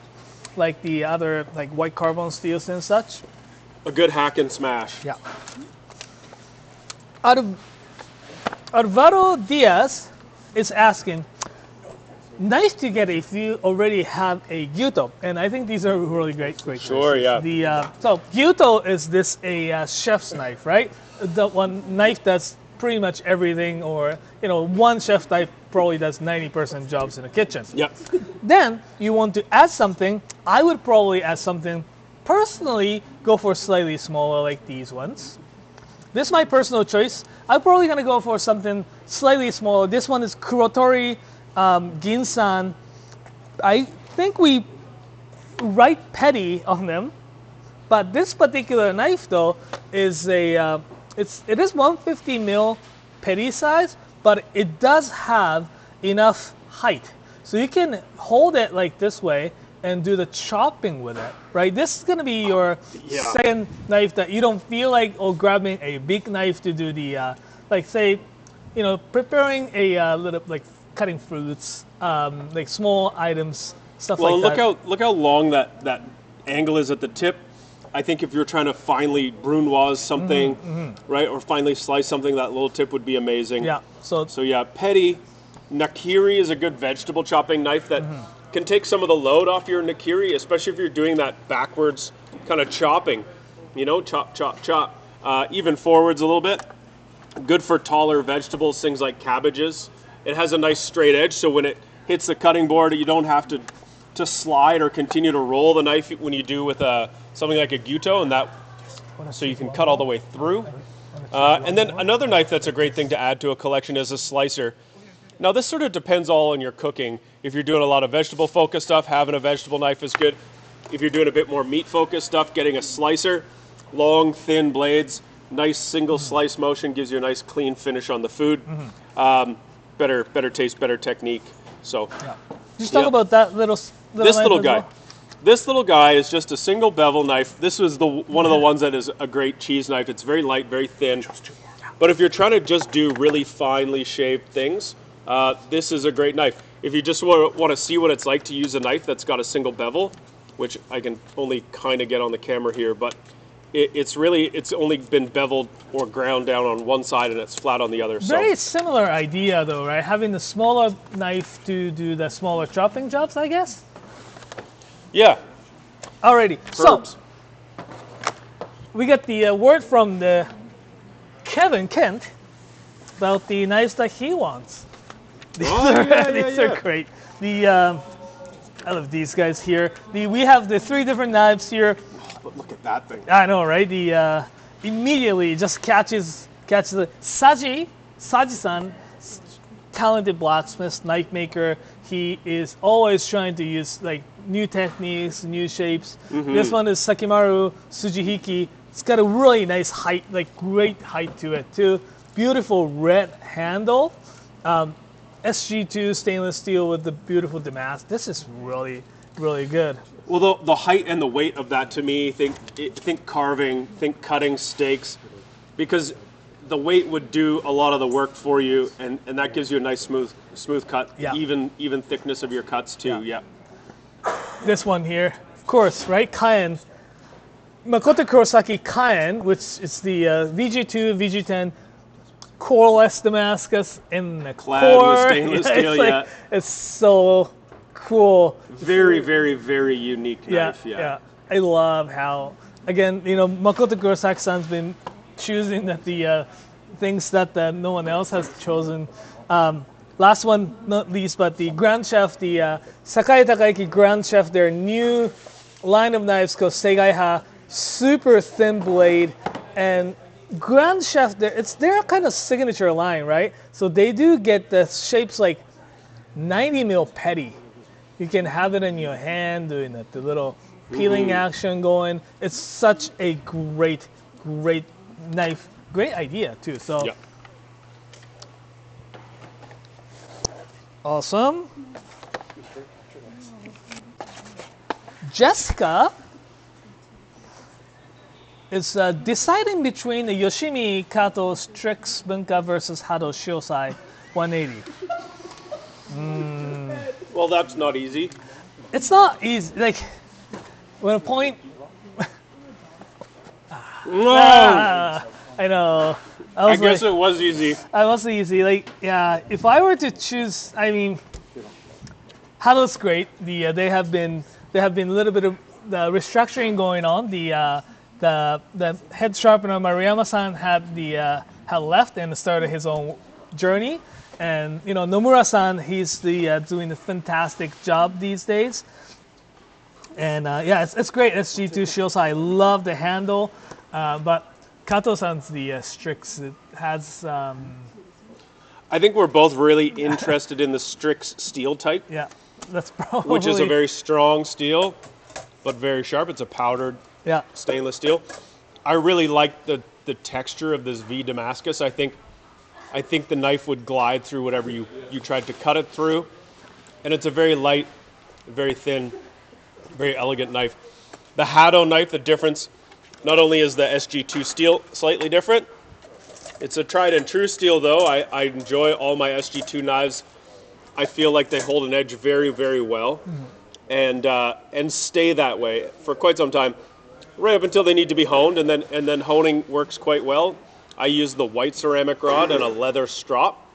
like the other, like, white carbon steels and such. A good hack and smash. Yeah. Alvaro Diaz is asking, nice to get if you already have a gyuto, and I think these are really great. Sure, yeah. So gyuto is a chef's knife, right? The one knife that's pretty much everything, or one chef's knife probably does 90% jobs in the kitchen. Yeah. Then you want to add something. I would probably add something. Personally, go for slightly smaller, like these ones. This is my personal choice. I'm probably gonna go for something slightly smaller. This one is Kurotori Ginsan. I think we write petty on them, but this particular knife though is it is 150 mil petty size, but it does have enough height, so you can hold it like this way and do the chopping with it, right? This is gonna be your second knife that you don't feel like grabbing a big knife to do the like, say, preparing a little, like, cutting fruits, like small items, stuff like that. Well, look how long that angle is at the tip. I think if you're trying to finely brunoise something, right, or finely slice something, that little tip would be amazing. Yeah. So yeah, petty. Nakiri is a good vegetable chopping knife that can take some of the load off your nakiri, especially if you're doing that backwards kind of chopping. Chop, chop, chop. Even forwards a little bit. Good for taller vegetables, things like cabbages. It has a nice straight edge, so when it hits the cutting board, you don't have to slide or continue to roll the knife when you do with something like a gyuto, and so you can cut all the way through. And then another knife that's a great thing to add to a collection is a slicer. Now this sort of depends all on your cooking. If you're doing a lot of vegetable-focused stuff, having a vegetable knife is good. If you're doing a bit more meat-focused stuff, getting a slicer, long, thin blades, nice single slice motion gives you a nice clean finish on the food. Better taste, better technique. So just talk about that little guy. Well. This little guy is just a single bevel knife. This was one of the ones that is a great cheese knife. It's very light, very thin. But if you're trying to just do really finely shaved things, this is a great knife. If you just want to see what it's like to use a knife that's got a single bevel, which I can only kind of get on the camera here, but it's only been beveled or ground down on one side and it's flat on the other. Very similar idea though, right? Having the smaller knife to do the smaller chopping jobs, I guess? Yeah. Alrighty. Herbs. So, we got the word from the Kevin Kent about the knives that he wants. These are great. I love these guys here. We have the 3 different knives here. But look at that thing. I know, right? The immediately just catches the Saji-san, talented blacksmith, knife maker. He is always trying to use like new techniques, new shapes. This one is Sakimaru Tsujihiki. It's got a really nice height, like great height to it too. Beautiful red handle. SG2 stainless steel with the beautiful damask. This is really, really good. Well, the height and the weight of that, to me, think carving, think cutting steaks, because the weight would do a lot of the work for you, and that gives you a nice smooth cut, even thickness of your cuts too. Yeah. This one here, of course, right? Cayenne. Makoto Kurosaki Cayenne, which is the VG2, VG10 coreless Damascus in the Clad core. with stainless steel, it's like, yeah. It's so cool. Very, very, very unique Yeah, knife. Yeah. I love how, again, Makoto Kurosaki-san's been choosing the things that no one else has chosen. Last one, not least, but the Grand Chef, the Sakai Takaiki Grand Chef, their new line of knives called Segai-ha, super thin blade, and Grand Chef, it's their kind of signature line, right? So they do get the shapes like 90 mil petty. You can have it in your hand, doing the little peeling action going. It's such a great knife, great idea too. So. Yeah. Awesome. Jessica is deciding between the Yoshimi Kato Strix Bunka versus Hado Shiosai 180. Well, that's not easy. It's not easy. Like, when a point. I know. I guess it was easy. I was easy. Like, yeah, if I were to choose, I mean, Hado's great. They have been a little bit of the restructuring going on. The head sharpener Maruyama-san had left and started his own journey, and Nomura-san, he's doing a fantastic job these days. And yeah, it's great. SG2 Shiosai. I love the handle, but Kato-san's the Strix. It has. I think we're both really interested in the Strix steel type, Yeah, that's probably. which is a very strong steel, but very sharp. It's a powdered Yeah. stainless steel. I really like the texture of this V Damascus. I think the knife would glide through whatever you tried to cut it through, and it's a very light, very thin, very elegant knife. The Hado knife, the difference. Not only is the SG2 steel slightly different, it's a tried and true steel though. I enjoy all my SG2 knives. I feel like they hold an edge very, very well, and stay that way for quite some time, right up until they need to be honed, and then honing works quite well. I use the white ceramic rod and a leather strop.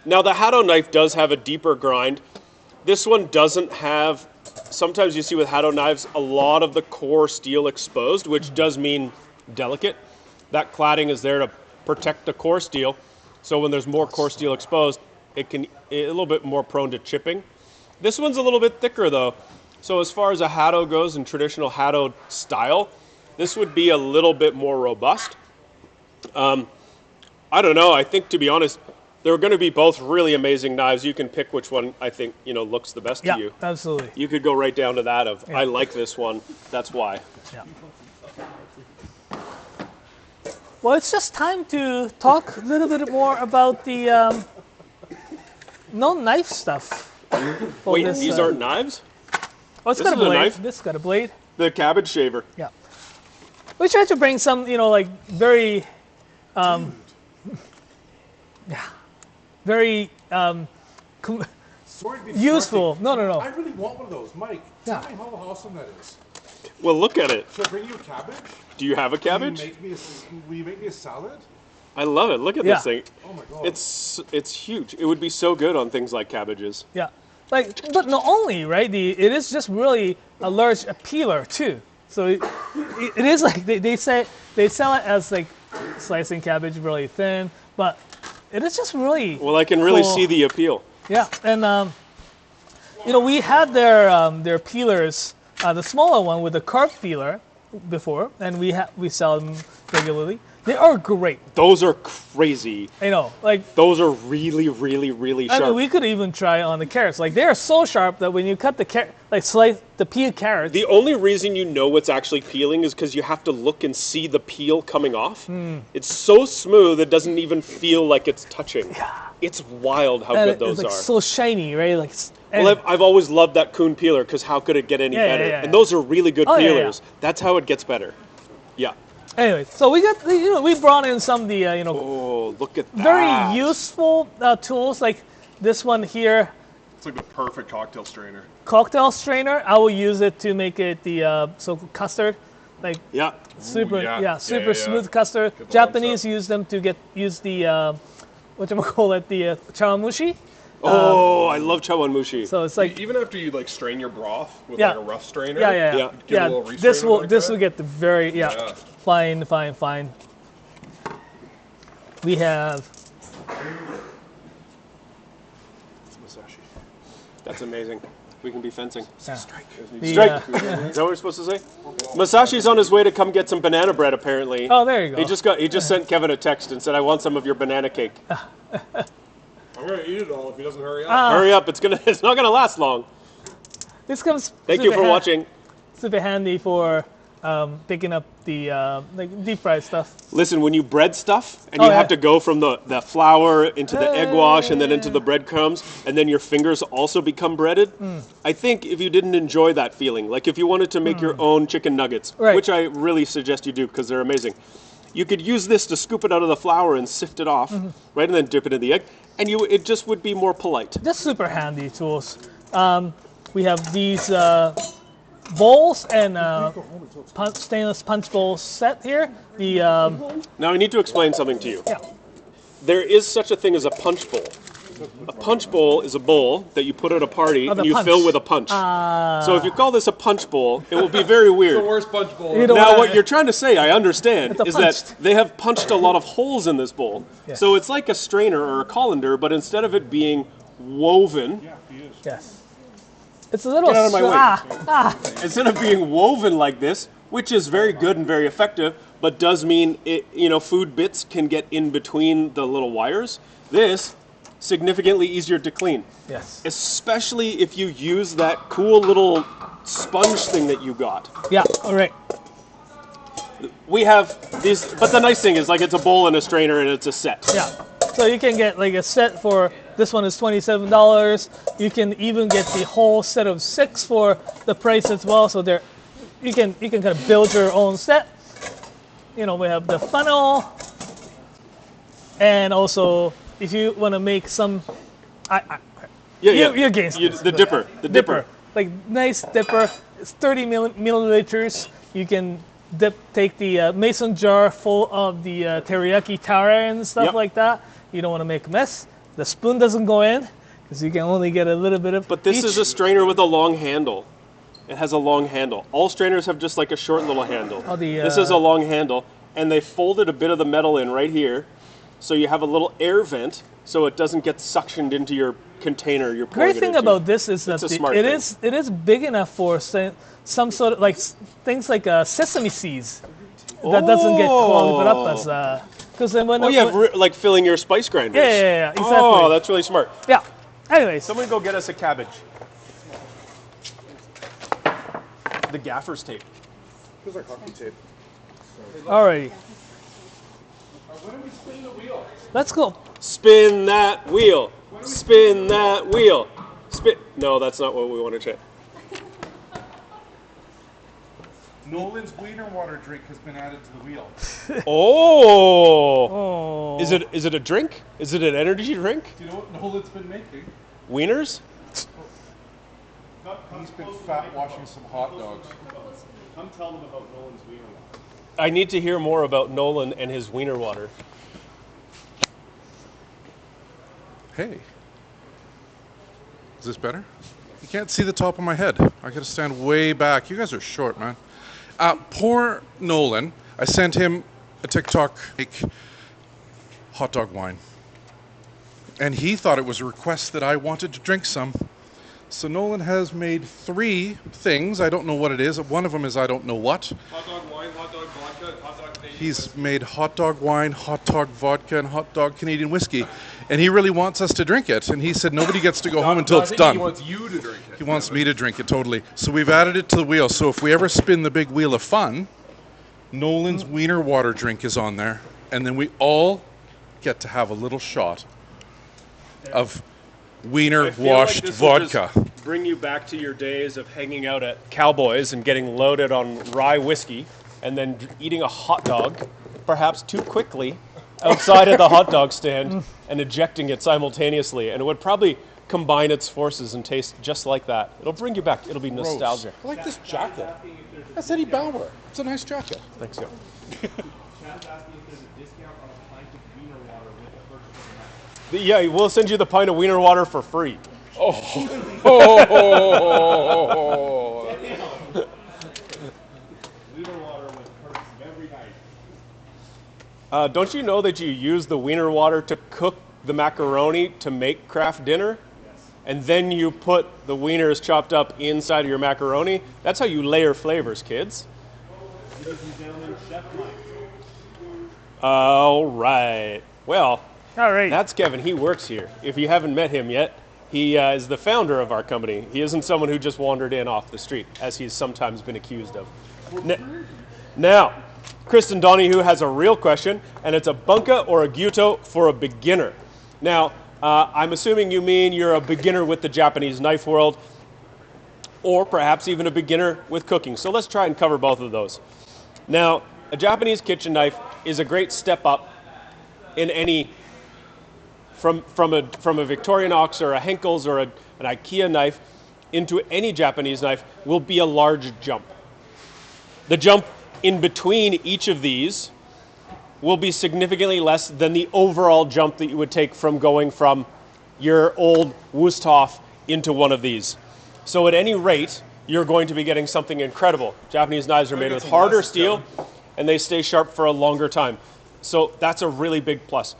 Now the Hado knife does have a deeper grind. This one doesn't have. Sometimes you see with Hado knives a lot of the core steel exposed, which does mean delicate. That cladding is there to protect the core steel. So when there's more core steel exposed, it can a little bit more prone to chipping. This one's a little bit thicker though. So as far as a Hado goes in traditional Hado style, this would be a little bit more robust. I don't know. I think, to be honest, they're going to be both really amazing knives. You can pick which one I think looks the best to you. Yeah, absolutely. You could go right down to that of I like this one. That's why. Yeah. Well, it's just time to talk a little bit more about the non-knife stuff. Wait, this, these aren't knives? Oh, it's this got a is a blade. knife? This has got a blade. The cabbage shaver. Yeah. We tried to bring some, like very, very Sorry to be useful. distracting. No. I really want one of those. Mike, Yeah. tell me how awesome that is. Well, look at it. Should I bring you a cabbage? Do you have a cabbage? Will you make me a salad? I love it. Look at Yeah. this thing. Oh my god. It's huge. It would be so good on things like cabbages. Yeah. But not only, right? It is just really a large peeler too. So it is like they sell it as like slicing cabbage really thin, but it is just really. Well, I can really cool. see the appeal. Yeah, and we had their peelers, the smaller one with the carved peeler before, and we sell them regularly. They are great. Those are crazy. I know, like. Those are really, really, really sharp. I mean, we could even try on the carrots. Like, they are so sharp that when you cut slice the peeled carrots. The only reason you know what's actually peeling is because you have to look and see the peel coming off. It's so smooth it doesn't even feel like it's touching. Yeah. It's wild how good those it's are. So shiny, right? Like. Well, I've always loved that Kuhn peeler because how could it get any better? Yeah. And those are really good peelers. Yeah. That's how it gets better. Yeah. Anyway, so we got we brought in some of the Oh, look at that. very useful tools like this one here. It's like the perfect cocktail strainer. Cocktail strainer. I will use it to make it the so-called custard like Yeah. super, yeah. super Yeah. smooth custard. Get the Japanese lumps use them to use the whatchamacallit, the chawanmushi. Oh, I love chawanmushi. So it's like Even after you like strain your broth with Yeah. like a rough strainer. yeah. Give it a little restrainer This will like this that. will get the very Yeah. fine. We have That's amazing. We can be fencing. the, Strike. Is that what we're supposed to say? Masashi's on his way to come get some banana bread, apparently. oh, there you go. He just sent Kevin a text and said, I want some of your banana cake. I'm gonna eat it all if he doesn't hurry up. Hurry up, it's not gonna last long. This comes. Thank you for watching. Super handy for picking up the like deep fried stuff. Listen, when you bread stuff and you Oh, have yeah. to go from the flour into the egg wash and then into the breadcrumbs and then your fingers also become breaded, I think if you didn't enjoy that feeling, like if you wanted to make your own chicken nuggets, Right. which I really suggest you do because they're amazing, you could use this to scoop it out of the flour and sift it off, right, and then dip it in the egg, and it just would be more polite. Just super handy tools. We have these bowls and stainless punch bowl set here. The Now I need to explain something to you. yeah. There is such a thing as a punch bowl. A punch bowl is a bowl that you put at a party the and you punch. fill with a punch. So if you call this a punch bowl, it will be very weird. The worst punch bowl. You don't Now, wanna- what you're trying to say, I understand, It's a is punched. that they have punched a lot of holes in this bowl. Yes. So it's like a strainer or a colander, but instead of it being woven, Yes. It's a little. Get out of my way. way. instead of being woven like this, which is very good and very effective, but does mean food bits can get in between the little wires. This significantly easier to clean, Yes. especially if you use that cool little sponge thing that you got. Yeah. All right. We have these, but the nice thing is like it's a bowl and a strainer and it's a set. Yeah. So you can get like a set for this one is $27. You can even get the whole set of 6 for the price as well. So there, you can kind of build your own set. We have the funnel, and also if you want to make some, Yeah. you're against this, the but- dipper. The dipper. like nice dipper. It's 30 milliliters. You can take the mason jar full of the teriyaki tare and stuff Yep. like that. You don't want to make a mess. The spoon doesn't go in because you can only get a little bit of. But this each. is a strainer with a long handle. It has a long handle. All strainers have just like a short little handle. Oh, this is a long handle, and they folded a bit of the metal in right here, so you have a little air vent, so it doesn't get suctioned into your container you're pouring Great it thing into. about this is that It's a smart it thing. is big enough for some sort of like things like sesame seeds that doesn't get clogged up as because then when Oh, you have like filling your spice grinders. yeah, exactly. Oh, that's really smart. yeah. Anyways, Someone go get us a cabbage. The gaffer's tape. Here's our hockey tape. alrighty, When do we spin the wheel? let's go. Spin that wheel. Spin that wheel. No, that's not what we want to check. Nolan's wiener water drink has been added to the wheel. Oh. Oh, Is it a drink? Is it an energy drink? Do you know what Nolan's been making? Wieners? He's been fat washing some hot dogs. Come tell them about Nolan's wiener water. I need to hear more about Nolan and his wiener water. Hey. Is this better? You can't see the top of my head. I gotta stand way back. You guys are short, man. Poor Nolan. I sent him a TikTok like hot dog wine. And he thought it was a request that I wanted to drink some. So Nolan has made 3 things. I don't know what it is. One of them is I don't know what. Hot dog wine, hot dog vodka, hot dog Canadian He's made hot dog wine, hot dog vodka, and hot dog Canadian whiskey. And he really wants us to drink it. And he said nobody gets to go home until I it's think done. He wants you to drink it. He wants me to drink it, totally. So we've added it to the wheel. So if we ever spin the big wheel of fun, Nolan's wiener water drink is on there. And then we all get to have a little shot of wiener washed vodka. Bring you back to your days of hanging out at Cowboys and getting loaded on rye whiskey and then eating a hot dog, perhaps too quickly, outside of the hot dog stand and ejecting it simultaneously. And it would probably combine its forces and taste just like that. It'll bring you back. It'll be nostalgia. I like this jacket. That's Eddie Bauer. It's a nice jacket. Thanks, yeah. Chad's asking if there's a discount on a pint of wiener water with the purchase of the knife. Yeah, we'll send you the pint of wiener water for free. Wiener water with perks of every night. Don't you know that you use the wiener water to cook the macaroni to make Kraft dinner? Yes. And then you put the wieners chopped up inside of your macaroni? That's how you layer flavors, kids. Ladies and gentlemen, Chef Mike. All right. Well, All right. that's Kevin. He works here. If you haven't met him yet, he is the founder of our company. He isn't someone who just wandered in off the street, as he's sometimes been accused of. Now, Kristen Donahue has a real question, and it's a bunka or a gyuto for a beginner. Now, I'm assuming you mean you're a beginner with the Japanese knife world, or perhaps even a beginner with cooking. So let's try and cover both of those. Now, a Japanese kitchen knife is a great step up in any from a Victorinox or a Henkel's or an IKEA knife into any Japanese knife will be a large jump. The jump in between each of these will be significantly less than the overall jump that you would take from going from your old Wusthof into one of these. So at any rate, you're going to be getting something incredible. Japanese knives are made with harder steel, and they stay sharp for a longer time. So that's a really big plus.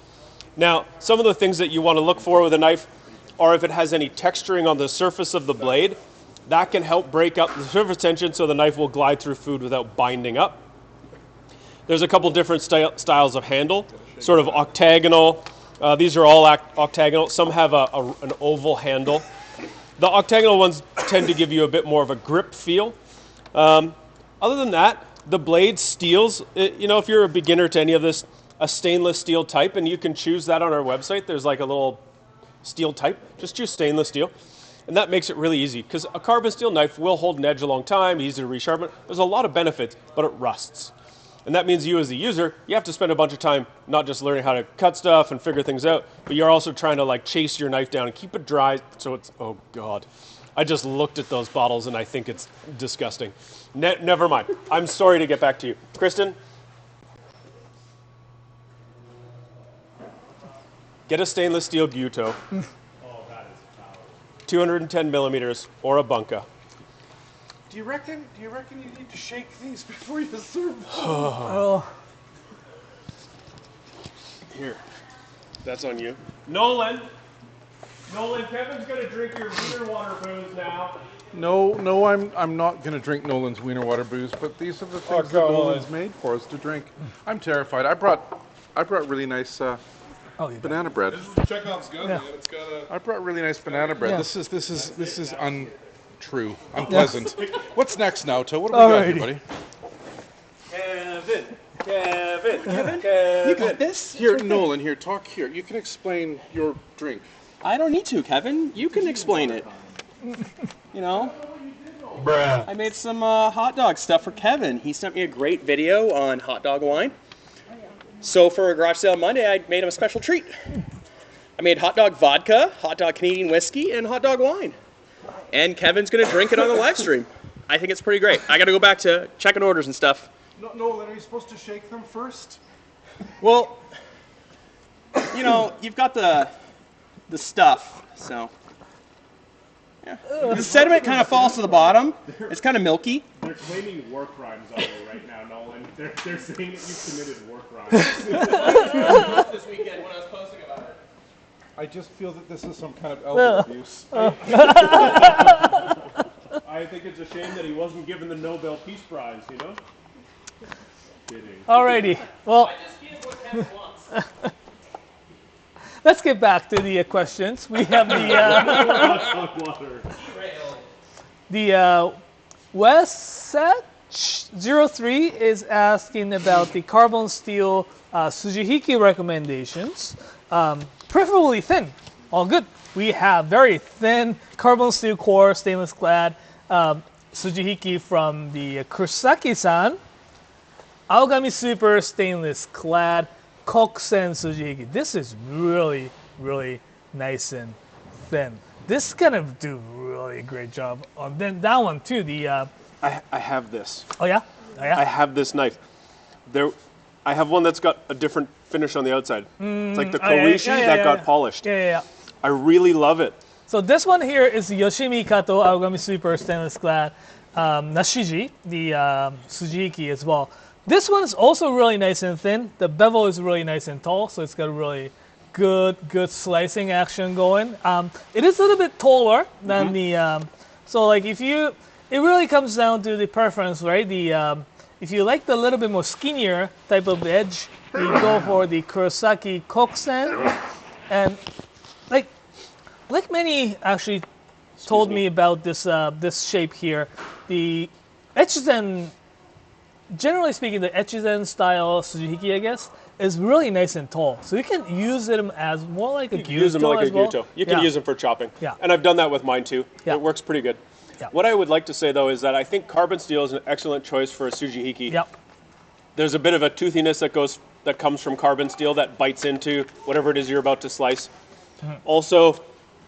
Now, some of the things that you want to look for with a knife are if it has any texturing on the surface of the blade. That can help break up the surface tension so the knife will glide through food without binding up. There's a couple different styles of handle, sort of octagonal. These are all octagonal. Some have an oval handle. The octagonal ones tend to give you a bit more of a grip feel. Other than that, the blade steels, if you're a beginner to any of this, a stainless steel type, and you can choose that on our website. There's like a little steel type. Just choose stainless steel. And that makes it really easy, because a carbon steel knife will hold an edge a long time, easy to resharpen. There's a lot of benefits, but it rusts. And that means you as the user, you have to spend a bunch of time not just learning how to cut stuff and figure things out, but you're also trying to chase your knife down and keep it dry so it's, oh God. I just looked at those bottles and I think it's disgusting. Never mind. I'm sorry to get back to you. Kristen? Get a stainless steel gyuto. 210 millimeters or a bunka. Do you reckon you need to shake these before you serve them? Oh, Here. That's on you. Nolan, Kevin's going to drink your wiener water booze now. No, I'm not going to drink Nolan's wiener water booze, but these are the things that Nolan's made for us to drink. I'm terrified. I brought really nice banana bread. Chekhov's gun, man. It's got a... I brought really nice banana bread. Yeah. This is untrue, unpleasant. What's next now, To? What do we got here, buddy? You got this? Here, Nolan, here, talk here. You can explain your drink. I don't need to, Kevin. You can explain it. I made some hot dog stuff for Kevin. He sent me a great video on hot dog wine. So for a garage sale Monday, I made him a special treat. I made hot dog vodka, hot dog Canadian whiskey, and hot dog wine. And Kevin's going to drink it on the live stream. I think it's pretty great. I got to go back to checking orders and stuff. Nolan, are you supposed to shake them first? Well, you've got the stuff, so... Yeah. The sediment kind of falls to the bottom. It's kind of milky. They're claiming war crimes on you right now, Nolan. They're saying that you committed war crimes. This weekend when I was posting about it. I just feel that this is some kind of elder abuse. I think it's a shame that he wasn't given the Nobel Peace Prize, Kidding. alrighty. Well, I just give what Kevin wants. let's get back to the questions. We have the Westsetch03 is asking about the carbon steel Tsujihiki recommendations. Preferably thin. All good. We have very thin carbon steel core, stainless clad Tsujihiki from the Kusaki-san. Aogami Super stainless clad Kokusen Tsujihiki. This is really, really nice and thin. This gonna do really great job on then that one too. The I have this. oh yeah, I have this knife. I have one that's got a different finish on the outside. It's like the Koishi that got polished. Yeah. I really love it. So this one here is the Yoshimi Kato Aogami Super Stainless Clad Nashiji, the Tsujihiki as well. This one is also really nice and thin. The bevel is really nice and tall, so it's got really good slicing action going. It is a little bit taller than the so like it really comes down to the preference, right? The if you like the little bit more skinnier type of edge, you go for the Kurosaki Kokusen. And like many actually told me about this this shape here, the Echizen, generally speaking, the Echizen style Tsujihiki, I guess, is really nice and tall. So you can use them as more like a gyuto. Use them like a well. gyuto. You can use them for chopping. Yeah. And I've done that with mine too. Yeah. It works pretty good. Yeah. What I would like to say though is that I think carbon steel is an excellent choice for a Tsujihiki. Yep. There's a bit of a toothiness that comes from carbon steel that bites into whatever it is you're about to slice. Also,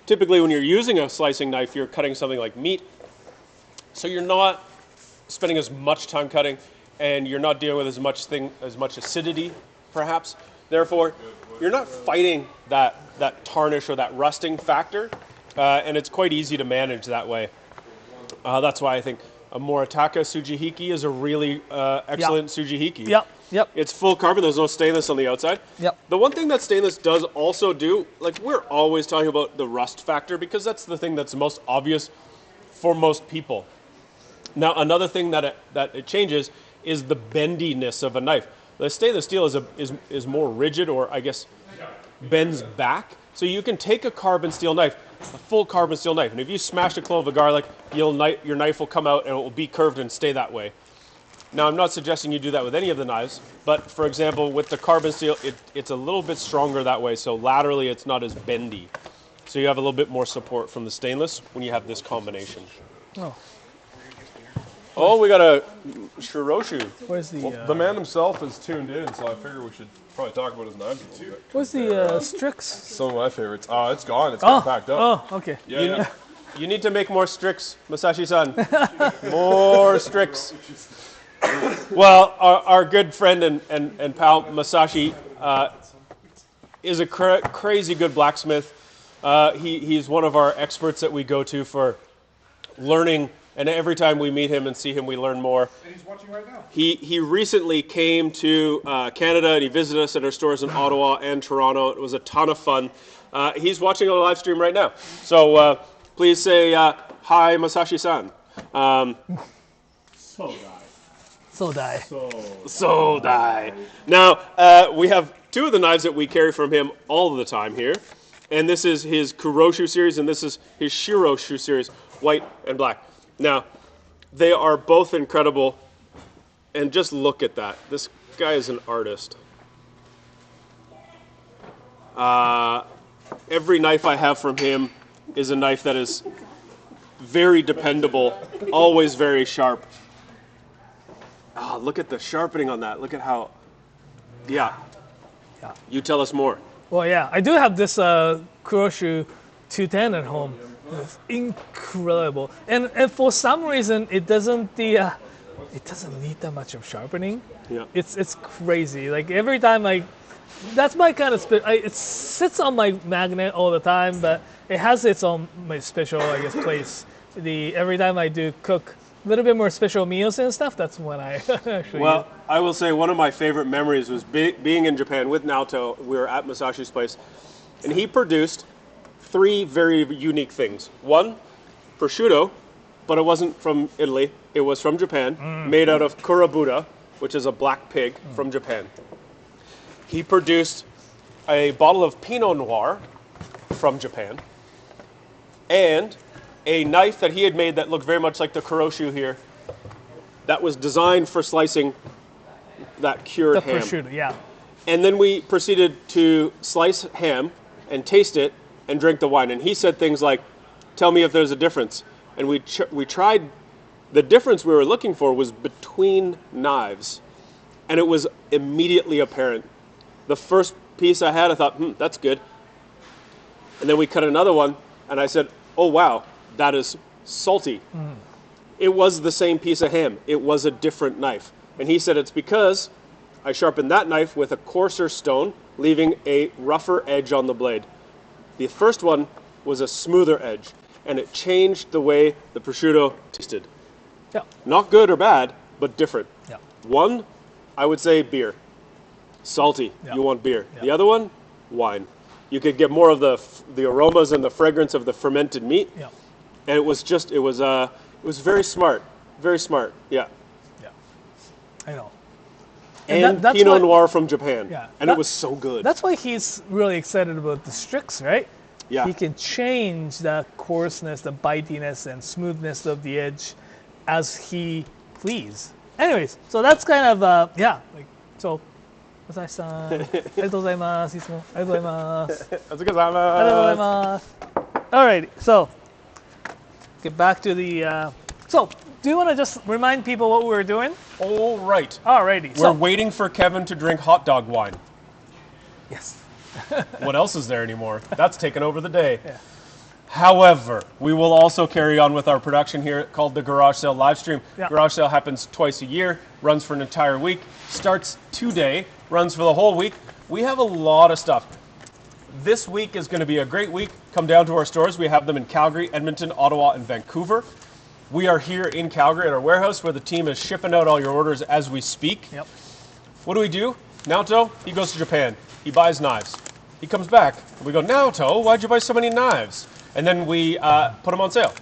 typically when you're using a slicing knife, you're cutting something like meat. So you're not spending as much time cutting, and you're not dealing with as much acidity, perhaps. Therefore, you're not fighting that tarnish or that rusting factor, and it's quite easy to manage that way. That's why I think a Moritaka Tsujihiki is a really excellent Tsujihiki. Yep. It's full carbon. There's no stainless on the outside. Yep. The one thing that stainless does also do, like we're always talking about the rust factor because that's the thing that's most obvious for most people. Now, another thing that it changes is the bendiness of a knife. The stainless steel is more rigid, or I guess bends back. So you can take a carbon steel knife, a full carbon steel knife, and if you smash a clove of garlic, your knife will come out and it will be curved and stay that way. Now, I'm not suggesting you do that with any of the knives, but for example, with the carbon steel, it's a little bit stronger that way, so laterally it's not as bendy. So you have a little bit more support from the stainless when you have this combination. Oh, we got a Shiroshu. Where's the The man himself is tuned in, so I figure we should probably talk about his knives a little bit. where's the Strix? Some of my favorites. It's gone. It's got packed up. Oh, okay. Yeah. You need to make more Strix, Masashi-san. More Strix. Well, our good friend and pal Masashi is a crazy good blacksmith. He's one of our experts that we go to for learning, and every time we meet him and see him, we learn more. And he's watching right now. He recently came to Canada and he visited us at our stores in Ottawa and Toronto. It was a ton of fun. He's watching our live stream right now. So please say hi, Masashi-san. So die. Now, we have two of the knives that we carry from him all the time here. And this is his Kuroshu series, and this is his Shiroshu series, white and black. Now, they are both incredible. And just look at that. This guy is an artist. Every knife I have from him is a knife that is very dependable, always very sharp. Oh, look at the sharpening on that. Look at how, yeah. You tell us more. Well, yeah, I do have this Kuroshu 210 at home. It's incredible, and for some reason it doesn't need that much of sharpening. Yeah. It's crazy. Like every time that's my kind of it sits on my magnet all the time, but it has its own special, I guess, place. Every time I do cook a little bit more special meals and stuff, that's when I actually. Well, I will say one of my favorite memories was being in Japan with Naoto. We were at Masashi's place, and he produced 3 very unique things. One, prosciutto, but it wasn't from Italy. It was from Japan, made out of kurabuta, which is a black pig from Japan. He produced a bottle of Pinot Noir from Japan, and a knife that he had made that looked very much like the Kuroshu here, that was designed for slicing that cured the ham. prosciutto, yeah. And then we proceeded to slice ham and taste it and drink the wine. And he said things like, tell me if there's a difference. And we tried, the difference we were looking for was between knives. And it was immediately apparent. The first piece I had, I thought, that's good. And then we cut another one, and I said, oh wow, that is salty. It was the same piece of ham. It was a different knife. And he said it's because I sharpened that knife with a coarser stone, leaving a rougher edge on the blade. The first one was a smoother edge, and it changed the way the prosciutto tasted. Yeah. Not good or bad, but different. Yeah. One, I would say beer. Salty, Yeah. you want beer. Yeah. The other one, wine. You could get more of the aromas and the fragrance of the fermented meat. Yeah. And it was very smart. Very smart, yeah. Yeah. I know. And that's Pinot why- Noir from Japan. Yeah. And it was so good. That's why he's really excited about the Strix, right? Yeah. He can change the coarseness, the bitiness, and smoothness of the edge as he please. Anyways, so that's kind of, yeah. Like, so, お疲れ様ありがとうございます。いつもありがとうございます。ありがとうございます。Alrighty, so, get back to the, so, do you want to just remind people what we're doing? All right. Alrighty, We're waiting for Kevin to drink hot dog wine. yes. What else is there anymore? That's taken over the day. Yeah. However, we will also carry on with our production here called the Garage Sale Livestream. Yeah. Garage Sale happens twice a year, runs for an entire week, starts today, runs for the whole week. We have a lot of stuff. This week is going to be a great week. Come down to our stores. We have them in Calgary, Edmonton, Ottawa, and Vancouver. We are here in Calgary at our warehouse where the team is shipping out all your orders as we speak. Yep. What do? Naoto, he goes to Japan. He buys knives. He comes back. And we go, Naoto, why'd you buy so many knives? And then we put them on sale.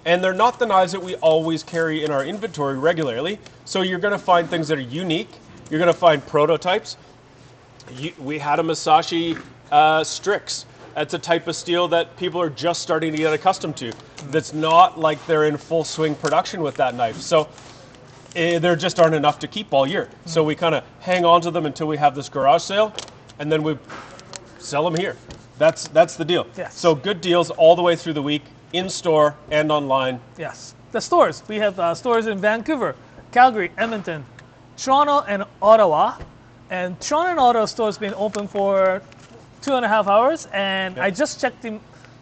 And they're not the knives that we always carry in our inventory regularly. So you're going to find things that are unique. You're going to find prototypes. We had a Masashi Strix. That's a type of steel that people are just starting to get accustomed to. That's not like they're in full swing production with that knife. So there just aren't enough to keep all year. So we kind of hang on to them until we have this garage sale, and then we sell them here. That's the deal. Yes. So good deals all the way through the week, in store and online. Yes. The stores. We have stores in Vancouver, Calgary, Edmonton, Toronto, and Ottawa. And Toronto and Ottawa stores been open for 2.5 hours, and I just checked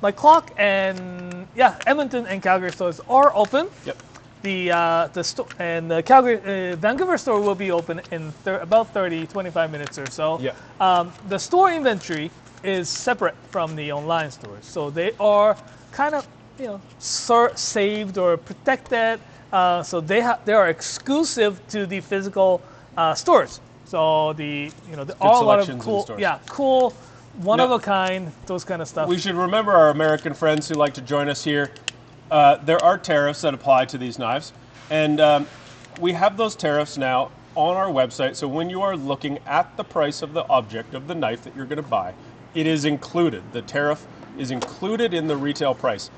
my clock, and yeah, Edmonton and Calgary stores are open. Yep. The Calgary Vancouver store will be open in about 25 minutes or so. Yeah. The store inventory is separate from the online stores, so they are kind of saved or protected. So they are exclusive to the physical stores. So there are a lot of selections in cool, stores. cool, one of a kind, those kind of stuff. We should remember our American friends who like to join us here. There are tariffs that apply to these knives, and we have those tariffs now on our website. So when you are looking at the price of the object of the knife that you're going to buy, it is included. The tariff is included in the retail price.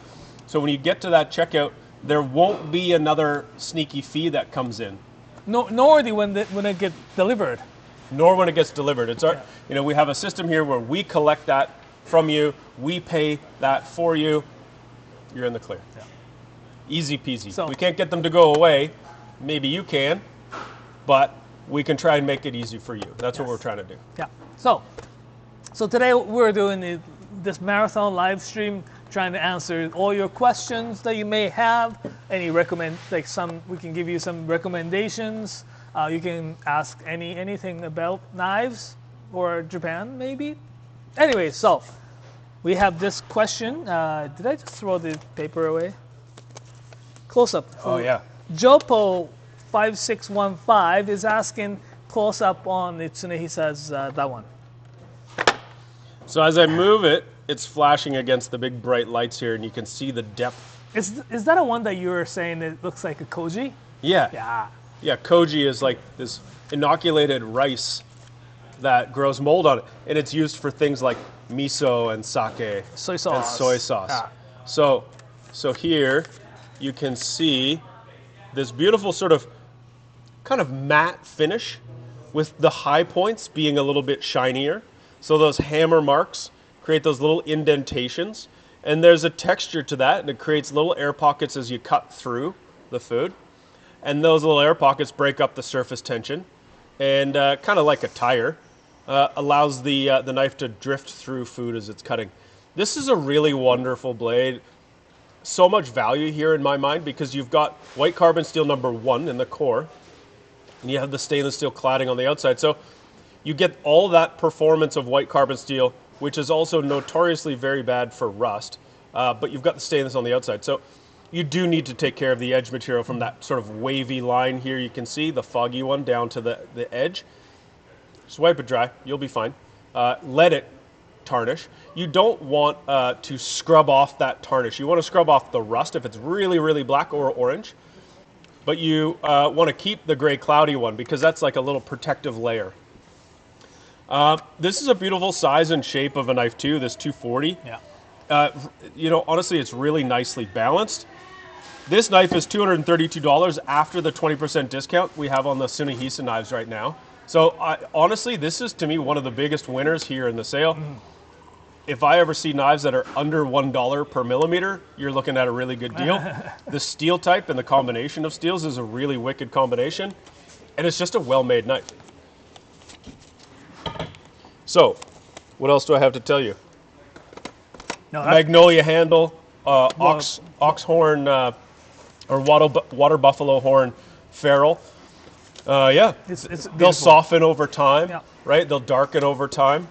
So when you get to that checkout, there won't be another sneaky fee that comes in. Nor when it gets delivered. Nor when it gets delivered. It's our, we have a system here where we collect that from you, we pay that for you, you're in the clear. Yeah. Easy peasy. So, we can't get them to go away. Maybe you can, but we can try and make it easy for you. That's what we're trying to do. Yeah. So today we're doing this marathon live stream, trying to answer all your questions that you may have. We can give you some recommendations. You can ask anything about knives or Japan, maybe. Anyway, so we have this question. Did I just throw the paper away? Close up. Oh yeah. Jopo5615 is asking close up on Itsune. He says that one. So as I move it, it's flashing against the big bright lights here, and you can see the depth. Is that a one that you were saying that looks like a koji? Yeah. Yeah. Yeah, koji is like this inoculated rice that grows mold on it, and it's used for things like miso and sake, soy sauce. and soy sauce. Yeah. So here you can see this beautiful sort of kind of matte finish with the high points being a little bit shinier. So those hammer marks create those little indentations, and there's a texture to that, and it creates little air pockets as you cut through the food. And those little air pockets break up the surface tension, and kind of like a tire, allows the knife to drift through food as it's cutting. This is a really wonderful blade. so much value here in my mind because you've got white carbon steel number 1 in the core, and you have the stainless steel cladding on the outside. So you get all that performance of white carbon steel, which is also notoriously very bad for rust, but you've got the stainless on the outside. So you do need to take care of the edge material from that sort of wavy line here. You can see the foggy one down to the edge. Just wipe it dry. You'll be fine. Let it tarnish. You don't want to scrub off that tarnish. You want to scrub off the rust if it's really, really black or orange. But you want to keep the gray cloudy one because that's like a little protective layer. This is a beautiful size and shape of a knife too, this 240. Yeah. You know, honestly, it's really nicely balanced. This knife is $232 after the 20% discount we have on the Sunihisa knives right now. So honestly, this is to me one of the biggest winners here in the sale. If I ever see knives that are under $1 per millimeter, you're looking at a really good deal. The steel type and the combination of steels is a really wicked combination, and it's just a well-made knife. So, what else do I have to tell you? No, Magnolia handle, ox horn, or water buffalo horn ferrule. Yeah, it's they'll beautiful. soften over time, Yeah. right? They'll darken over time.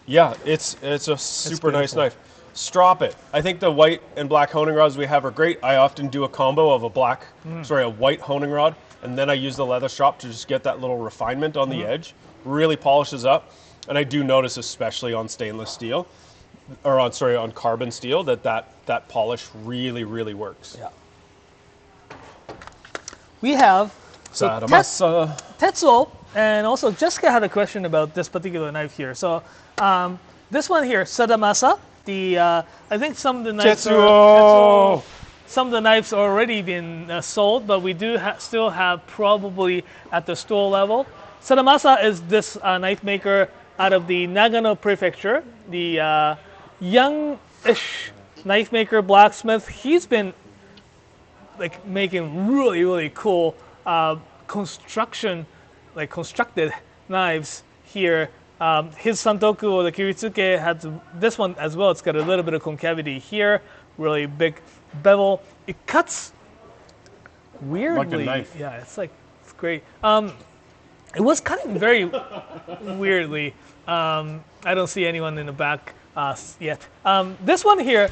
Yeah, it's a super nice knife. Strop it. I think the white and black honing rods we have are great. I often do a combo of a white honing rod, and then I use the leather strop to just get that little refinement on the edge. Really polishes up, and I do notice, especially on stainless steel, or on carbon steel, that polish really, really works. Yeah. We have Sadamasa. Tetsuo, and also Jessica had a question about this particular knife here. So this one here, Sadamasa. I think some of the knives Tetsuo. some of the knives are already been sold, but we do still have probably at the store level. Sadamasa is this knife maker out of the Nagano Prefecture, the young-ish knife maker, blacksmith. He's been like making really, really cool constructed knives here. His Santoku or the Kiritsuke has this one as well. It's got a little bit of concavity here, really big bevel. It cuts weirdly. Like a knife. Yeah, it's great. It was cutting very weirdly. I don't see anyone in the back yet. This one here,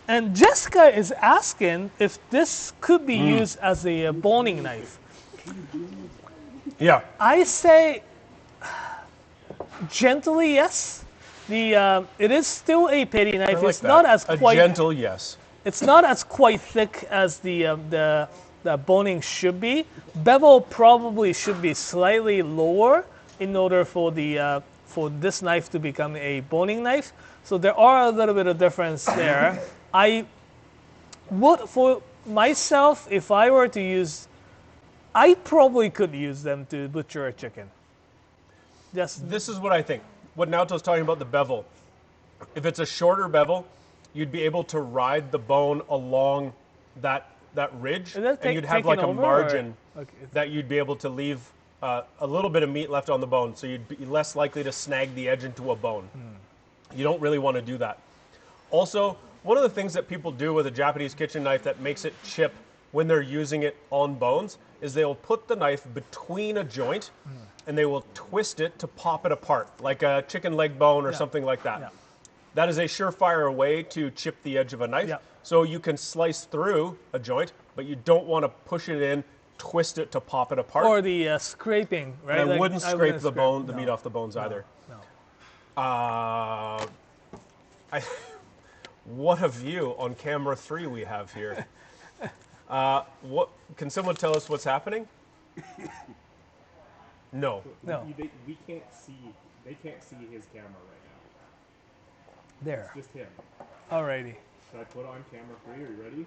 and Jessica is asking if this could be used as a boning knife. Yeah. I say gently yes. It is still a petty knife. Like It's not as quite. gentle yes. It's not as quite thick as the boning should be. Bevel probably should be slightly lower in order for for this knife to become a boning knife. So there are a little bit of difference there. I would, for myself, if I were to use, I probably could use them to butcher a chicken. Just This is what I think. What Naoto's talking about, the bevel. If it's a shorter bevel, you'd be able to ride the bone along that ridge, Is that and you'd have like a taken over, margin or- okay. that you'd be able to leave a little bit of meat left on the bone, so you'd be less likely to snag the edge into a bone. You don't really want to do that. Also, one of the things that people do with a Japanese kitchen knife that makes it chip when they're using it on bones is they will put the knife between a joint and they will twist it to pop it apart, like a chicken leg bone or something like that. Yeah. That is a surefire way to chip the edge of a knife. Yeah. So you can slice through a joint, but you don't want to push it in, twist it to pop it apart. or the scraping, right? And I Like, wouldn't scrape wouldn't the bone, the no. meat off the bones either. No. What a view on camera 3 we have here. What can someone tell us what's happening? No. No. We can't see. They can't see his camera right now. There. Just him. Alrighty. Should I put on camera 3? Are you ready?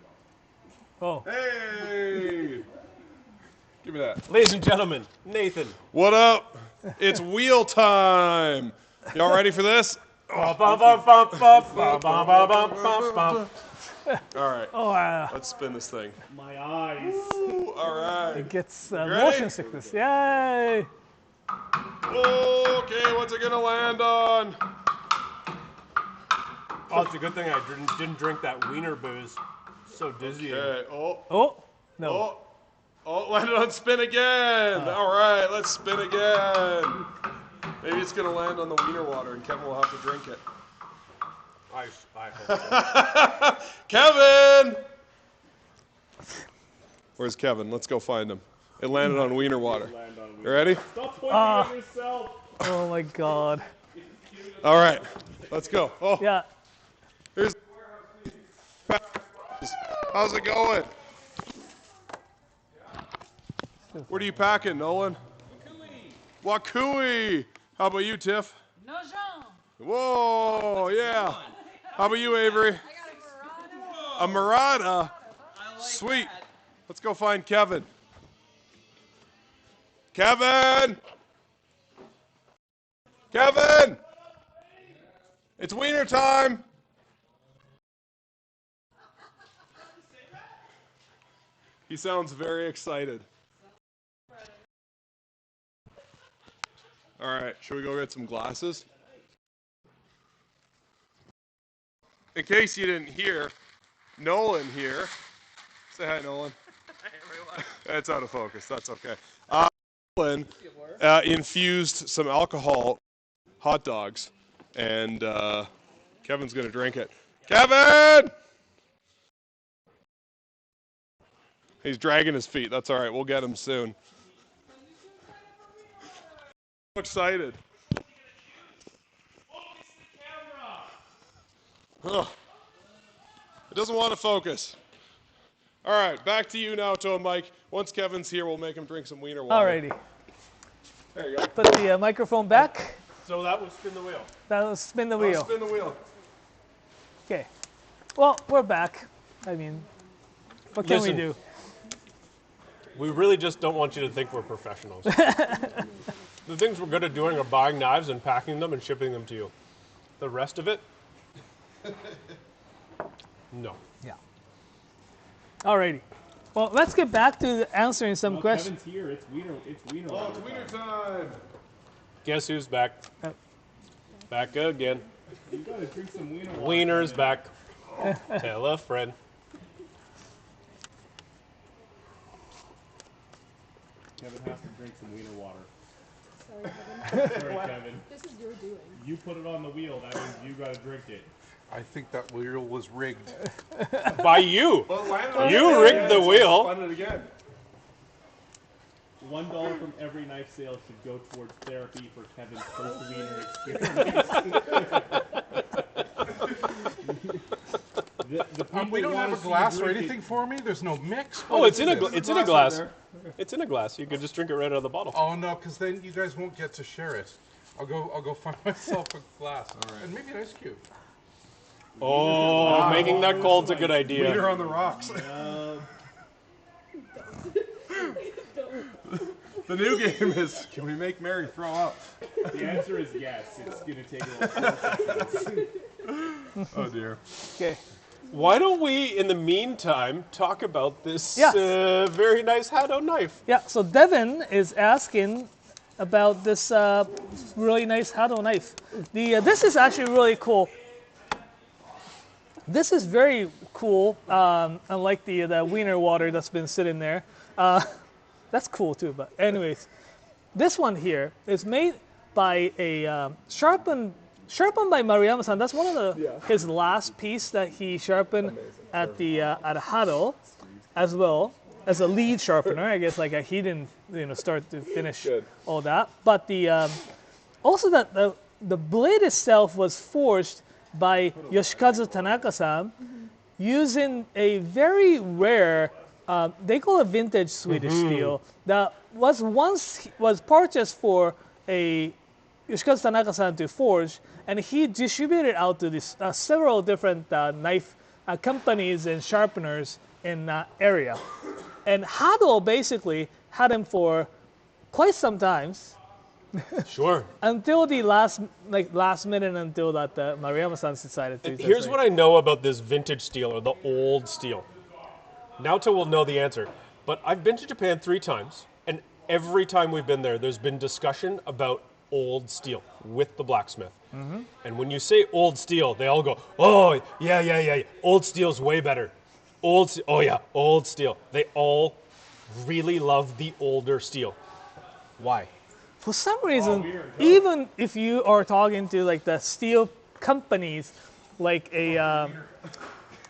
Oh. Hey! Give me that. Ladies and gentlemen, Nathan. What up? It's wheel time. Y'all ready for this? All right. Oh, Let's spin this thing. My eyes. Ooh, all right. it gets Ready? motion sickness. Yay! Okay, what's it gonna land on? Oh, it's a good thing I didn't drink that wiener booze. So dizzy. Okay. Oh, no. Oh, landed on spin again. All right, let's spin again. Maybe it's going to land on the wiener water and Kevin will have to drink it. I hope so. Kevin! Where's Kevin? Let's go find him. It landed on wiener water. You ready? Stop pointing at yourself. Oh my God. All right, let's go. Oh, Yeah. here's. How's it going? What are you packing, Nolan? Wakui. How about you, Tiff? No, Jean. Whoa, yeah. How about you, Avery? I got a Murata. A Murata. Sweet. Let's go find Kevin. Kevin! Kevin! It's wiener time! He sounds very excited. All right, should we go get some glasses? In case you didn't hear, Nolan here. Say hi, Nolan. It's out of focus. That's okay. Nolan infused some alcohol, hot dogs, and Kevin's going to drink it. Kevin! He's dragging his feet. That's all right. We'll get him soon. I'm excited. Ugh. It doesn't want to focus. All right, back to you now, Toe Mike. Once Kevin's here, we'll make him drink some wiener water. Alrighty. There you go. Put the microphone back. So that was spin the wheel. That was spin the wheel. Spin the wheel. Okay. Well, we're back. I mean, what can Listen. we do? We really just don't want you to think we're professionals. The things we're good at doing are buying knives and packing them and shipping them to you. The rest of it, no. Yeah. Alrighty. Well, let's get back to answering some questions. Kevin's here. It's wiener. It's wiener. Oh, it's wiener time. Guess who's back? Back again. You gotta drink some wiener. water, Wiener's Kevin. back. Tell a friend. Kevin has to drink some wiener water. Sorry, Kevin. Sorry, Kevin. This is your doing. You put it on the wheel. That means you gotta drink it. I think that wheel was rigged. By you. Well, it landed on You the rigged the so wheel. Spun it again. $1 from every knife sale should go towards therapy for Kevin's post-wiener experience. The We don't have a glass or anything for me? There's no mix? Oh, it's in a it's in a glass. there. It's in a glass. You could just drink it right out of the bottle. Oh, no, because then you guys won't get to share it. I'll go find myself a glass. And maybe an ice cube. Oh, making that cold's a good idea. Wiener on the rocks. The new game is, can we make Mary throw up? The answer is yes. It's gonna take a little seconds. Oh, dear. Okay. Why don't we, in the meantime, talk about this Yes. very nice Hado knife? Yeah. So Devin is asking about this really nice Hado knife. This is actually really cool. This is very cool. Unlike the wiener water that's been sitting there. That's cool too. But anyways, this one here is made by a sharpened by Maruyama-san. That's one of his last piece that he sharpened at Hado, as well as a lead sharpener. I guess like he didn't start to finish all that. But also that the blade itself was forged by Yoshikazu Tanaka-san using a very rare, they call it vintage Swedish steel, that was purchased for a Yoshikazu Tanaka-san to forge, and he distributed out to this several different knife companies and sharpeners in that area. And Hado basically had him for quite some times. Sure. Until the last minute, until that Maruyama-san decided to. Here's what I know about this vintage steel, or the old steel. Naoto will know the answer. But I've been to Japan 3 times, and every time we've been there, there's been discussion about old steel with the blacksmith. And when you say old steel, they all go, oh, yeah, old steel's way better. old steel. They all really love the older steel. Why? For some reason, even if you are talking to like the steel companies, like a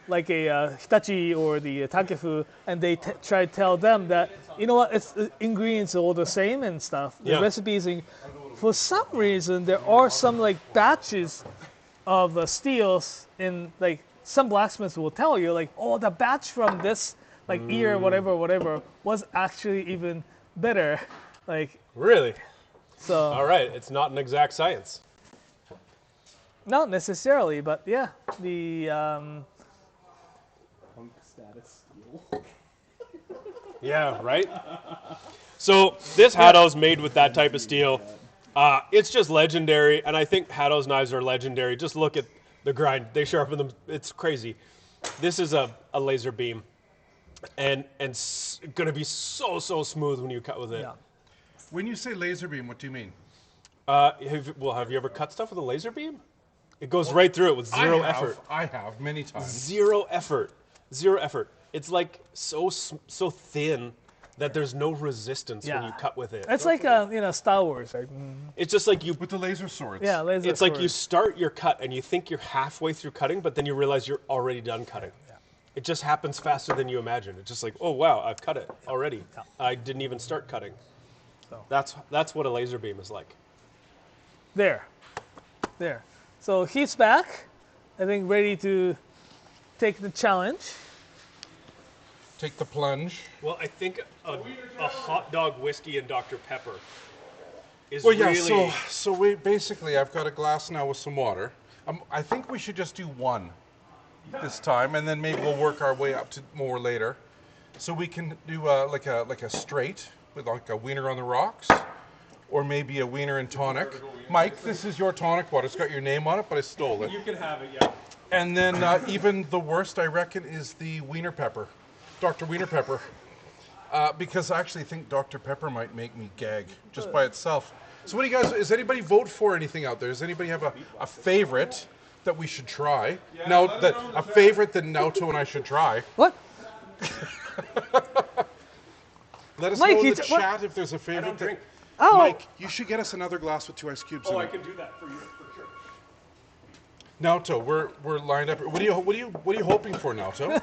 Hitachi or the Takefu, and they try to tell them that, you know what, it's the ingredients are all the same and stuff. The Yeah. recipes, for some reason, there are some like batches of steels in like some blacksmiths will tell you like, oh, the batch from this like year, whatever, was actually even better. Like, Really? so All right. It's not an exact science. not necessarily, but yeah, the Punk status steel. Yeah, right? So this Hattow's made with that type of steel. It's just legendary, and I think Hattow's knives are legendary. Just look at the grind. They sharpen them. It's crazy. This is a laser beam, and going to be so smooth when you cut with it. yeah. When you say laser beam, what do you mean? Have you ever cut stuff with a laser beam? It goes right through it with zero effort. I have many times. Zero effort. It's like so thin that there's no resistance when you cut with it. It's like Star Wars, right? It's just like you. With the laser swords. Yeah, laser. It's like you swords. start your cut and you think you're halfway through cutting, but then you realize you're already done cutting. It just happens faster than you imagine. It's just like, oh wow, I've cut it already. I didn't even start cutting. So. That's what a laser beam is like. There. So he's back, I think, ready to take the challenge. Take the plunge. Well, I think a hot dog whiskey and Dr. Pepper is Well, yeah. really. So we basically, I've got a glass now with some water. I think we should just do one this time, and then maybe we'll work our way up to more later. So we can do like a straight with like a wiener on the rocks, or maybe a wiener and tonic. Mike, this is your tonic water. It's got your name on it, but I stole it. You can have it, yeah. And then even the worst, I reckon, is the wiener pepper, Dr. Wiener Pepper, because I actually think Dr. Pepper might make me gag just by itself. So what do you guys? Does anybody vote for anything out there? Does anybody have a favorite that we should try? Now that a favorite that Naoto and I should try. What? Let us Mike, know in you the t- what? chat if there's a favorite. drink. Oh, Mike, you should get us another glass with 2 ice cubes in I it. can do that for you for sure. Naoto, we're lined up. What are you hoping for, Naoto?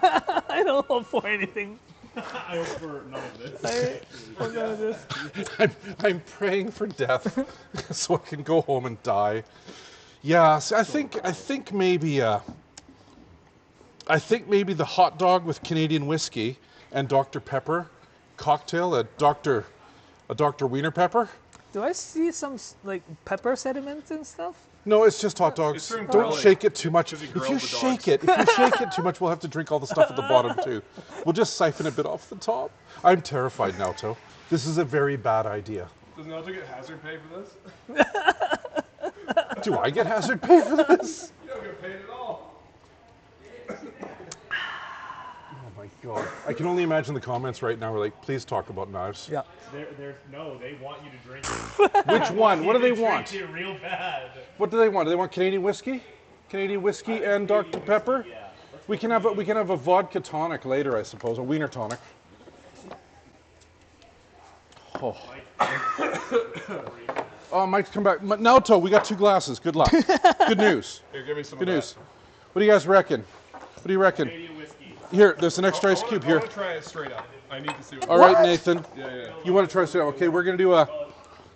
I don't hope for anything. I hope for none of this. For none of this. I'm praying for death so I can go home and die. Yeah, so I think maybe the hot dog with Canadian whiskey and Dr. Pepper cocktail, a Dr. Wiener Pepper. Do I see some like pepper sediments and stuff? No, it's just hot dogs. It's from Don't grilling. shake it too much. Because he If grilled you the shake it too much, we'll have to drink all the stuff at the bottom too. We'll just siphon a bit off the top. I'm terrified, Naoto. This is a very bad idea. Does Naoto get hazard pay for this? Do I get hazard pay for this? You don't get paid at all. Oh my god. I can only imagine the comments right now are like, please talk about knives. Yeah. No, they want you to drink it. Which one? What do they want? Treat you real bad. What do they want? Do they want Canadian whiskey? Canadian whiskey and Dr. Pepper? Yeah. We can have a vodka tonic later, I suppose, a wiener tonic. Oh. Oh, Mike's come back. Naoto, we got 2 glasses. Good luck. Good news. Here, give me some Good of news. that. What do you guys reckon? What do you reckon? Canadian whiskey. Here, there's an extra ice cube I here. want to try it straight up. I need to see what. All right, Nathan. Yeah. You want to try some? Okay, we're going to do a...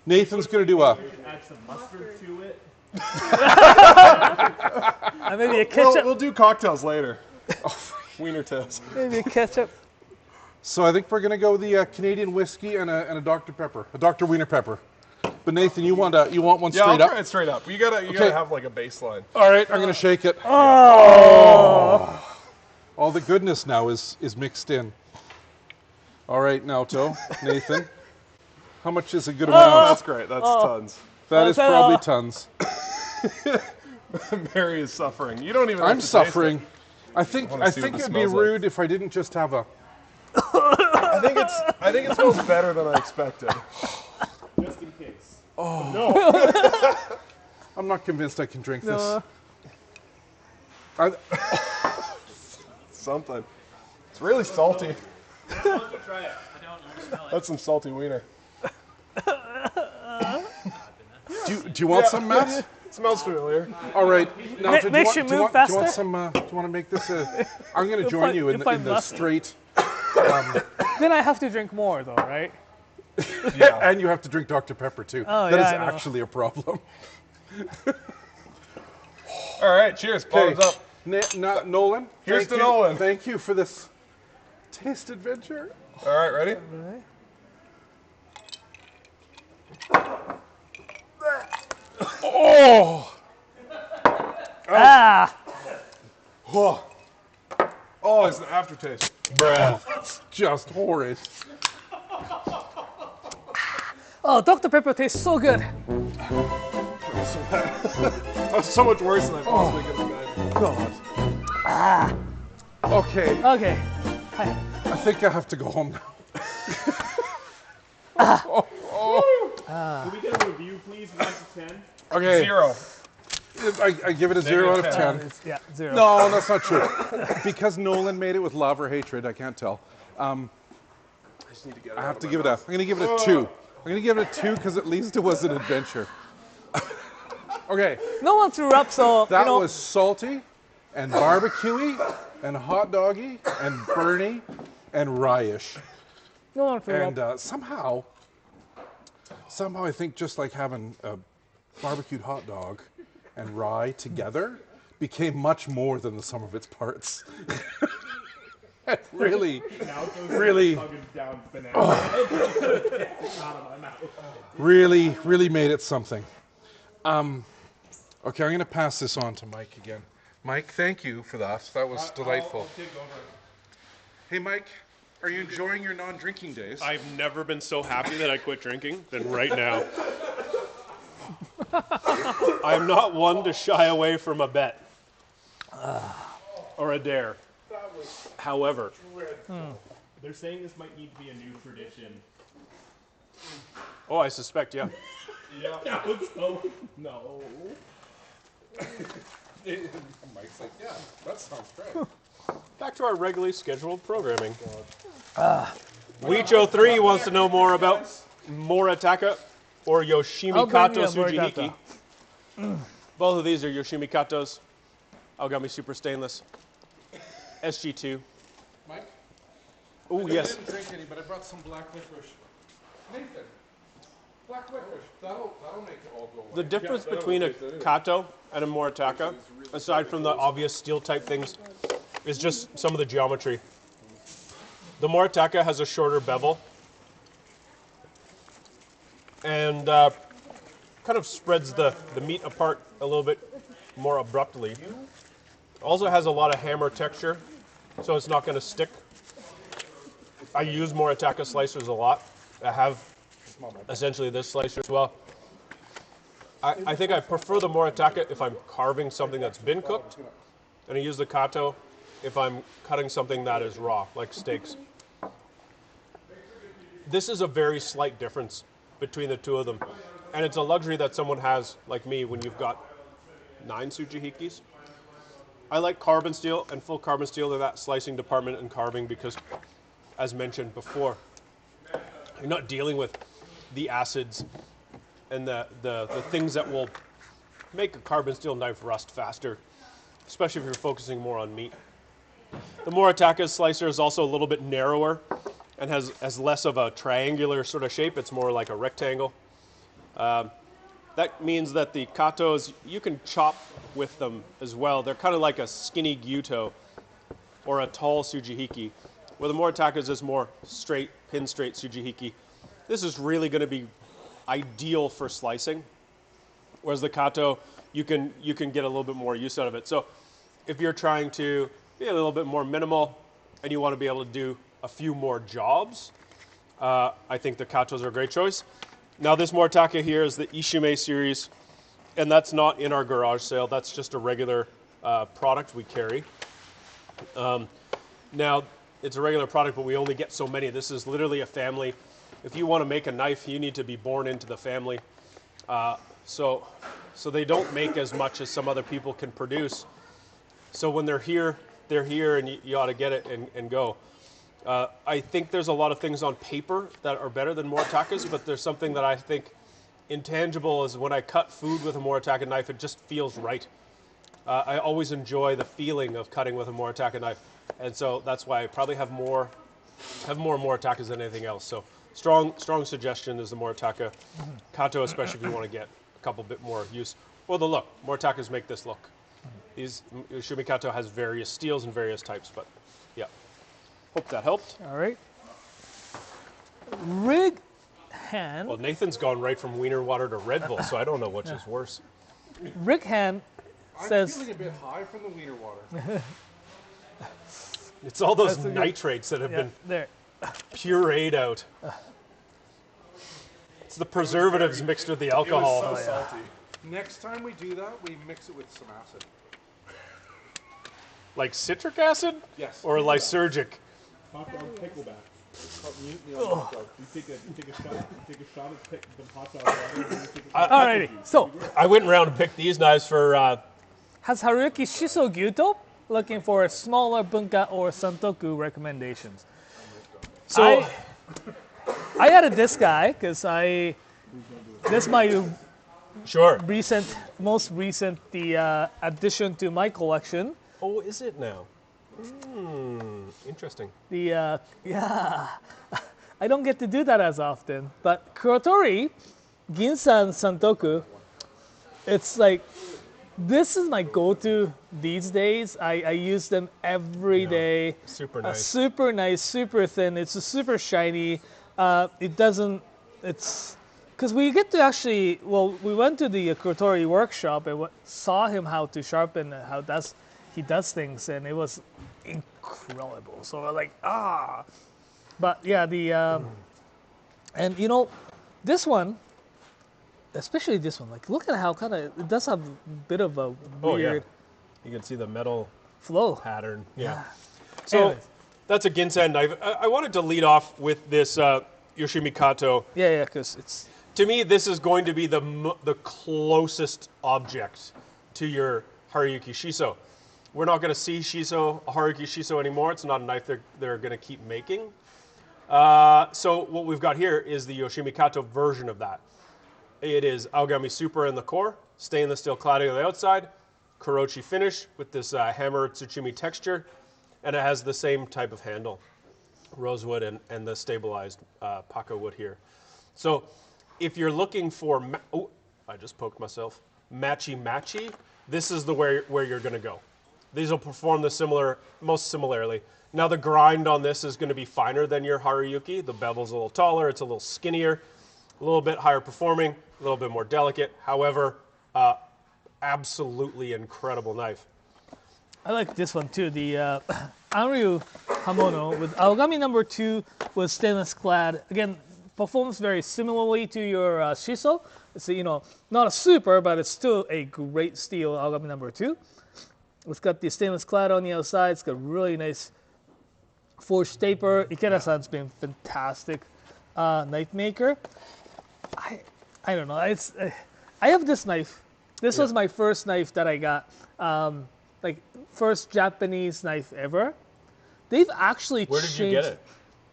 Nathan's going to do a... Add some mustard to it. And maybe a ketchup. We'll do cocktails later. Wiener tails. Maybe a ketchup. So I think we're going to go the Canadian whiskey and a Dr. Pepper, a Dr. Wiener Pepper. But Nathan, you want one Yeah, I'll straight up? try it straight up. You gotta have like a baseline. All right, I'm going to shake it. Oh! All the goodness now is mixed in. All right, Naoto, Nathan, how much is a good amount? That's great. That's tons. That is probably tons. Mary is suffering. You don't even. Have I'm to taste suffering. it. I think wanna see what it this would be smells like. rude if I didn't just have a... I think it smells better than I expected. Just in case. I'm not convinced I can drink this. No. I, Something. It's really salty. Try it. I don't smell it. That's some salty wiener. Do you want some, Matt? It smells familiar. All right. Now, do you Makes want, you do you move want, do you want faster? some? Do you want to make this a? I'm going to join find- you in you'll the, find in the mustard. straight. Then I have to drink more, though, right? And you have to drink Dr. Pepper too. Oh, That is yeah, I know. actually a problem. All right, cheers. Okay. Bottoms up. Nolan. Here's thank to you. Nolan. Thank you for this taste adventure. All right, ready? Oh! Ah! Oh, oh, it's an aftertaste. Bruh. Just horrid. Oh, Dr. Pepper tastes so good. That's so much worse than I possibly could have imagined. God. Okay, Okay. Hi. I think I have to go home now. Can we get a review, please? 1 to 10. Okay. 0. I give it a 0 out of 10. It's, yeah, 0. No, that's not true. Because Nolan made it with love or hatred, I can't tell. I have to give it a. I'm going to give it a 2. I'm going to give it a 2 because at least it was an adventure. Okay, No one threw up, so that you know. was salty and barbecuey and hot doggy and burny and rye-ish. No one threw up. And somehow I think just like having a barbecued hot dog and rye together became much more than the sum of its parts. It really, really, Down banana. Out of my mouth. really made it something. Okay, I'm going to pass this on to Mike again. Mike, thank you for that. That was delightful. I'll take over. Hey, Mike, are you enjoying your non-drinking days? I've never been so happy that I quit drinking than right now. I'm not one to shy away from a bet or a dare. However, They're saying this might need to be a new tradition. oh, I suspect, yeah. Yeah. So, no. Mike's like, yeah, that sounds great. Back to our regularly scheduled programming. Weecho3 wants to know more about Moritaka or Yoshimi I'll bring Kato you a Tsujihiki. Moritaka. Both of these are Yoshimi Katos. Ogami Super Stainless. SG2. Mike? Oh, yes. I didn't drink any, but I brought some black licorice. Nathan, black licorice. That'll make it all go away. The difference between a Kato and a Moritaka, aside from the obvious steel type things, is just some of the geometry. The Moritaka has a shorter bevel and kind of spreads the meat apart a little bit more abruptly. Also has a lot of hammer texture, so it's not going to stick. I use Moritaka slicers a lot. I have essentially this slicer as well. I think I prefer the Moritaka if I'm carving something that's been cooked, and I use the Kato if I'm cutting something that is raw, like steaks. This is a very slight difference between the two of them, and it's a luxury that someone has, like me, when you've got 9 Tsujihikis. I like carbon steel and full carbon steel in that slicing department and carving because, as mentioned before, you're not dealing with the acids and the things that will make a carbon steel knife rust faster, especially if you're focusing more on meat. The Moritaka's slicer is also a little bit narrower and has less of a triangular sort of shape. It's more like a rectangle. That means that the Katos, you can chop with them as well. They're kind of like a skinny Gyuto or a tall Tsujihiki, where the Moritaka's is more straight, pin straight Tsujihiki. This is really going to be ideal for slicing, whereas the Kato, you can get a little bit more use out of it. So if you're trying to be a little bit more minimal and you want to be able to do a few more jobs, I think the Katos are a great choice. Now this Moritaka here is the Ishime series, and that's not in our garage sale. That's just a regular product we carry. Now it's a regular product, but we only get so many. This is literally a family. If you want to make a knife, you need to be born into the family. So they don't make as much as some other people can produce. So when they're here they're here and you ought to get it and go. I think there's a lot of things on paper that are better than Moritakas, but there's something that I think intangible is when I cut food with a Moritaka knife, it just feels right. I always enjoy the feeling of cutting with a Moritaka knife, and so that's why I probably have more Moritakas than anything else. So strong suggestion is the Moritaka Kato, especially if you want to get a couple bit more use. Well, the look. Moritakas make this look. These Yoshimi Kato has various steels and various types, but yeah. Hope that helped. All right. Rig hand. Well, Nathan's gone right from Wiener Water to Red Bull, so I don't know which is worse. Rig hand says. I'm feeling a bit high from the wiener water. It's all those nitrates that have been there. pureed out. It's the preservatives mixed with the alcohol. It was so salty. Next time we do that, we mix it with some acid. Like citric acid? Yes. Or lysergic? Hot dog pickleback. Mute me on hot dog. You take a shot of the hot dog water. And you take a Alrighty. So, I went around and picked these knives for. has Haruki Shiso Gyuto looking for a smaller bunka or santoku recommendations? So I added this guy because this is my most recent addition to my collection. Oh, is it now? Interesting. I don't get to do that as often. But Kurotori Ginsan Santoku, it's like, this is my go-to these days. I use them every day. Super nice. Super nice, super thin. It's super shiny. Because we get to actually, we went to the Kurotori workshop and saw him how to sharpen, he does things, and it was incredible. So we're like, But yeah, and you know, this one, especially this one, like look at how kind of, it does have a bit of a weird You can see the metal flow pattern. Yeah. So Anyways, that's a Ginsan knife. I wanted to lead off with this Yoshimi Kato. Yeah, because it's... To me, this is going to be the closest object to your Haruyuki Shiso. We're not going to see Haruki Shiso anymore. It's not a knife they're going to keep making. So what we've got here is the Yoshimi Kato version of that. It is Aogami Super in the core, stainless steel cladding on the outside, Kurochi finish with this hammer tsuchimi texture, and it has the same type of handle, rosewood and the stabilized Paco wood here. So if you're looking for, I just poked myself, matchy, this is where you're going to go. These will perform most similarly. Now the grind on this is going to be finer than your Haruyuki. The bevel's a little taller, it's a little skinnier, a little bit higher performing, a little bit more delicate. However, absolutely incredible knife. I like this one too. The Anryu Hamono with Aogami number 2 with stainless clad. Again, performs very similarly to your Shiso. It's not a super, but it's still a great steel Aogami number 2. It's got the stainless clad on the outside. It's got really nice forged taper. Ikeda-san's been fantastic knife maker. I don't know. I have this knife. This was my first knife that I got. First Japanese knife ever. They've actually Where did you get it?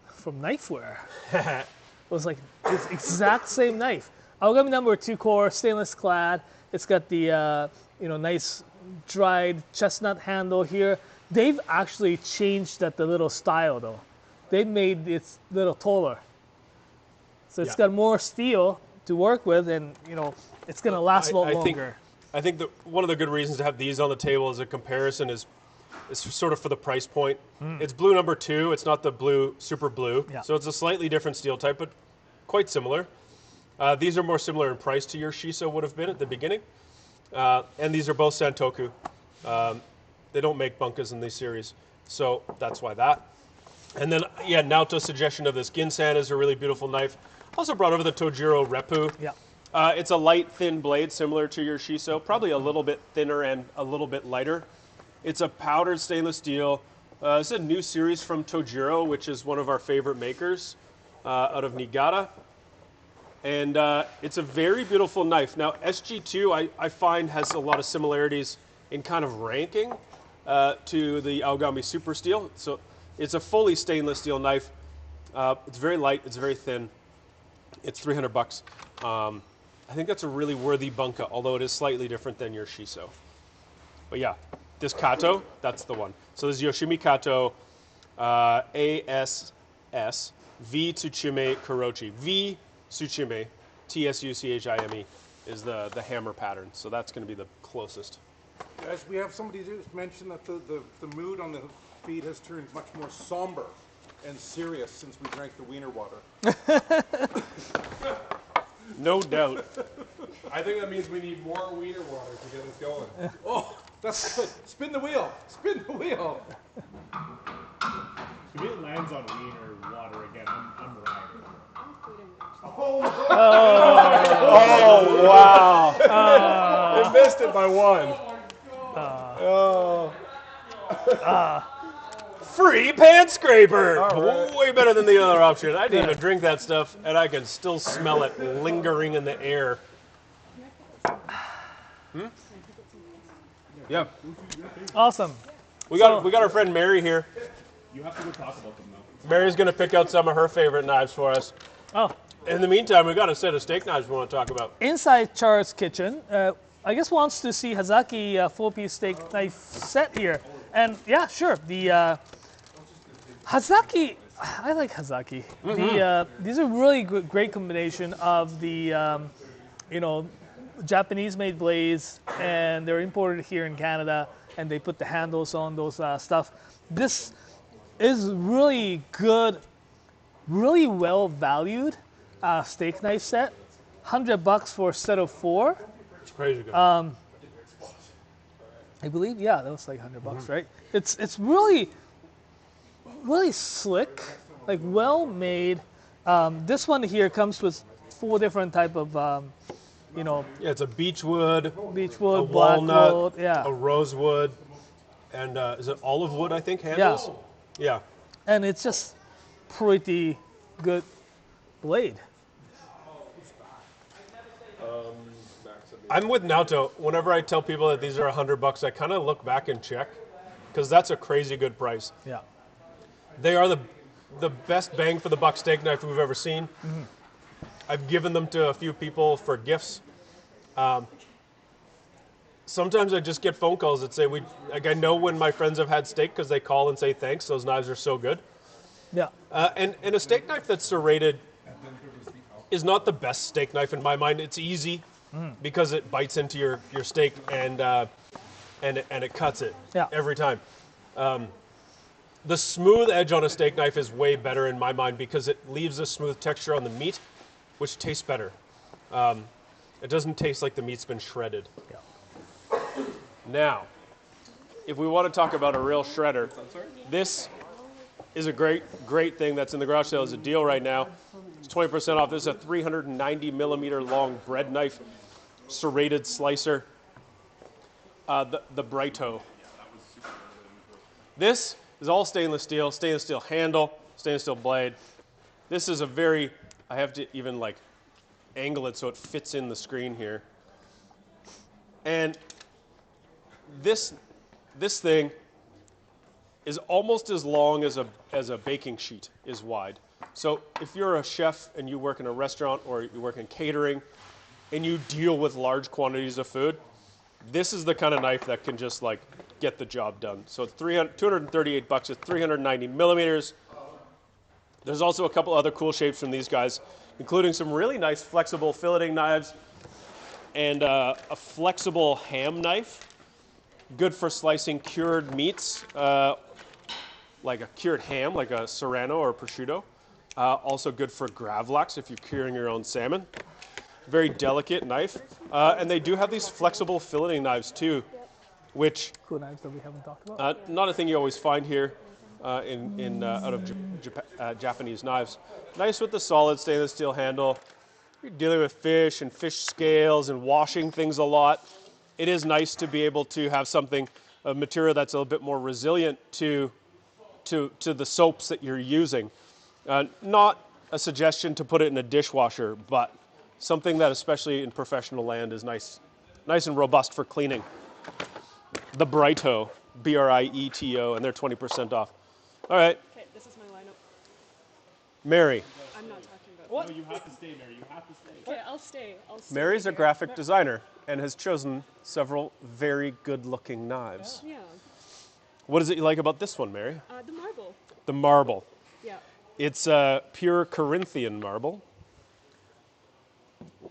From Knifewear. It was like this exact same knife. Aogami number 2 core, stainless clad. It's got the nice dried chestnut handle here. They've actually changed the little style though. They made it a little taller. So it's got more steel to work with, and it's gonna last a lot longer. I think that one of the good reasons to have these on the table as a comparison is sort of for the price point. It's blue number 2. It's not the blue super blue, so it's a slightly different steel type, but quite similar. These are more similar in price to your Shiso would have been at the beginning. And these are both Santoku. They don't make bunkas in these series, so that's why that. And then, Naoto's suggestion of this Ginsan is a really beautiful knife. Also brought over the Tojiro Reppu. Yeah. It's a light, thin blade, similar to your Shiso, probably a little bit thinner and a little bit lighter. It's a powdered stainless steel. It's a new series from Tojiro, which is one of our favorite makers out of Niigata. And it's a very beautiful knife. Now, SG2, I find, has a lot of similarities in kind of ranking to the Aogami Super Steel. So it's a fully stainless steel knife. It's very light. It's very thin. It's $300. I think that's a really worthy bunka, although it is slightly different than your Shiso. But yeah, this Kato, that's the one. So this is Yoshimi Kato ASS V Tsuchime Kurochi. V Tsuchime, Tsuchime is the hammer pattern. So that's going to be the closest. Guys, we have somebody just mentioned that the mood on the feed has turned much more somber and serious since we drank the wiener water. No doubt. I think that means we need more wiener water to get us going. Oh, that's good. Spin the wheel. Spin the wheel. If it lands on wiener water again, I'm riding. Oh, wow. They missed it by one. Free pan scraper. Way better than the other option. I didn't even drink that stuff, and I can still smell it lingering in the air. Yeah. Awesome. We got our friend Mary here. You have to go talk about them though. Mary's going to pick out some of her favorite knives for us. Oh, In the meantime, we got a set of steak knives we want to talk about. inside Char's kitchen, I guess wants to see Hazaki four-piece steak knife set here. And yeah, sure. The Hazaki, I like Hazaki. These are really great combination of the, Japanese-made blades, and they're imported here in Canada, and they put the handles on those stuff. This is really good, really well valued steak knife set. $100 for a set of 4. It's crazy good. I believe, yeah, that was like $100, right? It's really, really slick, like well made. This one here comes with 4 different type of, yeah, it's a beechwood, a beechwood, walnut, blackwood, a rosewood, and is it olive wood, I think, handles? Yeah. and it's just pretty good blade. I'm with Naoto. Whenever I tell people that these are $100, I kind of look back and check, because that's a crazy good price. Yeah. They are the best bang for the buck steak knife we've ever seen. I've given them to a few people for gifts. Sometimes I just get phone calls that say, I know when my friends have had steak because they call and say thanks. Those knives are so good. Yeah. And a steak knife that's serrated is not the best steak knife in my mind. It's easy because it bites into your steak and it cuts it every time. The smooth edge on a steak knife is way better in my mind because it leaves a smooth texture on the meat, which tastes better. It doesn't taste like the meat's been shredded. Yeah. Now, if we want to talk about a real shredder, this is a great thing that's in the garage sale as a deal right now. It's 20% off. This is a 390 millimeter long bread knife, serrated slicer. The Brighto. This is all stainless steel handle, stainless steel blade. This is I have to even angle it so it fits in the screen here. And this thing is almost as long as a baking sheet is wide. So if you're a chef and you work in a restaurant or you work in catering and you deal with large quantities of food, this is the kind of knife that can just get the job done. So it's $238. It's 390 millimeters. There's also a couple other cool shapes from these guys, including some really nice flexible filleting knives and a flexible ham knife, good for slicing cured meats, like a cured ham, like a serrano or prosciutto. Also good for gravlax if you're curing your own salmon. Very delicate knife. And they do have these flexible filleting knives too, which Cool knives that we haven't talked about. not a thing you always find here out of Japanese knives. Nice with the solid stainless steel handle. You're dealing with fish and fish scales and washing things a lot. It is nice to be able to have a material that's a little bit more resilient to the soaps that you're using. Not a suggestion to put it in a dishwasher, but something that, especially in professional land, is nice and robust for cleaning. The Brighto. BRIETO, and they're 20% off. All right, Okay, this is my lineup. Mary. I'm not talking about What? No, you have to stay, Mary. You have to stay. Okay, I'll stay. Mary's a here. graphic designer and has chosen several very good-looking knives. Yeah. What is it you like about this one, Mary? The marble. The marble. Yeah. It's pure Corinthian marble,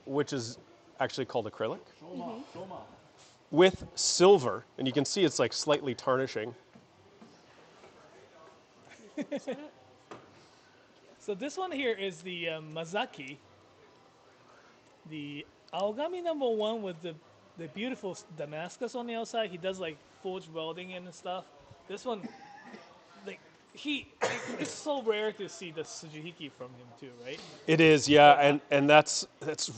which is actually called acrylic, with silver, and you can see it's like slightly tarnishing. So this one here is the Mazaki, the Aogami #1 with the beautiful Damascus on the outside. He does like forged welding and stuff. This one, like it's so rare to see the Tsujihiki from him too, right? It is, yeah, and that's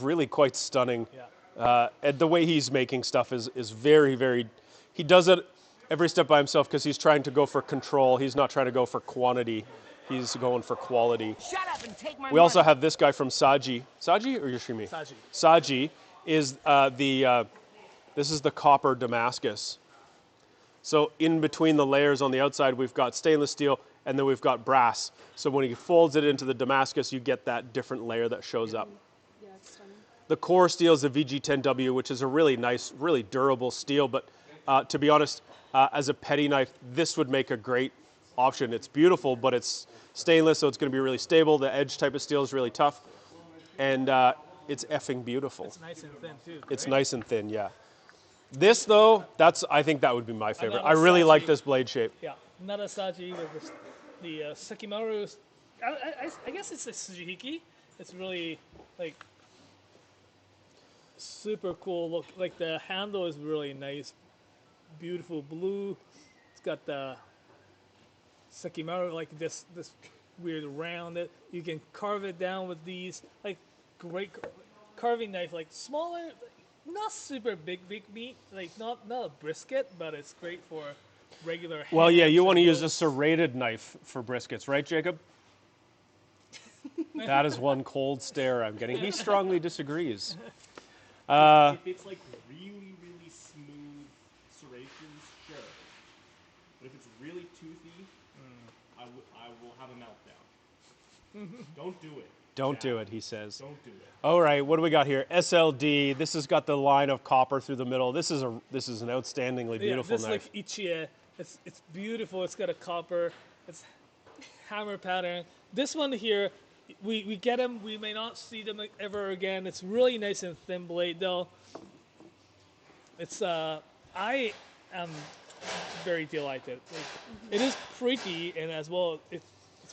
really quite stunning. Yeah. And the way he's making stuff is very, very. He does it every step by himself because he's trying to go for control. He's not trying to go for quantity. He's going for quality. Shut up and take my We also have this guy from Saji. Saji or Yoshimi? Saji. Saji is this is the copper Damascus. So in between the layers on the outside, we've got stainless steel, and then we've got brass. So when he folds it into the Damascus, you get that different layer that shows up. Yeah, it's stunning. The core steel is the VG10W, which is a really nice, really durable steel. But to be honest, as a petty knife, this would make a great option. It's beautiful, but it's stainless, so it's going to be really stable. The edge type of steel is really tough, and it's effing beautiful. It's nice and thin too. It's right? nice and thin, yeah. This though, I think that would be my favorite. I Another really like Saji. this blade shape. Yeah, another Saji with the Sekimaru. I guess it's a Tsujihiki. It's really like super cool look. Like the handle is really nice, beautiful blue. It's got the Sekimaru like this weird round. You can carve it down with these like great carving knife, like smaller. Not super big meat, like not a brisket, but it's great for regular. Well, yeah, you hams want to and use a roasts. serrated knife for briskets, right, Jacob? That is one cold stare I'm getting. He strongly disagrees. If it's like really, really smooth serrations, sure. But if it's really toothy, I will have a meltdown. Don't do it. Don't do it, he says. Don't do it. All right, what do we got here? SLD. This has got the line of copper through the middle. This is an outstandingly beautiful this knife. like Ichie. It's beautiful. It's got a copper. It's hammer pattern. This one here, we get them. We may not see them ever again. It's really nice and thin blade though. It's I am very delighted. It is pretty, and as well it's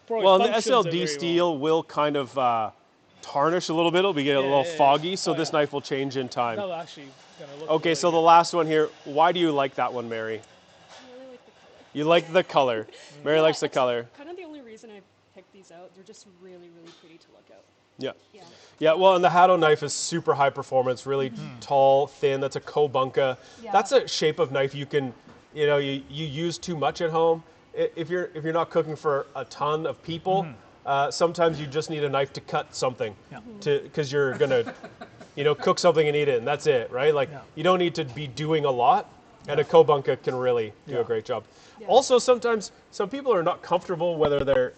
probably Well, and the functions SLD very steel will kind of tarnish a little bit. It'll be a little foggy, so this knife will change in time. Well. No, actually, gonna look. Okay, really so the good. last one here. Why do you like that one, Mary? I really like the color. You like the color. Mary likes the It's color. kind of the only reason I picked these out. They're just really, really pretty to look at. Yeah. Yeah. Yeah, well, and the Hado knife is super high performance, really tall, thin. That's a Kobunka. Yeah. That's a shape of knife you can, you use too much at home. If you're not cooking for a ton of people, sometimes you just need a knife to cut something, because you're gonna, cook something and eat it, and that's it, right? Like you don't need to be doing a lot, and a Kobunka can really do a great job. Yeah. Also, sometimes some people are not comfortable, whether they're,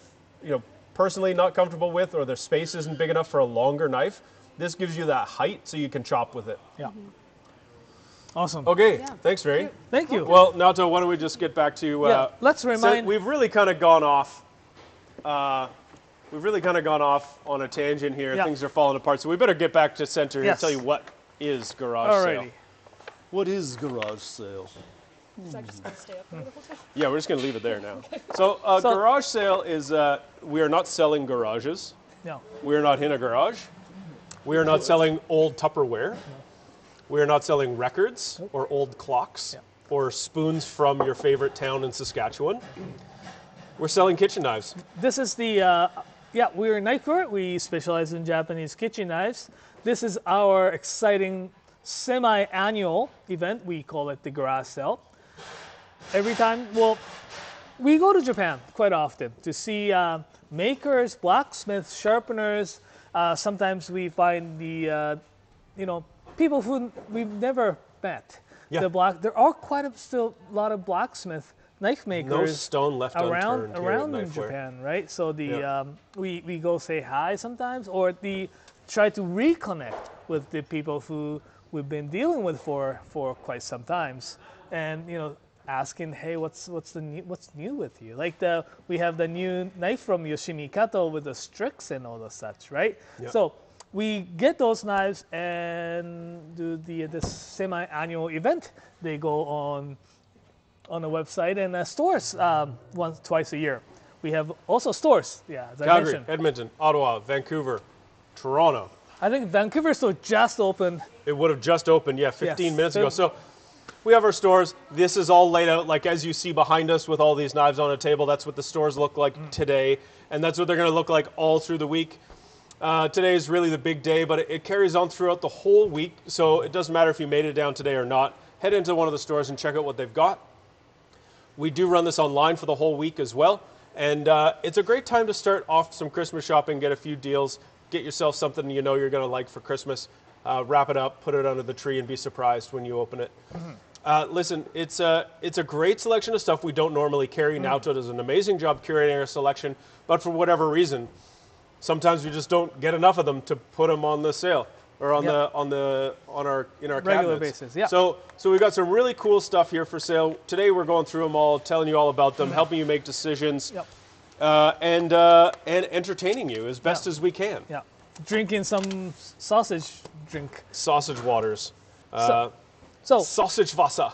personally not comfortable with, or their space isn't big enough for a longer knife. This gives you that height so you can chop with it. Yeah. Awesome. Okay, Yeah. thanks, Ray. Thank you. Well, Naoto, why don't we just get back to... let's remind. we've really kind of gone off... on a tangent here. Yeah. Things are falling apart. So we better get back to center here and Yes. tell you what is garage sale. Alrighty. What is garage sale? Is that just going to stay up there the whole time? Yeah, we're just going to leave it there now. So, So- garage sale is... we are not selling garages. No. We are not in a garage. We are not selling old Tupperware. We are not selling records or old clocks or spoons from your favorite town in Saskatchewan. We're selling kitchen knives. This is the, we're Knifewear. We specialize in Japanese kitchen knives. This is our exciting semi-annual event. We call it the garage sale. Every time, we go to Japan quite often to see makers, blacksmiths, sharpeners. Sometimes we find the, people who we've never met. Yeah. There are still a lot of blacksmith knife makers. No stone left unturned here around at in Knifewear. Japan, right? So Yeah. we go say hi sometimes, or try to reconnect with the people who we've been dealing with for quite some times, and asking, hey, what's new with you? Like we have the new knife from Yoshimi Kato with the Strix and all the such, right? Yeah. So we get those knives and do this semi-annual event. They go on the website and stores twice a year. We have also stores, as I Calgary, mentioned. Edmonton, Ottawa, Vancouver, Toronto. I think Vancouver still just opened. It would have just opened, 15 Yes. minutes ago. So we have our stores. This is all laid out, like as you see behind us with all these knives on a table. That's what the stores look like today, and that's what they're going to look like all through the week. Today is really the big day, but it carries on throughout the whole week, so it doesn't matter if you made it down today or not. Head into one of the stores and check out what they've got. We do run this online for the whole week as well, and it's a great time to start off some Christmas shopping, get a few deals, get yourself something you know you're going to like for Christmas, wrap it up, put it under the tree, and be surprised when you open it. Listen, it's a great selection of stuff we don't normally carry. Naoto does an amazing job curating our selection, but for whatever reason, sometimes we just don't get enough of them to put them on the sale or on our Regular cabinets. basis, yeah. So we've got some really cool stuff here for sale. Today we're going through them all, telling you all about them, helping you make decisions, and entertaining you as best as we can. Yeah, drinking some sausage drink. Sausage waters. So Sausage Wasser.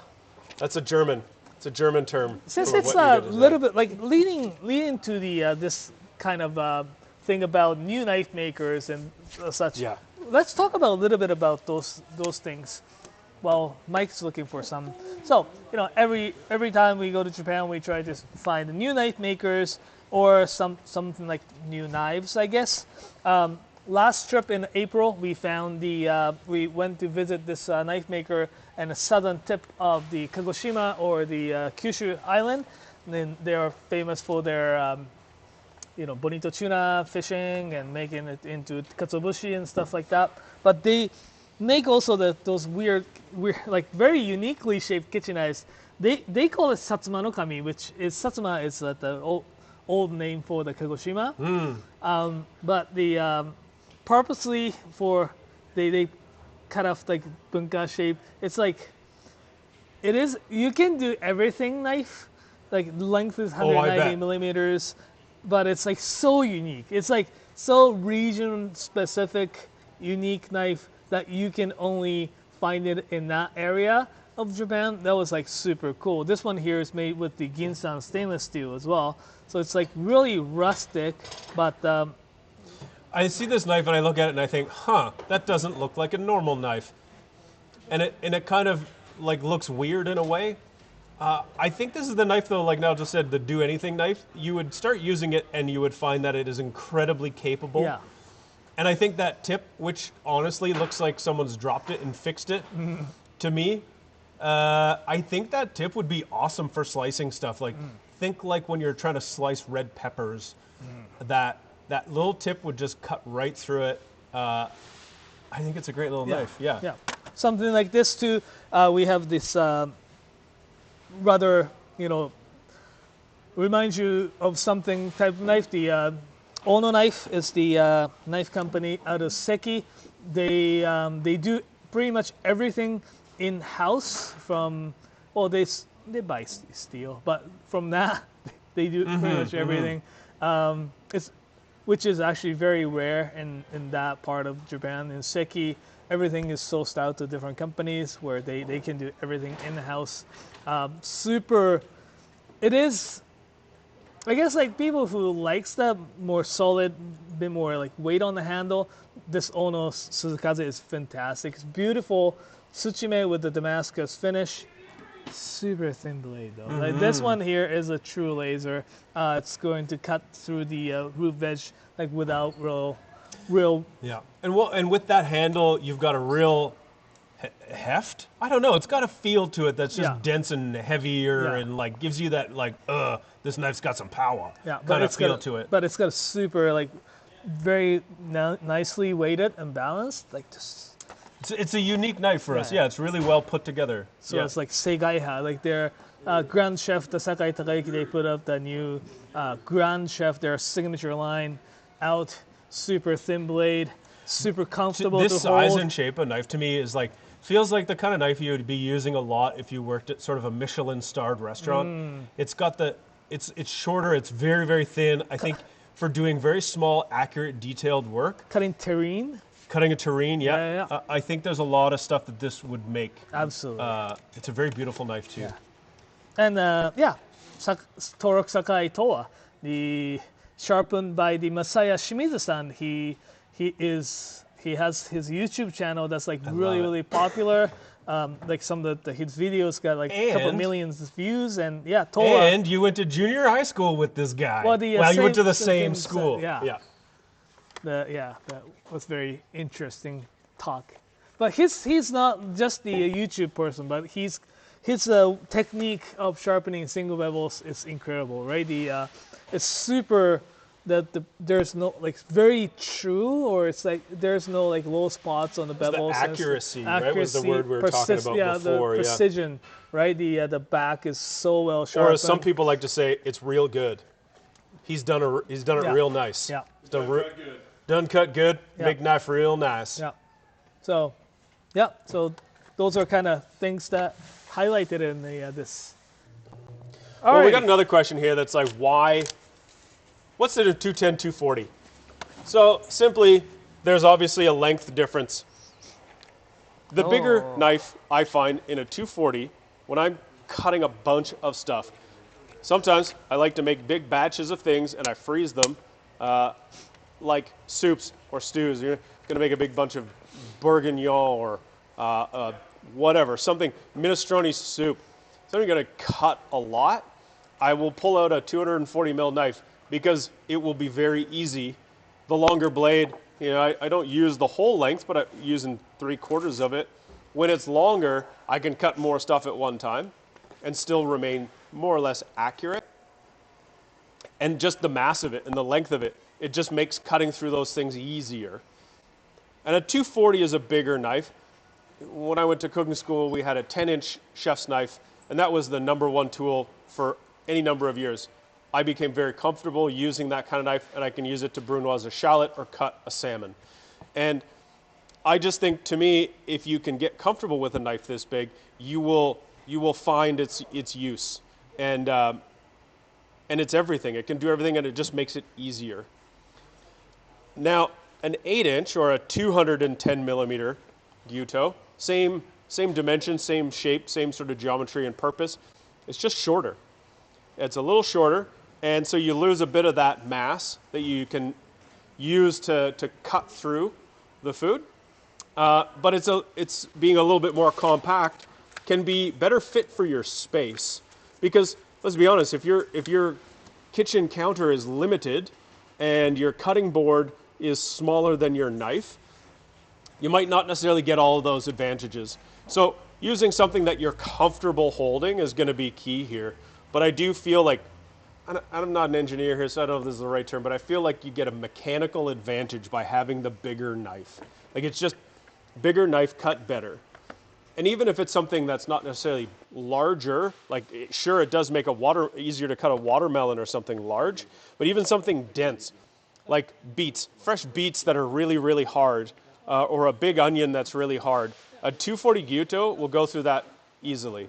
That's a German. It's a German term. since for it's what you a get to little say. bit like leading to the this kind of thing about new knife makers and such. Yeah. Let's talk about a little bit about those things. Well, Mike's looking for some. So every time we go to Japan, we try to find new knife makers or something like new knives, I guess. Last trip in April, we found we went to visit this knife maker in the southern tip of the Kagoshima or the Kyushu island. And then they are famous for their bonito tuna fishing and making it into katsuobushi and stuff like that. But they make also those weird, like very uniquely shaped kitchen knives. They call it satsuma no kami, which is satsuma is the old name for the Kagoshima. But the purposely they cut off like bunka shape. It's like you can do everything knife. Like length is 190 millimeters, but it's like so unique. It's like so region specific, unique knife that you can only find it in that area of Japan. That was like super cool. This one here is made with the Ginsan stainless steel as well. So it's like really rustic, but I see this knife and I look at it and I think, that doesn't look like a normal knife. And it kind of like looks weird in a way. I think this is the knife though, like Nal just said, the do anything knife. You would start using it and you would find that it is incredibly capable. yeah. And I think that tip, which honestly looks like someone's dropped it and fixed it, to me, I think that tip would be awesome for slicing stuff. Like, think like when you're trying to slice red peppers, that little tip would just cut right through it. I think it's a great little knife. Yeah. Yeah. Something like this too. We have this rather, reminds you of something type of knife. The Ono Knife is the knife company out of Seki. They do pretty much everything in house. They buy steel, but from that they do pretty much everything. Which is actually very rare in that part of Japan. In Seki, everything is sourced out to different companies where they can do everything in house. It is. I guess like people who likes that more solid, bit more like weight on the handle, this Ono Suzukaze is fantastic. It's beautiful tsuchime with the Damascus finish. Super thin blade though. Like this one here is a true laser. It's going to cut through the root veg like without real. Yeah. And with that handle, you've got a real heft. I don't know. It's got a feel to it that's just dense and heavier and like gives you that like this knife's got some power. Yeah, kind of feel to it. But it's got a super like very nicely weighted and balanced, like just It's a unique knife for us. Yeah. Yeah, it's really well put together. So yeah. it's like Segaiha, like their Grand Chef, the Sakai Takayuki, they put up the new Grand Chef, their signature line out, super thin blade, super comfortable This to size hold. and shape of knife to me is like, feels like the kind of knife you would be using a lot if you worked at sort of a Michelin-starred restaurant. It's got it's shorter, it's very, very thin. I think for doing very small, accurate, detailed work. Cutting terrine. Cutting a terrine, Yeah. I think there's a lot of stuff that this would make. Absolutely. It's a very beautiful knife too. Yeah. And Torok Sakai Toa, the sharpened by the Masaya Shimizu-san. He has his YouTube channel that's like really popular. Like some of his videos got like a couple millions of views, and Toa. And you went to junior high school with this guy. Well, you went to the same school. Yeah. That was very interesting talk. But he's not just the YouTube person, but his technique of sharpening single bevels is incredible, right? It's super there's no like very true, or it's like there's no like low spots on the bevels. The accuracy, right? Was the word we were talking about before. The precision, right? The back is so well sharpened. Or as some people like to say, it's real good. He's done it real nice. Yeah. He's done cut good. Make knife real nice. Yeah. So those are kind of things that highlighted in this. Well, we got another question here that's like, what's the 210, 240? So simply, there's obviously a length difference. The bigger knife I find in a 240, when I'm cutting a bunch of stuff, sometimes I like to make big batches of things and I freeze them, like soups or stews. You're going to make a big bunch of bourguignon or whatever, something, minestrone soup. So I'm going to cut a lot. I will pull out a 240 mil knife because it will be very easy. The longer blade, I don't use the whole length, but I'm using 3/4 of it. When it's longer, I can cut more stuff at one time and still remain more or less accurate. And just the mass of it and the length of it, it just makes cutting through those things easier. And a 240 is a bigger knife. When I went to cooking school, we had a 10-inch chef's knife, and that was the #1 tool for any number of years. I became very comfortable using that kind of knife, and I can use it to brunoise a shallot or cut a salmon. And I just think, to me, if you can get comfortable with a knife this big, you will find its use, and it's everything. It can do everything, and it just makes it easier. Now, an 8-inch or a 210 millimeter Gyuto, same dimension, same shape, same sort of geometry and purpose. It's just shorter. It's a little shorter, and so you lose a bit of that mass that you can use to cut through the food. But it's being a little bit more compact can be better fit for your space, because let's be honest, if your kitchen counter is limited and your cutting board is smaller than your knife, you might not necessarily get all of those advantages. So using something that you're comfortable holding is going to be key here. But I do feel like, I'm not an engineer here, so I don't know if this is the right term, but I feel like you get a mechanical advantage by having the bigger knife. Like, it's just bigger knife cut better. And even if it's something that's not necessarily larger, like, sure, it does make easier to cut a watermelon or something large, but even something dense, like beets, fresh beets that are really, really hard, or a big onion that's really hard, a 240 Gyuto will go through that easily.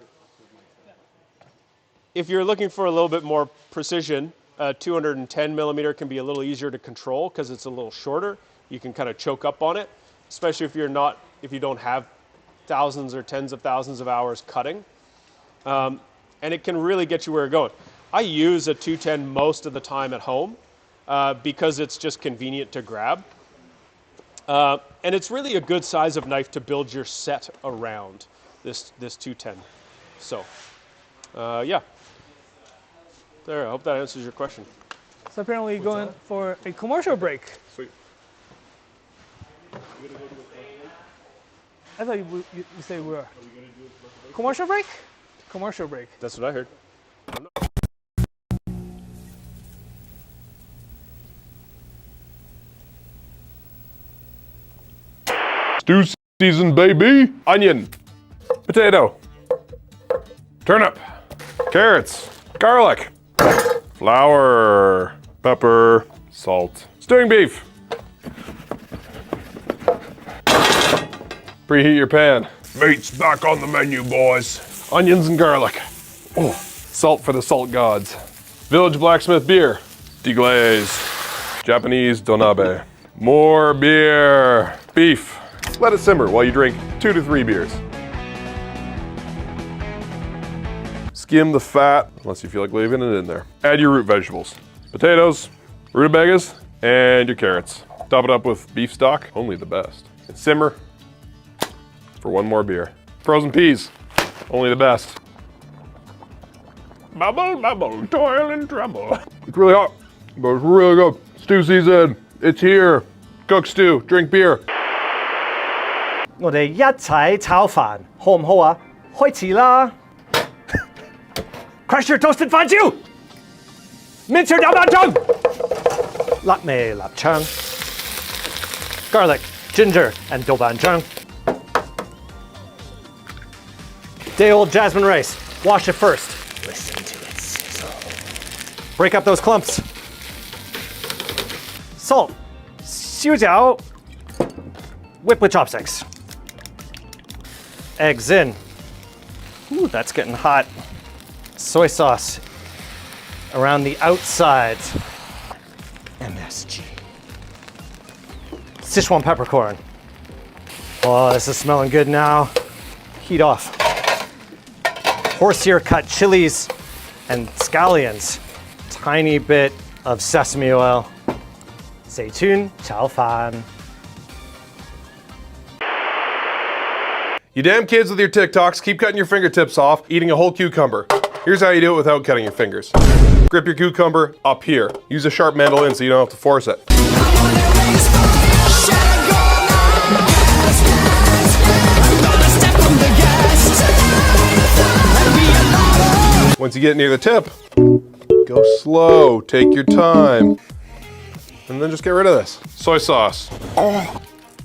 If you're looking for a little bit more precision, 210 millimeter can be a little easier to control because it's a little shorter. You can kind of choke up on it, especially if you don't have thousands or tens of thousands of hours cutting. And it can really get you where you're going. I use a 210 most of the time at home because it's just convenient to grab. And it's really a good size of knife to build your set around this 210. So, yeah. There, I hope that answers your question. So apparently going for a commercial break. Sweet. I thought you said we were. Commercial break? Commercial break. That's what I heard. Deuce. Seasoned, baby. Onion, potato, turnip, carrots, garlic, flour, pepper, salt, stewing beef. Preheat your pan. Meat's back on the menu, boys. Onions and garlic. Oh, salt for the salt gods. Village Blacksmith beer. Deglaze. Japanese donabe. More beer. Beef. Let it simmer while you drink 2 to 3 beers. Skim the fat, unless you feel like leaving it in there. Add your root vegetables. Potatoes, rutabagas, and your carrots. Top it up with beef stock, only the best. And simmer for 1 more beer. Frozen peas, only the best. Bubble, bubble, toil and trouble. It's really hot, but it's really good. Stew season, it's here. Cook stew, drink beer. 我哋一齊炒飯，好唔好啊？開始啦 ！Crush your toasted 飯焦 ，mince your 豆瓣醬，辣味臘腸 ，garlic, ginger, and 豆瓣醬。Day-old jasmine rice. Wash it first. Listen to it sizzle. Break up those clumps. Salt. 燒酒 Whip with chopsticks. Eggs in. Ooh, that's getting hot. Soy sauce around the outsides. MSG. Sichuan peppercorn. Oh, this is smelling good now. Heat off. Horsehair cut chilies and scallions. Tiny bit of sesame oil. Zaytun, chao fan. You damn kids with your TikToks, keep cutting your fingertips off, eating a whole cucumber. Here's how you do it without cutting your fingers. Grip your cucumber up here. Use a sharp mandolin so you don't have to force it. Once you get near the tip, go slow, take your time. And then just get rid of this. Soy sauce.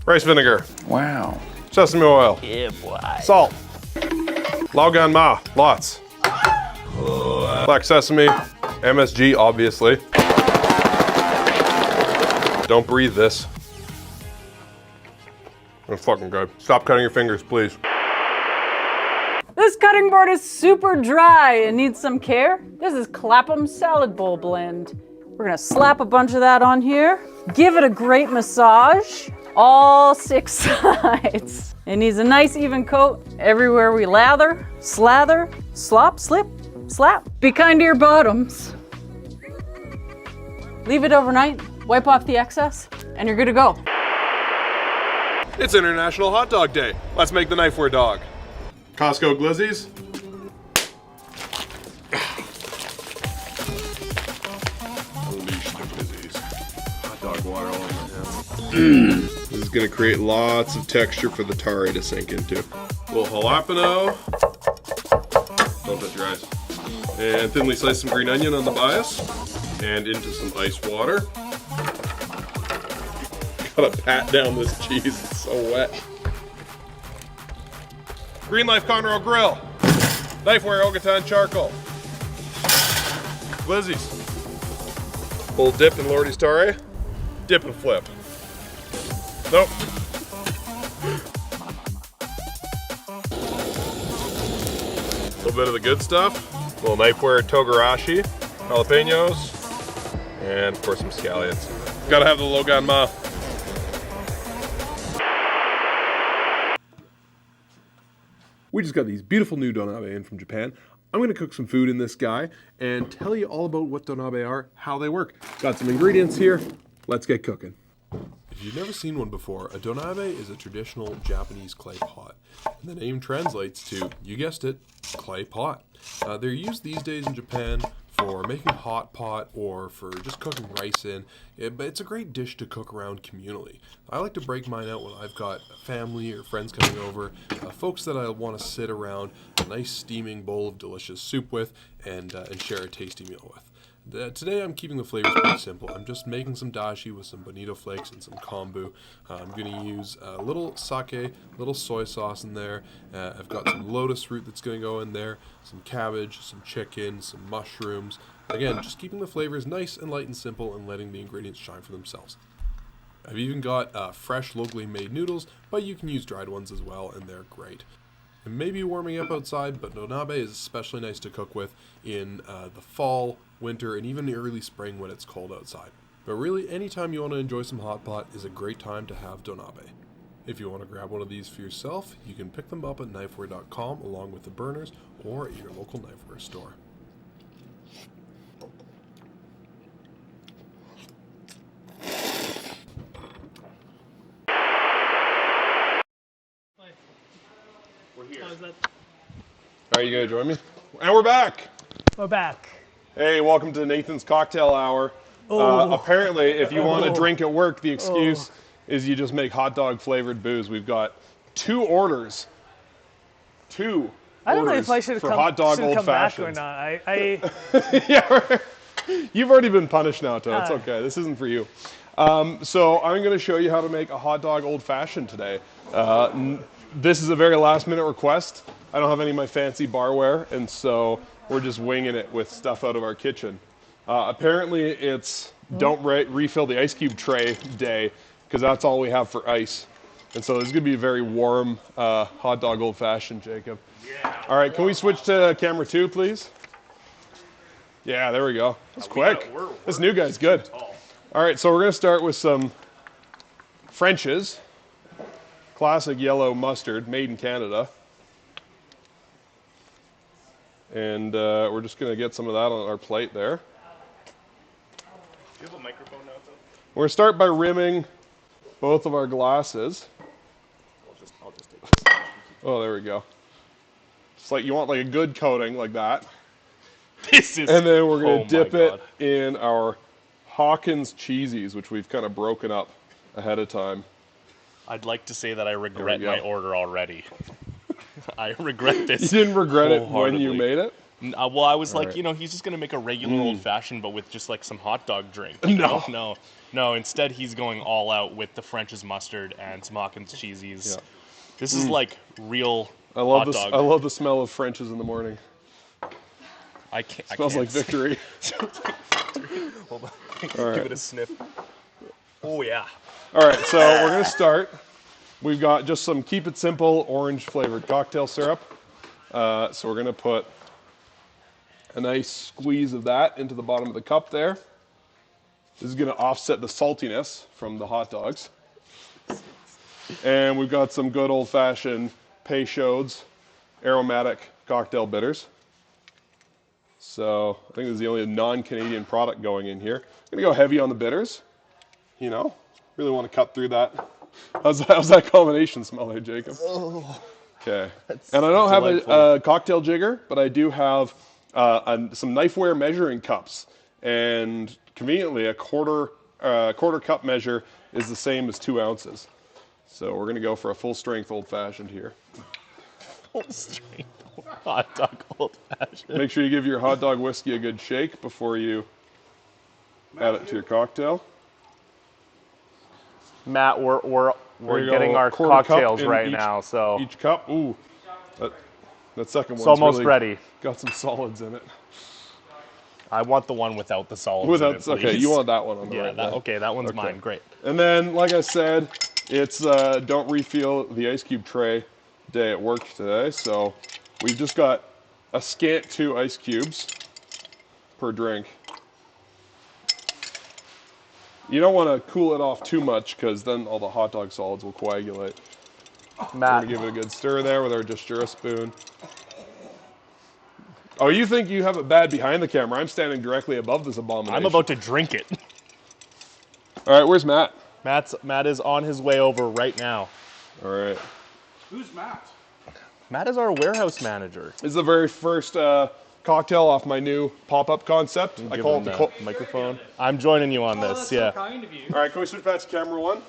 Rice vinegar. Wow. Sesame oil. Yeah, boy. Salt. Laogan ma, lots. Black sesame, MSG, obviously. Don't breathe this. It's fucking good. Stop cutting your fingers, please. This cutting board is super dry and needs some care. This is Clapham's salad bowl blend. We're gonna slap a bunch of that on here. Give it a great massage. All 6 sides. It needs a nice even coat everywhere we lather, slather, slop, slip, slap. Be kind to your bottoms. Leave it overnight, wipe off the excess, and you're good to go. It's International Hot Dog Day. Let's make the Knifewear dog. Costco glizzies. Unleash the glizzies. Hot dog water all over my hands. This is gonna create lots of texture for the tare to sink into. A little jalapeno. Don't touch your eyes. And thinly slice some green onion on the bias. And into some ice water. Gotta pat down this cheese, it's so wet. Green Life Conroe Grill. Knifewear Ogaton Charcoal. Glizzies. Little dip in Lordy's tare. Dip and flip. Nope. A little bit of the good stuff. A little Knifewear Togarashi. Jalapenos. And of course some scallions. Gotta have the Logan Ma. We just got these beautiful new donabe in from Japan. I'm gonna cook some food in this guy and tell you all about what donabe are, how they work. Got some ingredients here, let's get cooking. If you've never seen one before, a donabe is a traditional Japanese clay pot. And the name translates to, you guessed it, clay pot. They're used these days in Japan for making hot pot or for just cooking rice in, but it's a great dish to cook around communally. I like to break mine out when I've got family or friends coming over, folks that I want to sit around a nice steaming bowl of delicious soup with and share a tasty meal with. Today I'm keeping the flavors pretty simple. I'm just making some dashi with some bonito flakes and some kombu. I'm going to use a little sake, a little soy sauce in there. I've got some lotus root that's going to go in there, some cabbage, some chicken, some mushrooms. Again, just keeping the flavors nice and light and simple and letting the ingredients shine for themselves. I've even got fresh, locally made noodles, but you can use dried ones as well, and they're great. It may be warming up outside, but donabe is especially nice to cook with in the fall, winter, and even the early spring when it's cold outside. But really, anytime you want to enjoy some hot pot is a great time to have donabe. If you want to grab one of these for yourself, you can pick them up at knifewear.com along with the burners or at your local Knifewear store. Are you gonna join me? And we're back. We're back. Hey, welcome to Nathan's Cocktail Hour. Apparently, if you want to drink at work, the excuse is you just make hot dog flavored booze. We've got 2 orders. I don't know if I should for come, hot dog should old come back or fashions. not. Yeah, you've already been punished now, Toad. It's okay. This isn't for you. So I'm going to show you how to make a hot dog old fashioned today. This is a very last minute request. I don't have any of my fancy barware, and so we're just winging it with stuff out of our kitchen. Apparently it's don't refill the ice cube tray day, because that's all we have for ice. And so this is going to be a very warm hot dog old fashioned, Jacob. Yeah. All right, can we switch to camera 2, please? Yeah, there we go. That's quick. This new guy's good. All right, so we're going to start with some French's. Classic yellow mustard, made in Canada. And we're just going to get some of that on our plate there. Do you have a microphone now, though? We're going to start by rimming both of our glasses. I'll just take this. Oh, there we go. It's like you want like a good coating like that. This is. And then we're going to dip it in our Hawkins cheesies, which we've kind of broken up ahead of time. I'd like to say that I regret my order already. I regret this. You didn't regret it when you made it? Well, I was like, you know, he's just going to make a regular old-fashioned, but with just like some hot dog drink. No. Instead, he's going all out with the French's mustard and some Hawkins cheesies. Yeah. This is like real hot dog. I love the smell of French's in the morning. Smells like victory. Hold on. Give it a sniff. Oh, yeah. All right, so we're going to start. We've got just some Keep It Simple orange-flavored cocktail syrup. So we're going to put a nice squeeze of that into the bottom of the cup there. This is going to offset the saltiness from the hot dogs. And we've got some good old-fashioned Peychaud's aromatic cocktail bitters. So I think this is the only non-Canadian product going in here. I'm going to go heavy on the bitters. You know, really want to cut through that. How's that combination smell there, Jacob? Okay. And I don't have a cocktail jigger, but I do have some Knifewear measuring cups. And conveniently, a quarter cup measure is the same as 2 ounces. So we're going to go for a full strength old fashioned here. Full strength hot dog old fashioned. Make sure you give your hot dog whiskey a good shake before you add it to your cocktail. Matt, we're getting our cocktails right now, so each cup. Ooh, that second one's almost really ready. Got some solids in it. I want the one without the solids. Okay, you want that one on the right. That one's mine. Great. And then, like I said, it's don't refill the ice cube tray day at work today. So we've just got a scant 2 ice cubes per drink. You don't want to cool it off too much because then all the hot dog solids will coagulate. Matt. We're going to give it a good stir there with our Just-Jura spoon. Oh, you think you have it bad behind the camera. I'm standing directly above this abomination. I'm about to drink it. All right, where's Matt? Matt is on his way over right now. All right. Who's Matt? Matt is our warehouse manager. This is the very first cocktail off my new pop-up concept. I call it the microphone. I'm joining you on this. That's yeah. So kind of you. All right, can we switch back to camera 1?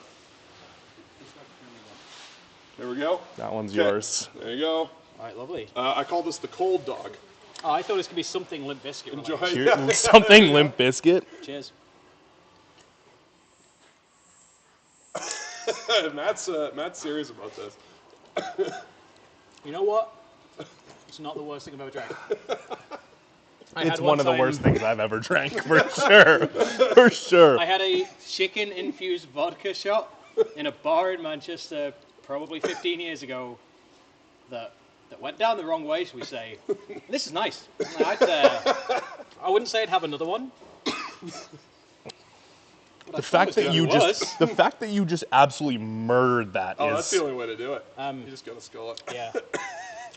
There we go. That one's yours. There you go. All right, lovely. I call this the cold dog. Oh, I thought it was going to be something Limp Bizkit. Enjoy. Something Limp Bizkit. Cheers. Matt's serious about this. You know what? It's not the worst thing I've ever drank. It's one of the worst things I've ever drank, for sure. For sure. I had a chicken-infused vodka shot in a bar in Manchester probably 15 years ago that went down the wrong way, shall we say. This is nice. I wouldn't say I'd have another one. The fact that you just absolutely murdered that Oh, is... that's the only way to do it. You just gotta skull it. Yeah.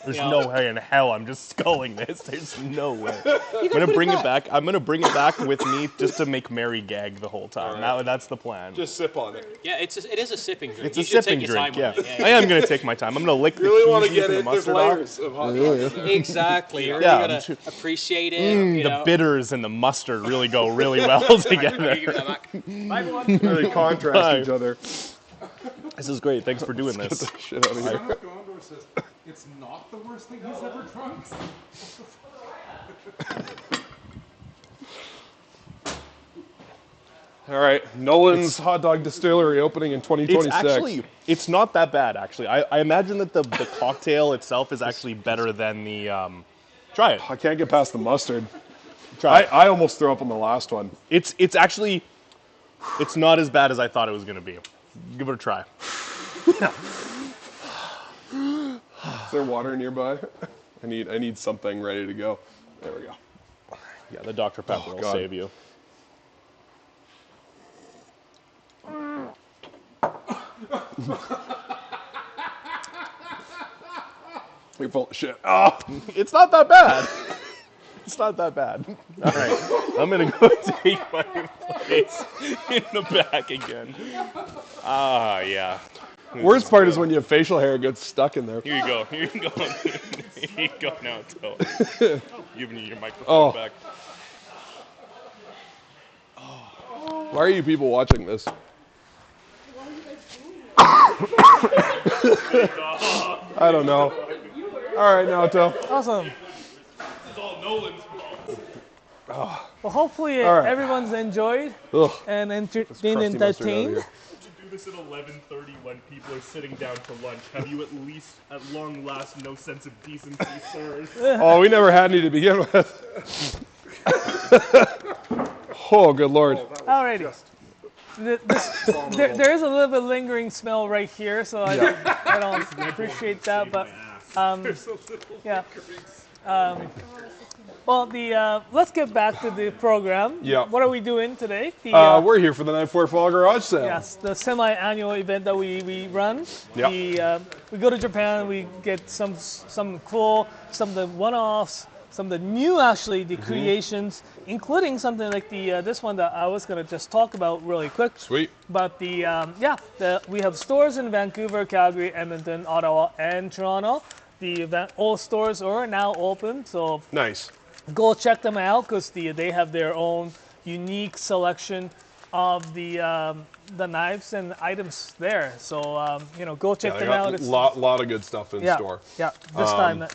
There's no way in hell I'm just sculling this. There's no way. I'm gonna bring it back. I'm gonna bring it back with me just to make Mary gag the whole time. Right. That's the plan. Just sip on it. Yeah, it is a sipping drink. It's You a should sipping take your drink. time Yeah. on it. I am gonna take my time. I'm gonna lick the Really want to cheese get and the it. There's mustard off. layers of hot dogs in there. Exactly. You're Yeah, really gonna appreciate it. You The know. bitters and the mustard really go really well together. Give that back. Bye, everyone. Really contrast each other. This is great. Thanks for doing Let's this. get the shit out of here. Gondor says it's not the worst thing he's ever drunk. All right, Nolan's Hot Dog Distillery opening in 2026. It's not that bad, actually. I imagine that the cocktail itself is actually better than the... try it. I can't get past the mustard. Try it. I almost threw up on the last one. It's actually... It's not as bad as I thought it was going to be. Give it a try. Is there water nearby? I need something ready to go. There we go. Yeah, the Dr. Pepper will God. save you. You're full of shit. Oh, It's not that bad. It's not that bad. All right, I'm going to go take my place in the back again. Ah, yeah. worst part is when your facial hair gets stuck in there. Here you go. Here you go. Here you go now, Till. Giving you your microphone back. Why are you people watching this? I don't know. All right, now, Till. Awesome. This is all Nolan's fault. Well, hopefully All right. everyone's enjoyed Ugh. and been crusty mustard out of entertained. here. To do this at 11:30 when people are sitting down to lunch, have you at least, at long last, no sense of decency, sirs? Oh, we never had any to begin with. Oh, good lord. Alrighty. There is a little bit lingering smell right here, so I don't appreciate that. But yeah. Well, let's get back to the program. Yeah. What are we doing today? We're here for the Knifewear Fall Garage Sale. Yes, the semi-annual event that we run. Yeah. We go to Japan. We get some cool, some of the one-offs, some of the new the creations, including something like this one that I was gonna just talk about really quick. Sweet. But we have stores in Vancouver, Calgary, Edmonton, Ottawa, and Toronto. All stores are now open, so Nice. go check them out because they have their own unique selection of the knives and items there. So go check them out. A lot of good stuff in store. Yeah, this time.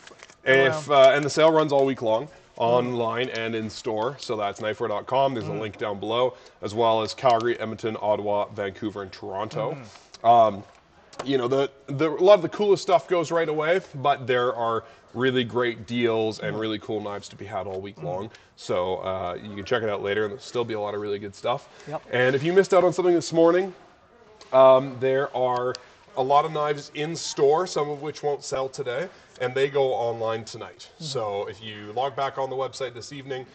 And the sale runs all week long, online and in store. So that's knifewear.com. There's a link down below, as well as Calgary, Edmonton, Ottawa, Vancouver, and Toronto. A lot of the coolest stuff goes right away, but there are really great deals and really cool knives to be had all week long. So you can check it out later, and there'll still be a lot of really good stuff. Yep. And if you missed out on something this morning, there are a lot of knives in store, some of which won't sell today, and they go online tonight. So if you log back on the website this evening,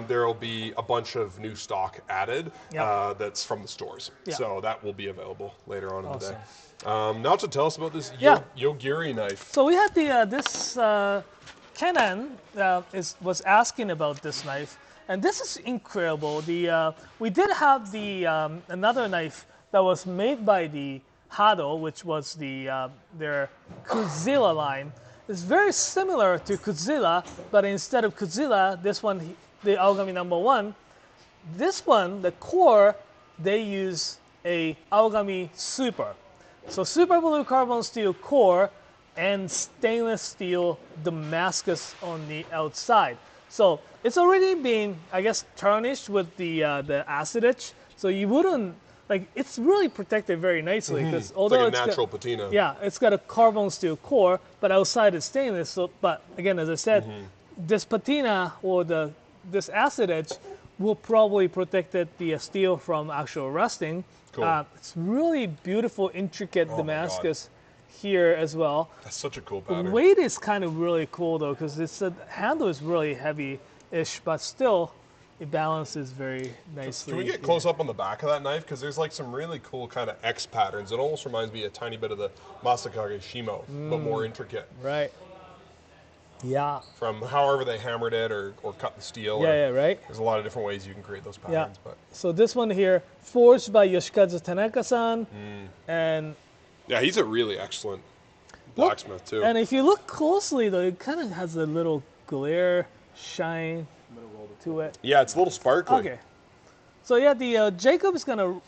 there will be a bunch of new stock added that's from the stores. Yeah. So that will be available later on in the day. Now to tell us about this Yogiri knife. So we had this Kenan was asking about this knife, and this is incredible. We did have another knife that was made by the Hado, which was their Kuzila line. It's very similar to Kuzila, but instead of Kuzila, this one, the Aogami #1, this one, the core, they use a Aogami Super. So super blue carbon steel core, and stainless steel Damascus on the outside. So it's already been, I guess, tarnished with the acid etch. So you wouldn't, like, it's really protected very nicely because although it's like a natural patina. Yeah, it's got a carbon steel core, but outside it's stainless. So, but again, as I said, this patina or this acid etch will probably protect the steel from actual rusting. Cool. It's really beautiful, intricate Damascus here as well. That's such a cool pattern. The weight is kind of really cool though, because the handle is really heavy-ish, but still it balances very nicely. Can we get close up on the back of that knife? Because there's like some really cool kind of X patterns. It almost reminds me a tiny bit of the Masakage Shimo, but more intricate. Right. Yeah. From however they hammered it or cut the steel. Yeah, right. There's a lot of different ways you can create those patterns. But so this one here, forged by Yoshikazu Tanaka-san, and yeah, he's a really excellent blacksmith too. And if you look closely though, it kind of has a little glare, shine to it. Yeah, it's a little sparkly. Okay. So yeah, the Jacob is gonna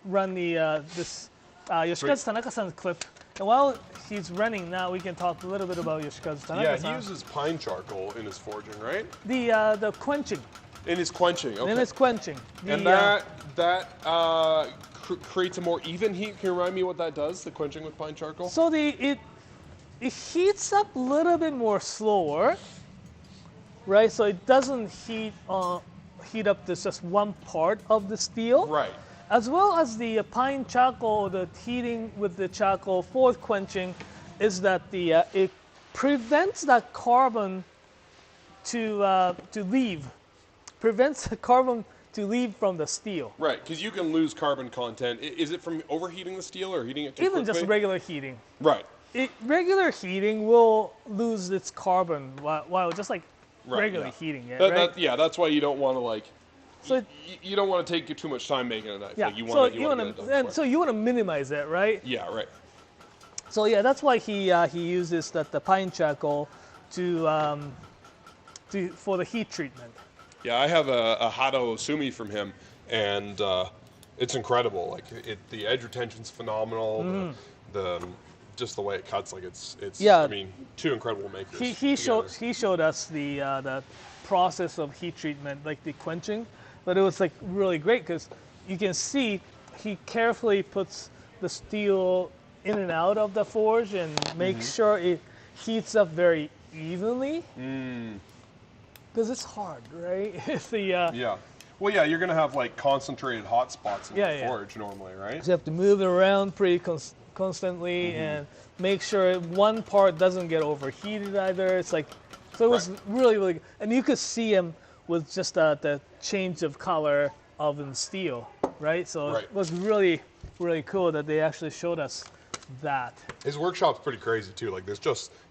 run the this Yoshikazu Tanaka-san's clip, and while he's running now, we can talk a little bit about Yoshikazu Tanaka-san. Yeah, he uses pine charcoal in his forging, right? The quenching. In his quenching, okay. In his quenching. And that creates a more even heat. Can you remind me what that does, the quenching with pine charcoal? So it heats up a little bit more slower, right? So it doesn't heat up this just one part of the steel. Right. As well as the pine charcoal, the heating with the charcoal for quenching is that it prevents that carbon to leave. Prevents the carbon to leave from the steel. Right, because you can lose carbon content. Is it from overheating the steel or heating it too Even quickly? just regular heating. Right. Regular heating will lose its carbon while just like regular heating it, right? That's why you don't want to like. So you don't want to take too much time making a knife. Yeah. Like you want to minimize it, right? Yeah. Right. So yeah, that's why he uses the pine charcoal for the heat treatment. Yeah, I have a Hado Osumi from him, and it's incredible. Like the edge retention's phenomenal. Just the way it cuts, like it's. Yeah. I mean, two incredible makers. He showed us the process of heat treatment, like the quenching, but it was like really great because you can see he carefully puts the steel in and out of the forge and makes sure it heats up very evenly. Because it's hard, right? Yeah. Well, yeah, you're going to have like concentrated hot spots in the forge normally, right? So you have to move it around pretty constantly and make sure one part doesn't get overheated either. It's like, so it was really, really good. And you could see him with just the change of color of the steel, right? So it was really, really cool that they actually showed us that. His workshop's pretty crazy too. Like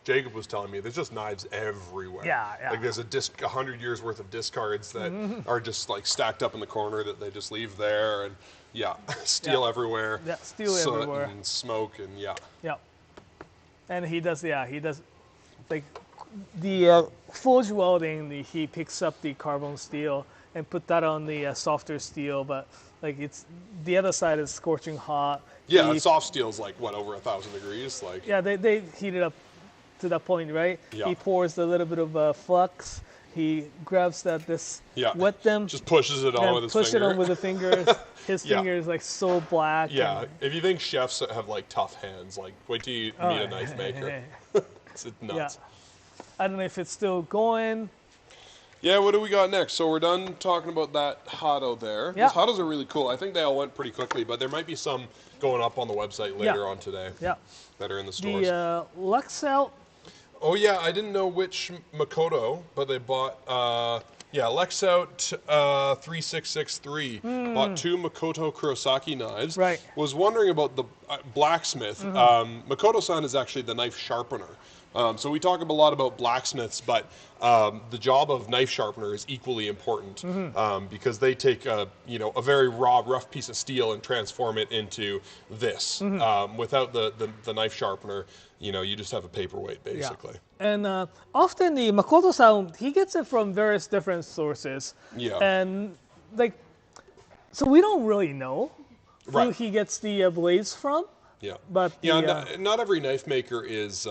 Jacob was telling me, there's just knives everywhere. Yeah. Like there's 100 years worth of discards that are just like stacked up in the corner that they just leave there, and steel everywhere. Yeah, steel soot everywhere. And smoke and Yeah. And he does like the forge welding. He picks up the carbon steel and put that on the softer steel, but like the other side is scorching hot. Yeah, soft steel's like what, over 1,000 degrees, like. Yeah, they heat it up to that point, right? Yeah. He pours a little bit of flux. He grabs wet them. Just pushes it on with his finger. Push it on with the fingers. His finger is like so black. Yeah, if you think chefs have like tough hands, like wait till you meet a knife maker. It's nuts. Yeah. I don't know if it's still going. Yeah, what do we got next? So we're done talking about that Hado there. Yeah. Those Hados are really cool. I think they all went pretty quickly, but there might be some going up on the website later on today. Yeah. That are in the stores. The Lexout. Oh yeah, I didn't know which Makoto, but they bought Lexout 3663 bought 2 Makoto Kurosaki knives. Right. Was wondering about the blacksmith. Makoto-san is actually the knife sharpener. So we talk a lot about blacksmiths, but the job of knife sharpener is equally important because they take a very raw, rough piece of steel and transform it into this. Without the knife sharpener, you just have a paperweight basically. Yeah. And often the Makoto-san, he gets it from various different sources. Yeah. And so we don't really know who he gets the blades from. Yeah. But not every knife maker is,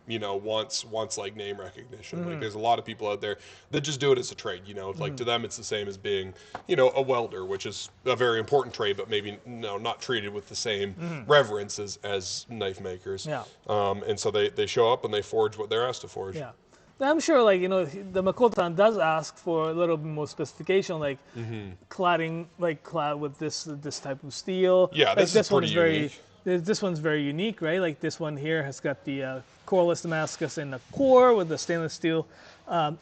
wants like name recognition. Like there's a lot of people out there that just do it as a trade. Like to them it's the same as being, a welder, which is a very important trade, but maybe not treated with the same reverence as knife makers. Yeah. And so they show up and they forge what they're asked to forge. Yeah. I'm sure, the Makoto-san does ask for a little bit more specification, like cladding, clad with this type of steel. Yeah, this is pretty unique. This one's very unique, right? Like this one here has got the coreless Damascus in the core with the stainless steel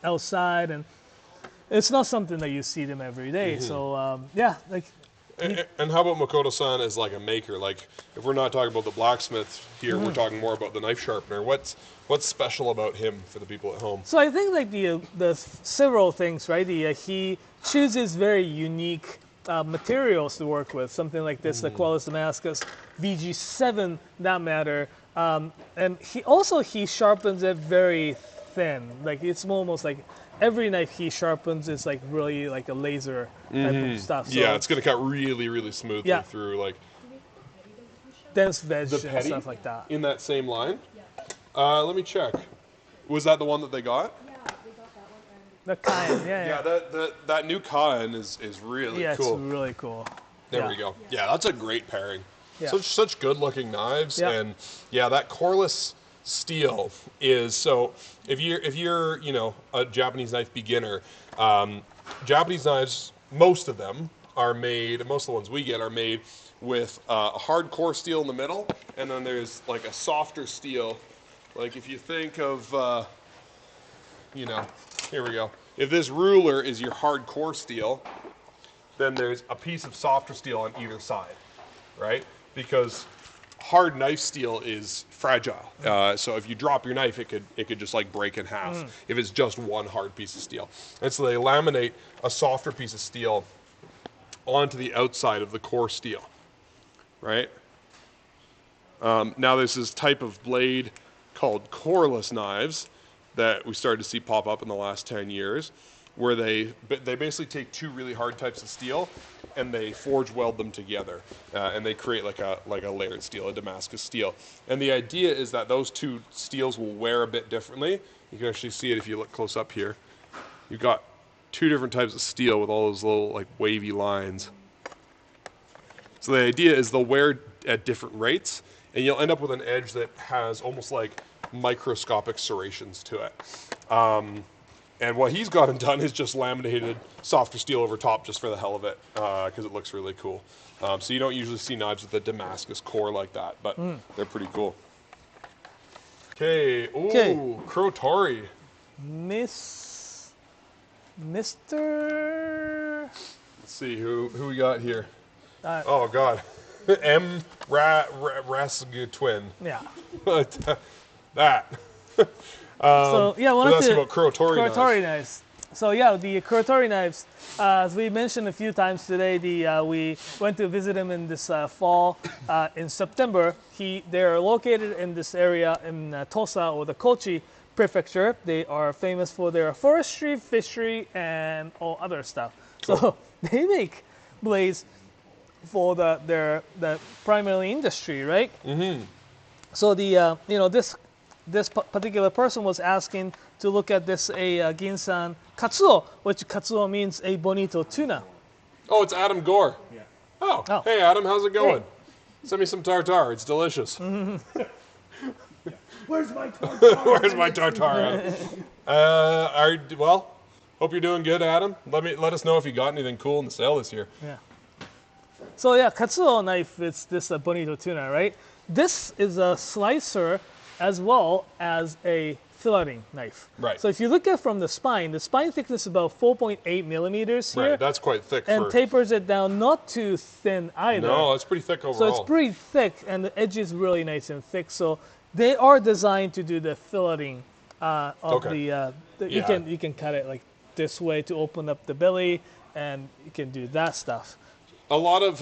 outside, and it's not something that you see them every day. So And how about Makoto-san as like a maker? Like if we're not talking about the blacksmith here, we're talking more about the knife sharpener. What's special about him for the people at home? So I think the several things, right? He chooses very unique materials to work with. Something like this, the Coreless Damascus, VG7, that matter. And he sharpens it very thin. Like it's almost like every knife he sharpens is like really like a laser type of stuff. So yeah, it's going to cut really, really smoothly through like dense veg and stuff like that. In that same line? Yeah. Let me check. Was that the one that they got? Yeah, they got that one. The Cayenne, yeah. That new Cayenne is really cool. Yeah, it's really cool. There we go. Yeah, that's a great pairing. Yeah. Such good looking knives, Yeah. and that coreless steel is so. If you're a Japanese knife beginner, Japanese knives, most of the ones we get are made with a hard core steel in the middle, and then there's like a softer steel. Like if you think of, here we go. If this ruler is your hard core steel, then there's a piece of softer steel on either side, right? Because hard knife steel is fragile. So if you drop your knife, it could just like break in half if it's just one hard piece of steel. And so they laminate a softer piece of steel onto the outside of the core steel, right? Now there's this type of blade called coreless knives that we started to see pop up in the last 10 years, where they basically take two really hard types of steel and they forge weld them together, and they create like a layered steel, a Damascus steel. And the idea is that those two steels will wear a bit differently. You can actually see it if you look close up here. You've got two different types of steel with all those little like wavy lines. So the idea is they'll wear at different rates, and you'll end up with an edge that has almost like microscopic serrations to it. And what he's gotten done is just laminated softer steel over top just for the hell of it, because it looks really cool. So you don't usually see knives with a Damascus core like that, but they're pretty cool. Okay, Crotori. Mr. Let's see who we got here. Oh God, M. Rasgutwin. Yeah. That. So yeah, one of the about Crotori knives. So yeah, the Crotori knives, as we mentioned a few times today, we went to visit him in this fall in September. They're located in this area in Tosa, or the Kochi Prefecture. They are famous for their forestry, fishery, and all other stuff. Cool. So they make blades for the primarily industry, right? Mm-hmm. So this particular person was asking to look at this Ginsan Katsuo, which Katsuo means a bonito tuna. Oh, it's Adam Gore. Yeah. Oh, hey Adam, how's it going? Hey. Send me some tartare. It's delicious. Mm-hmm. Where's my tartare? Where's my tartare? Well, hope you're doing good, Adam. Let us know if you got anything cool in the sale this year. Yeah. So yeah, Katsuo knife. It's this bonito tuna, right? This is a slicer as well as a filleting knife. Right. So if you look at from the spine thickness is about 4.8 millimeters here. Right, that's quite thick. And tapers it down, not too thin either. No, it's pretty thick overall. So it's pretty thick, and the edge is really nice and thick. So they are designed to do the filleting of you can cut it like this way to open up the belly, and you can do that stuff. A lot of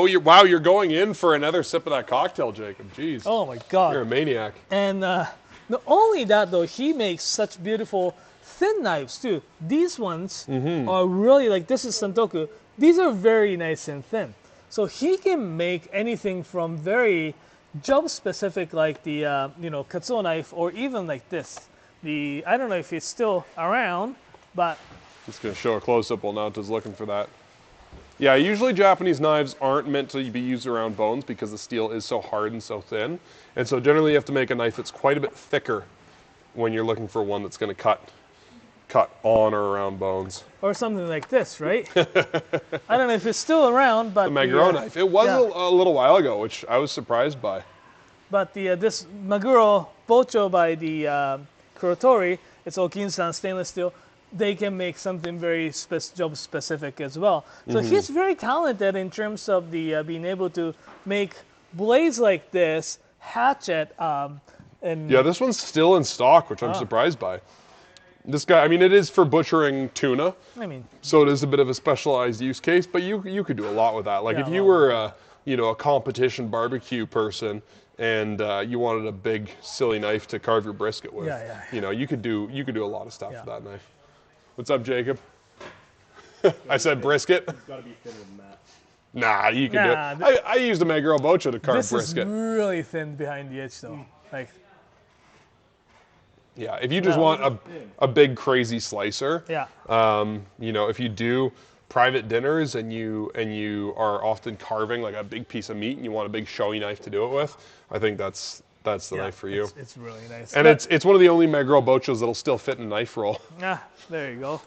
you're going in for another sip of that cocktail, Jacob. Jeez. Oh my God. You're a maniac. And not only that though, he makes such beautiful thin knives too. These ones are really this is Santoku. These are very nice and thin. So he can make anything from very job specific, like the katsuo knife, or even like this. I don't know if it's still around, but Just gonna show a close up while Naoto's looking for that. Yeah, usually Japanese knives aren't meant to be used around bones because the steel is so hard and so thin. And so generally you have to make a knife that's quite a bit thicker when you're looking for one that's gonna cut on or around bones. or something like this, right? I don't know if it's still around, but The Maguro knife. It was a little while ago, which I was surprised by. But this Maguro Bocho by the Kurotori, it's Okinsan stainless steel. They can make something very job specific as well. So he's very talented in terms of the being able to make blades like this, hatchet, and Yeah, this one's still in stock, which I'm surprised by. This guy, I mean, it is for butchering tuna, I mean, so it is a bit of a specialized use case, but you could do a lot with that. Like if you were a competition barbecue person and you wanted a big silly knife to carve your brisket with, you could do a lot of stuff with that knife. What's up, Jacob? I said brisket. It's got to be thinner than that. Nah, you can do it. I used a Maguro Bocho to carve this brisket. is really thin behind the edge, though. Like, yeah, if you just want a big crazy slicer, if you do private dinners and you are often carving like a big piece of meat and you want a big showy knife to do it with, I think that's the knife for you. It's really nice. And it's one of the only Maguro Bochos that'll still fit in a knife roll. Ah, there you go.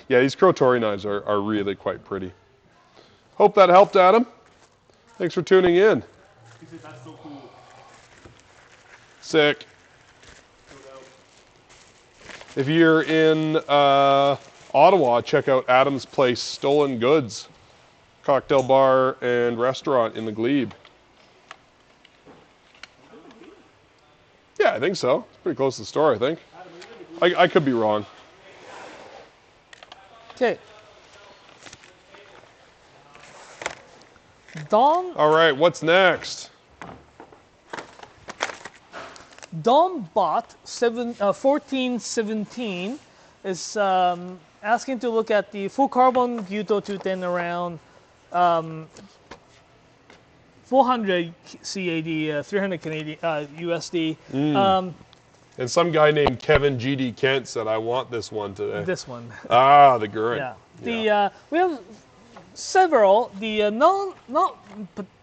Yeah, these Kurotori knives are really quite pretty. Hope that helped, Adam. Thanks for tuning in. He said that's so cool. Sick. If you're in Ottawa, check out Adam's Place Stolen Goods, cocktail bar and restaurant in the Glebe. Yeah, I think so. It's pretty close to the store, I think. I could be wrong. Okay. Dom. All right, what's next? Dom Bot 1417 is asking to look at the full carbon Gyuto 210 around 400 CAD, 300 Canadian USD. And some guy named Kevin GD Kent said, "I want this one today." This one. Ah, the Gurren. Yeah. We have several. The not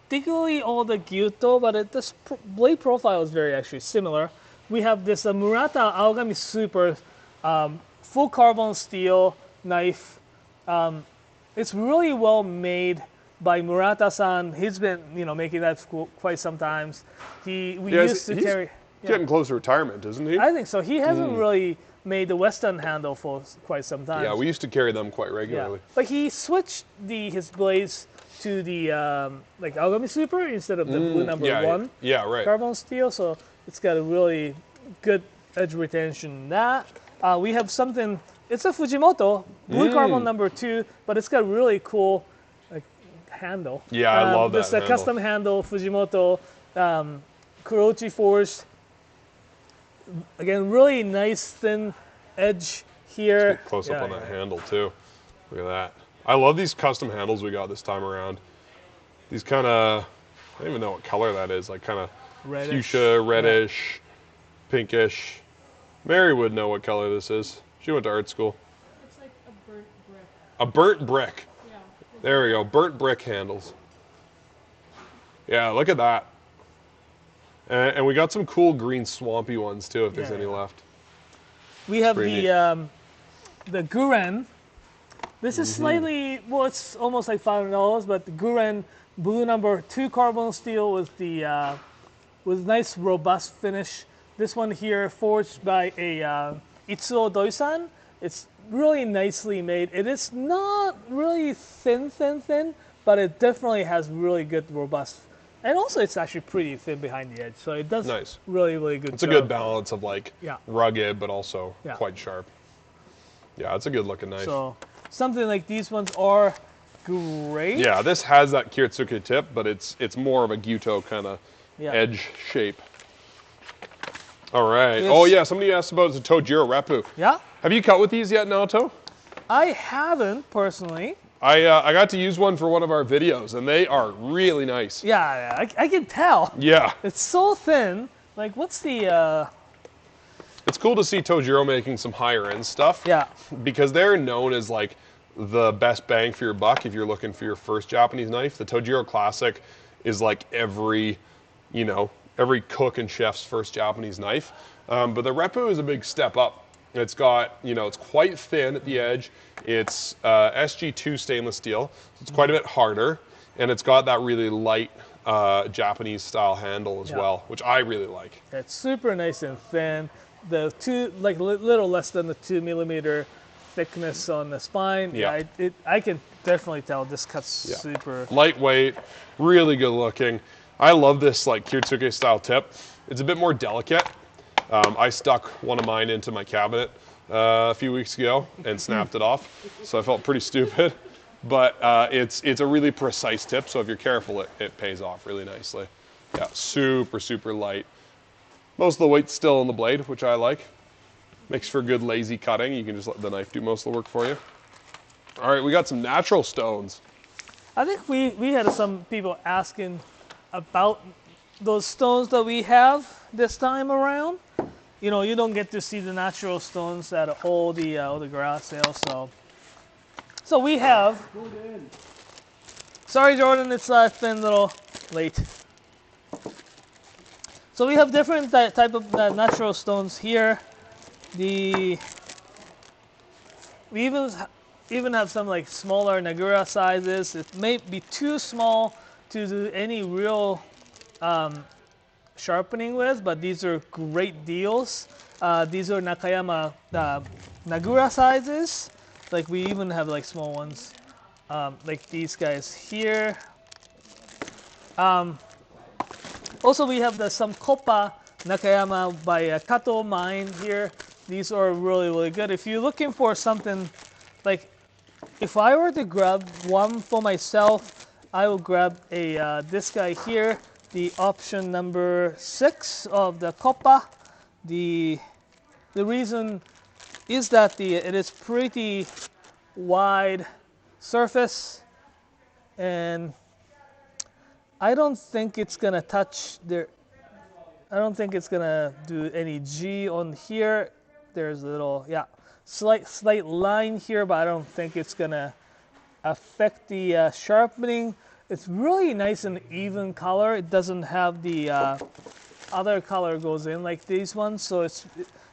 particularly all the Gyuto, but this blade profile is very actually similar. We have this Murata Aogami Super full carbon steel knife. It's really well made by Murata-san. He's been making that for quite some times. We used to carry. Getting close to retirement, isn't he? I think so. He hasn't really made the Western handle for quite some time. Yeah, we used to carry them quite regularly. Yeah. But he switched his blades to the like Aogami Super instead of the blue number 1 carbon steel, so it's got a really good edge retention in that. We have something, it's a Fujimoto, blue carbon number 2, but it's got really cool handle. Yeah, I love that This custom handle, Fujimoto, Kurochi forged. Again, really nice thin edge here. Let's get close up on that handle too. Look at that. I love these custom handles we got this time around. These kind of, I don't even know what color that is, like kind of fuchsia, reddish, pinkish. Mary would know what color this is. She went to art school. Looks like a burnt brick. A burnt brick. Yeah. There we go, burnt brick handles. Yeah, look at that. And we got some cool green swampy ones too, if there's any left. We have the Gurren. This is slightly, well, it's almost like $500, but the Gurren blue number 2 carbon steel with the with nice robust finish. This one here forged by a Itsuo Doi-san. It's really nicely made. It is not really thin, but it definitely has really good robust. And also, it's actually pretty thin behind the edge, so it does really, really good. It's a good balance of like rugged, but also quite sharp. Yeah, it's a good looking knife. So something like these ones are great. Yeah, this has that Kiritsuke tip, but it's more of a Gyuto kind of edge shape. All right. Oh yeah, somebody asked about the Tojiro Reppu. Yeah. Have you cut with these yet, Naoto? I haven't personally. I got to use one for one of our videos, and they are really nice. Yeah, I can tell. Yeah. It's so thin. Like, what's the... It's cool to see Tojiro making some higher end stuff. Yeah. Because they're known as like the best bang for your buck if you're looking for your first Japanese knife. The Tojiro Classic is like every cook and chef's first Japanese knife. But the Reppu is a big step up. It's got, it's quite thin at the edge. It's SG2 stainless steel. So it's quite a bit harder. And it's got that really light Japanese style handle as well, which I really like. It's super nice and thin. The little less than the 2 millimeter thickness on the spine. Yeah. I can definitely tell this cuts super lightweight, really good looking. I love this like Kirtsuke style tip. It's a bit more delicate. I stuck one of mine into my cabinet a few weeks ago and snapped it off, so I felt pretty stupid. But it's a really precise tip, so if you're careful, it pays off really nicely. Yeah, super, super light. Most of the weight's still on the blade, which I like. Makes for good lazy cutting. You can just let the knife do most of the work for you. All right, we got some natural stones. I think we had some people asking about those stones that we have this time around. You don't get to see the natural stones at all the garage sale, so we have. Sorry, Jordan, it's been a little late. So we have different type of natural stones here. We even have some like smaller Nagura sizes. It may be too small to do any real sharpening with, but these are great deals. These are Nakayama Nagura sizes. Like we even have like small ones, like these guys here. Also, we have some Koppa Nakayama by Kato Mine here. These are really, really good. If you're looking for something, like if I were to grab one for myself, I will grab this guy here, the option number 6 of the Koppa. The reason is that it is pretty wide surface, and I don't think it's gonna touch there. I don't think it's gonna do any G on here. There's a little slight line here, but I don't think it's gonna affect the sharpening. It's really nice and even color. It doesn't have the other color goes in like these ones,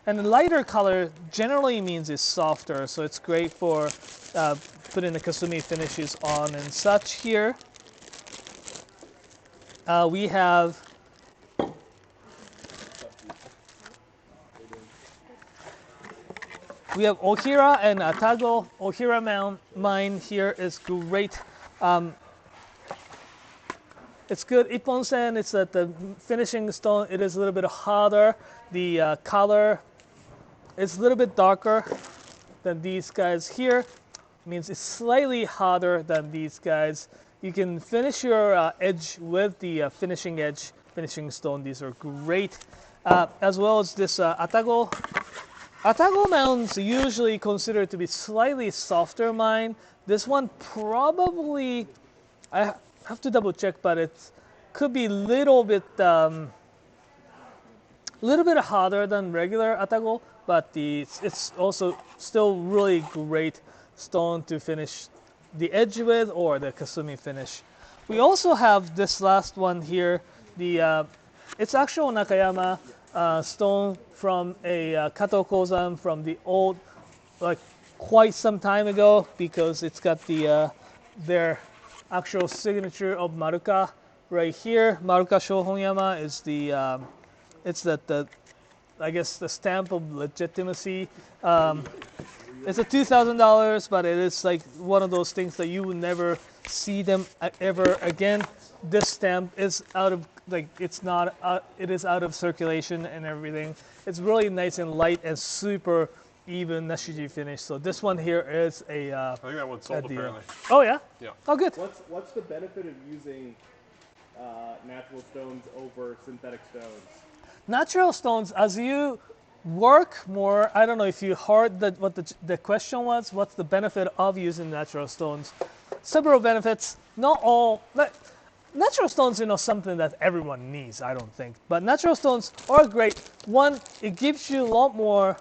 and the lighter color generally means it's softer, so it's great for putting the kasumi finishes on and such here. We have Ohira and Atago. Ohira mine here is great. It's good. Ipponsen, it's at the finishing stone. It is a little bit harder. The color is a little bit darker than these guys here. It means it's slightly harder than these guys. You can finish your edge with the finishing stone. These are great. As well as this Atago. Atago mounds usually considered to be slightly softer mine. This one probably, I have to double check, but it could be a little bit harder than regular Atago, but it's also still really great stone to finish the edge with or the kasumi finish. We also have this last one here. It's actual Nakayama stone from a Kato Kozan from the old, like quite some time ago, because it's got their actual signature of Maruka right here. Maruka Shohonyama is I guess the stamp of legitimacy. It's a $2,000, but it is like one of those things that you will never see them ever again. This stamp is out of it is out of circulation and everything. It's really nice and light and super even Nashiji finish. So this one here is a. I think that one's sold apparently. Oh yeah. Yeah. Oh good. What's the benefit of using natural stones over synthetic stones? Natural stones, as you work more, I don't know if you heard what the question was. What's the benefit of using natural stones? several benefits. Not all. Natural stones, something that everyone needs, I don't think. But natural stones are great. One, it gives you a lot more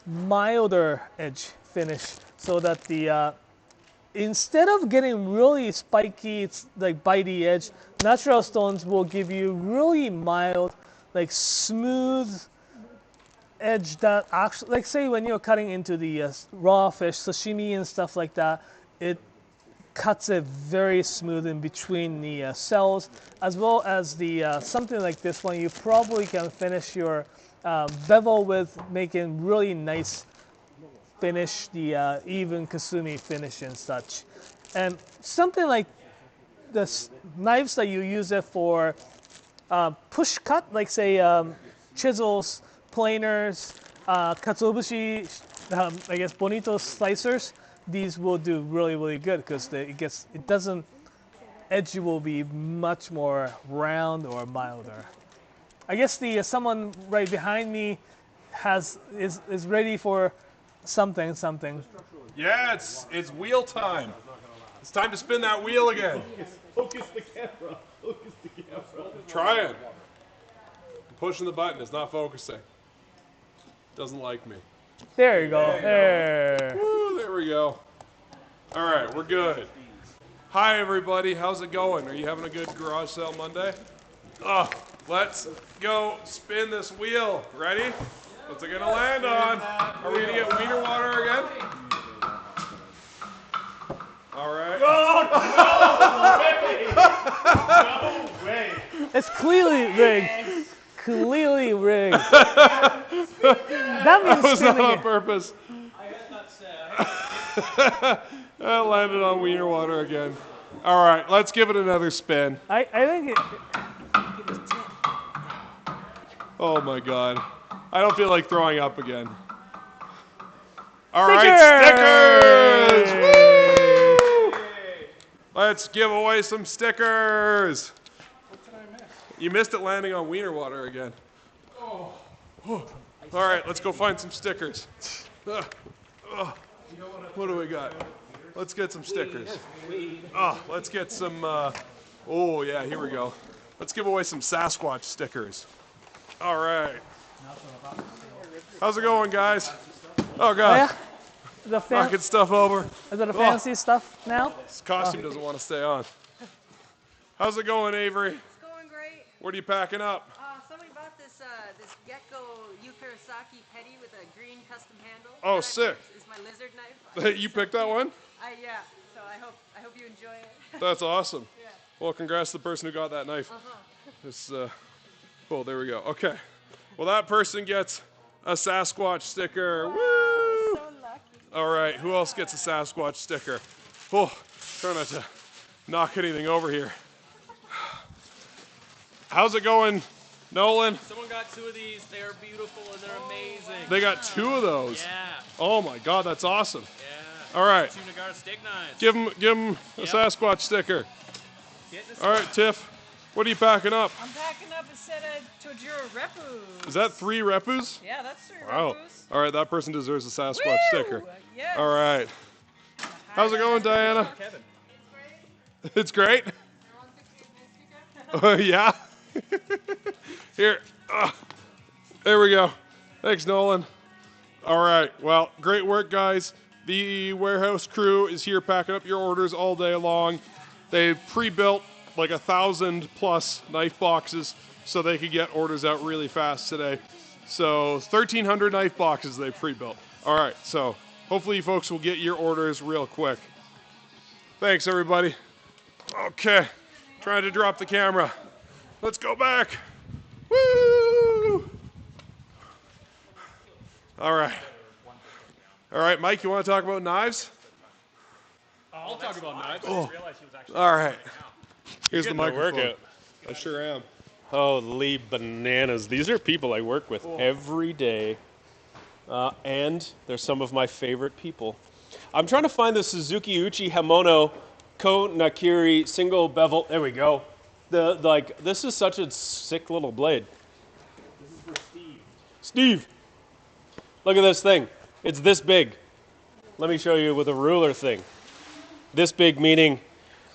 milder edge finish, so that the instead of getting really spiky, it's like bitey edge, natural stones will give you really mild, like smooth edge that actually, like say when you're cutting into the raw fish, sashimi and stuff like that, it cuts it very smooth in between the cells, as well as the something like this one, you probably can finish your bevel with, making really nice finish, the even kasumi finish and such. And something like the knives that you use it for push cut, like say chisels, planers, katsuobushi, I guess bonito slicers, these will do really, really good because it doesn't, edge will be much more round or milder. I guess someone right behind me is ready for something. Yeah, it's wheel time. It's time to spin that wheel again. Focus the camera. Focus the camera. Trying. I'm pushing the button. It's not focusing. Doesn't like me. There you go. There. Woo, there we go. All right, we're good. Hi, everybody. How's it going? Are you having a good garage sale Monday? Let's go spin this wheel. Ready? What's it going to land on? Are we going to get wiener water again? All right. No way. It's clearly rigged. Clearly rigged. That means was not spinning on it. purpose. That landed on wiener water again. All right, let's give it another spin. I think it. Oh my God. I don't feel like throwing up again. All right, stickers! Woo! Let's give away some stickers. You missed it landing on wiener water again. All right, let's go find some stickers. What do we got? Let's get some stickers. Let's get some, oh yeah, here we go. Let's give away some Sasquatch stickers. All right. How's it going, guys? Oh, God. Oh, yeah? Knocking stuff over. Is it a fancy stuff now? This costume doesn't want to stay on. How's it going, Avery? It's going great. What are you packing up? Somebody bought this Gecko Yukarasaki petty with a green custom handle. Oh, sick. It's my lizard knife. You picked that one? Yeah. So I hope you enjoy it. That's awesome. Yeah. Well, congrats to the person who got that knife. It's, oh, there we go. Okay. Well, that person gets a Sasquatch sticker. Wow, Woo! so lucky. All right. Who else gets a Sasquatch sticker? Oh, try not to knock anything over here. How's it going, Nolan? Someone got 2 of these. They're beautiful and they're amazing. They got 2 of those. Yeah. Oh my God, that's awesome. Yeah. All right. 2 Nagara steak knives. Give him a Sasquatch sticker. All right, Tiff. What are you packing up? I'm packing up a set of Tojiro repus. Is that 3 repus? Yeah, that's 3 Wow. repus. All right, that person deserves a Sasquatch Woo! sticker. Yes. All right. How's it going, Diana? Kevin. It's great. Oh, yeah. Here. There we go. Thanks, Nolan. All right. Well, great work, guys. The warehouse crew is here packing up your orders all day long. They pre-built like 1,000+ knife boxes so they could get orders out really fast today. So 1,300 knife boxes they pre-built. All right. So hopefully you folks will get your orders real quick. Thanks, everybody. Okay. Trying to drop the camera. Let's go back. Woo! All right. All right, Mike, you want to talk about knives? I'll talk about knives. I Oh. didn't realize she was actually. All right. Here's the getting a microphone. workout. I sure am. Holy bananas. These are people I work with every day. And they're some of my favorite people. I'm trying to find the Suzuki Uchi Hamono Ko Nakiri single bevel. There we go. This is such a sick little blade. This is for Steve. Steve! Look at this thing. It's this big. Let me show you with a ruler thing. This big meaning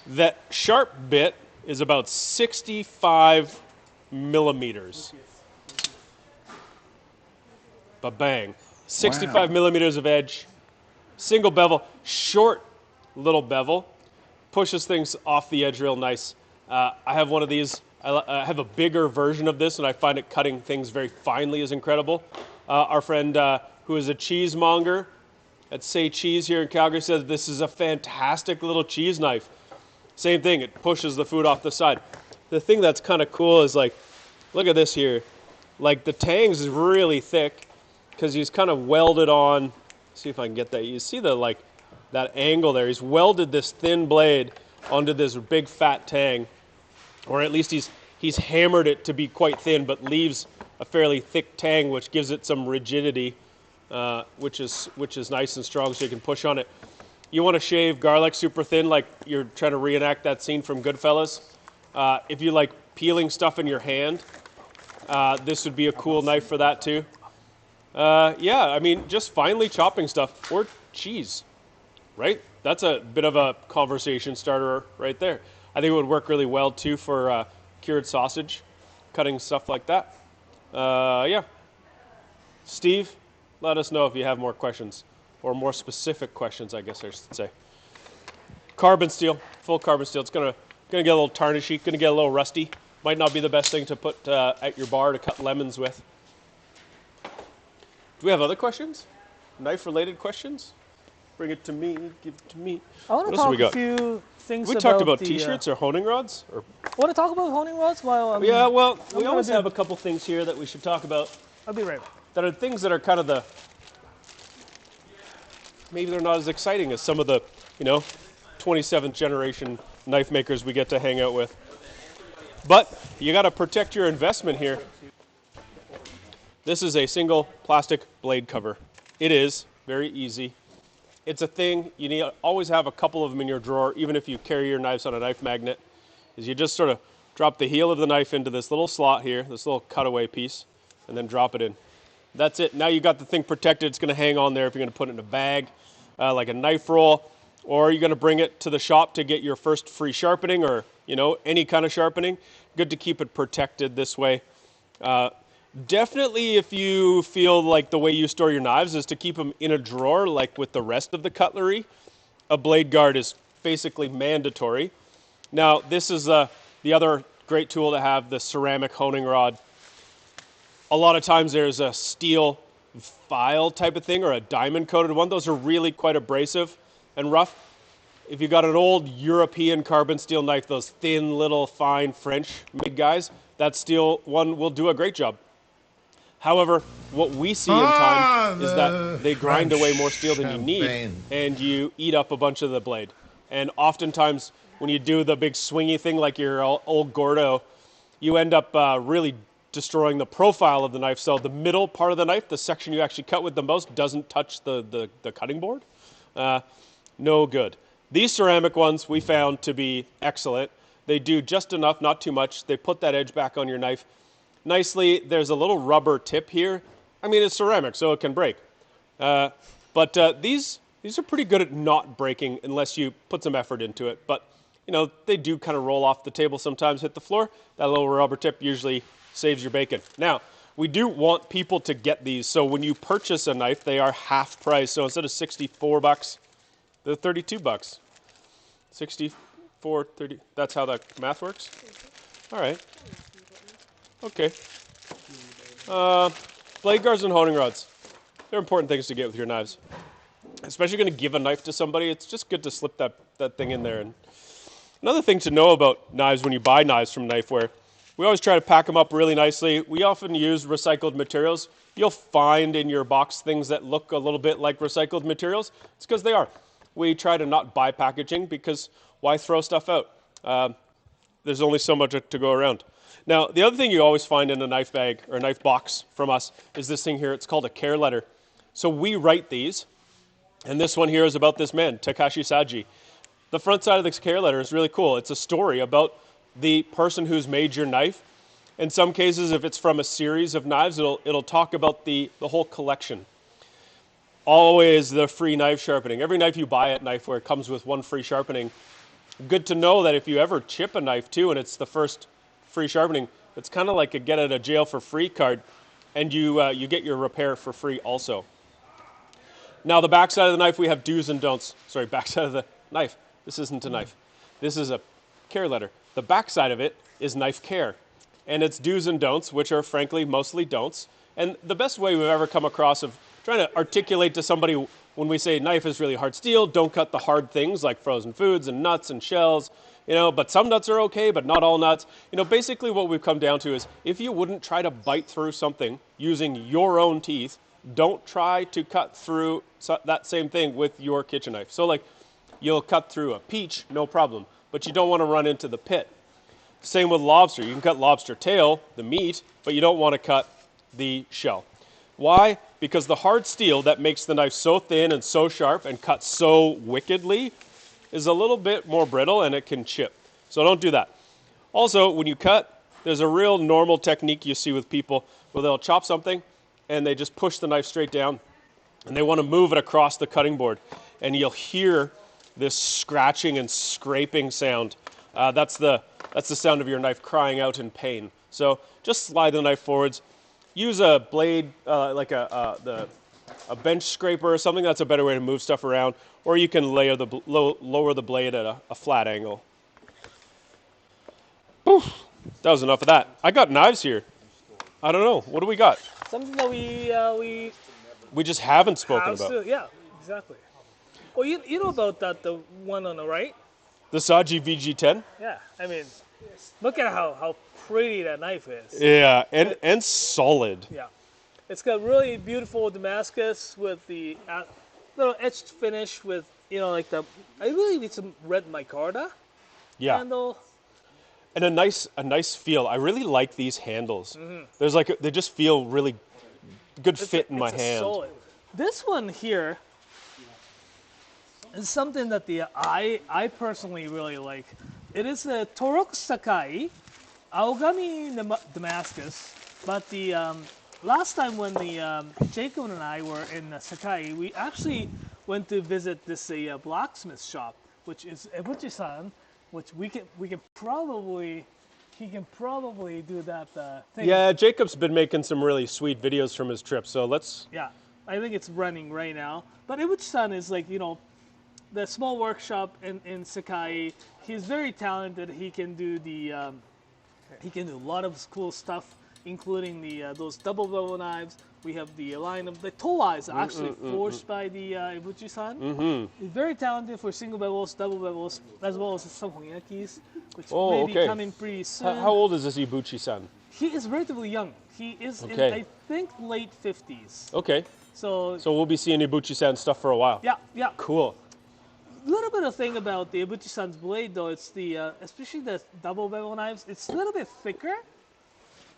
that sharp bit is about 65 millimeters. Ba-bang. 65 millimeters of edge. Single bevel. Short little bevel. Pushes things off the edge real nice. I have one of these. I have a bigger version of this, and I find it cutting things very finely is incredible. Our friend who is a cheesemonger at Say Cheese here in Calgary says this is a fantastic little cheese knife. Same thing, it pushes the food off the side. The thing that's kind of cool is like, look at this here. Like the tangs is really thick because he's kind of welded on. See if I can get that. You see the like that angle there. He's welded this thin blade onto this big fat tang, or at least he's hammered it to be quite thin, but leaves a fairly thick tang, which gives it some rigidity, which is nice and strong, so you can push on it. You want to shave garlic super thin, like you're trying to reenact that scene from Goodfellas. If you like peeling stuff in your hand, this would be a cool knife for that too. Yeah, I mean, just finely chopping stuff, or cheese, right? That's a bit of a conversation starter right there. I think it would work really well too for cured sausage, cutting stuff like that. Yeah. Steve, let us know if you have more questions, or more specific questions, I guess I should say. Carbon steel, full carbon steel. It's gonna get a little tarnishy, gonna get a little rusty. Might not be the best thing to put at your bar to cut lemons with. Do we have other questions? Knife-related questions? Bring it to me, give it to me. I want to talk a few things we about talked about the, T-shirts or honing rods? Or? Want to talk about honing rods? While yeah, well, we always have a couple things here that we should talk about. I'll be right back. That are things that are kind of the, maybe they're not as exciting as some of the, 27th generation knife makers we get to hang out with. But you got to protect your investment here. This is a single plastic blade cover. It is very easy. It's a thing, you need always have a couple of them in your drawer, even if you carry your knives on a knife magnet, is you just sort of drop the heel of the knife into this little slot here, this little cutaway piece, and then drop it in. That's it. Now you got the thing protected. It's going to hang on there if you're going to put it in a bag, like a knife roll, or you're going to bring it to the shop to get your first free sharpening or, any kind of sharpening. Good to keep it protected this way. Definitely if you feel like the way you store your knives is to keep them in a drawer like with the rest of the cutlery, a blade guard is basically mandatory. Now this is the other great tool to have, the ceramic honing rod. A lot of times there's a steel file type of thing or a diamond coated one. Those are really quite abrasive and rough. If you've got an old European carbon steel knife, those thin little fine French made guys, that steel one will do a great job. However, what we see in time is that they grind away more steel than you need, and you eat up a bunch of the blade. And oftentimes, when you do the big swingy thing like your old Gordo, you end up really destroying the profile of the knife. So the middle part of the knife, the section you actually cut with the most, doesn't touch the cutting board. No good. These ceramic ones we found to be excellent. They do just enough, not too much. They put that edge back on your knife nicely. There's a little rubber tip here. I mean, it's ceramic, so it can break. But these are pretty good at not breaking unless you put some effort into it. But, they do kind of roll off the table sometimes, hit the floor. That little rubber tip usually saves your bacon. Now, we do want people to get these. So when you purchase a knife, they are half price. So instead of $64, they're $32. 64, 30. That's how that math works? All right. Okay. Blade guards and honing rods. They're important things to get with your knives. Especially going to give a knife to somebody, it's just good to slip that thing in there. And another thing to know about knives when you buy knives from Knifewear, we always try to pack them up really nicely. We often use recycled materials. You'll find in your box things that look a little bit like recycled materials. It's because they are. We try to not buy packaging because why throw stuff out? There's only so much to go around. Now, the other thing you always find in a knife bag or a knife box from us is this thing here. It's called a care letter. So we write these, and this one here is about this man, Takashi Saji. The front side of this care letter is really cool. It's a story about the person who's made your knife. In some cases, if it's from a series of knives, it'll talk about the whole collection. always the free knife sharpening. Every knife you buy at Knifewear comes with one free sharpening. Good to know that if you ever chip a knife too, and it's the first free sharpening, it's kind of like a get out of jail for free card, and you get your repair for free also. Now the back side of the knife, we have do's and don'ts. Sorry, back side of the knife. This isn't a knife. This is a care letter. The back side of it is knife care, and it's do's and don'ts, which are frankly mostly don'ts. And the best way we've ever come across of trying to articulate to somebody when we say knife is really hard steel, don't cut the hard things like frozen foods and nuts and shells, but some nuts are okay, but not all nuts. Basically what we've come down to is if you wouldn't try to bite through something using your own teeth, don't try to cut through that same thing with your kitchen knife. So like you'll cut through a peach, no problem, but you don't want to run into the pit. Same with lobster. You can cut lobster tail, the meat, but you don't want to cut the shell. Why? Because the hard steel that makes the knife so thin and so sharp and cuts so wickedly is a little bit more brittle and it can chip. So don't do that. Also, when you cut, there's a real normal technique you see with people where they'll chop something and they just push the knife straight down and they want to move it across the cutting board. And you'll hear this scratching and scraping sound. That's the sound of your knife crying out in pain. So just slide the knife forwards. Use a blade, like a bench scraper or something. That's a better way to move stuff around. Or you can lower the blade at a flat angle. Oof, that was enough of that. I got knives here. I don't know. What do we got? Something that we just haven't spoken about. Yeah, exactly. Well, you know about that, the one on the right? The Saji VG10? Yeah, I mean, look at how pretty that knife is. Yeah, and solid. Yeah. It's got really beautiful Damascus with the little etched finish with, I really need some red micarta handle. And a nice feel. I really like these handles. Mm-hmm. They just feel really good fit in my hand. Solid. This one here is something that I personally really like. It is a Torok Sakai Aogami Damascus, but the last time when Jacob and I were in Sakai, we actually went to visit this blacksmith shop, which is Ebuchi-san, which he can probably do that thing. Yeah, Jacob's been making some really sweet videos from his trip, so let's. Yeah, I think it's running right now. But Ebuchi-san is the small workshop in Sakai. He's very talented. He can do a lot of cool stuff, including those double bevel knives. We have the line of the towa is actually forged by the Ebuchi-san. Mm-hmm. He's very talented for single bevels, double bevels, as well as some honyakis, which may be coming pretty soon. How old is this Ebuchi-san? He is relatively young. He is in, I think, late 50s. Okay. So we'll be seeing Ebuchi-san stuff for a while. Yeah. Cool. Little bit of thing about the Ebuchi-san's blade, though, it's especially the double bevel knives, it's a little bit thicker.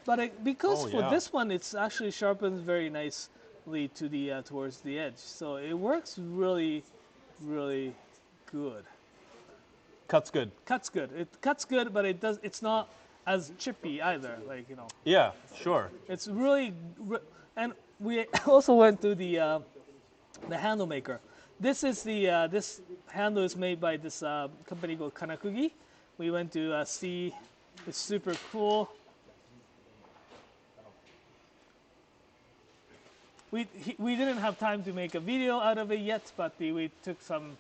But because for this one, it's actually sharpens very nicely to the towards the edge, so it works really, really good. Cuts good. It cuts good, but it's not as chippy either. Yeah, sure. It's really, and we also went to the handle maker. This is this handle is made by this company called Kanakugi. We went to see. It's super cool. We didn't have time to make a video out of it yet, but we took some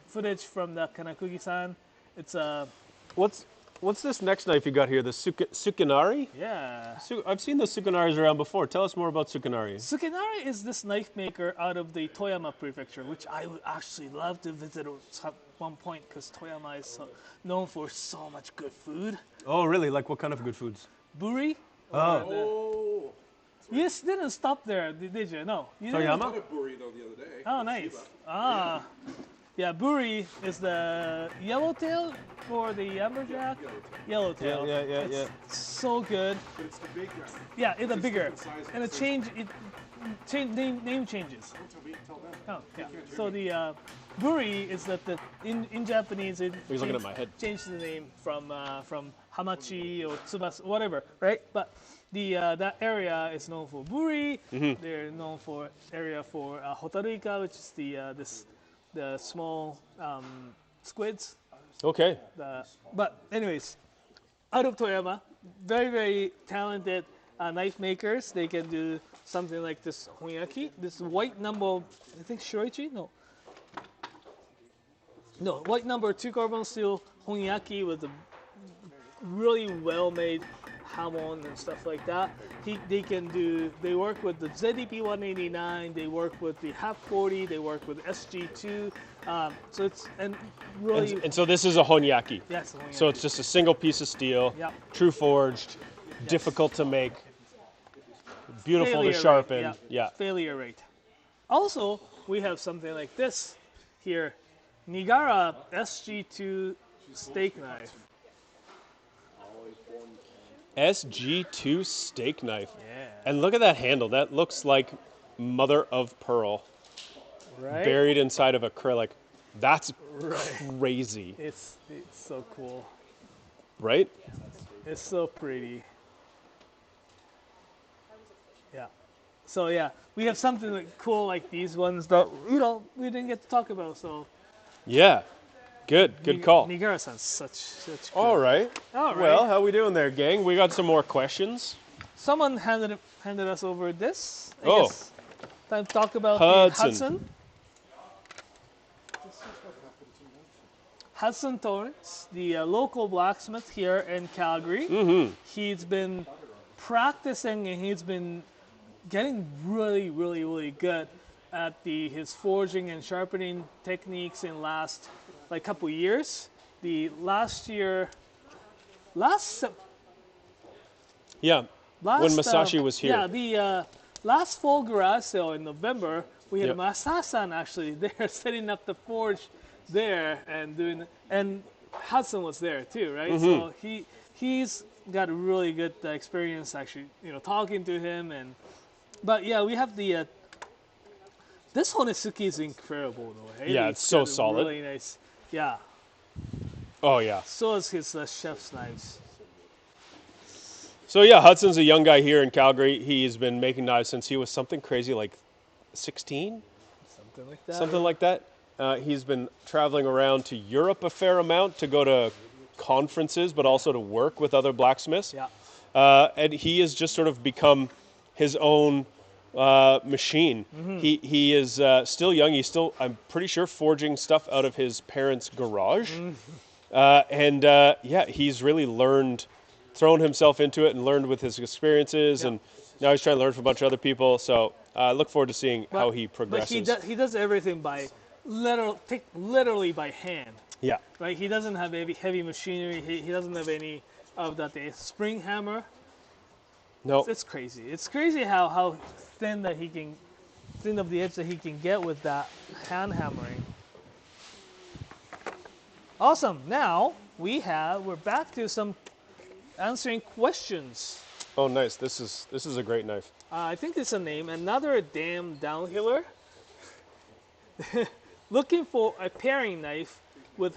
footage from the Kanakugi-san. It's What's this next knife you got here? The Sukinari? Yeah. I've seen the Sukinaris around before. Tell us more about Sukinari. Sukinari is this knife maker out of the Toyama prefecture, which I would actually love to visit at one point because Toyama is known for so much good food. Oh, really? Like what kind of good foods? Buri. Oh. You didn't stop there, did you? No. You Toyama? I had a burrito the other day. Oh, nice. Yeah, buri is the yellowtail for the amberjack. Yellowtail. Yeah. It's so good. But it's the big guy. Yeah, it's a bigger. And name changes. Oh, yeah. So buri is that in Japanese it He's looking at my head. changed the name from hamachi or tsubasa, whatever, right? But the that area is known for buri. Mm-hmm. They're known for area for hotaruika, which is the small squids. Okay. But anyways, out of Toyama, very, very talented knife makers. They can do something like this honyaki, this white number, I think shoichi? No, white number 2 carbon steel honyaki with a really well-made hamon and stuff like that. They work with the ZDP 189, they work with the HAP 40, they work with SG2. So it's really. And so this is a honyaki. Yes, honyaki. So it's just a single piece of steel, Yep. true forged, difficult to make, beautiful Failure to sharpen. rate, Yeah. Failure rate. Also, we have something like this here, Nigara SG2 steak knife. SG2 steak knife. Yeah. And look at that handle. That looks like mother of pearl. Right? Buried inside of acrylic. That's Right. crazy. It's so cool. Right? It's so pretty. Yeah. So yeah, we have something like cool like these ones that we didn't get to talk about. So Yeah. Good call. Nigara-san's such. All right. All right. Well, how we doing there, gang? We got some more questions. Someone handed us over this. I Oh. guess. Time to talk about Hudson. Hudson Torrance, the local blacksmith here in Calgary. Mm-hmm. He's been practicing and he's been getting really, really, really good at his forging and sharpening techniques in last couple years. Yeah. When Masashi was here. Yeah, the last Fall Garage Sale in November, we had Yep. Masasan actually there setting up the forge there and Hudson was there too, right? Mm-hmm. So he's got a really good experience actually, talking to him but yeah, we have this Honesuki is incredible though. Hey? Yeah, it's so got a solid. Really nice. Yeah. Oh, yeah. So is his chef's knives. So, yeah, Hudson's a young guy here in Calgary. He's been making knives since he was something crazy like 16? Something like that. Something like that. He's been traveling around to Europe a fair amount to go to conferences, but also to work with other blacksmiths. Yeah. And he has just sort of become his own machine. Mm-hmm. He is still young. He's still, I'm pretty sure, forging stuff out of his parents' garage. Mm-hmm. He's really thrown himself into it and learned with his experiences. And now he's trying to learn from a bunch of other people. So I look forward to seeing how he progresses. But he does everything literally by hand. Yeah. Right. He doesn't have heavy machinery. He doesn't have any of that spring hammer. No. It's crazy. It's crazy how thin of the edge that he can get with that hand hammering. Awesome. Now we're back to some answering questions. Oh, nice. This is a great knife. I think it's a name. Another damn downhiller. Looking for a paring knife with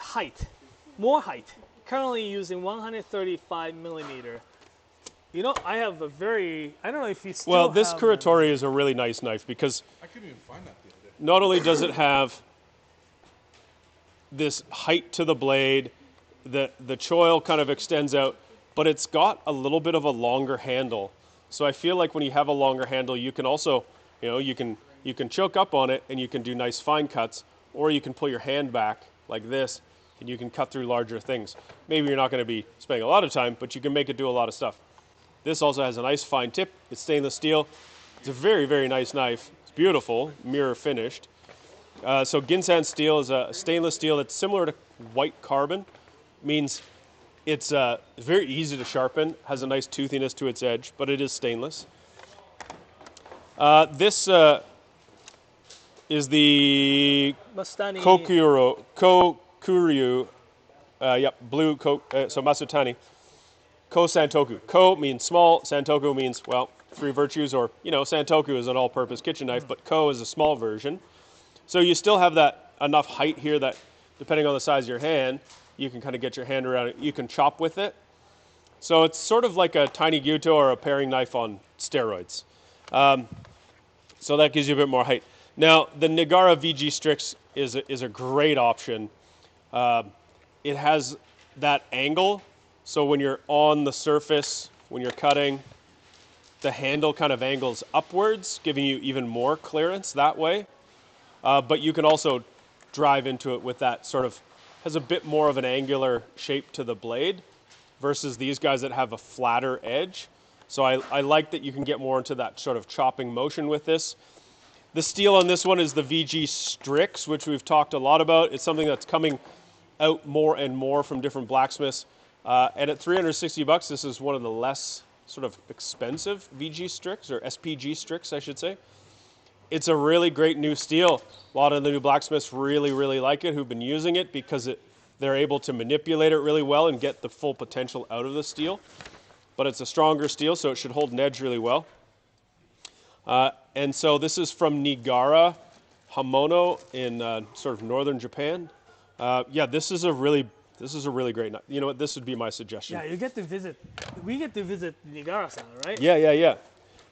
more height. Currently using 135 millimeter. I have a I don't know if you still Well, this have Kuratori is a really nice knife because I couldn't even find that the other day. not only does it have this height to the blade, the choil kind of extends out, but it's got a little bit of a longer handle. So I feel like when you have a longer handle, you can also, you can choke up on it and you can do nice fine cuts, or you can pull your hand back like this and you can cut through larger things. Maybe you're not going to be spending a lot of time, but you can make it do a lot of stuff. This also has a nice fine tip. It's stainless steel. It's a very, very nice knife. It's beautiful, mirror finished. So Ginsan steel is a stainless steel that's similar to white carbon. Means it's very easy to sharpen, has a nice toothiness to its edge, but it is stainless. This is the Mastani. Kokuryu, blue, so Masutani. Ko Santoku. Ko means small, Santoku means, 3 virtues, or, Santoku is an all-purpose kitchen knife, but Ko is a small version. So you still have that enough height here that, depending on the size of your hand, you can kind of get your hand around it. You can chop with it. So it's sort of like a tiny gyuto or a paring knife on steroids. So that gives you a bit more height. Now, the Nigara VG Strix is a great option. It has that angle, so when you're on the surface, when you're cutting, the handle kind of angles upwards, giving you even more clearance that way. But you can also drive into it with that sort of, has a bit more of an angular shape to the blade versus these guys that have a flatter edge. So I like that you can get more into that sort of chopping motion with this. The steel on this one is the VG Strix, which we've talked a lot about. It's something that's coming out more and more from different blacksmiths. And at $360, this is one of the less sort of expensive VG Strix, or SPG Strix, I should say. It's a really great new steel. A lot of the new blacksmiths really, really like it, who've been using it because they're able to manipulate it really well and get the full potential out of the steel. But it's a stronger steel, so it should hold an edge really well. And so this is from Nigara Hamono in sort of northern Japan. Yeah, this is a really great knife. You know what? This would be my suggestion. Yeah, we get to visit Nigara-san, right? Yeah.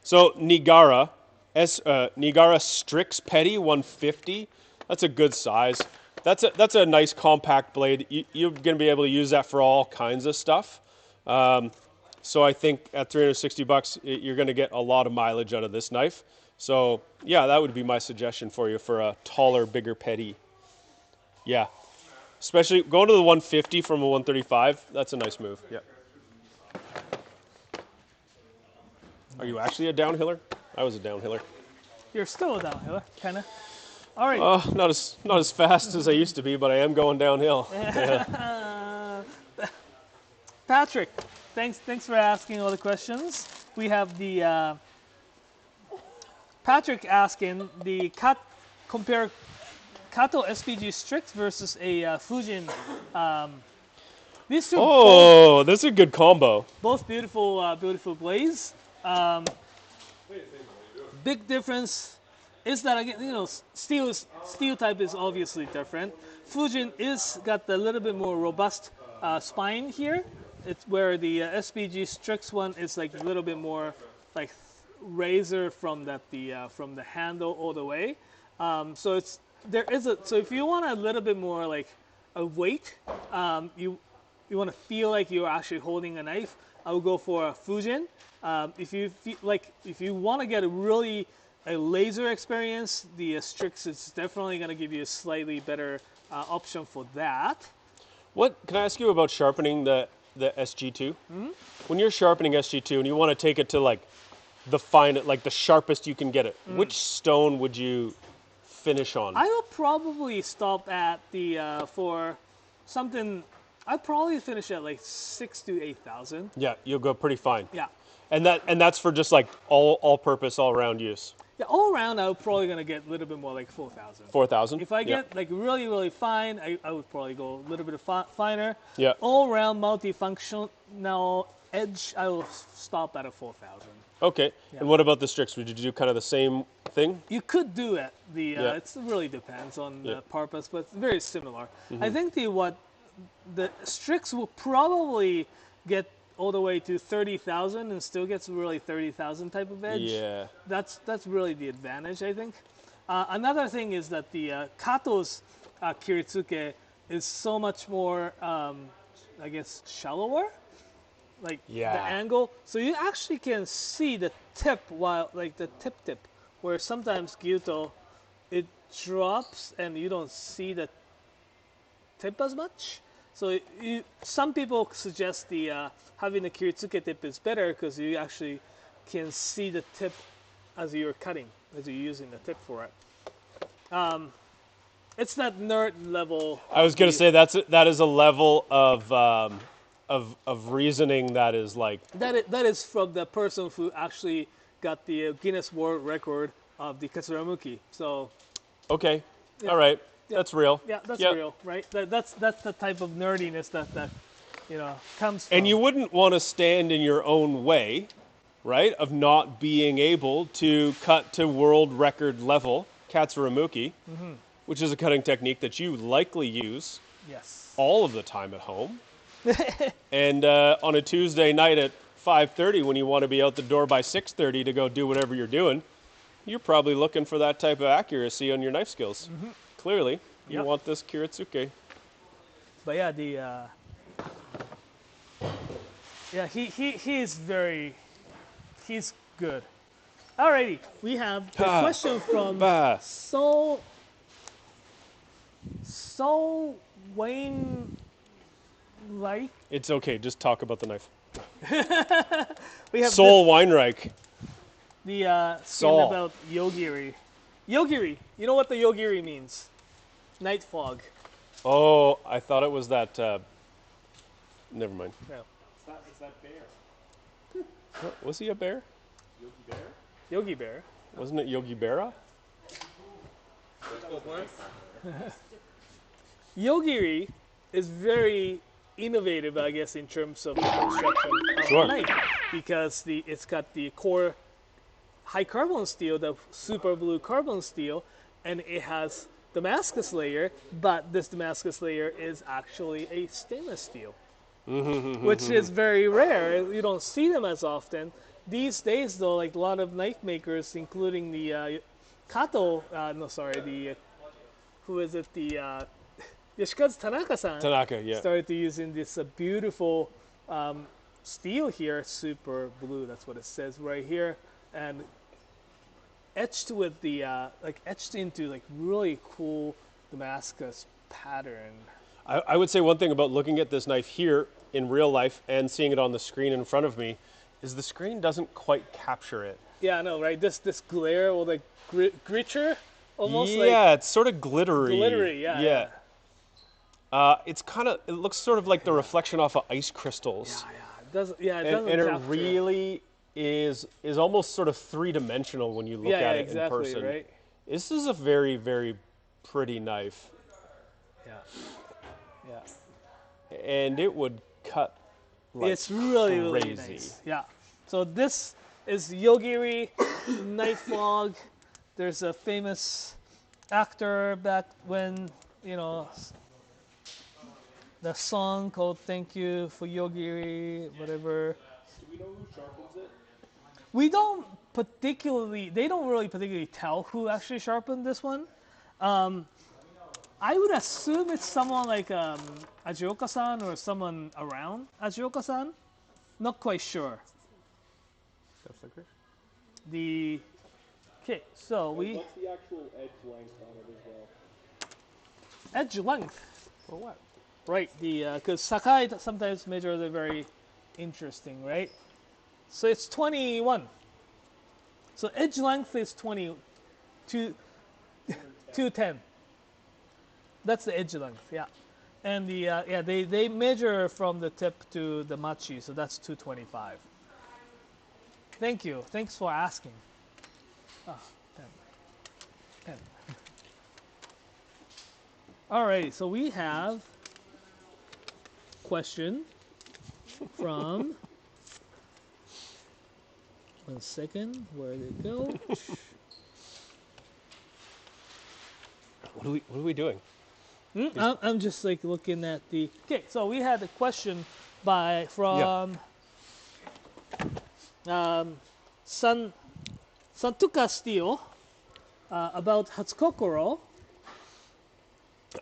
So Nigara, Nigara Strix Petty 150. That's a good size. That's a nice compact blade. You're going to be able to use that for all kinds of stuff. So I think at $360, you're going to get a lot of mileage out of this knife. So yeah, that would be my suggestion for you for a taller, bigger petty. Yeah. Especially going to the 150 from a 135, that's a nice move. Yeah. Are you actually a downhiller? I was a downhiller. You're still a downhiller, kind of. All right. Not as fast as I used to be, but I am going downhill. Yeah. Patrick, thanks for asking all the questions. We have the Patrick asking compare Kato SPG Strix versus a Fujin. These two. That's a good combo. Both beautiful blades. Big difference is that, again, steel type is obviously different. Fujin got a little bit more robust spine here. It's where the SPG Strix one is like a little bit more like razor from the handle all the way. So if you want a little bit more like a weight, you want to feel like you're actually holding a knife, I would go for a Fujin. If you want to get a laser experience, the Strix is definitely going to give you a slightly better option for that. What can I ask you about sharpening the SG2? Mm-hmm. When you're sharpening SG2 and you want to take it to like the sharpest you can get it, which stone would you finish on? I will probably stop at for something. I'd probably finish at like 6,000 to 8,000. Yeah, you'll go pretty fine. Yeah. And that's for just like all-purpose, all-round use. Yeah, all around, I'm probably gonna get a little bit more like 4,000. 4,000. If I get like really, really fine, I would probably go a little bit finer. Yeah. All around multifunctional edge, I will stop at a 4,000. Okay. Yeah. And what about the Strix? Would you do kind of the same thing? You could do it. It really depends on the purpose, but it's very similar. Mm-hmm. I think the Strix will probably get all the way to 30,000 and still gets really 30,000 type of edge. Yeah. That's really the advantage, I think. Another thing is that the Kato's Kiritsuke is so much more, I guess, shallower. Like the angle. So you actually can see the tip the tip, where sometimes gyuto, it drops and you don't see the tip as much. So some people suggest having the Kiritsuke tip is better because you actually can see the tip as you're cutting, as you're using the tip for it. It's that nerd level. I was going to say that is a level of reasoning that is like that is from the person who actually got the Guinness World Record of the Katsuramuki. So okay, all right. That's real. Yeah, that's real, right? That's the type of nerdiness that comes from. And you wouldn't want to stand in your own way, right? Of not being able to cut to world record level Katsuramuki, which is a cutting technique that you likely use Yes. all of the time at home. And on a Tuesday night at 5:30, when you want to be out the door by 6:30 to go do whatever you're doing, you're probably looking for that type of accuracy on your knife skills. Clearly, you Yep. want this Kiritsuke. But yeah, he's good. Alrighty, we have a question from Soul Wayne Reich. It's okay, just talk about the knife. We have Soul Weinreich. the skin Saul. about Yogiri. Yogiri, you know what the Yogiri means? Night fog. Oh, I thought it was that. Never mind. No. It's that bear. What, was he a bear? Yogi Bear? Yogi Bear. Wasn't it Yogi Berra? Yogiri is very innovative, I guess, in terms of construction of Sure. knife, because it's got the core high carbon steel, the super blue carbon steel, and it has Damascus layer, but this Damascus layer is actually a stainless steel, which is very rare. You don't see them as often. These days, though, like a lot of knife makers, including the who is it? The Yoshikazu Tanaka-san Tanaka, yeah. started to using this beautiful steel here, super blue. That's what it says right here, and etched with the etched into like really cool Damascus pattern. I would say one thing about looking at this knife here in real life and seeing it on the screen in front of me is the screen doesn't quite capture it. Yeah, I know, right? This glare or like gritcher, almost Yeah, it's sort of glittery. glittery. Yeah. Yeah. It's kind of, it looks sort of like the reflection off of ice crystals. It doesn't. Yeah, it doesn't. And it capture. really is almost sort of three-dimensional when you look at it exactly, in person. right? This is a very, very pretty knife. Yeah. Yeah. And it would cut like It's really, really crazy. nice. Yeah. So this is Yogiri Night Fog. There's a famous actor back when, the song called "Thank You for Yogiri," whatever. Do we know who sharpens it? We don't particularly. They don't really particularly tell who actually sharpened this one. I would assume it's someone like Ajioka-san or someone around Ajioka-san. Not quite sure. Okay, so What's the actual edge length on it as well? edge length. For what? Right, because Sakai sometimes measure the very interesting, right? So it's 21. So edge length is 210. That's the edge length, yeah. And they measure from the tip to the machi, so that's 225. Thank you. Thanks for asking. Pen. All right, so we have question from. One second, where did it go? What are we doing? I'm just like looking at the. Okay, so we had a question from Santuka Steel about Hatsukokoro.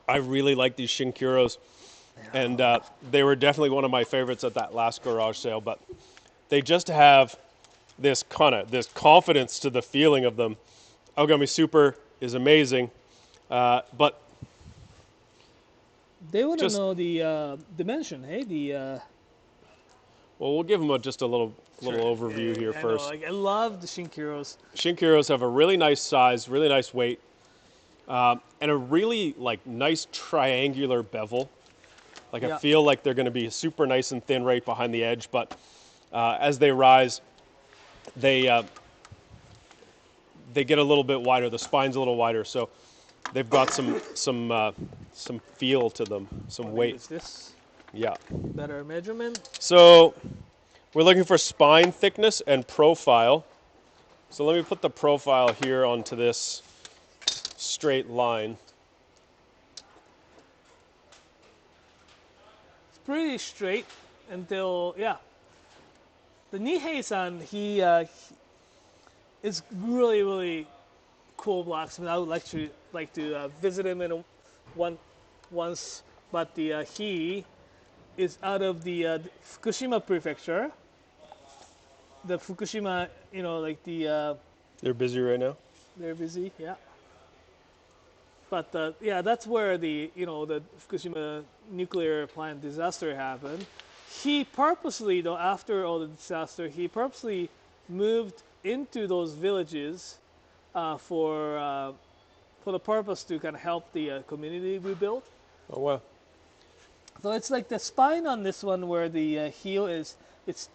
I really like these Shinkuros, and they were definitely one of my favorites at that last garage sale. But they just have this confidence to the feeling of them. Aogami Super is amazing, but they want to know the dimension. Hey, well, we'll give them just a little overview here first. I love the Shinkuros. Shinkuros have a really nice size, really nice weight, and a really nice triangular bevel. I feel like they're going to be super nice and thin right behind the edge, but as they rise, they get a little bit wider. The spine's a little wider, so they've got some feel to them, some weight. Is this Yeah. better measurement? So we're looking for spine thickness and profile. So let me put the profile here onto this straight line. pretty straight until, yeah. The Nihei-san, he is really, really cool blacksmith. I would like to visit him once, but he is out of the Fukushima prefecture. The Fukushima, They're busy right now. they're busy, yeah. But yeah, that's where the Fukushima nuclear plant disaster happened. He purposely, though, after all the disaster, he purposely moved into those villages for the purpose to kind of help the community rebuild. Oh wow! So it's like the spine on this one, where the heel it's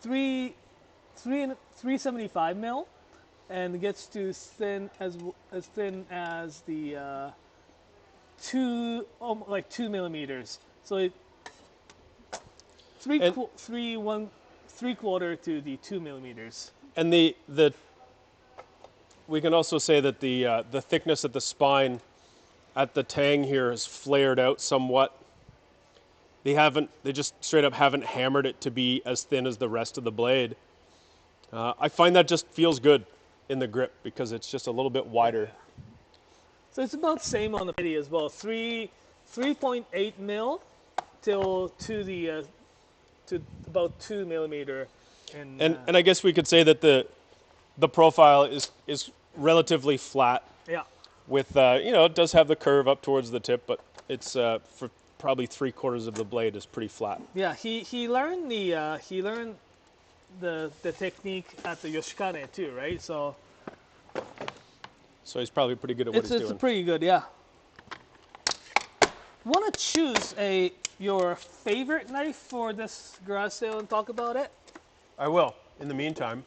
375 mil, and it gets to thin as thin as the 2 millimeters. So it three quarter to the 2 millimeters. And the we can also say that the thickness at the spine at the tang here is flared out somewhat. They just straight up haven't hammered it to be as thin as the rest of the blade. I find that just feels good in the grip because it's just a little bit wider. So it's about the same on the pity as well. 3.8 mil till to about 2 millimeter. And I guess we could say that the profile is relatively flat. Yeah. With it does have the curve up towards the tip, but it's for probably 3/4 of the blade is pretty flat. Yeah, he learned the technique at the Yoshikane too, right? So he's probably pretty good at what he's doing. It's pretty good, yeah. Want to choose your favorite knife for this garage sale and talk about it? I will. In the meantime,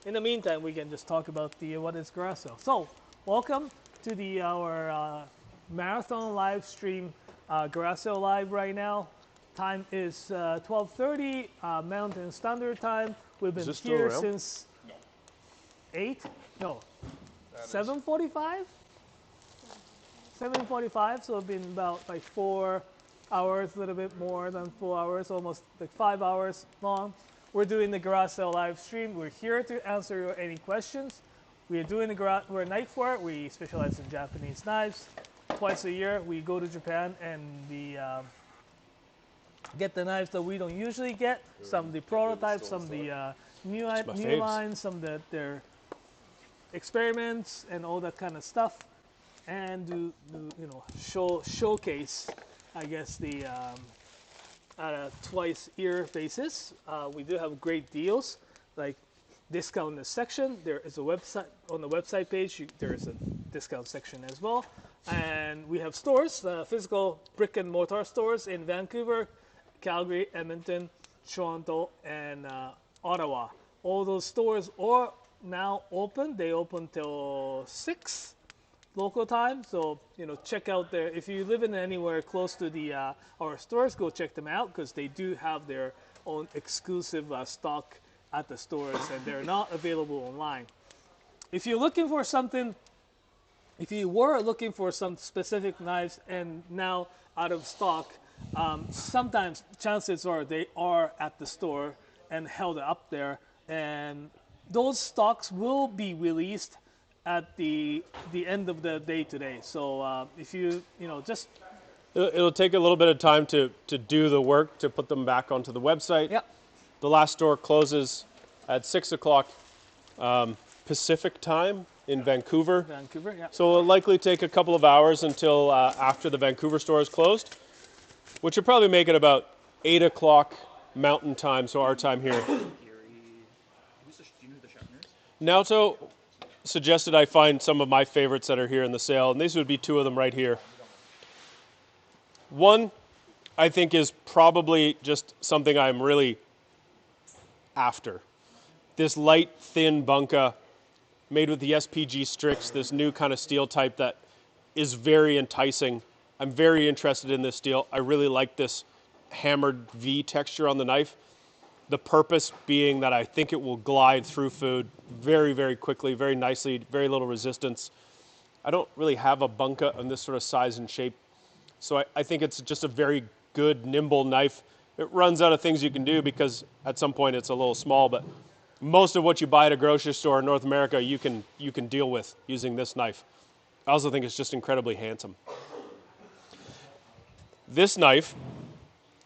we can just talk about what is garage sale. So, welcome to our marathon live stream garage sale live right now. Time is 12:30 Mountain Standard Time. We've been here since 7:45. 7:45. So it's been about 4 hours, a little bit more than 4 hours, almost 5 hours long. We're doing the garage sale live stream. We're here to answer any questions. We're doing we're Knifewear. We specialize in Japanese knives. Twice a year, we go to Japan and get the knives that we don't usually get. Some of the prototypes, some of the new lines, some of their experiments and all that kind of stuff, and showcase, I guess, at a twice year basis. We do have great deals, like discount in the section. There is a website on the website page. There is a discount section as well, and we have stores, physical brick and mortar stores in Vancouver, Calgary, Edmonton, Toronto, and Ottawa. All those stores are now open. They open till 6 local time. So check out there. If you live in anywhere close to our stores, go check them out because they do have their own exclusive stock at the stores, and they're not available online. If you were looking for some specific knives and now out of stock, sometimes chances are they are at the store and held up there, and those stocks will be released at the end of the day today. So if it'll take a little bit of time to do the work to put them back onto the website. Yep. The last store closes at 6 o'clock Pacific time in Vancouver. Yeah. So it'll likely take a couple of hours until after the Vancouver store is closed, which will probably make it about 8 o'clock Mountain time, so our time here. Naoto suggested I find some of my favorites that are here in the sale, and these would be 2 of them right here. One, I think, is probably just something I'm really after. This light, thin bunka made with the SPG Strix, this new kind of steel type that is very enticing. I'm very interested in this steel. I really like this hammered V texture on the knife. The purpose being that I think it will glide through food very, very quickly, very nicely, very little resistance. I don't really have a bunka in this sort of size and shape, so I think it's just a very good, nimble knife. it runs out of things you can do because at some point it's a little small, but most of what you buy at a grocery store in North America you can deal with using this knife. I also think it's just incredibly handsome. This knife,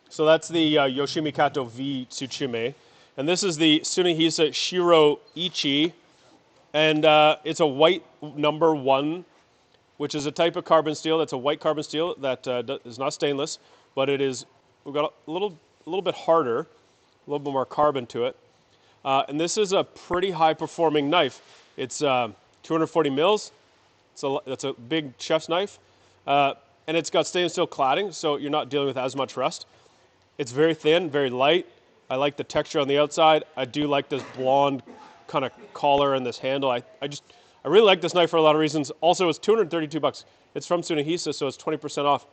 so that's the Yoshimi Kato V Tsuchime, and this is the Tsunehisa Shiro Ichi, and it's a white number 1, which is a type of carbon steel that's a white carbon steel that is not stainless, but we've got a little bit harder, a little bit more carbon to it. And this is a pretty high-performing knife. It's 240 mils. That's a big chef's knife. And it's got stainless steel cladding, so you're not dealing with as much rust. It's very thin, very light. I like the texture on the outside. I do like this blonde kind of collar and this handle. I really like this knife for a lot of reasons. Also, it's $232. It's from Tsunehisa, so it's 20% off.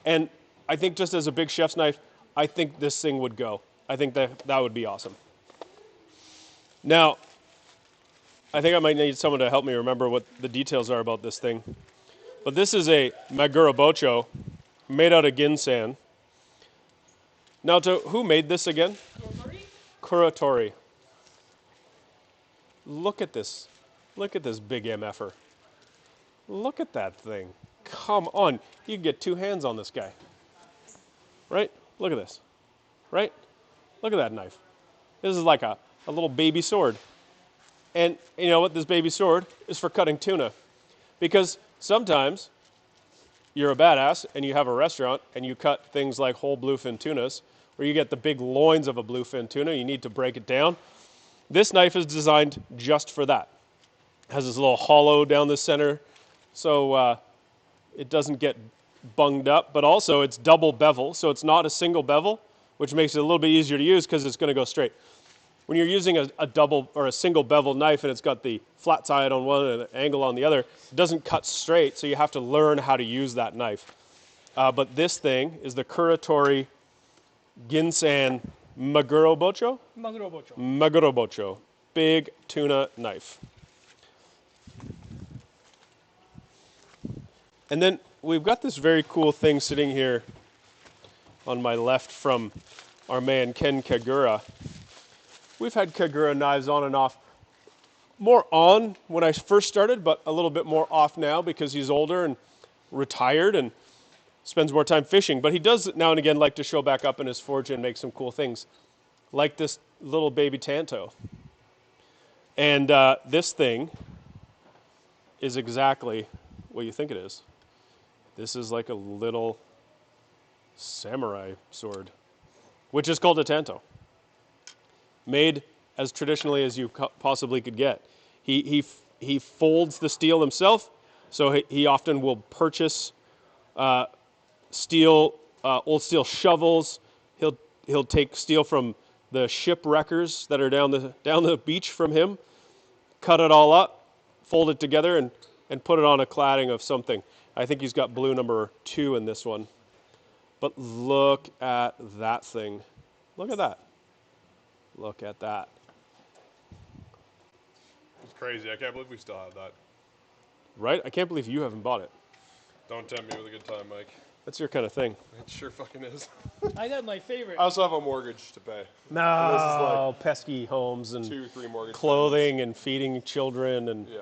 And I think just as a big chef's knife, I think this thing would go. I think that would be awesome. Now, I think I might need someone to help me remember what the details are about this thing. But this is a Maguro Bocho made out of Ginsan. Now, who made this again? Kuratori. Look at this. Look at this big MFer. Look at that thing. Come on. You can get 2 hands on this guy. Right? Look at this. Right? Look at that knife. This is like a little baby sword. And you know what? This baby sword is for cutting tuna. Because sometimes you're a badass and you have a restaurant and you cut things like whole bluefin tunas, or you get the big loins of a bluefin tuna, you need to break it down. This knife is designed just for that. It has this little hollow down the center, so it doesn't get bunged up, but also it's double bevel, so it's not a single bevel, which makes it a little bit easier to use because it's going to go straight. When you're using a double or a single bevel knife and it's got the flat side on one and an angle on the other, it doesn't cut straight, so you have to learn how to use that knife. But this thing is the Kuratori Ginsan Maguro Bocho? Maguro Bocho. Maguro Bocho. Big tuna knife. And then we've got this very cool thing sitting here on my left from our man Ken Kagura. We've had Kagura knives on and off. More on when I first started, but a little bit more off now because he's older and retired and spends more time fishing. But he does now and again like to show back up in his forge and make some cool things, like this little baby Tanto. And this thing is exactly what you think it is. This is like a little samurai sword, which is called a Tanto. Made as traditionally as you possibly could get. He folds the steel himself, so he often will purchase steel, old steel shovels. He'll take steel from the shipwreckers that are down the beach from him, cut it all up, fold it together, and put it on a cladding of something. I think he's got blue number 2 in this one. But look at that thing. Look at that. Look at that. It's crazy. I can't believe we still have that. Right? I can't believe you haven't bought it. Don't tempt me with a good time, Mike. That's your kind of thing. It sure fucking is. I got my favorite. I also have a mortgage to pay. No, this is like pesky homes and 2-3 mortgage clothing payments. and feeding children and Yeah,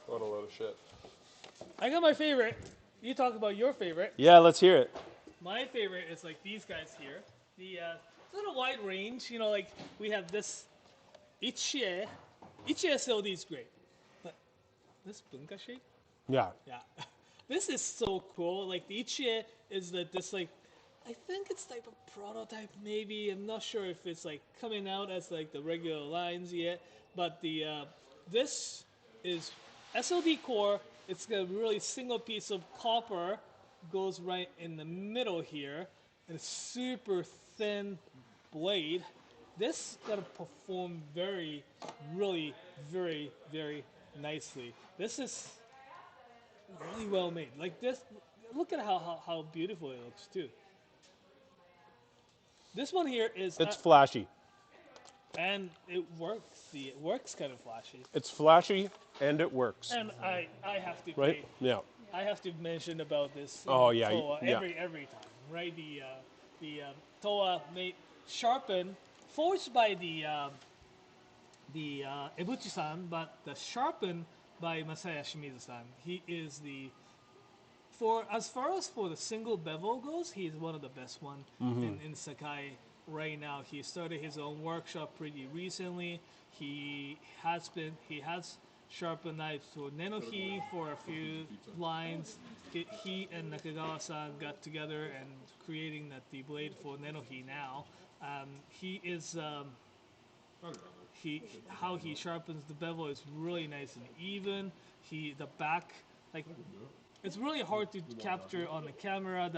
what a load of shit. I got my favorite. You talk about your favorite. yeah, let's hear it. My favorite is like these guys here. The little wide range, you know, like we have this Ichie. Ichie SLD is great, but this Bunka shape, Yeah. yeah, this is so cool. Like the Ichie is this like, I think it's type of prototype maybe. I'm not sure if it's like coming out as like the regular lines yet, but the this is SLD core. It's got a really single piece of copper goes right in the middle here, and it's super thin blade. This gotta perform really, very, very nicely. This is really well made. Like this, look at how beautiful it looks too. This one here is It's flashy. and it works. It works kind of flashy. It's flashy and it works. And I have to Right? Yeah. I have to mention about this. Oh, yeah, so, yeah. every time, right? the Toa made sharpened, forged by the Ebuchi-san, but the sharpened by Masaya Shimizu-san. He is as far as for the single bevel goes, he's one of the best one in Sakai right now. He started his own workshop pretty recently. He has sharpened knives for Nenohi for a few lines. He and Nakagawa-san got together and creating the blade for Nenohi now. He is how he sharpens the bevel is really nice and even. The back, like, it's really hard to capture on the camera.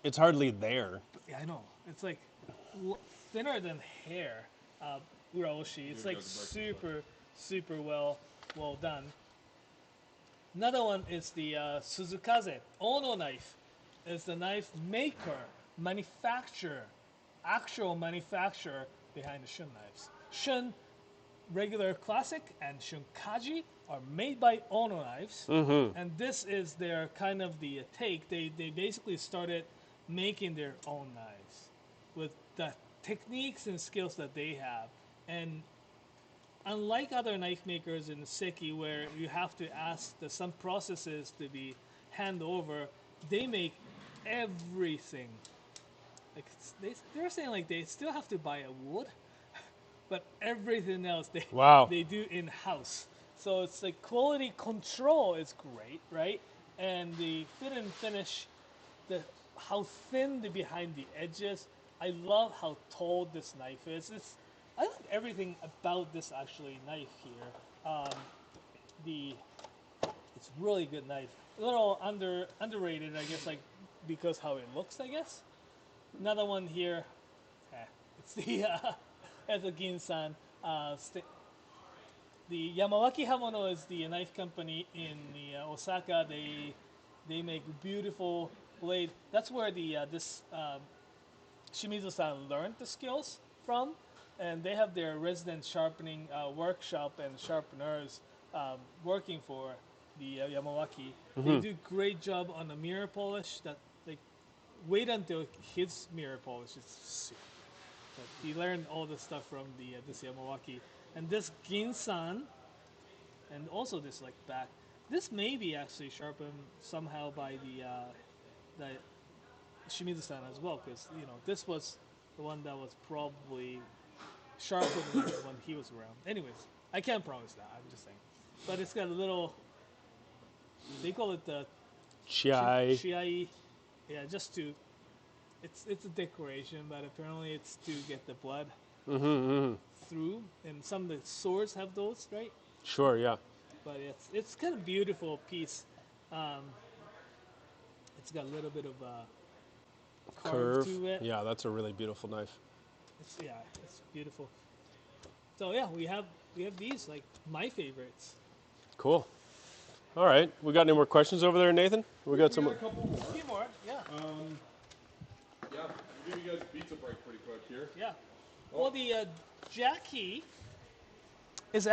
It's hardly there. Yeah, I know. It's like thinner than hair. Uraoshi. It's like super well done. Another one is the Suzukaze Ono knife. It's the knife maker, actual manufacturer behind the Shun knives. Shun regular classic and Shun Kaji are made by Ono knives, and this is their kind of the take. They basically started making their own knives with the techniques and skills that they have. And unlike other knife makers in the Seki, where you have to ask some processes to be hand over, they make everything. Like they're saying, like they still have to buy a wood, but everything else they do in house. So it's like quality control is great, right? And the fit and finish, how thin behind the edges. I love how tall this knife is. I like everything about this actually knife here. It's really good knife. A little underrated, I guess, like because how it looks, I guess. Another one here. It's the as a Ginsan. The Yamawaki Hamono is the knife company in the Osaka. They make beautiful blade. That's where this Shimizu-san learned the skills from, and they have their resident sharpening workshop and sharpeners working for the Yamawaki. They do great job on the mirror polish. That wait until his mirror polish is sick. But he learned all the stuff from this Yamawaki. And this Ginsan, and also this back. This may be actually sharpened somehow by the Shimizu-san as well, because this was the one that was probably sharpened when he was around. Anyways, I can't promise that. I'm just saying. But it's got a little. They call it the shiai. Yeah, just to. It's a decoration, but apparently it's to get the blood through. And some of the swords have those, right? Sure, yeah. But it's kind of beautiful piece. It's got a little bit of curve to it. Yeah, that's a really beautiful knife. It's beautiful. So yeah, we have these my favorites. Cool. All right, we got any more questions over there, Nathan? We got some. A couple more. A few more, yeah. Yeah, we'll give you guys a pizza break pretty quick here. Yeah. Well, the Jackie is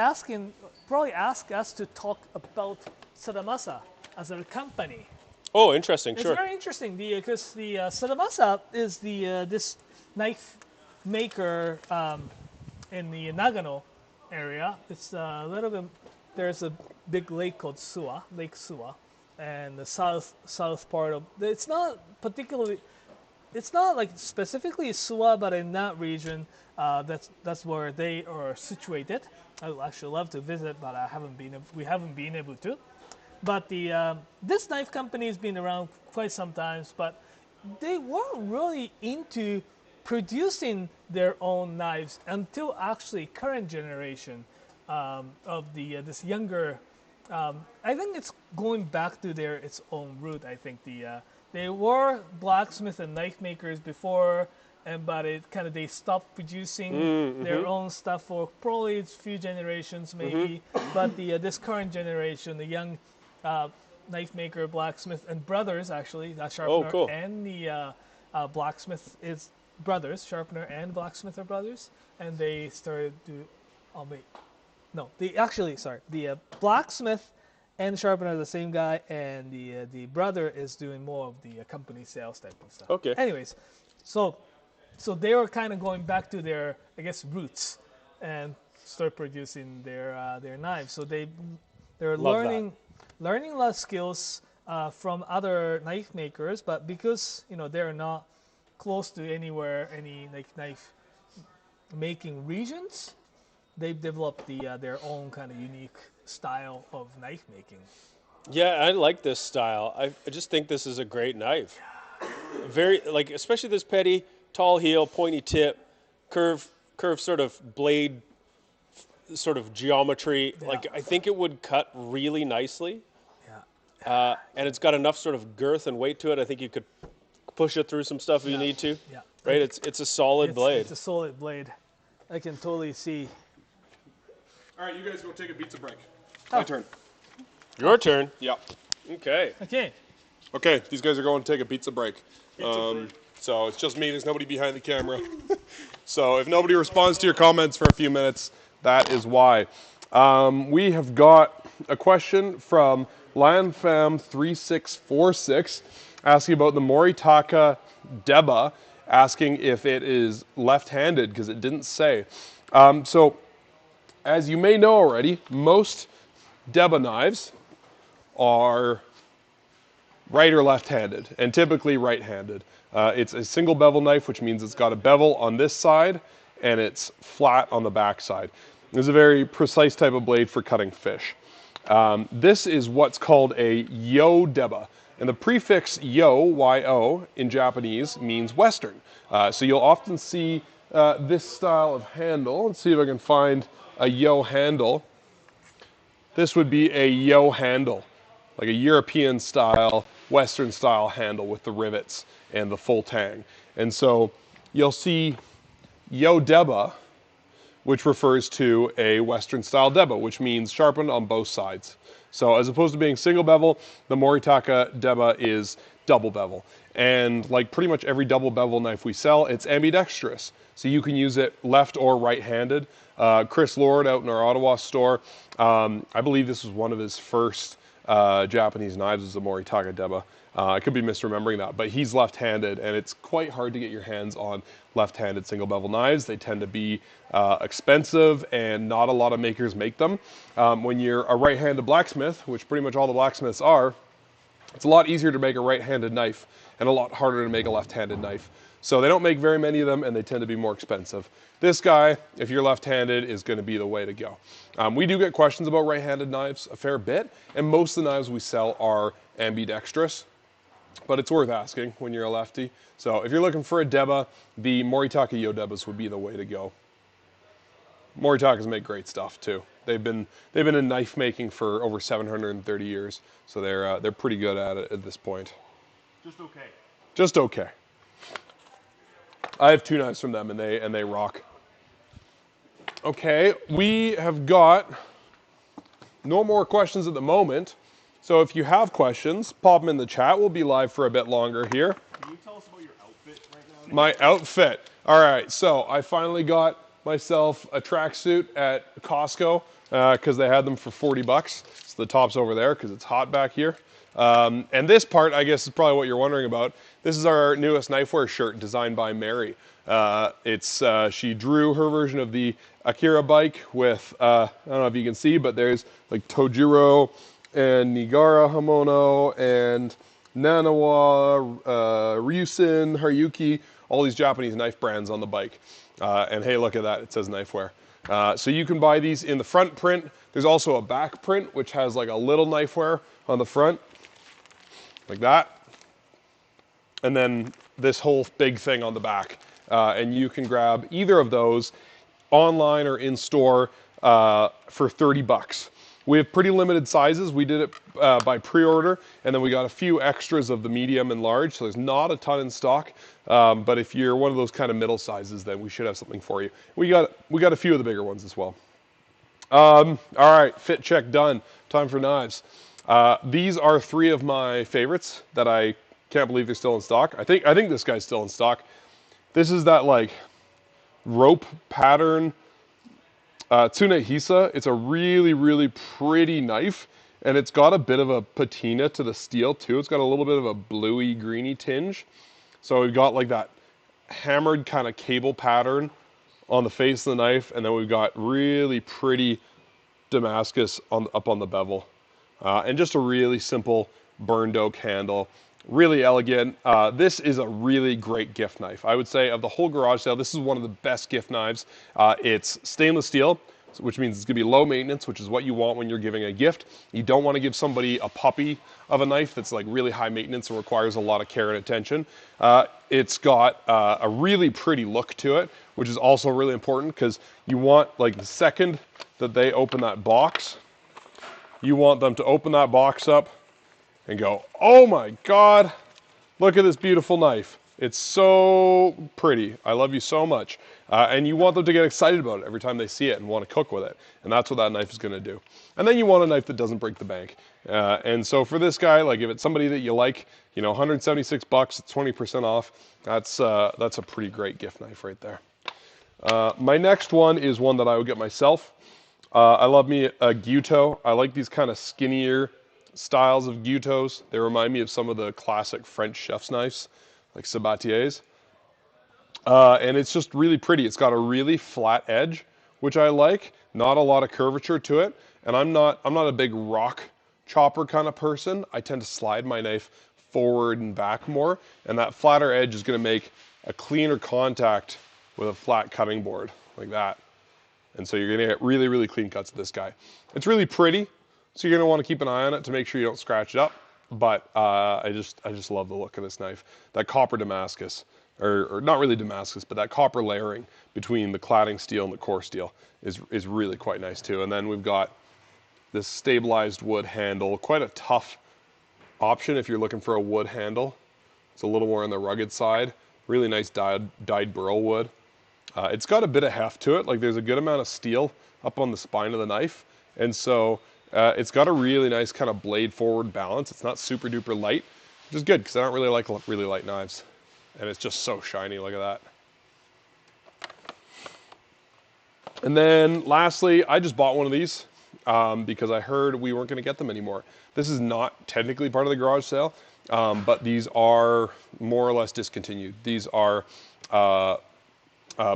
probably ask us to talk about Sadamasa as a company. Oh, interesting. It's very interesting because the Sadamasa is this knife maker in the Nagano area. It's a little bit. There's a big lake called Lake Suwa, and the south part of. It's not particularly. It's not specifically Suwa, but in that region, that's where they are situated. I would actually love to visit, but we haven't been able to. But this knife company has been around quite some time, but they weren't really into producing their own knives until actually current generation of this younger. I think it's going back to its own root. I think they were blacksmith and knife makers before, but they stopped producing their own stuff for probably a few generations maybe. But this current generation, the young knife maker, blacksmith, and brothers actually, that sharpener and the blacksmith is brothers. Sharpener and blacksmith are brothers, and they started to. Oh wait, no, the blacksmith and sharpener are the same guy, and the brother is doing more of the company sales type of stuff. Okay. Anyways, so they were kind of going back to their, I guess, roots, and start producing their knives. So they're learning a lot of skills from other knife makers, but because they're not close to any like knife making regions, they've developed their own kind of unique style of knife making. Yeah, I like this style. I just think this is a great knife. Very, like, especially this petty, tall heel, pointy tip, curve sort of blade, sort of geometry. Yeah. Like, I think it would cut really nicely. Yeah. And it's got enough sort of girth and weight to it. I think you could push it through some stuff if you need to. Yeah. Right? It's a solid blade. It's a solid blade. I can totally see. All right, you guys go take a pizza break. My turn. Your turn. Yeah. Okay. Okay. Okay, these guys are going to take a pizza break. So it's just me. There's nobody behind the camera. So if nobody responds to your comments for a few minutes, that is why. We have got a question from LandFam3646 asking about the Moritaka Deba, asking if it is left-handed because it didn't say. So as you may know already, most Deba knives are right or left-handed, and typically right-handed. It's a single bevel knife, which means it's got a bevel on this side and it's flat on the back side. It's a very precise type of blade for cutting fish. This is what's called a yo deba, and the prefix yo, Y-O, in Japanese means Western. So you'll often see this style of handle. Let's see if I can find a yo handle. This would be a yo handle, like a European style, Western style handle with the rivets and the full tang. And so you'll see yo deba, which refers to a Western style deba, which means sharpened on both sides. So as opposed to being single bevel, the Moritaka Deba is double bevel. And like pretty much every double bevel knife we sell, it's ambidextrous. So you can use it left or right-handed. Chris Lord out in our Ottawa store, I believe this was one of his first Japanese knives, was the Moritaka Deba. I could be misremembering that, but he's left-handed, and it's quite hard to get your hands on left-handed single bevel knives. They tend to be expensive, and not a lot of makers make them. When you're a right-handed blacksmith, which pretty much all the blacksmiths are, it's a lot easier to make a right-handed knife and a lot harder to make a left-handed knife. So they don't make very many of them, and they tend to be more expensive. This guy, if you're left-handed, is going to be the way to go. We do get questions about right-handed knives a fair bit, and most of the knives we sell are ambidextrous, but it's worth asking when you're a lefty. So if you're looking for a Deba, the Moritaka Yo Debas would be the way to go. Moritakas make great stuff too. They've been in knife making for over 730 years, so they're pretty good at it at this point. Just okay. Just okay. I have two knives from them, and they rock. Okay, we have got no more questions at the moment. So if you have questions, pop them in the chat. We'll be live for a bit longer here. Can you tell us about your outfit right now? My outfit. All right, so I finally got myself a tracksuit at Costco because they had them for 40 bucks. So the top's over there because it's hot back here. And this part, I guess, is probably what you're wondering about. This is our newest Knifewear shirt designed by Mary. She drew her version of the Akira bike with, I don't know if you can see, but there's like Tojiro and Nigara Hamono and Nanawa, Ryusen, Haryuki, all these Japanese knife brands on the bike. And hey, look at that, it says Knifewear. So you can buy these in the front print. There's also a back print, which has like a little Knifewear on the front, like that. And then this whole big thing on the back. And you can grab either of those online or in store for 30 bucks. We have pretty limited sizes. We did it by pre-order, and then we got a few extras of the medium and large, so there's not a ton in stock. But if you're one of those kind of middle sizes, then we should have something for you. We got a few of the bigger ones as well. All right, fit check done. Time for knives. These are three of my favorites that I can't believe they're still in stock. I think this guy's still in stock. This is that like rope pattern Tsunehisa. It's a really, really pretty knife, and it's got a bit of a patina to the steel too. It's got a little bit of a bluey greeny tinge. So we've got like that hammered kind of cable pattern on the face of the knife, and then we've got really pretty Damascus up on the bevel. And just a really simple burned oak handle. Really elegant. This is a really great gift knife. I would say of the whole garage sale, this is one of the best gift knives. It's stainless steel, which means it's going to be low maintenance, which is what you want when you're giving a gift. You don't want to give somebody a puppy of a knife that's like really high maintenance and requires a lot of care and attention. It's got a really pretty look to it, which is also really important because you want, like, the second that they open that box, you want them to open that box up and go, oh my God, look at this beautiful knife. It's so pretty. I love you so much. And you want them to get excited about it every time they see it and want to cook with it. And that's what that knife is going to do. And then you want a knife that doesn't break the bank. And so for this guy, like if it's somebody that you like, you know, $176, it's 20% off. That's a pretty great gift knife right there. My next one is one that I would get myself. I love me a Gyuto. I like these kind of skinnier styles of Gyutos. They remind me of some of the classic French chef's knives, like Sabatier's. And it's just really pretty. It's got a really flat edge, which I like. Not a lot of curvature to it. And I'm not a big rock chopper kind of person. I tend to slide my knife forward and back more. And that flatter edge is going to make a cleaner contact with a flat cutting board like that. And so you're going to get really, really clean cuts of this guy. It's really pretty, so you're going to want to keep an eye on it to make sure you don't scratch it up. But I just love the look of this knife. That copper Damascus, or not really Damascus, but that copper layering between the cladding steel and the core steel is really quite nice too. And then we've got this stabilized wood handle, quite a tough option if you're looking for a wood handle. It's a little more on the rugged side. Really nice dyed burl wood. It's got a bit of heft to it, like there's a good amount of steel up on the spine of the knife. And so it's got a really nice kind of blade forward balance. It's not super duper light, which is good because I don't really like really light knives. And it's just so shiny, look at that. And then lastly, I just bought one of these because I heard we weren't going to get them anymore. This is not technically part of the garage sale, but these are more or less discontinued. These are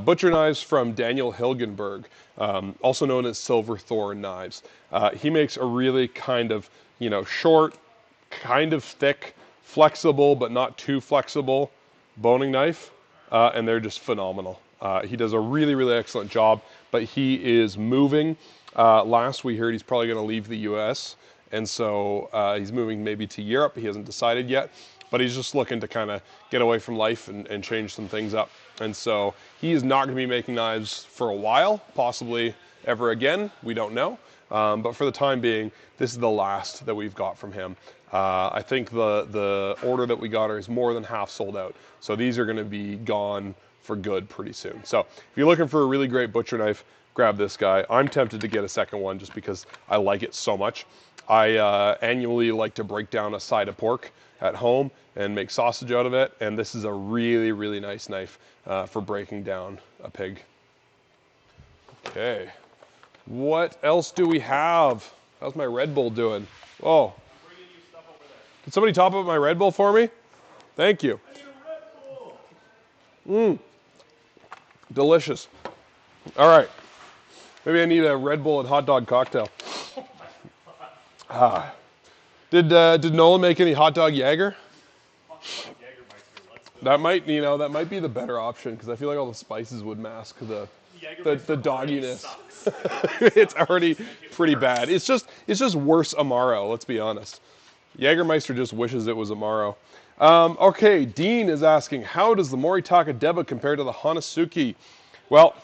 butcher knives from Daniel Hilgenberg, also known as Silverthorn knives. He makes a really kind of, you know, short, kind of thick, flexible, but not too flexible boning knife, and they're just phenomenal. He does a really, really excellent job, but he is moving. Last we heard he's probably going to leave the US, and so he's moving maybe to Europe. He hasn't decided yet, but he's just looking to kind of get away from life and change some things up. And so he is not going to be making knives for a while, possibly ever again. We don't know. But for the time being, this is the last that we've got from him. I think the order that we got is more than half sold out. So these are going to be gone for good pretty soon. So if you're looking for a really great butcher knife, grab this guy. I'm tempted to get a second one just because I like it so much. I annually like to break down a side of pork at home and make sausage out of it, and this is a really, really nice knife for breaking down a pig. Okay, what else do we have? How's my Red Bull doing? Oh, can somebody top up my Red Bull for me? Thank you. Delicious. All right, maybe I need a Red Bull and hot dog cocktail. Did Nolan make any hot dog Jaeger? That might be the better option because I feel like all the spices would mask the dogginess. It's already pretty bad. It's just worse Amaro. Let's be honest. Jägermeister just wishes it was Amaro. Okay, Dean is asking, how does the Moritaka Deba compare to the Hanasuki? Well,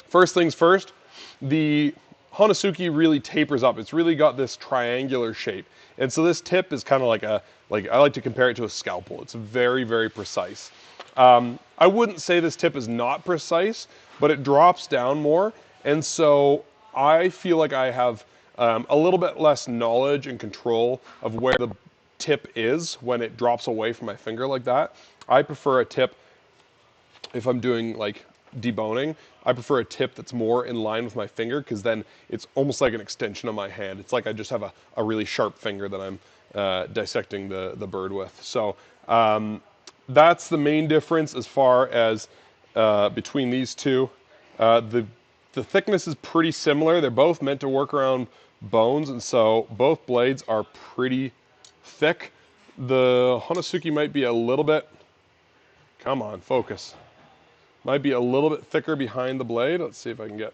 first things first, the Hanasuki really tapers up. It's really got this triangular shape. And so this tip is kind of like I like to compare it to a scalpel. It's very, very precise. I wouldn't say this tip is not precise, but it drops down more. And so I feel like I have a little bit less knowledge and control of where the tip is when it drops away from my finger like that. I prefer a tip if I'm doing like deboning, I prefer a tip that's more in line with my finger, because then it's almost like an extension of my hand. It's like I just have a really sharp finger that I'm dissecting the bird with. So that's the main difference as far as between these two. The thickness is pretty similar. They're both meant to work around bones, and so both blades are pretty thick. The Housekeeping might be a little bit, come on, focus. Might be a little bit thicker behind the blade. Let's see if I can get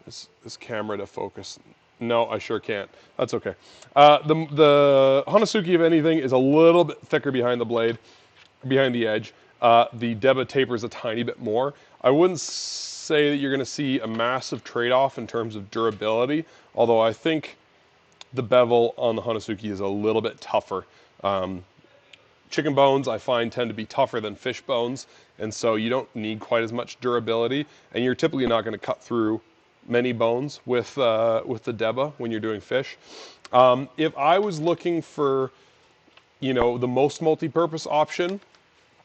this camera to focus. No, I sure can't. That's okay. The Housekeeping, if anything, is a little bit thicker behind the blade, behind the edge. The Deba tapers a tiny bit more. I wouldn't say that you're going to see a massive trade-off in terms of durability, although I think the bevel on the Housekeeping is a little bit tougher. Chicken bones, I find, tend to be tougher than fish bones, and so you don't need quite as much durability, and you're typically not going to cut through many bones with the Deba when you're doing fish. If I was looking for, you know, the most multi-purpose option,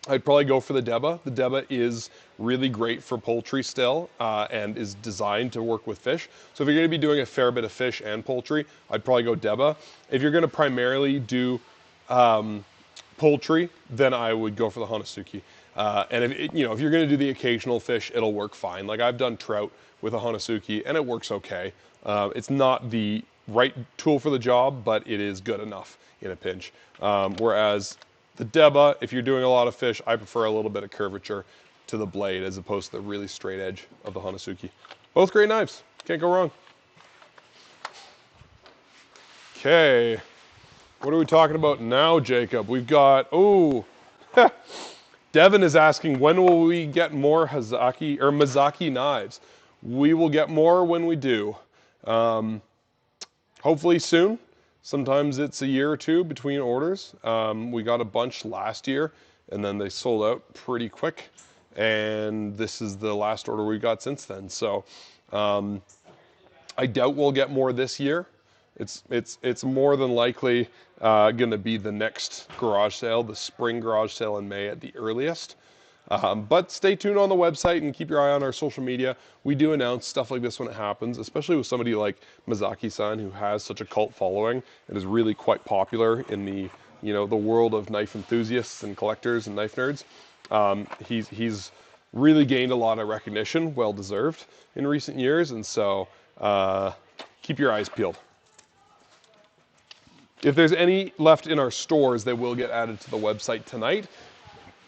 I'd probably go for the Deba. The Deba is really great for poultry still, and is designed to work with fish. So if you're going to be doing a fair bit of fish and poultry, I'd probably go Deba. If you're going to primarily do poultry, then I would go for the Housekeeping. And if you're going to do the occasional fish, it'll work fine. Like I've done trout with a Housekeeping, and it works okay. It's not the right tool for the job, but it is good enough in a pinch. Whereas the Deba, if you're doing a lot of fish, I prefer a little bit of curvature to the blade as opposed to the really straight edge of the Housekeeping. Both great knives. Can't go wrong. Okay. What are we talking about now, Jacob? We've got, Devin is asking, when will we get more Mizaki knives? We will get more when we do. Hopefully soon. Sometimes it's a year or two between orders. We got a bunch last year, and then they sold out pretty quick. And this is the last order we got since then. So I doubt we'll get more this year. It's more than likely going to be the next garage sale, the spring garage sale in May at the earliest. But stay tuned on the website and keep your eye on our social media. We do announce stuff like this when it happens, especially with somebody like Mizaki-san, who has such a cult following and is really quite popular in the world of knife enthusiasts and collectors and knife nerds. He's really gained a lot of recognition, well deserved, in recent years, and so keep your eyes peeled. If there's any left in our stores, they will get added to the website tonight.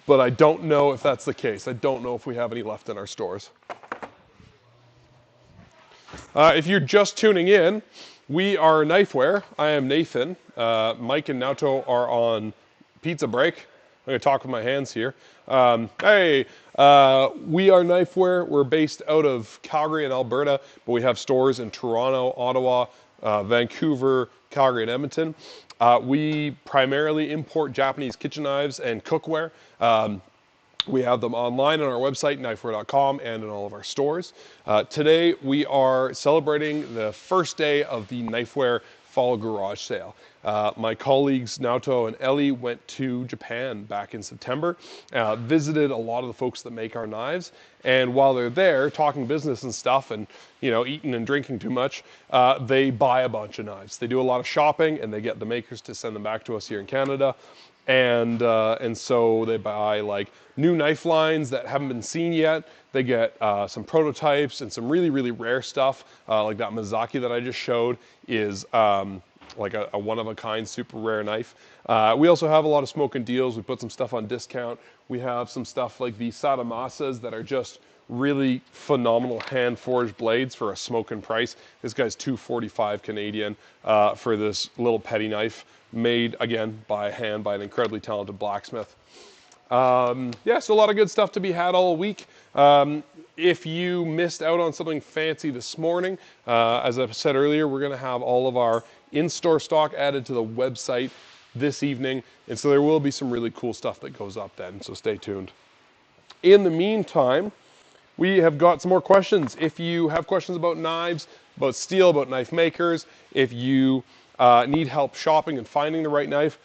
But I don't know if that's the case. I don't know if we have any left in our stores. If you're just tuning in, we are Knifewear. I am Nathan. Mike and Naoto are on pizza break. I'm going to talk with my hands here. We are Knifewear. We're based out of Calgary and Alberta, but we have stores in Toronto, Ottawa, Vancouver, Calgary, and Edmonton. We primarily import Japanese kitchen knives and cookware. We have them online on our website, knifewear.com, and in all of our stores. Today, we are celebrating the first day of the Knifewear Fall Garage Sale. My colleagues Naoto and Ellie went to Japan back in September, visited a lot of the folks that make our knives, and while they're there talking business and stuff and eating and drinking too much, they buy a bunch of knives. They do a lot of shopping, and they get the makers to send them back to us here in Canada. And so they buy like new knife lines that haven't been seen yet. They get some prototypes and some really, really rare stuff, like that Mizaki that I just showed is like a one-of-a-kind, super rare knife. We also have a lot of smoking deals. We put some stuff on discount. We have some stuff like the Sadamasas that are just really phenomenal hand-forged blades for a smoking price. This guy's $245 Canadian for this little petty knife, made again by hand by an incredibly talented blacksmith. So a lot of good stuff to be had all week. If you missed out on something fancy this morning, as I said earlier, we're going to have all of our in-store stock added to the website this evening, and so there will be some really cool stuff that goes up then, so stay tuned. In the meantime, we have got some more questions. If you have questions about knives, about steel, about knife makers, if you need help shopping and finding the right knife,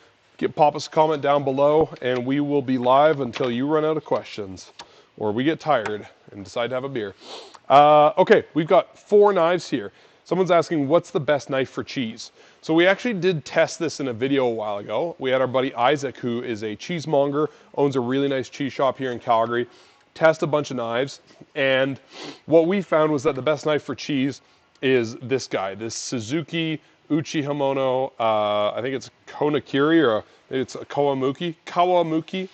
pop us a comment down below, and we will be live until you run out of questions. or we get tired and decide to have a beer. Okay, we've got 4 knives here. Someone's asking, what's the best knife for cheese? So we actually did test this in a video a while ago. We had our buddy Isaac, who is a cheesemonger, owns a really nice cheese shop here in Calgary, test a bunch of knives, and what we found was that the best knife for cheese is this guy, this Suzuki Uchi Himono, I think it's Konakiri, or it's a Kawamuki. Kawamuki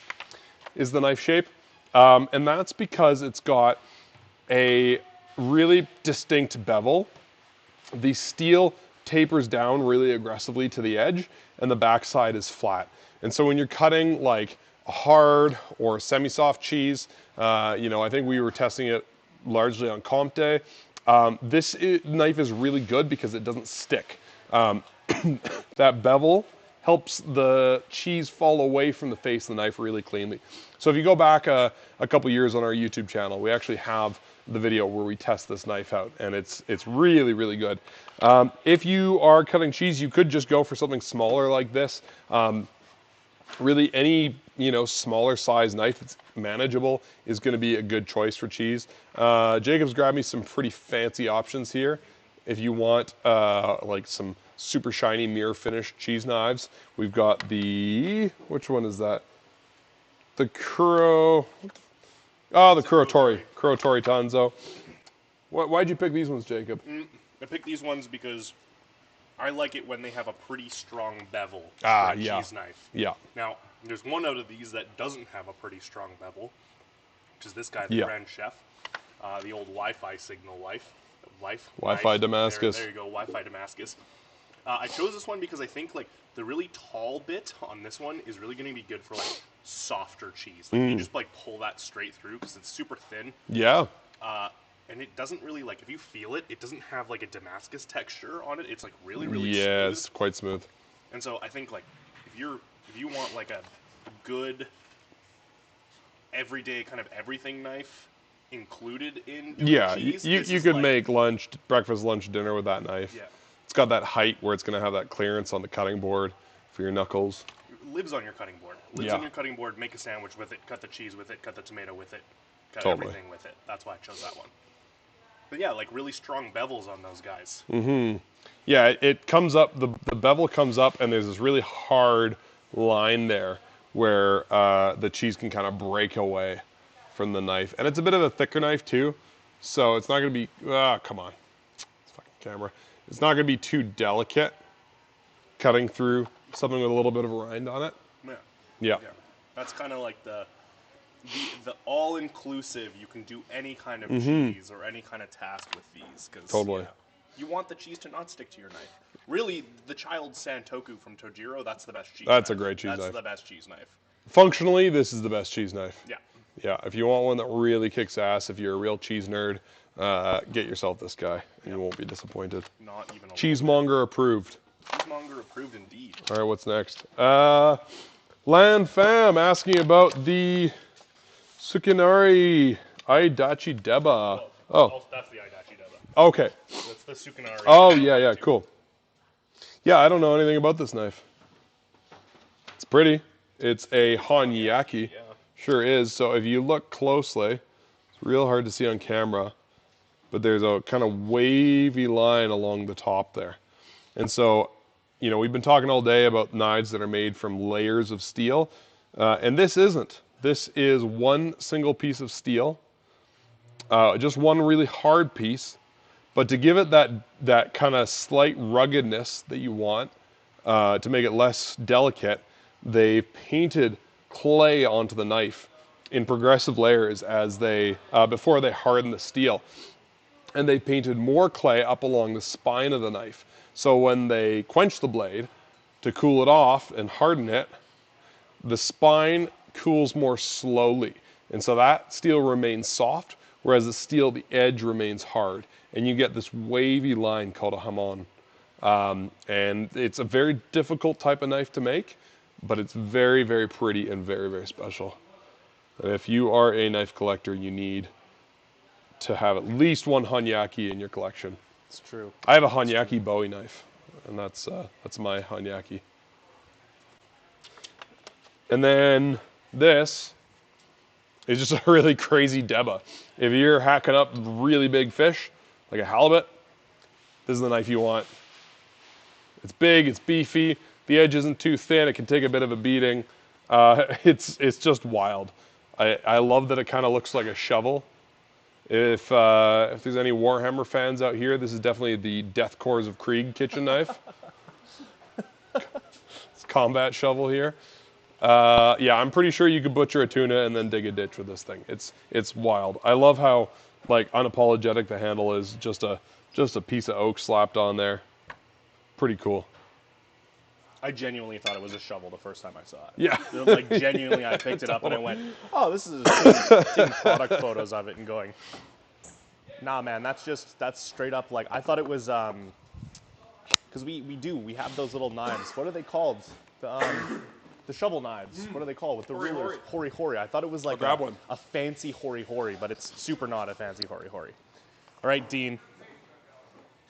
is the knife shape, and that's because it's got a really distinct bevel. The steel tapers down really aggressively to the edge, and the backside is flat. And so when you're cutting like a hard or semi-soft cheese, I think we were testing it largely on Comte. This knife is really good because it doesn't stick. That bevel helps the cheese fall away from the face of the knife really cleanly. So if you go back a couple years on our YouTube channel, we actually have the video where we test this knife out, and it's really, really good. If you are cutting cheese, you could just go for something smaller like this. Really, any smaller size knife that's manageable is going to be a good choice for cheese. Jacob's grabbed me some pretty fancy options here. If you want like some super shiny mirror finished cheese knives, we've got the, which one is that? The Kurotori Tanzo. Why'd you pick these ones, Jacob? I picked these ones because I like it when they have a pretty strong bevel for a cheese knife. Yeah. Now, there's one out of these that doesn't have a pretty strong bevel, which is this guy, the Grand Chef, the old Wi-Fi signal Wi-Fi Damascus. There you go, Wi-Fi Damascus. I chose this one because I think like the really tall bit on this one is really going to be good for like softer cheese. Like you just like pull that straight through because it's super thin. Yeah. And it doesn't really like, if you feel it, it doesn't have like a Damascus texture on it. It's like really, really smooth. Yeah, it's quite smooth. And so I think like if you want like a good everyday kind of everything knife included in cheese, you could make lunch, breakfast, lunch, dinner with that knife. Yeah. It's got that height where it's going to have that clearance on the cutting board for your knuckles. It lives on your cutting board. Lives on your cutting board, make a sandwich with it, cut the cheese with it, cut the tomato with it, cut everything with it. That's why I chose that one. But yeah, like really strong bevels on those guys. Yeah, it comes up, the bevel comes up, and there's this really hard line there where the cheese can kind of break away from the knife. And it's a bit of a thicker knife too, so it's not going to be, come on, it's fucking camera. It's not going to be too delicate cutting through something with a little bit of a rind on it. Yeah. That's kind of like the all-inclusive. You can do any kind of cheese or any kind of task with these. Cause, totally. You want the cheese to not stick to your knife. Really, the Child Santoku from Tojiro, that's the best cheese That's knife. a great cheese knife. That's the best cheese knife. Functionally, this is the best cheese knife. Yeah. Yeah, if you want one that really kicks ass, if you're a real cheese nerd, get yourself this guy, and you won't be disappointed. Not even a Cheesemonger approved. Cheesemonger approved indeed. All right, what's next? Land Fam asking about the Sukinari Aidachi Deba. Oh, that's the Aidachi Deba. Okay. That's the Sukinari. Oh, yeah, cool. Yeah, I don't know anything about this knife. It's pretty. It's a Hanyaki. Yeah. Sure is. So if you look closely, it's real hard to see on camera, but there's a kind of wavy line along the top there. And so, we've been talking all day about knives that are made from layers of steel, and this isn't. This is one single piece of steel, just one really hard piece, but to give it that kind of slight ruggedness that you want, to make it less delicate, they painted clay onto the knife in progressive layers as they before they harden the steel, and they painted more clay up along the spine of the knife. So when they quench the blade to cool it off and harden it, the spine cools more slowly, and so that steel remains soft, whereas the edge remains hard, and you get this wavy line called a hamon. And it's a very difficult type of knife to make, but it's very, very pretty and very, very special. And if you are a knife collector, you need to have at least one Hanyaki in your collection. It's true. I have a Hanyaki Bowie knife, and that's my Hanyaki. And then this It's just a really crazy deba. If you're hacking up really big fish, like a halibut, this is the knife you want. It's big, it's beefy, the edge isn't too thin, it can take a bit of a beating. It's just wild. I love that it kind of looks like a shovel. If there's any Warhammer fans out here, this is definitely the Death Cores of Krieg kitchen knife. It's a combat shovel here. Yeah, I'm pretty sure you could butcher a tuna and then dig a ditch with this thing. It's wild. I love how like unapologetic the handle is. Just a piece of oak slapped on there. Pretty cool. I genuinely thought it was a shovel the first time I saw it. Yeah. Like genuinely, I picked it up and I went, "Oh, this is taking product photos of it and going." Nah, man, that's straight up like I thought it was because we have those little knives. What are they called? The shovel knives. What are they called with the rulers? Hori hori. I thought it was like a fancy hori hori, but it's super not a fancy hori hori. All right, Dean.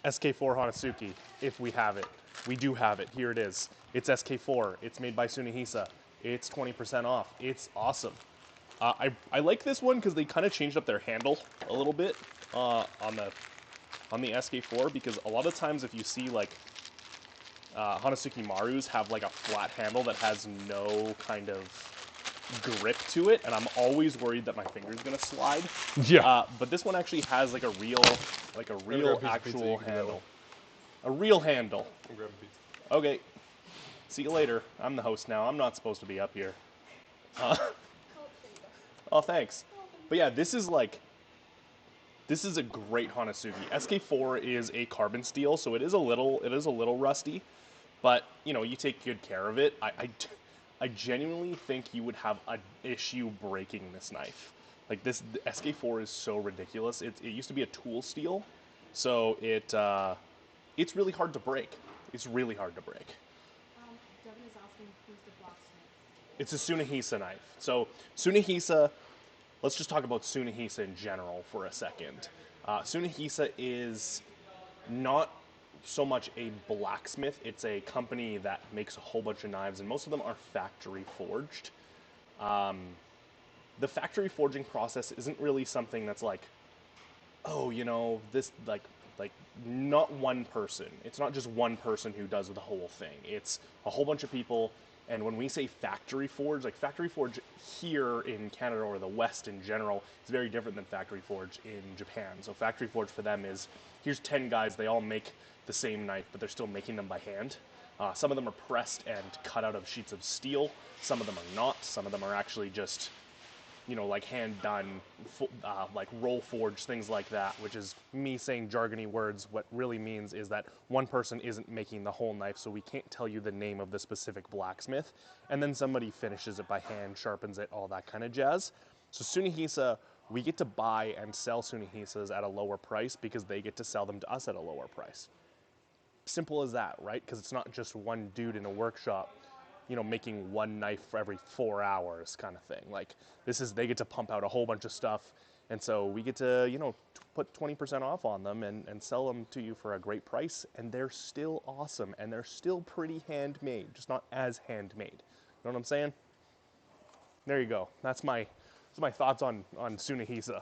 SK4 Hanazuki, if we have it. We do have it. Here it is. It's SK4. It's made by Sunihisa. It's 20% off. It's awesome. I like this one because they kind of changed up their handle a little bit on the SK4, because a lot of times if you see like Hanazuki Marus have like a flat handle that has no kind of grip to it, and I'm always worried that my finger's gonna slide. Yeah. But this one actually has like a real actual handle. A real handle. Okay. See you later. I'm the host now. I'm not supposed to be up here. Oh, thanks. But yeah, this is a great Hanazuki. SK4 is a carbon steel, so it is a little rusty, but you know, you take good care of it. I genuinely think you would have an issue breaking this knife. Like this, the SK4 is so ridiculous. It used to be a tool steel, so it's really hard to break. It's really hard to break. Devin is asking who's the blacksmith. It's a Sunihisa knife. So Sunihisa, let's just talk about Sunihisa in general for a second. Sunihisa is not so much a blacksmith. It's a company that makes a whole bunch of knives, and most of them are factory forged. The factory forging process isn't really something that's like, oh, you know, this like not one person. It's not just one person who does the whole thing. It's a whole bunch of people. And when we say factory forge, like factory forge here in Canada or the West in general, is very different than factory forge in Japan. So factory forge for them is, here's 10 guys, they all make the same knife, but they're still making them by hand. Some of them are pressed and cut out of sheets of steel. Some of them are not. Some of them are actually just, you know, like hand done, like roll forged, things like that, which is me saying jargony words. What really means is that one person isn't making the whole knife, so we can't tell you the name of the specific blacksmith, and then somebody finishes it by hand, sharpens it, all that kind of jazz. So Sunihisa, we get to buy and sell Sunihisas at a lower price because they get to sell them to us at a lower price. Simple as that, right? Because it's not just one dude in a workshop, you know, making one knife for every 4 hours kind of thing. Like they get to pump out a whole bunch of stuff, and so we get to, you know, put 20% off on them and sell them to you for a great price, and they're still awesome, and they're still pretty handmade, just not as handmade. You know what I'm saying? There you go. That's my thoughts on Sunihisa.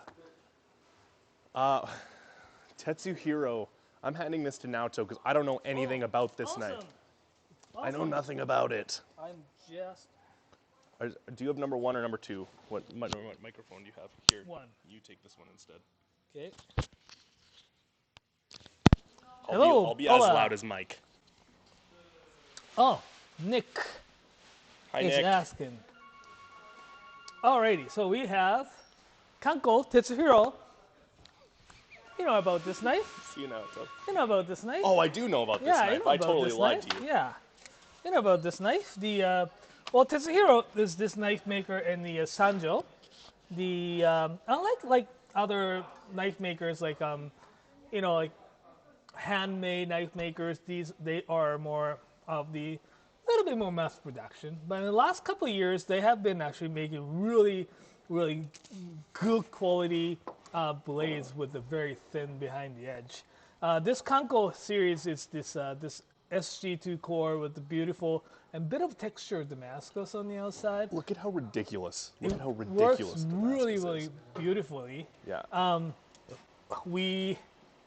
Tetsuhiro, I'm handing this to Naoto because I don't know anything about this knife. I know nothing about it. I'm just... Do you have number 1 or number 2? What microphone do you have? Here, 1. You take this one instead. Okay. I'll be as loud as Mike. Oh, Nick. Hi, Thanks Nick. for asking. Alrighty, so we have Kanko Tetsuhiro. You know about this knife? You know about this knife? Oh, I do know about this knife. You know I totally lied to you. Yeah. You know about this knife. Well, Tetsuhiro is this knife maker in the Sanjo. Unlike other knife makers, like you know, like handmade knife makers, they are more of the little bit more mass production. But in the last couple of years, they have been actually making really, really good quality blades with the very thin behind the edge. This Kanko series is this SG2 core with the beautiful and bit of texture Damascus on the outside. Look at how ridiculous. Look at how Works ridiculous really, Damascus really is. beautifully. Yeah. We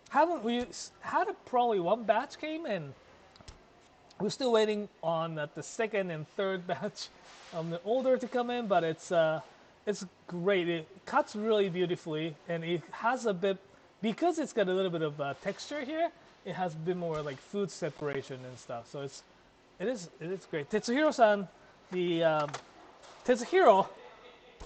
had probably one batch came and we're still waiting on the second and third batch the order to come in, but it's great. It cuts really beautifully, and it has a bit, because it's got a little bit of texture here, it has a bit more like food separation and stuff. So it is great. Tetsuhiro-san, the Tetsuhiro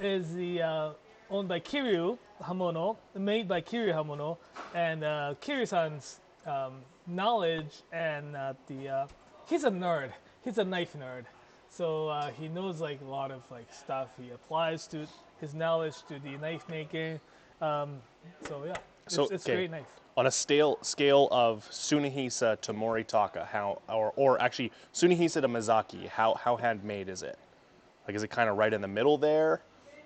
is the owned by Kiryu Hamono, made by Kiryu Hamono, and Kiryu-san's knowledge and he's a nerd. He's a knife nerd, so he knows like a lot of like stuff. He applies to his knowledge to the knife making. So yeah, it's a great knife. On a scale of Tsunehisa to Moritaka, or actually Tsunehisa to Mizaki, how handmade is it? Like, is it kind of right in the middle there?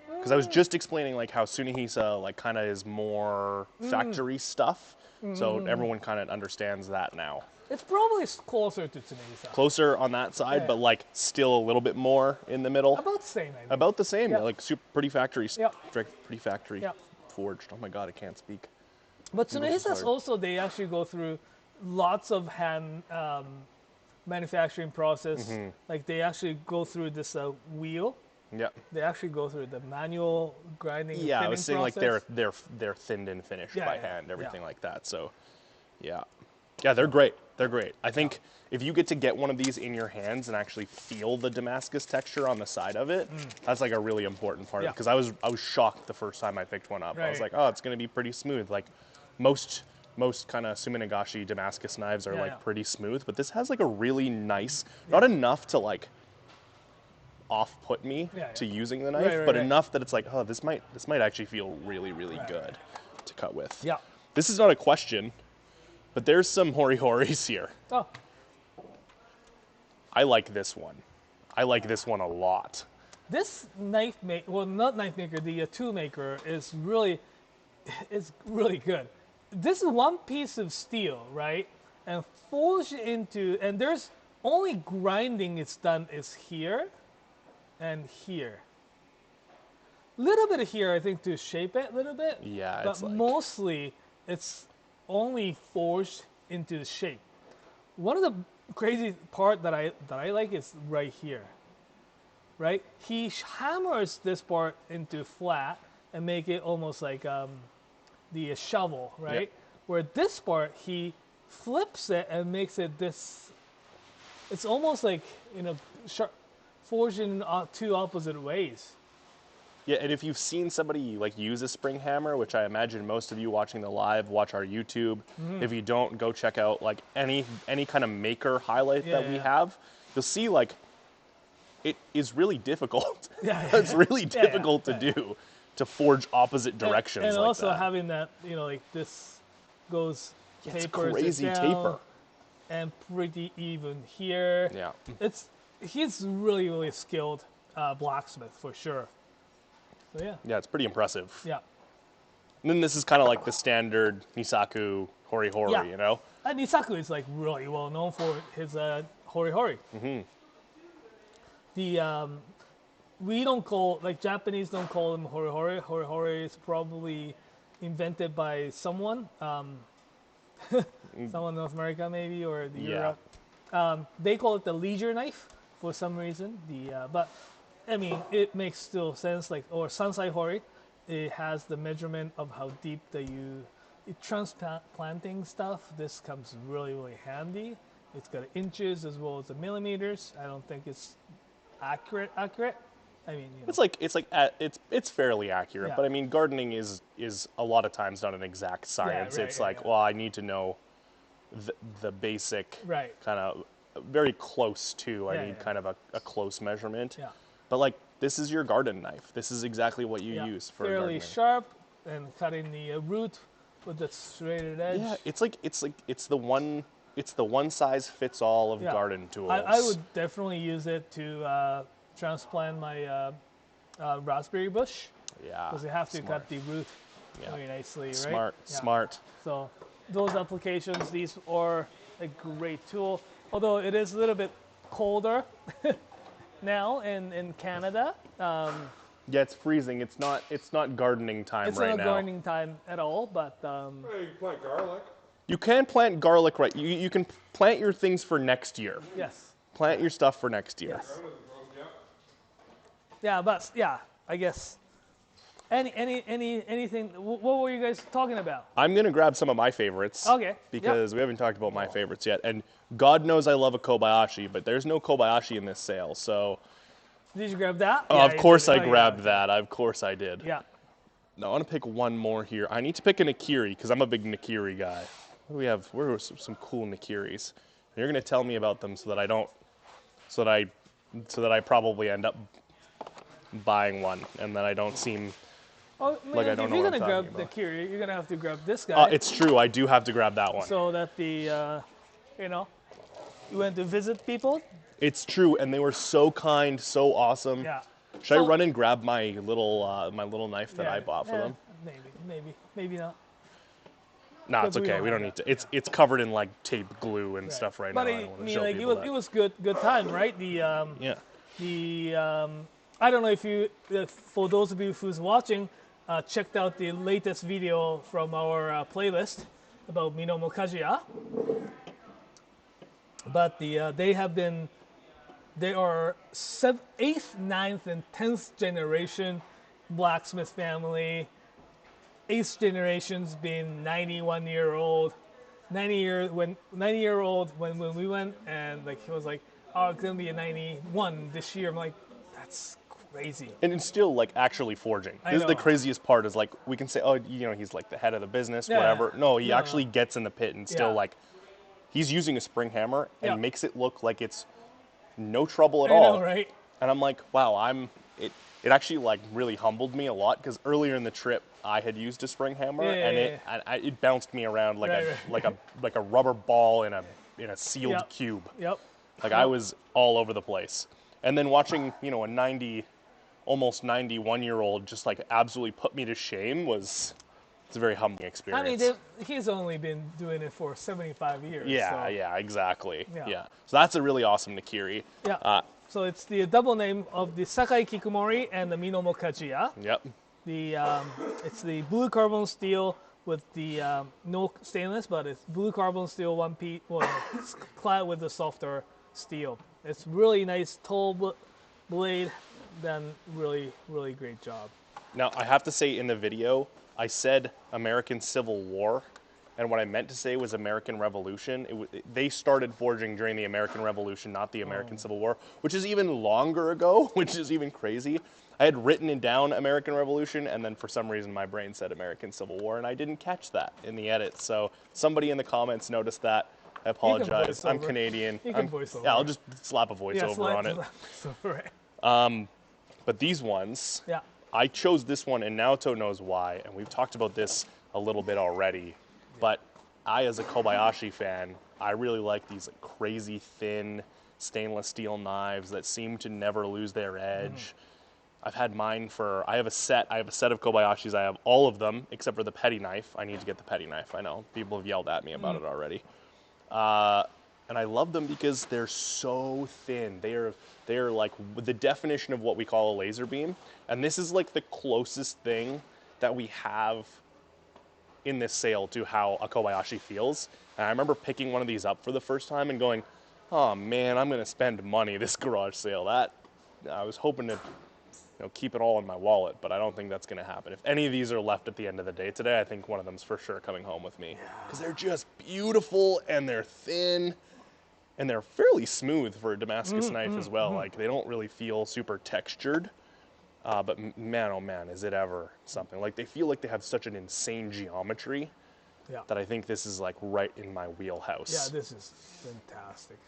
Because I was just explaining like how Tsunehisa like kind of is more factory stuff, so everyone kind of understands that now. It's probably closer to Tsunehisa. Closer on that side, but like still a little bit more in the middle. About the same. I think. About the same, Yeah. like pretty factory, Yeah. pretty factory Yeah. forged. Oh my god, I can't speak. But Tsunehisa's also, they actually go through lots of hand manufacturing process. Like they actually go through this wheel. Yeah. They actually go through the manual grinding. Yeah, I was saying process. like they're thinned and finished by hand, everything yeah. like that. So, yeah, they're great. They're great. I think if you get to get one of these in your hands and actually feel the Damascus texture on the side of it, that's like a really important part of it. Because I was shocked the first time I picked one up. I was like, oh, it's going to be pretty smooth. Like most kind of Suminagashi Damascus knives are like pretty smooth, but this has like a really nice, not enough to like off-put me to using the knife, but enough that it's like, oh, this might actually feel really, really good to cut with. Yeah. This is not a question, but there's some hori-horis here. Oh. I like this one. I like this one a lot. This knife maker, well, not knife maker, the tool maker is really good. This is one piece of steel, right? And forged into, and there's only grinding it's done is here and here. Little bit of here, I think, to shape it a little bit. Yeah, but it's like... mostly it's only forged into the shape. One of the crazy part that I like is right here. Right? He hammers this part into flat and make it almost like the shovel, right? Yep. Where this part he flips it and makes it this. It's almost like forged in two opposite ways. Yeah, and if you've seen somebody like use a spring hammer, which I imagine most of you watching the live watch our YouTube. If you don't, go check out like any kind of maker highlight that we have. You'll see like it is really difficult. It's really difficult to do, to forge opposite directions. And like also that. having that, like this goes It's tapers crazy it down taper. and pretty even here. Yeah. He's really, really skilled blacksmith for sure. So yeah. Yeah, it's pretty impressive. Yeah. And then this is kind of like the standard Nisaku hori-hori, you know? Nisaku is like really well known for his hori-hori. The we don't call, like Japanese don't call them hori-hori. Hori-hori is probably invented by someone, someone in North America maybe, or Europe. They call it the leisure knife for some reason. But I mean, it makes still sense. Like, or Sansai hori, it has the measurement of how deep transplanting stuff. This comes really, really handy. It's got inches as well as the millimeters. I don't think it's accurate. I mean, it's fairly accurate, but I mean, gardening is a lot of times not an exact science. Well, I need to know the basic kind of very close to. I need kind of a close measurement. Yeah. But like, this is your garden knife. This is exactly what you use for fairly gardening. sharp and cutting the root with the serrated edge. Yeah, it's the one size fits all of garden tools. I would definitely use it to transplant my raspberry bush. Yeah. Because you have to cut the root very nicely, right? Smart. So those applications, these are a great tool. Although it is a little bit colder now in Canada. Yeah, it's freezing. It's not gardening time It's right not now. gardening time at all, but Hey, you can plant garlic. You can plant garlic, right? You can plant your things for next year. yes. Plant your stuff for next year. Yes. Yeah, but yeah, I guess. Anything? What were you guys talking about? I'm gonna grab some of my favorites. Okay. Because we haven't talked about my favorites yet, and God knows I love a Kobayashi, but there's no Kobayashi in this sale, so. Did you grab that? Oh, Yeah, of you course did. I Oh, yeah. grabbed that. Of course I did. Yeah. Now I want to pick one more here. I need to pick a Nakiri because I'm a big Nakiri guy. What do we have? Where are some cool Nakiris? And you're gonna tell me about them so that I don't, so that I probably end up buying one, and then I don't seem. Oh, man, Like I don't if know you're what I'm gonna grab talking the about. Kiri, you're gonna have to grab this guy. It's true. I do have to grab that one. So that the, you went to visit people. It's true, and they were so kind, so awesome. Yeah. Should I So- run and grab my little knife that I bought for them? Maybe not. No, it's But we okay. don't We don't need to. It's covered in like tape, glue, and stuff right But now. I I don't want to mean, show like people that. it was good time, right? I don't know if you, for those of you who's watching, checked out the latest video from our playlist about Minomo Kajiya. But they are 8th, 9th, and 10th generation blacksmith family. 8th generation's been 91-year-old. 90-year-old when we went, and like he was like, oh, it's gonna be a 91 this year. I'm like, that's crazy. And it's still like actually forging. I This is the know. craziest part. Is like we can say, oh, he's like the head of the business, Yeah, whatever. yeah. No, he No. actually gets in the pit and still Yeah. like, he's using a spring hammer and Yeah. makes it look like it's no trouble at I all. know, right? And I'm like, wow, it actually like really humbled me a lot because earlier in the trip I had used a spring hammer and it bounced me around like like a rubber ball in a sealed Yep. cube. Yep. Like I was all over the place. And then watching, a almost 91-year-old just like absolutely put me to shame it's a very humbling experience. I mean, he's only been doing it for 75 years. yeah, so. yeah, exactly. Yeah. Yeah. So that's a really awesome Nakiri. Yeah. So it's the double name of the Sakai Kikumori and the Minomo Kajiya. Yep. It's the blue carbon steel with the no stainless, but it's blue carbon steel one piece. Well, it's clad with the softer steel. It's really nice tall blade. Done really, really great job. Now, I have to say in the video, I said American Civil War, and what I meant to say was American Revolution. They started forging during the American Revolution, not the American Civil War, which is even longer ago, which is even crazy. I had written it down American Revolution, and then for some reason my brain said American Civil War, and I didn't catch that in the edit. So somebody in the comments noticed that. I apologize. I'm Canadian. You can voice over. Yeah, I'll just slap a voiceover on it. But these ones, Yeah. I chose this one, and Naoto knows why, and we've talked about this a little bit already. But I, as a Kobayashi fan, I really like these like, crazy thin stainless steel knives that seem to never lose their edge. I've had mine I have a set of Kobayashis. I have all of them except for the petty knife. I need to get the petty knife. I know people have yelled at me about it already. And I love them because they're so thin. They're like the definition of what we call a laser beam. And this is like the closest thing that we have in this sale to how a Kobayashi feels. And I remember picking one of these up for the first time and going, oh man, I'm gonna spend money this garage sale. I was hoping to keep it all in my wallet, but I don't think that's gonna happen. If any of these are left at the end of the day today, I think one of them's for sure coming home with me. Because they're just beautiful and they're thin. And they're fairly smooth for a Damascus knife as well. Like they don't really feel super textured, but man, oh man, is it ever something. Like they feel like they have such an insane geometry that I think this is like right in my wheelhouse. Yeah, this is fantastic.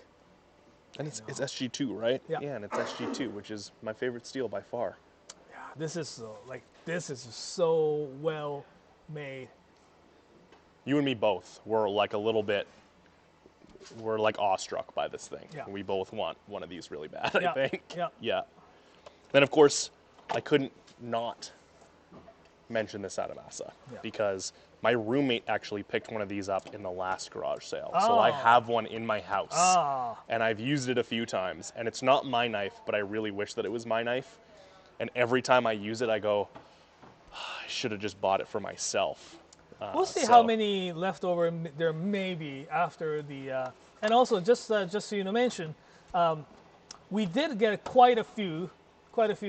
And it's SG2, right? Yeah. Yeah, and it's SG2, which is my favorite steel by far. Yeah, this is so well made. You and me both were like a little bit. We're like awestruck by this thing. Yeah. We both want one of these really bad, Yeah, I think. yeah. Yeah. Then of course, I couldn't not mention the satamasa because my roommate actually picked one of these up in the last garage sale. So I have one in my house, and I've used it a few times. And it's not my knife, but I really wish that it was my knife. And every time I use it, I go, I should have just bought it for myself. We'll see how many leftover there may be after the. And also, just so you know, mention, we did get quite a few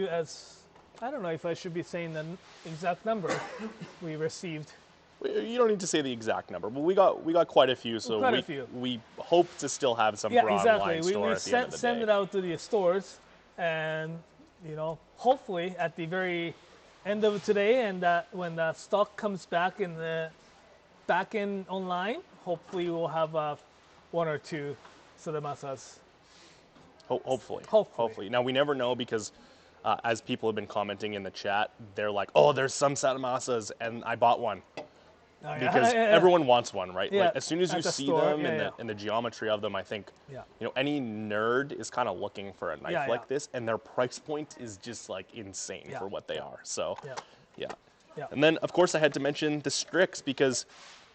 as. I don't know if I should be saying the exact number we received. You don't need to say the exact number, but we got quite a few, so we hope to still have some for online store at the end of the day. Send it out to the stores, and hopefully at the very end of today, and when the stock comes back in online, hopefully we'll have one or two satamasas. Hopefully. Now we never know because. As people have been commenting in the chat, they're like, "Oh, there's some satamasas, and I bought one." Because everyone wants one, right? Yeah, like as soon as you see them and the geometry of them, I think any nerd is kind of looking for a knife like this, and their price point is just like insane for what they are. So, yeah. And then of course I had to mention the Strix because,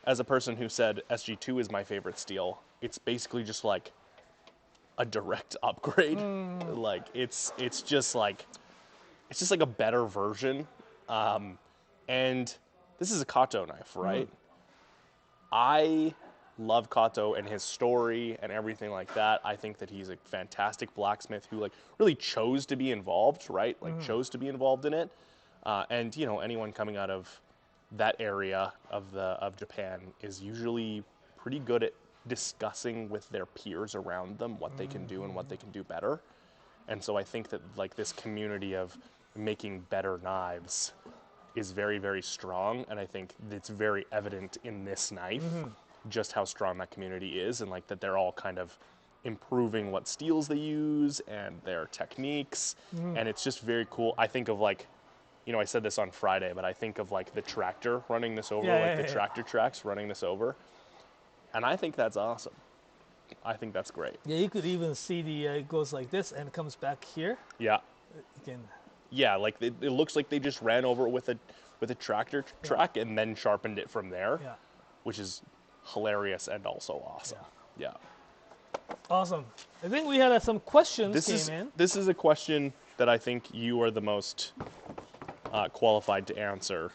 as a person who said SG2 is my favorite steel, it's basically just like a direct upgrade. Like it's just like a better version. And this is a Kato knife, right? I love Kato and his story and everything like that. I think that he's a fantastic blacksmith who like really chose to be involved, right? Like chose to be involved in it. And anyone coming out of that area of Japan is usually pretty good at discussing with their peers around them what they can do and what they can do better. And so I think that like this community of making better knives is very, very strong, and I think it's very evident in this knife just how strong that community is, and like that they're all kind of improving what steels they use and their techniques, and it's just very cool. I think of like, I said this on Friday, but I think of like the tractor running this over, the tractor tracks running this over. And I think that's awesome. I think that's great. Yeah, you could even see it goes like this and it comes back here. Yeah. Yeah, like it looks like they just ran over it with a tractor track and then sharpened it from there, which is hilarious and also awesome. Yeah. Awesome. I think we had some questions came in. This is a question that I think you are the most qualified to answer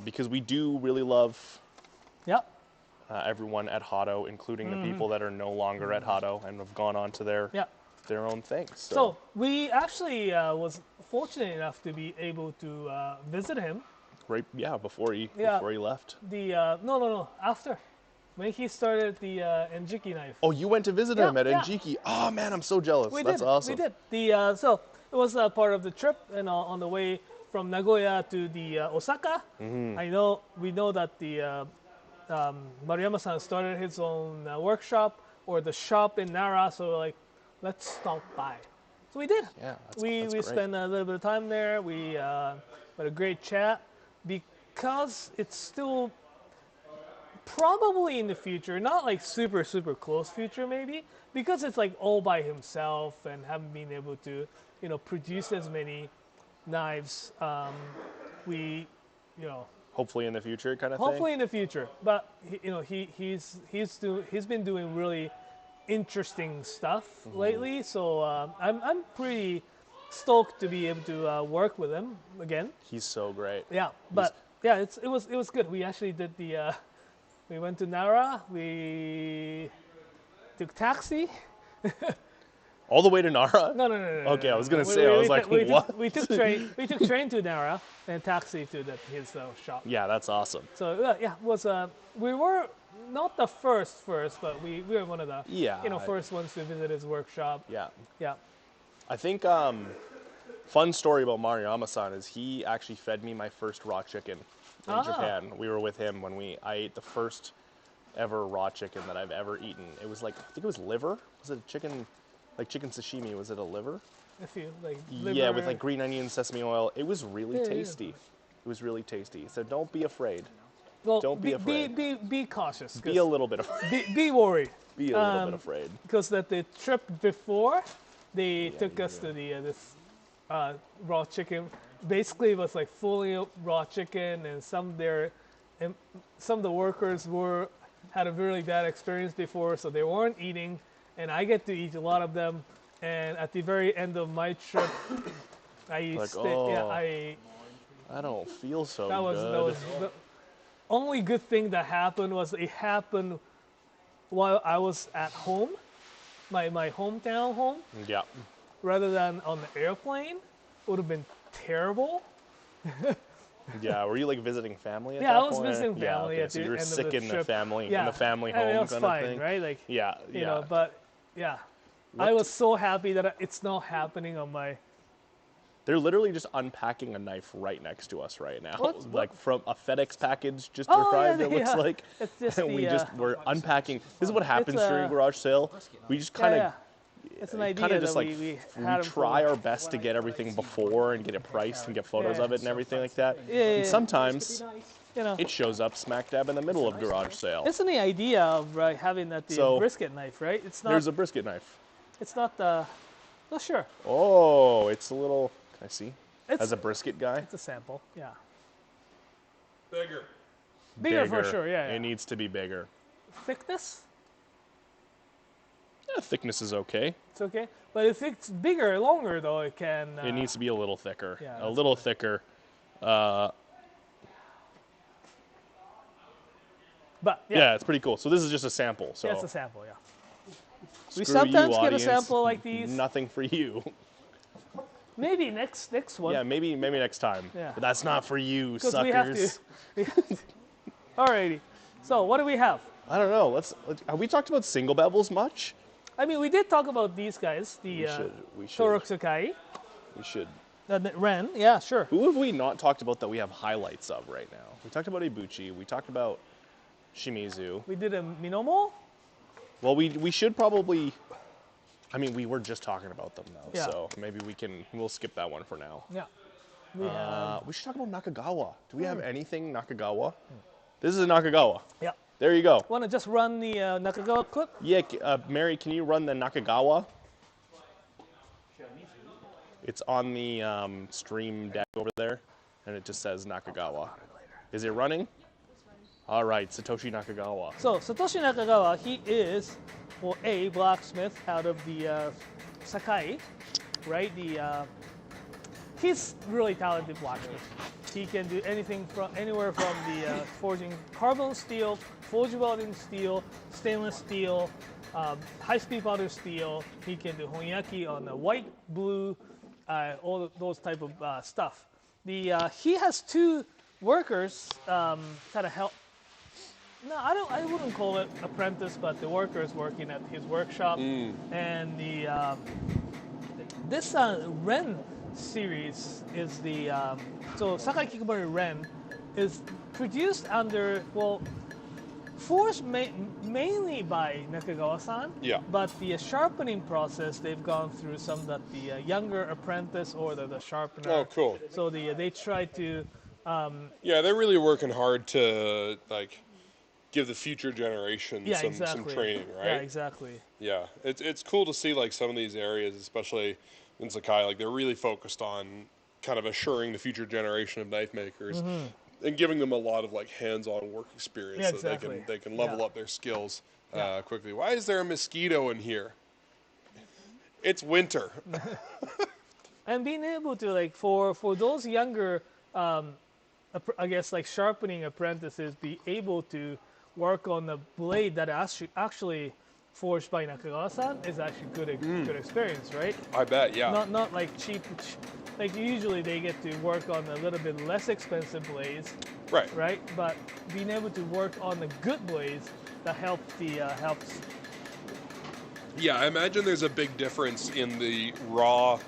because we do really love everyone at Hotto, including the people that are no longer at Hotto and have gone on to their own things. So we actually was fortunate enough to be able to visit him. Right, before he left. No, after. When he started the Enjiki knife. Oh, you went to visit him at Enjiki. Oh man, I'm so jealous. That's awesome. We did. So it was part of the trip, and on the way from Nagoya to the Osaka. We know that the Maruyama-san started his own workshop or the shop in Nara, so we're like, let's stop by. So we did. Yeah, we spent a little bit of time there. We had a great chat because it's still probably in the future, not like super close future maybe, because it's like all by himself and haven't been able to produce as many knives. Hopefully in the future, kind of thing. Hopefully in the future, but he's been doing really interesting stuff lately. So I'm pretty stoked to be able to work with him again. He's so great. Yeah, but it was good. We actually did we went to Nara. We took taxi. All the way to Nara? No. Okay, I was gonna say. I was like, what? We took train. We took train to Nara and taxi to his shop. Yeah, that's awesome. So we were not the first, but we were one of the first ones to visit his workshop. Yeah. I think fun story about Maruyama-san is he actually fed me my first raw chicken in Japan. We were with him when I ate the first ever raw chicken that I've ever eaten. It was like, I think it was liver. Was it chicken? Like chicken sashimi, was it a liver? Liver. With like green onion, sesame oil. It was really tasty. It was really tasty. So don't be afraid. Well, don't be afraid. Be cautious. Be a little bit afraid. Be worried. Be a little bit afraid. Because the trip before, they took us to this raw chicken. Basically, it was like fully raw chicken, and some of the workers had a really bad experience before, so they weren't eating, and I get to eat a lot of them. And at the very end of my trip, I don't feel so that good. was the only good thing that happened was it happened while I was at home, my hometown home. Yeah. Rather than on the airplane, it would have been terrible. Yeah, were you like visiting family at yeah, that I was point? visiting Yeah, family okay, at so the you were end sick of the in trip. the family yeah. in the family home it was kind fine, of thing. right? Like yeah, you know, but yeah, I was so happy that it's not happening on my. They're literally just unpacking a knife right next to us right now. What? Like from a FedEx package just Oh, arrived, yeah, it looks yeah. like. It's just and we're unpacking. This is what happens during garage sale. We just kind of yeah. It's an idea kind of just that like we try our best to get everything before and get it priced and get photos of it and everything like that. Yeah, and sometimes you know, it shows up smack dab in the middle of garage sale. it's the idea of having that brisket knife, right? It's not. There's a brisket knife. It's not the. Not sure. Oh, it's a little. Can I see? As a brisket guy. It's a sample. Yeah. Bigger. Bigger for sure. Yeah. It needs to be bigger. Thickness. Yeah, thickness is okay. It's okay, but if it's bigger, longer though, it can. It needs to be a little thicker. Yeah, a little thicker. But yeah, it's pretty cool. So this is just a sample. So yeah, it's a sample. Yeah. We screw sometimes you, get a audience. sample like these. Nothing for you. Maybe next one. Yeah, maybe next time. Yeah. But that's not for you, 'Cause suckers. we have to. Alrighty. So what do we have? I don't know. Have we talked about single bevels much? I mean, we did talk about these guys, the We should. Torok Sakai, We should. the Ren. Yeah, sure. Who have we not talked about that we have highlights of right now? We talked about Ibuchi. We talked about Shimizu. We did a Minomo. Well, we should probably. I mean, we were just talking about them though, Yeah. so maybe we'll skip that one for now. Yeah. We should talk about Nakagawa. Do we have anything Nakagawa? This is a Nakagawa. Yeah. There you go. Want to just run the Nakagawa clip? Yeah, Mary, can you run the Nakagawa? It's on the stream deck over there, and it just says Nakagawa. Is it running? All right, Satoshi Nakagawa. So Satoshi Nakagawa, he is, well, a blacksmith out of the Sakai, right? He's really talented blacksmith. He can do anything from anywhere from the forging carbon steel, forge welding steel, stainless steel, high-speed powder steel. He can do honyaki on the white, blue, all those type of stuff. He has two workers kind of help. No, I wouldn't call it apprentice, but the workers working at his workshop. And this Ren series is the so Sakai Kikimori Ren is produced under forged mainly by Nakagawa-san. Yeah. But the sharpening process they've gone through some that the younger apprentice or the sharpener. Oh, cool. So they try to. Yeah, they're really working hard to give the future generation some training, right? Yeah, exactly. Yeah, it's cool to see some of these areas, especially in Sakai, they're really focused on kind of assuring the future generation of knife makers and giving them a lot of hands-on work experience so that they can level up their skills quickly. Why is there a mosquito in here? It's winter. And being able to for those younger, I guess sharpening apprentices, be able to work on the blade that actually forged by Nakagawa-san is actually good experience, right? I bet, yeah. Not cheap. Usually they get to work on a little bit less expensive blades, right? Right, but being able to work on the good blades that helps. Yeah, I imagine there's a big difference in the raw,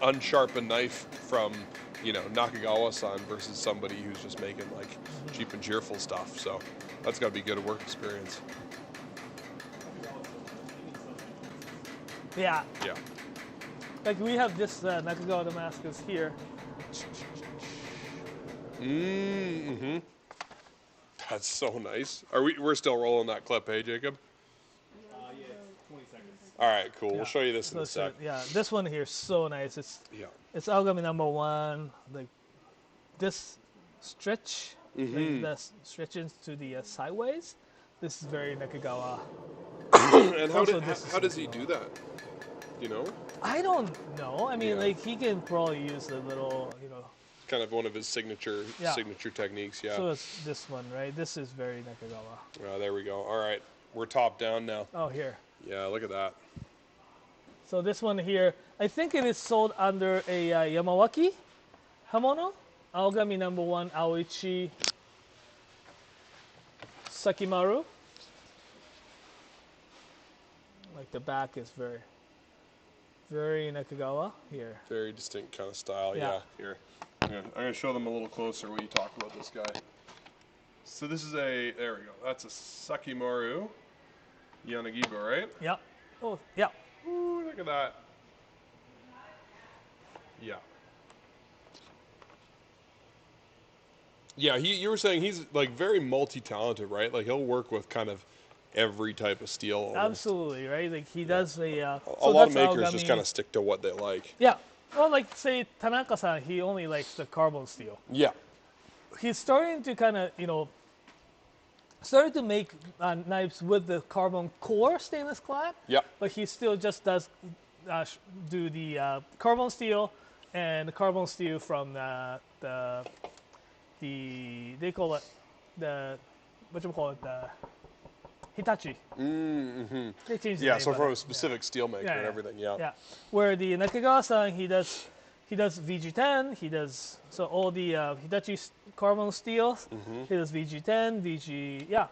unsharpened knife from Nakagawa-san versus somebody who's just making cheap and cheerful stuff. So that's got to be good work experience. Yeah. Yeah. We have this Nakagawa Damascus here. Mm-hmm. That's so nice. We're still rolling that clip, hey, Jacob? Yeah, 20 seconds. All right, cool. We'll show you this in a So, sec. yeah, this one here is so nice. It's Algami #1. Like this stretch, like that stretches to the sideways. This is very Nakagawa. And how Also, does he do that? You know? I don't know. I mean, like he can probably use the little, Kind of one of his signature techniques. Yeah. So it's this one, right? This is very Nakagawa. Oh, there we go. All right, we're top down now. Oh, here. Yeah, look at that. So this one here, I think it is sold under a Yamawaki Hamono, Aogami #1 Aoichi Sakimaru. Like the back is very, very Nakagawa here. Very distinct kind of style. Yeah. Here, I'm gonna show them a little closer when you talk about this guy. So this is there we go. That's a Sakimaru Yanagiba, right? Yeah. Oh, yeah. Ooh, look at that. Yeah. Yeah, you were saying he's like very multi-talented, right? Like he'll work with kind of every type of steel. Almost. Absolutely, right? Like he does a lot of makers just kind of stick to what they like. Yeah. Well, like say Tanaka-san, he only likes the carbon steel. Yeah. He's starting to kind of, started to make knives with the carbon core stainless clad. Yeah. But he still just does do the carbon steel and the carbon steel from the they call it the Hitachi. Mm-hmm. They changed the yeah. name So of from it. a specific steel maker and everything. Yeah. Yeah. Where the Nakagawa-san, he does VG10. He does all the Hitachi carbon steels. He does VG10,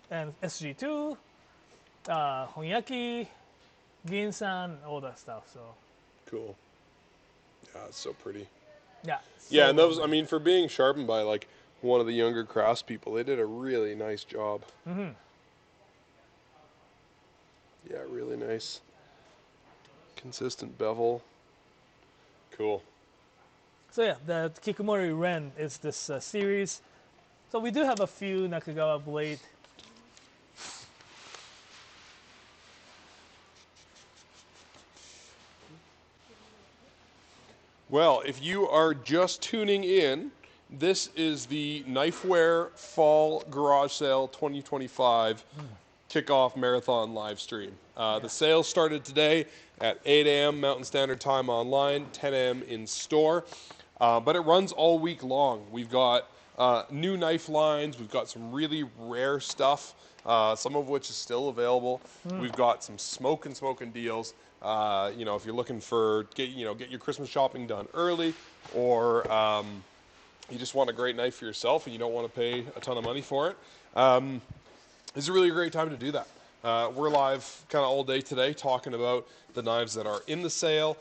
and SG2, Honyaki, Ginsan, all that stuff. So cool. Yeah, it's so pretty. Yeah. Yeah, and those, I mean, for being sharpened by like one of the younger craftspeople, they did a really nice job. Mm-hmm. Yeah, really nice. Consistent bevel. Cool. So yeah, the Kikumori Ren is this series. So we do have a few Nakagawa blade. Well, if you are just tuning in, this is the Knifewear Fall Garage Sale 2025 Kickoff Marathon live stream. The sale started today at 8 a.m. Mountain Standard Time online, 10 a.m. in store, but it runs all week long. We've got new knife lines, we've got some really rare stuff, some of which is still available. We've got some smoking deals. If you're looking for get your Christmas shopping done early, or you just want a great knife for yourself and you don't want to pay a ton of money for it, this is a really great time to do that. We're live kind of all day today talking about the knives that are in the sale,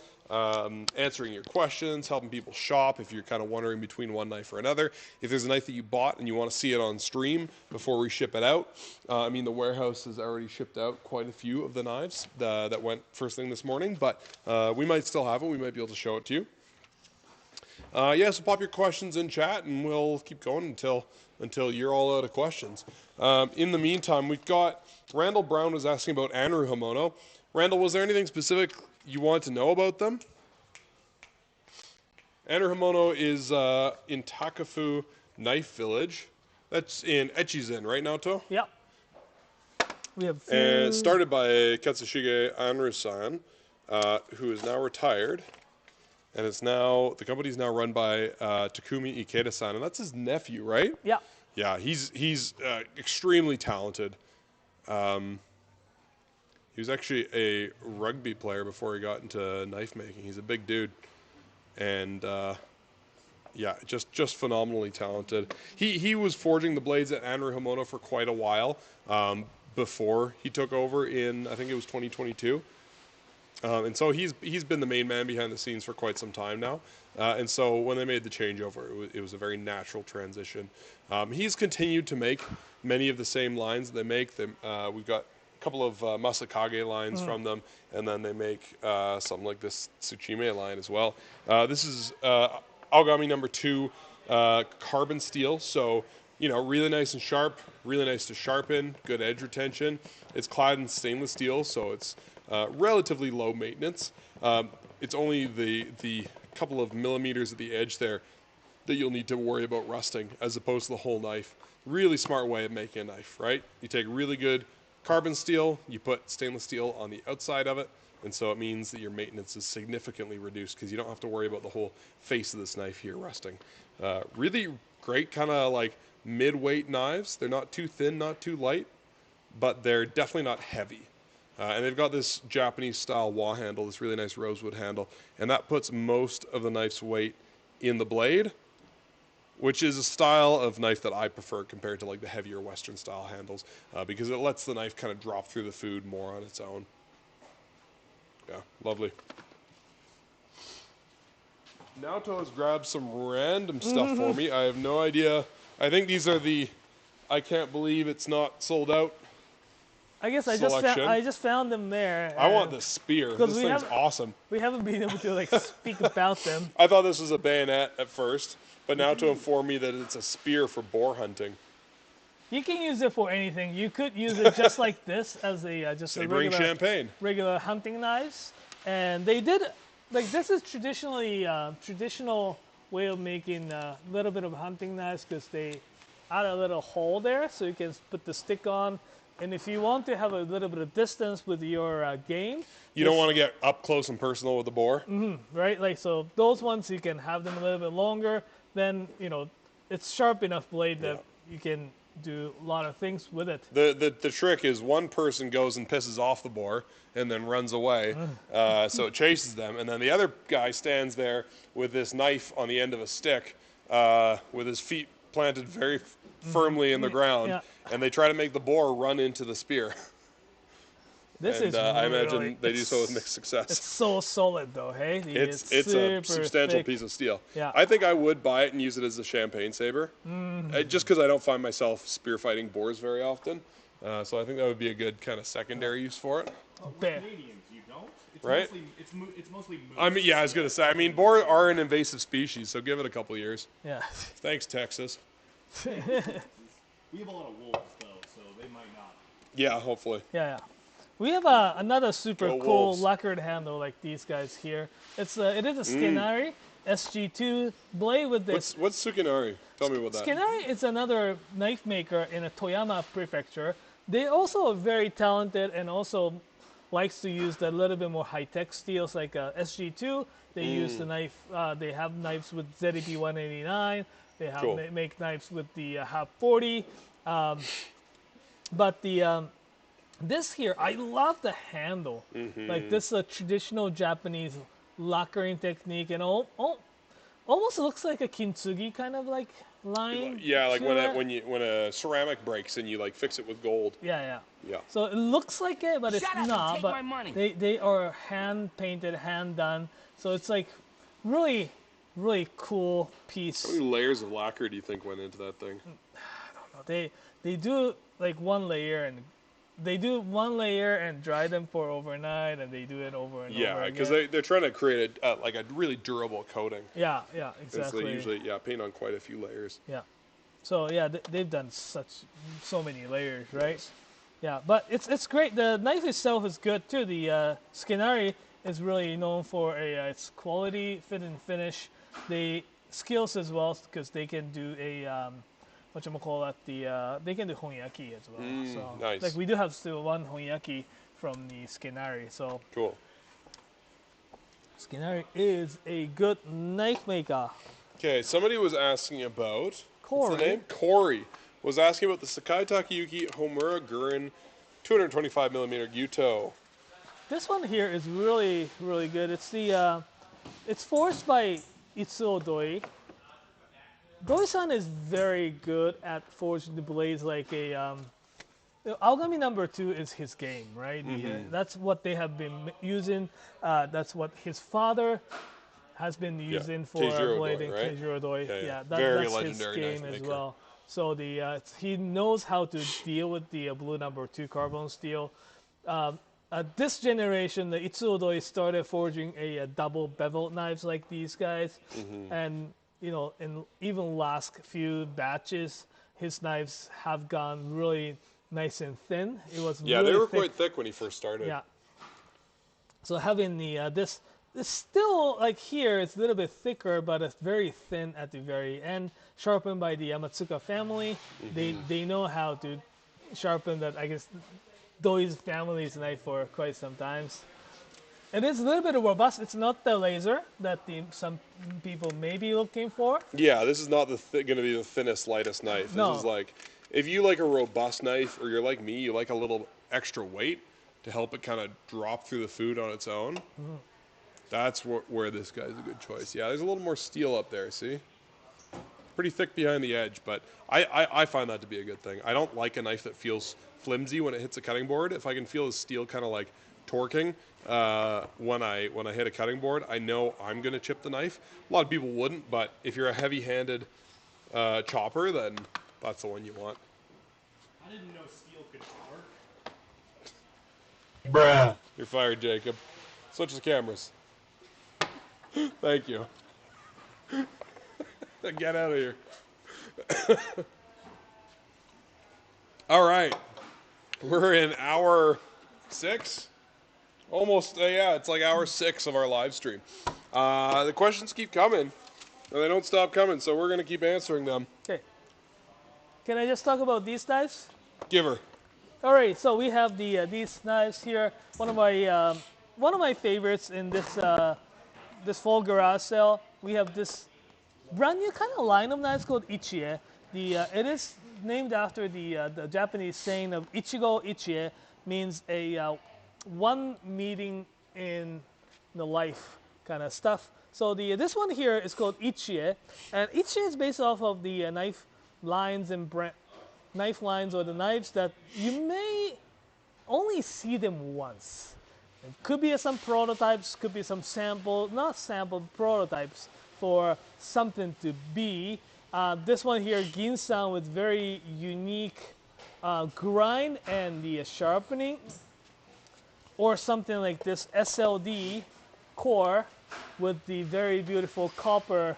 answering your questions, helping people shop if you're kind of wondering between one knife or another. If there's a knife that you bought and you want to see it on stream before we ship it out, the warehouse has already shipped out quite a few of the knives that went first thing this morning, but we might still have it. We might be able to show it to you. So pop your questions in chat and we'll keep going until you're all out of questions. In the meantime, we've got Randall Brown was asking about Anru Hamono. Randall, was there anything specific you wanted to know about them? Anru Hamono is in Takafu Knife Village. That's in Echizen, right, Naoto? Yep. We have and it's started by Katsushige Anru-san, who is now retired. And the company's now run by Takumi Ikeda-san, and that's his nephew, right? Yeah. Yeah, he's extremely talented. He was actually a rugby player before he got into knife making. He's a big dude, and just phenomenally talented. He was forging the blades at Anru Hamono for quite a while before he took over in, I think it was 2022. And so he's been the main man behind the scenes for quite some time now. And so when they made the changeover, it was a very natural transition. He's continued to make many of the same lines they make. We've got a couple of Masakage lines from them, and then they make something like this Tsuchime line as well. This is Aogami #2 carbon steel, so really nice and sharp, really nice to sharpen, good edge retention. It's clad in stainless steel, so it's relatively low maintenance. It's only the couple of millimeters at the edge there that you'll need to worry about rusting, as opposed to the whole knife. Really smart way of making a knife, right? You take really good carbon steel, you put stainless steel on the outside of it, and so it means that your maintenance is significantly reduced because you don't have to worry about the whole face of this knife here rusting. Really great kind of like mid-weight knives. They're not too thin, not too light, but they're definitely not heavy. And they've got this Japanese style wah handle, this really nice rosewood handle, and that puts most of the knife's weight in the blade, which is a style of knife that I prefer compared to like the heavier Western style handles, because it lets the knife kind of drop through the food more on its own. Yeah, lovely. Naoto has grabbed some random stuff for me. I have no idea. I think these are the I can't believe it's not sold out. I guess selection. I just found them there. I want this spear. This thing's awesome. We haven't been able to like speak about them. I thought this was a bayonet at first, but now to inform me that it's a spear for boar hunting. You can use it for anything. You could use it just like this as a bring champagne. Regular hunting knives, and they did like this is traditional way of making a little bit of hunting knives because they add a little hole there so you can put the stick on. And if you want to have a little bit of distance with your game, you don't want to get up close and personal with the boar, right? Like so, those ones you can have them a little bit longer. Then it's sharp enough blade that you can do a lot of things with it. The trick is one person goes and pisses off the boar and then runs away, so it chases them, and then the other guy stands there with this knife on the end of a stick, with his feet planted very firmly in the ground, and they try to make the boar run into the spear. I imagine they do so with mixed success. It's so solid, though. Hey, it's a substantial thick piece of steel. Yeah. I think I would buy it and use it as a champagne saber, just because I don't find myself spear fighting boars very often. So I think that would be a good kind of secondary use for it. Canadians, you don't? It's right? It's mostly moose. I mean, I was gonna say. I mean, boar are an invasive species, so give it a couple years. Yeah. Thanks, Texas. We have a lot of wolves, though, so they might not. Yeah, hopefully. Yeah. We have another super cool lacquered handle like these guys here. It is a Skinari SG2 blade with this. What's Sukinari? Tell me about that. Skinari is another knife maker in a Toyama prefecture. They also are very talented and also likes to use the little bit more high-tech steels like SG2. They use the knife. They have knives with ZEP 189. They have make knives with the HAP 40. But the this here, I love the handle. Like this is a traditional Japanese lacquering technique, and almost looks like a kintsugi kind of like line. Yeah, like when a ceramic breaks and you like fix it with gold. Yeah. So it looks like it, but it's not. But they are hand painted, hand done. So it's like really cool piece. How many layers of lacquer do you think went into that thing? I don't know. They do like one layer and. They do one layer and dry them for overnight, and they do it over and over again. Yeah, because they're trying to create a really durable coating. Yeah, exactly. So they usually paint on quite a few layers. Yeah. So yeah, they've done so many layers, right? Yeah, but it's great. The knife itself is good too. The Skinari is really known for its quality, fit and finish. The skills as well, because they can do a they can do honyaki as well. So nice. like we do have still one honyaki from the Skinari. So cool. Skinari is a good knife maker. Okay, somebody was asking about Corey. What's the name? Corey was asking about the Sakai Takayuki Homura Gurin 225mm Gyuto. This one here is really good. It's it's forged by Itsuo Doi. Doi-san is very good at forging the blades like a Aogami number 2 is his game, right? That's what they have been using. That's what his father has been using for blading. Right? Keijiro Doi. Yeah. That's legendary his game as maker. well. So he knows how to deal with the blue number 2 carbon steel. This generation, the Itsuo Doi started forging a double beveled knives like these guys, and in even last few batches, his knives have gone really nice and thin. It was they were quite thick when he first started. Yeah, So having the this still, like here, it's a little bit thicker, but it's very thin at the very end, sharpened by the Yamatsuka family. They know how to sharpen that, I guess, those family's knife for quite some times. It is a little bit robust. It's not the laser that some people may be looking for. Yeah, this is not going to be the thinnest, lightest knife. No. This is like, if you like a robust knife, or you're like me, you like a little extra weight to help it kind of drop through the food on its own. That's where this guy's a good choice. Yeah, there's a little more steel up there, see? Pretty thick behind the edge, but I find that to be a good thing. I don't like a knife that feels flimsy when it hits a cutting board. If I can feel the steel kind of like torquing when I hit a cutting board, I know I'm going to chip the knife. A lot of people wouldn't, but if you're a heavy-handed chopper, then that's the one you want. I didn't know steel could torque. Bruh. You're fired, Jacob. Switch the cameras. Thank you. Get out of here. All right. We're in hour 6. Almost, yeah, it's like hour 6 of our live stream. The questions keep coming, and they don't stop coming, so we're going to keep answering them. Okay. Can I just talk about these knives? Give her. All right, so we have these knives here. One of my favorites in this this fall garage sale. We have this brand new kind of line of knives called Ichie. It is named after the Japanese saying of Ichigo Ichie, means a one meeting in the life kind of stuff. So this one here is called Ichie, and Ichie is based off of the knife lines and knife lines, or the knives that you may only see them once. It could be some prototypes, could be some not sampled prototypes for something to be. This one here, Ginsan, with very unique grind and the sharpening, or something like this SLD core with the very beautiful copper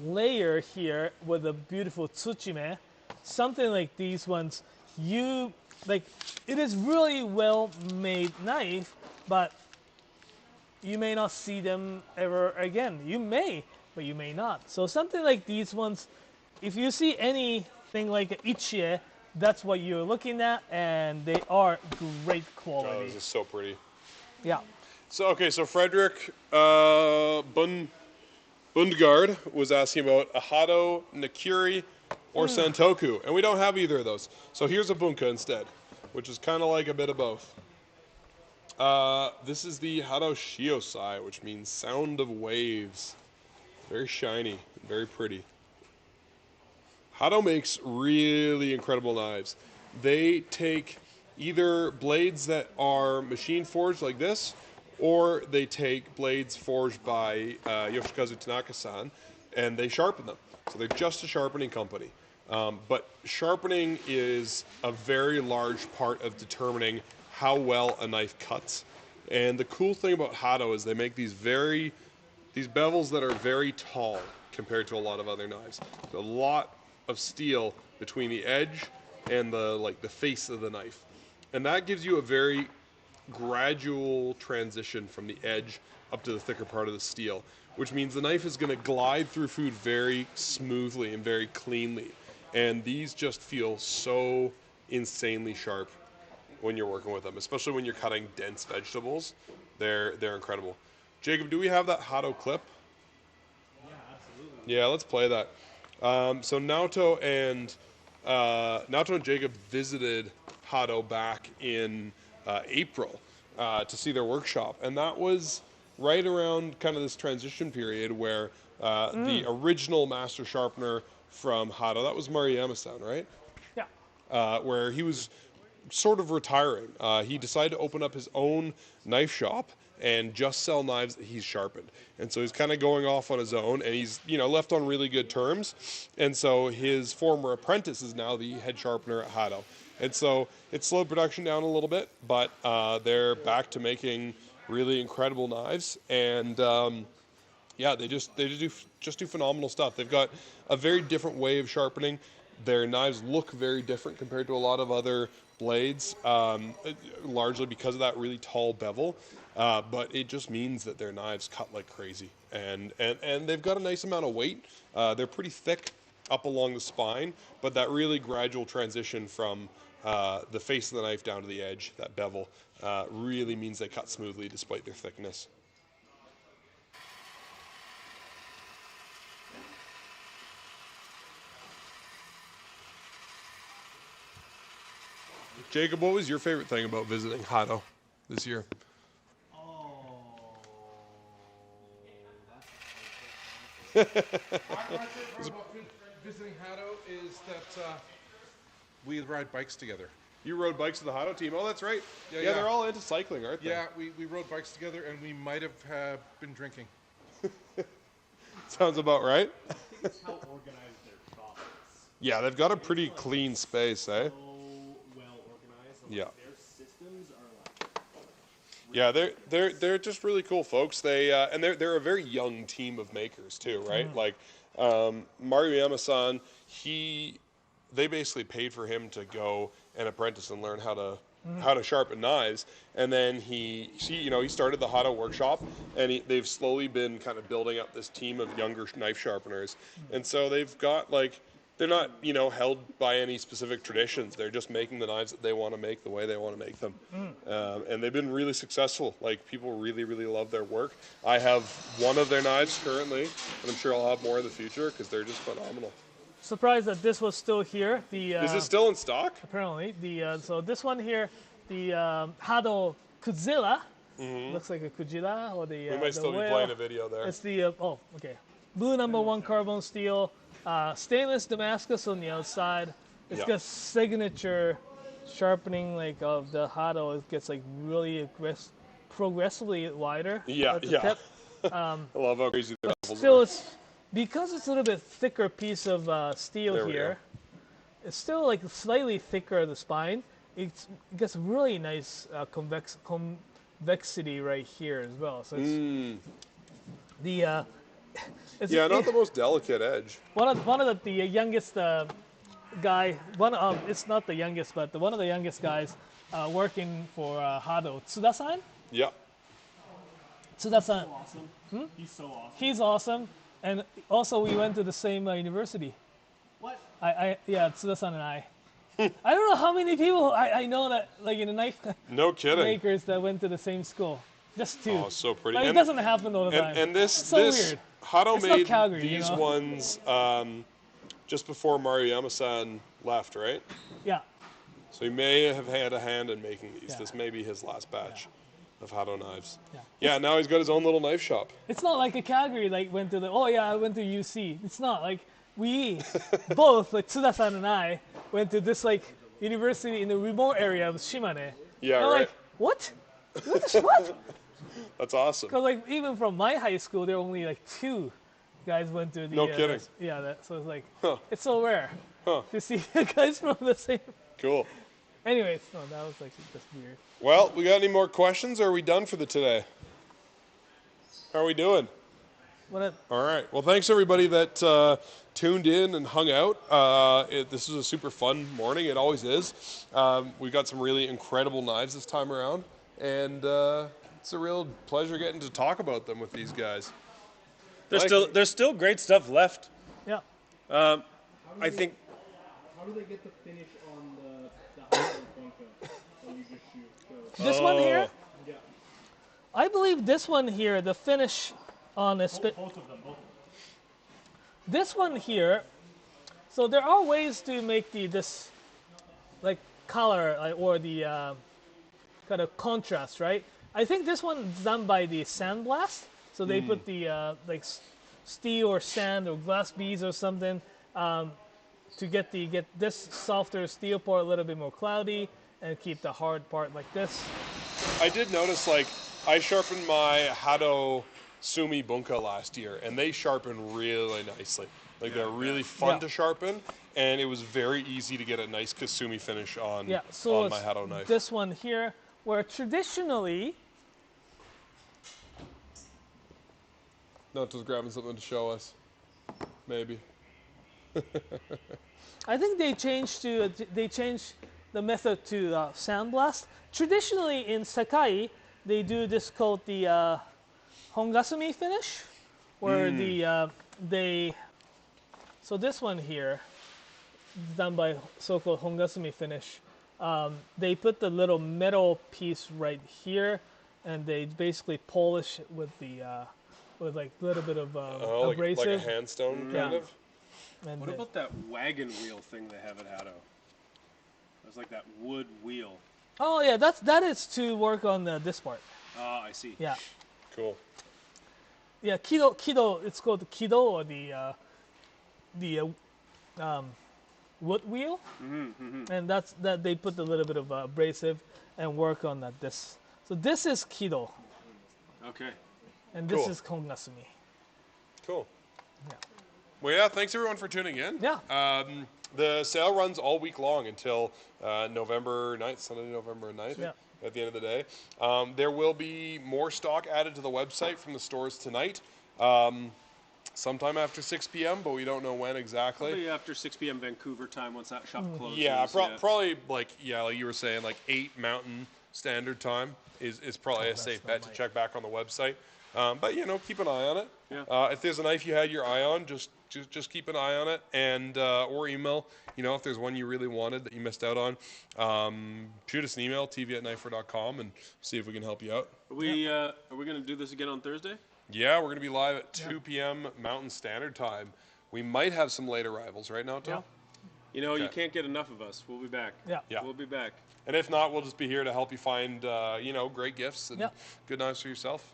layer here with a beautiful tsuchime. Something like these ones, it is really well made knife, but you may not see them ever again. You may, but you may not. So something like these ones, if you see anything like Ichie, that's what you're looking at, and they are great quality. Oh, this is so pretty. Yeah. So, okay, so Frederick Bundgaard was asking about a Hado, Nakiri, or Santoku, and we don't have either of those. So here's a Bunka instead, which is kind of like a bit of both. This is the Hado Shiosai, which means sound of waves. Very shiny, very pretty. Hado makes really incredible knives. They take either blades that are machine forged like this, or they take blades forged by Yoshikazu Tanaka-san, and they sharpen them. So they're just a sharpening company. But sharpening is a very large part of determining how well a knife cuts. And the cool thing about Hado is they make these bevels that are very tall compared to a lot of other knives. A lot of steel between the edge and the face of the knife. And that gives you a very gradual transition from the edge up to the thicker part of the steel, which means the knife is going to glide through food very smoothly and very cleanly. And these just feel so insanely sharp when you're working with them, especially when you're cutting dense vegetables. They're incredible. Jacob, do we have that Hado clip? Yeah, absolutely. Yeah, let's play that. So Naoto and Jacob visited Hado back in April to see their workshop, and that was right around kind of this transition period where the original master sharpener from Hado, that was Maruyama-san, right? Yeah. Where he was sort of retiring. He decided to open up his own knife shop and just sell knives that he's sharpened. And so he's kind of going off on his own, and he's left on really good terms. And so his former apprentice is now the head sharpener at Hado. And so it slowed production down a little bit, but they're back to making really incredible knives. And yeah, they just do phenomenal stuff. They've got a very different way of sharpening. Their knives look very different compared to a lot of other blades, largely because of that really tall bevel. But it just means that their knives cut like crazy, and they've got a nice amount of weight. They're pretty thick up along the spine, but that really gradual transition from the face of the knife down to the edge, that bevel, really means they cut smoothly despite their thickness. Jacob, what was your favorite thing about visiting Hado this year? My favorite part about visiting Hado is that we ride bikes together. You rode bikes to the Hado team? Oh, that's right. Yeah, they're all into cycling, aren't they? Yeah, we rode bikes together, and we might have been drinking. Sounds about right. I think it's how organized their shop is. Yeah, they've got a pretty clean space, eh? So well organized. Yeah. Their systems are like. Yeah, they're just really cool folks. They and they're a very young team of makers too, right? Like Mario Yamasan, they basically paid for him to go and apprentice and learn how to sharpen knives, and then he started the Hado workshop, and they've slowly been kind of building up this team of younger knife sharpeners, and so they've got they're not held by any specific traditions. They're just making the knives that they want to make the way they want to make them, and they've been really successful. Like, people really, really love their work. I have one of their knives currently, and I'm sure I'll have more in the future because they're just phenomenal. Surprised that this was still here. Is it still in stock? Apparently, so this one here, the Hado Kuzilla, looks like a Kujira or the. We might still be playing a video there. It's the blue #1 carbon steel, stainless Damascus on the outside. It's got signature sharpening of the Hado. It gets really progressively wider. Yeah, at the yeah. tip. I love how crazy the But still, because it's a little bit thicker piece of steel here, it's still slightly thicker at the spine. It gets really nice convexity right here as well. So it's not the most delicate edge. One of the youngest guy. It's not the youngest, but one of the youngest guys working for Hado, Tsuda-san. Yeah. Tsuda-san. Awesome. He's so awesome. He's awesome. And also, we went to the same university. What? Tsuda-san and I. I don't know how many people I know that, in the knife No kidding. makers that went to the same school. Just two. Oh, so pretty. It doesn't happen all the time. And this, it's so weird. Hado It's not made Calgary, these ones just before Mario Yamasan left, right? Yeah. So he may have had a hand in making these. Yeah. This may be his last batch of Hado knives. Yeah. Yeah, now he's got his own little knife shop. It's not like a Calgary went to I went to UC. It's not we both Tsuda-san and I went to this university in the remote area of Shimane. Yeah, and right. What? What? That's awesome. Because even from my high school, there were only two guys went to the. No kidding. So it's it's so rare to see guys from the same. Cool. Anyways, no, that was just weird. Well, we got any more questions, or are we done for the today? How are we doing? All right. Well, thanks everybody that tuned in and hung out. This was a super fun morning. It always is. We got some really incredible knives this time around, and it's a real pleasure getting to talk about them with these guys. There's still great stuff left. Yeah. I think. How do they get the finish on the high bunker that you just shoot? This one here? Yeah. I believe this one here, the finish on a spit. Both of them. This one here, so there are ways to make this color or the kind of contrast, right? I think this one is done by the sandblast. So they put the steel or sand or glass beads or something to get this softer steel part a little bit more cloudy and keep the hard part like this. I did notice, I sharpened my Hado Sumi Bunka last year, and they sharpen really nicely. They're really fun to sharpen, and it was very easy to get a nice Kasumi finish on my Hado knife. This one here, where traditionally... No, just grabbing something to show us. Maybe. I think they changed the method to sandblast. Traditionally in Sakai, they do this called the hongasumi finish, where so this one here, done by so-called hongasumi finish. They put the little metal piece right here, and they basically polish it with the with like a little bit of abrasive. Like a handstone kind of. And What about that wagon wheel thing they have at Hado? It's like that wood wheel. Oh yeah, that is to work on this part. Ah, I see. Yeah. Cool. Yeah, kido. It's called the kido, or the wood wheel, and that's that they put a little bit of abrasive and work on that. So this is kido, Okay. and this Cool. is hongasumi. Cool. Yeah. Well, yeah, thanks everyone for tuning in. Yeah. The sale runs all week long until November 9th, Sunday, November 9th, Yeah. at the end of the day. There will be more stock added to the website from the stores tonight, sometime after 6 p.m., but we don't know when exactly. Probably after 6 p.m. Vancouver time, once that shop closes. Yeah, probably like you were saying, like 8 Mountain Standard Time is probably a safe bet to check back on the website. But keep an eye on it. Yeah. If there's a knife you had your eye on, just keep an eye on it, and or email. If there's one you really wanted that you missed out on, shoot us an email, tv@knifewear.com, and see if we can help you out. Are we going to do this again on Thursday? Yeah, we're going to be live at 2 p.m. Mountain Standard Time. We might have some late arrivals right now, Tom. You can't get enough of us. We'll be back. Yeah. We'll be back. And if not, we'll just be here to help you find, great gifts and good knives for yourself.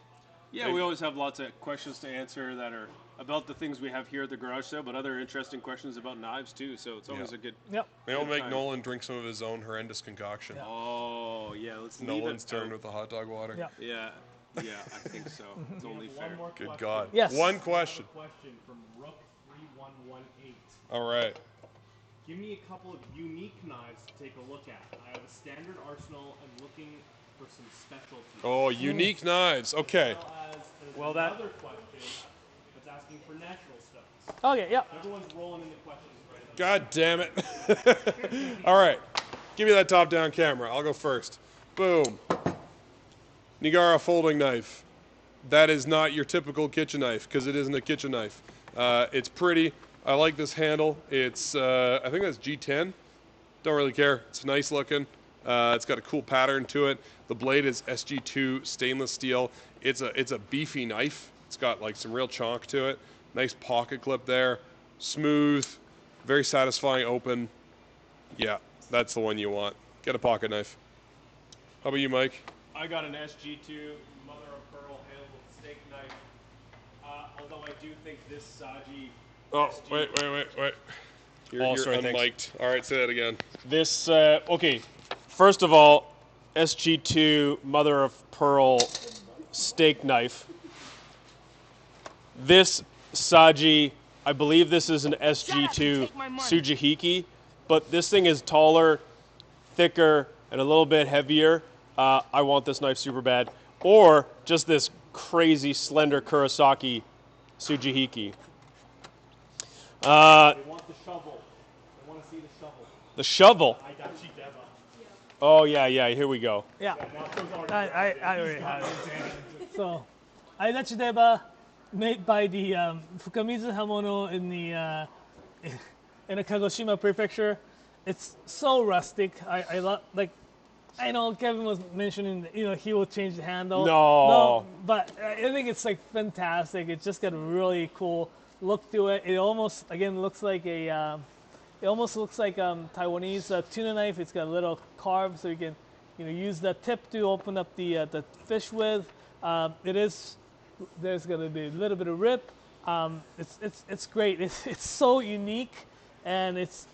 Yeah, we always have lots of questions to answer that are about the things we have here at the garage sale, but other interesting questions about knives too. So it's always a good. Yep. Maybe we'll good make time. Nolan drink some of his own horrendous concoction. Oh yeah, let's leave Nolan's it. turn with the hot dog water. Yeah. Yeah, I think so. It's only fair. One more Good question. God. Yes. One question. Question from Rook3118. All right. Give me a couple of unique knives to take a look at. I have a standard arsenal. I'm looking for some specialties. Oh, unique knives. Okay. Well, another question that's asking for natural stones. Okay. Yeah. Everyone's rolling into questions right now. God damn it. All right. Give me that top-down camera. I'll go first. Boom. Nigara folding knife. That is not your typical kitchen knife because it isn't a kitchen knife. It's pretty. I like this handle. It's I think that's G10. Don't really care. It's nice looking. It's got a cool pattern to it. The blade is SG2 stainless steel. It's a beefy knife. It's got like some real chonk to it. Nice pocket clip there. Smooth. Very satisfying open. Yeah, that's the one you want. Get a pocket knife. How about you, Mike? I got an SG2 mother of pearl handled steak knife. Although I do think this Saji. Oh, SG wait. You're sorry, thanks. unmiked. All right, say that again. This okay. First of all, SG2 mother of pearl steak knife. This Saji, I believe this is an SG2 Tsujihiki, but this thing is taller, thicker, and a little bit heavier. I want this knife super bad. Or just this crazy slender Kurosaki Tsujihiki. They want the shovel. They want to see the shovel. The shovel. I got you, Deva. Oh yeah. Here we go. Yeah. I already have it. So, Aidachideba, made by the Fukamizu Hamono in the Kagoshima prefecture. It's so rustic. I love I know Kevin was mentioning that, he will change the handle. No, but I think it's fantastic. It's just got a really cool look to it. It almost looks like a Taiwanese tuna knife. It's got a little carve, so you can use the tip to open up the fish with. There's gonna be a little bit of rip. It's great. It's so unique, and it's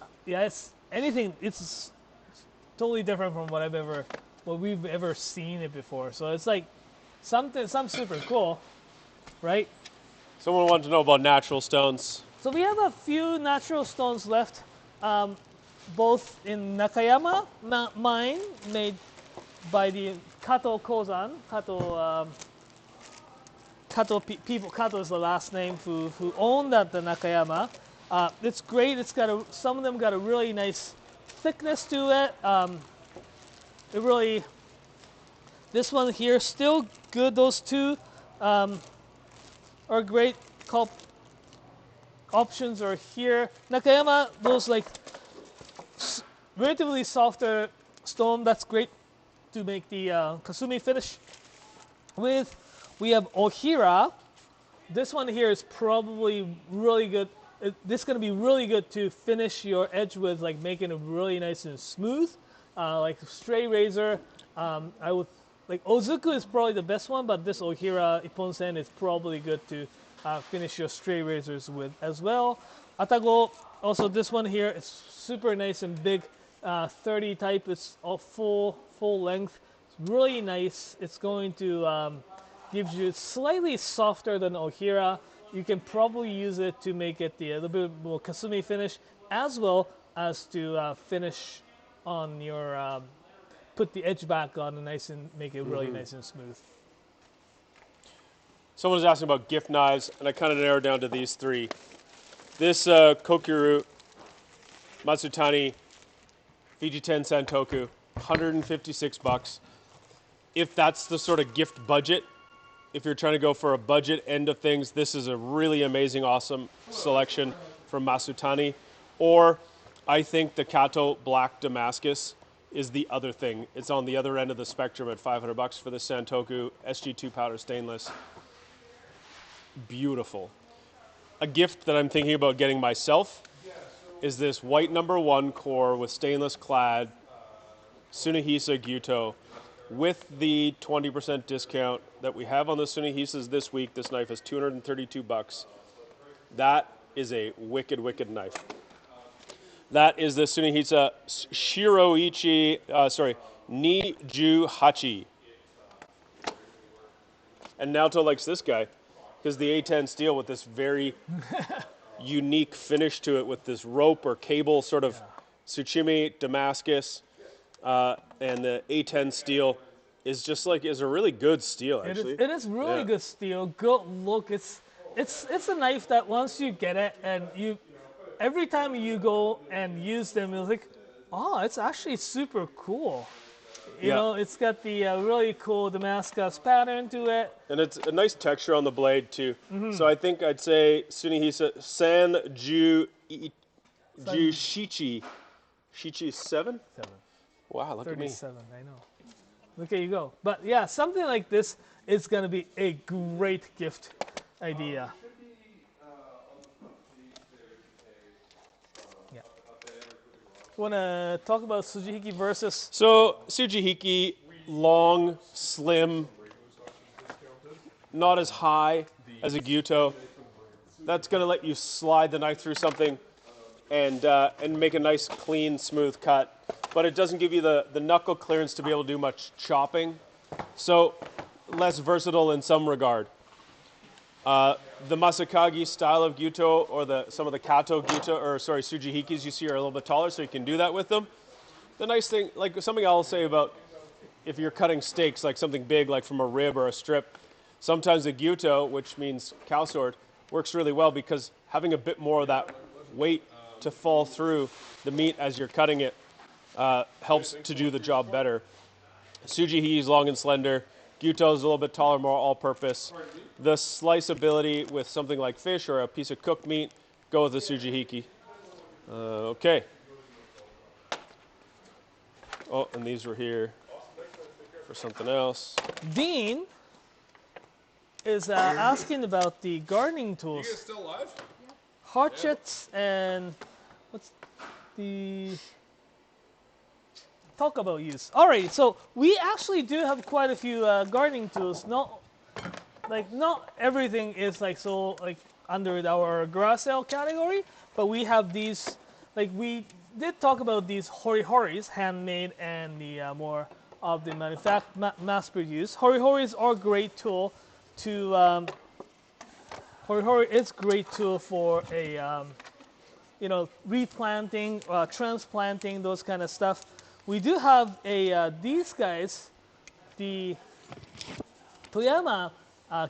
totally different from what we've ever seen it before. So it's like something super cool, right? Someone wanted to know about natural stones. So we have a few natural stones left, both in Nakayama mine, made by the Kato Kozan. Kato is the last name who owned the Nakayama. It's great. Some of them got a really nice thickness to it. It really, this one here, still good. Those two are great options are here. Nakayama, those like relatively softer stone, that's great to make the kasumi finish with. We have Ohira. This one here is probably really good. This is going to be really good to finish your edge with, like making it really nice and smooth, like stray razor. I would like Ozuku is probably the best one, but this Ohira Ipponsen is probably good to finish your stray razors with as well. Atago, also this one here is super nice and big, 30 type. It's all full length. It's really nice. It's going to give you slightly softer than Ohira. You can probably use it to make it a little bit more kasumi finish, as well as to finish on your put the edge back on and make it really nice and smooth. Someone was asking about gift knives, and I kind of narrowed down to these three. This Kokuru Matsutani Fiji 10 Santoku, $156. If that's the sort of gift budget, if you're trying to go for a budget end of things, this is a really amazing, awesome selection from Matsutani. Or I think the Kato Black Damascus is the other thing. It's on the other end of the spectrum at $500 for the Santoku SG2 powder stainless. Beautiful. A gift that I'm thinking about getting myself is this white #1 core with stainless clad Tsunehisa Gyuto. With the 20% discount that we have on the Tsunehisas this week, this knife is $232. That is a wicked, wicked knife. That is the Tsunehisa Niju Hachi. And Naoto likes this guy because the A10 steel with this very unique finish to it with this rope or cable sort of Tsuchimi Damascus. And the A10 steel is a really good steel, actually. It is really good steel. Good look. It's a knife that once you get it and every time you go and use them, it's like, oh, it's actually super cool. You know, it's got the really cool Damascus pattern to it. And it's a nice texture on the blade, too. So I think I'd say Tsunehisa Sanju Shichi. Shichi 7? 7. Wow, look at me. 37, I know. Look at you go. But yeah, something like this is going to be a great gift idea. Yeah. Want to talk about Tsujihiki versus? So, Tsujihiki, long, slim, not as high as a Gyuto. That's going to let you slide the knife through something and make a nice, clean, smooth cut. But it doesn't give you the knuckle clearance to be able to do much chopping. So, less versatile in some regard. The Masakagi style of Gyuto or some of the Kato Gyuto, Tsujihikis you see are a little bit taller, so you can do that with them. The nice thing, like something I'll say about if you're cutting steaks, like something big, like from a rib or a strip, sometimes the Gyuto, which means cow sword, works really well because having a bit more of that weight to fall through the meat as you're cutting it helps to do the job better. Tsujihiki is long and slender. Gyuto is a little bit taller, more all-purpose. The slice ability with something like fish or a piece of cooked meat, go with the Tsujihiki. Okay. Oh, and these were here for something else. Dean is asking about the gardening tools. You guys still live? Hatchets and what's the talk about use. Alright, so we actually do have quite a few gardening tools. Not everything is under our garage sale category, but we have these. Like we did talk about these hori-horis, handmade and the more of the mass-produced. Hori-horis are a great tool to. Hori-hori is a great tool for a replanting, transplanting, those kind of stuff. We do have these guys, the Toyama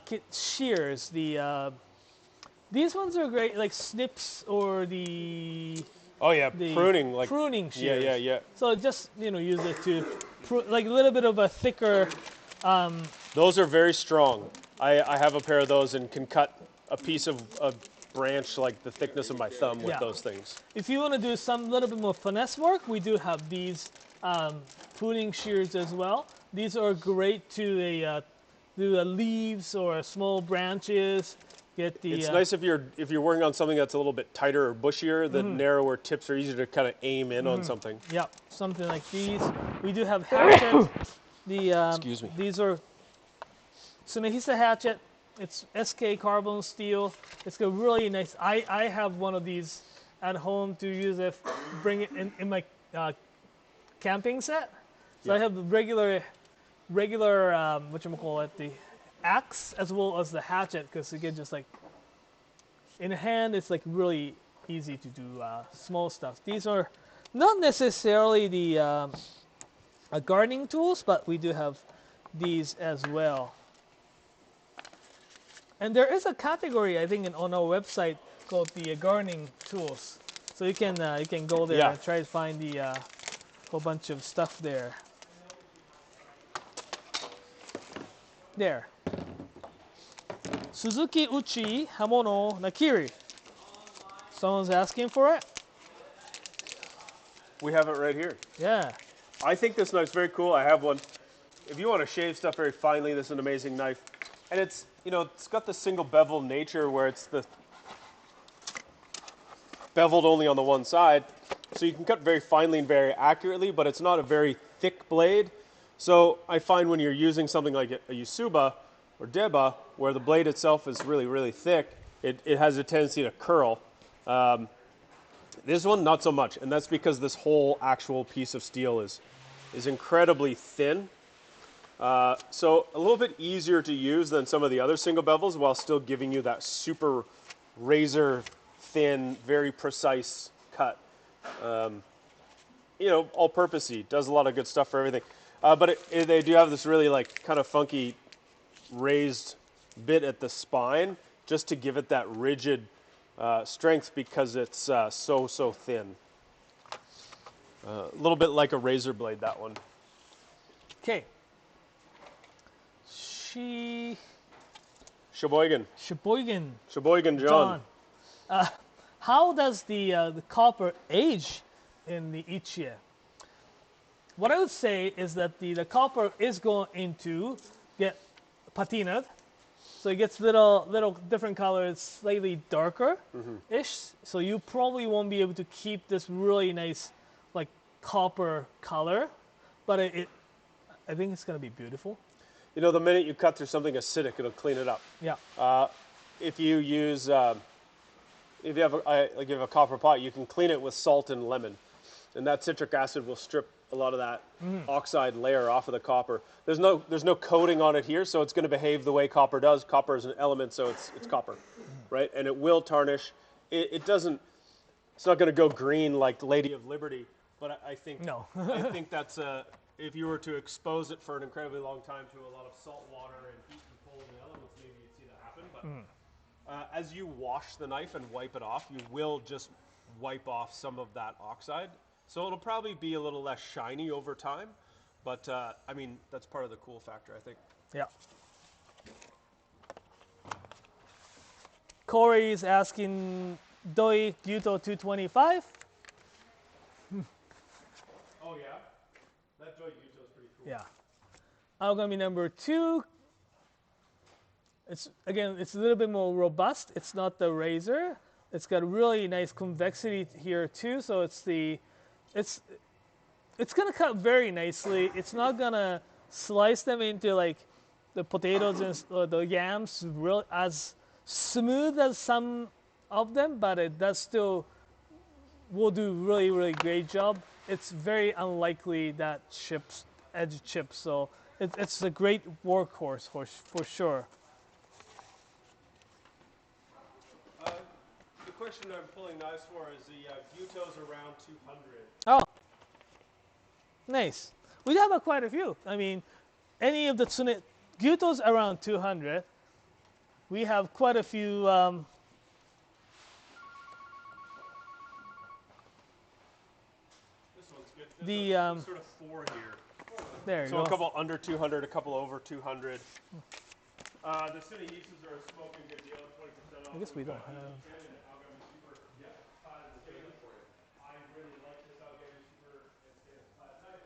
kit shears. These ones are great, like snips or the Oh yeah, the pruning, like pruning shears. Yeah. So just use it to like a little bit of a thicker. Those are very strong. I have a pair of those and can cut a piece of a branch like the thickness of my thumb with those things. If you want to do some little bit more finesse work, we do have these pruning shears as well. These are great to do the leaves or small branches. It's nice if you're working on something that's a little bit tighter or bushier. The narrower tips are easier to kind of aim in on something. Yeah, something like these. We do have hatchet. Excuse me. These are Tsunehisa hatchet. It's SK carbon steel. It's a really nice. I have one of these at home to use if bring it in my camping set. So I have the regular whatchamacallit, the axe as well as the hatchet, because again, just like in hand, it's like really easy to do small stuff. These are not necessarily the gardening tools, but we do have these as well. And there is a category, I think, on our website called the gardening tools. So you can go there and try to find the whole bunch of stuff there. There. Suzuki Uchi Hamono Nakiri. Someone's asking for it? We have it right here. Yeah. I think this knife's very cool. I have one. If you want to shave stuff very finely, this is an amazing knife. And it's, it's got the single bevel nature where it's the beveled only on the one side. So you can cut very finely and very accurately, but it's not a very thick blade. So I find when you're using something like a Yusuba or Deba, where the blade itself is really, really thick, it has a tendency to curl. This one, not so much. And that's because this whole actual piece of steel is incredibly thin. So a little bit easier to use than some of the other single bevels while still giving you that super razor thin, very precise cut. All-purposey, does a lot of good stuff for everything. But they do have this really kind of funky raised bit at the spine just to give it that rigid strength because it's so thin. A little bit like a razor blade, that one. Okay. Sheboygan John. How does the copper age in each year? What I would say is that the copper is going to get patinaed, so it gets little different colors, slightly darker-ish. So you probably won't be able to keep this really nice copper color, but I think it's going to be beautiful. The minute you cut through something acidic, it'll clean it up. Yeah. If you use, if you have a copper pot, you can clean it with salt and lemon, and that citric acid will strip a lot of that oxide layer off of the copper. There's no coating on it here, so it's going to behave the way copper does. Copper is an element, so it's copper, right? And it will tarnish. It doesn't. It's not going to go green like the Lady of Liberty, but I think no. I think that's if you were to expose it for an incredibly long time to a lot of salt water and heat and pull in the elements, maybe you'd see that happen. But as you wash the knife and wipe it off, you will just wipe off some of that oxide. So it'll probably be a little less shiny over time, but I mean, that's part of the cool factor, I think. Yeah. Corey's asking Doi Gyuto 225. Oh yeah, that Doi Gyuto is pretty cool. Yeah. Aogami number 2. It's a little bit more robust. It's not the razor. It's got really nice convexity here too, so it's gonna cut very nicely. It's not gonna slice them into the potatoes or the yams real as smooth as some of them, but it does still will do really, really great job. It's very unlikely that edge chips, so it's a great workhorse for sure. The question I'm pulling knives for is the Gyuto's around 200. Oh, nice. We have quite a few. I mean, any of the Gyuto's around 200. We have quite a few. This one's good. The sort of 4 here. there you So go. a couple under 200, a couple over 200. The city nieces are a smoking good deal, 20% off. I guess we don't have. I really like this Algami Super stainless flat knife.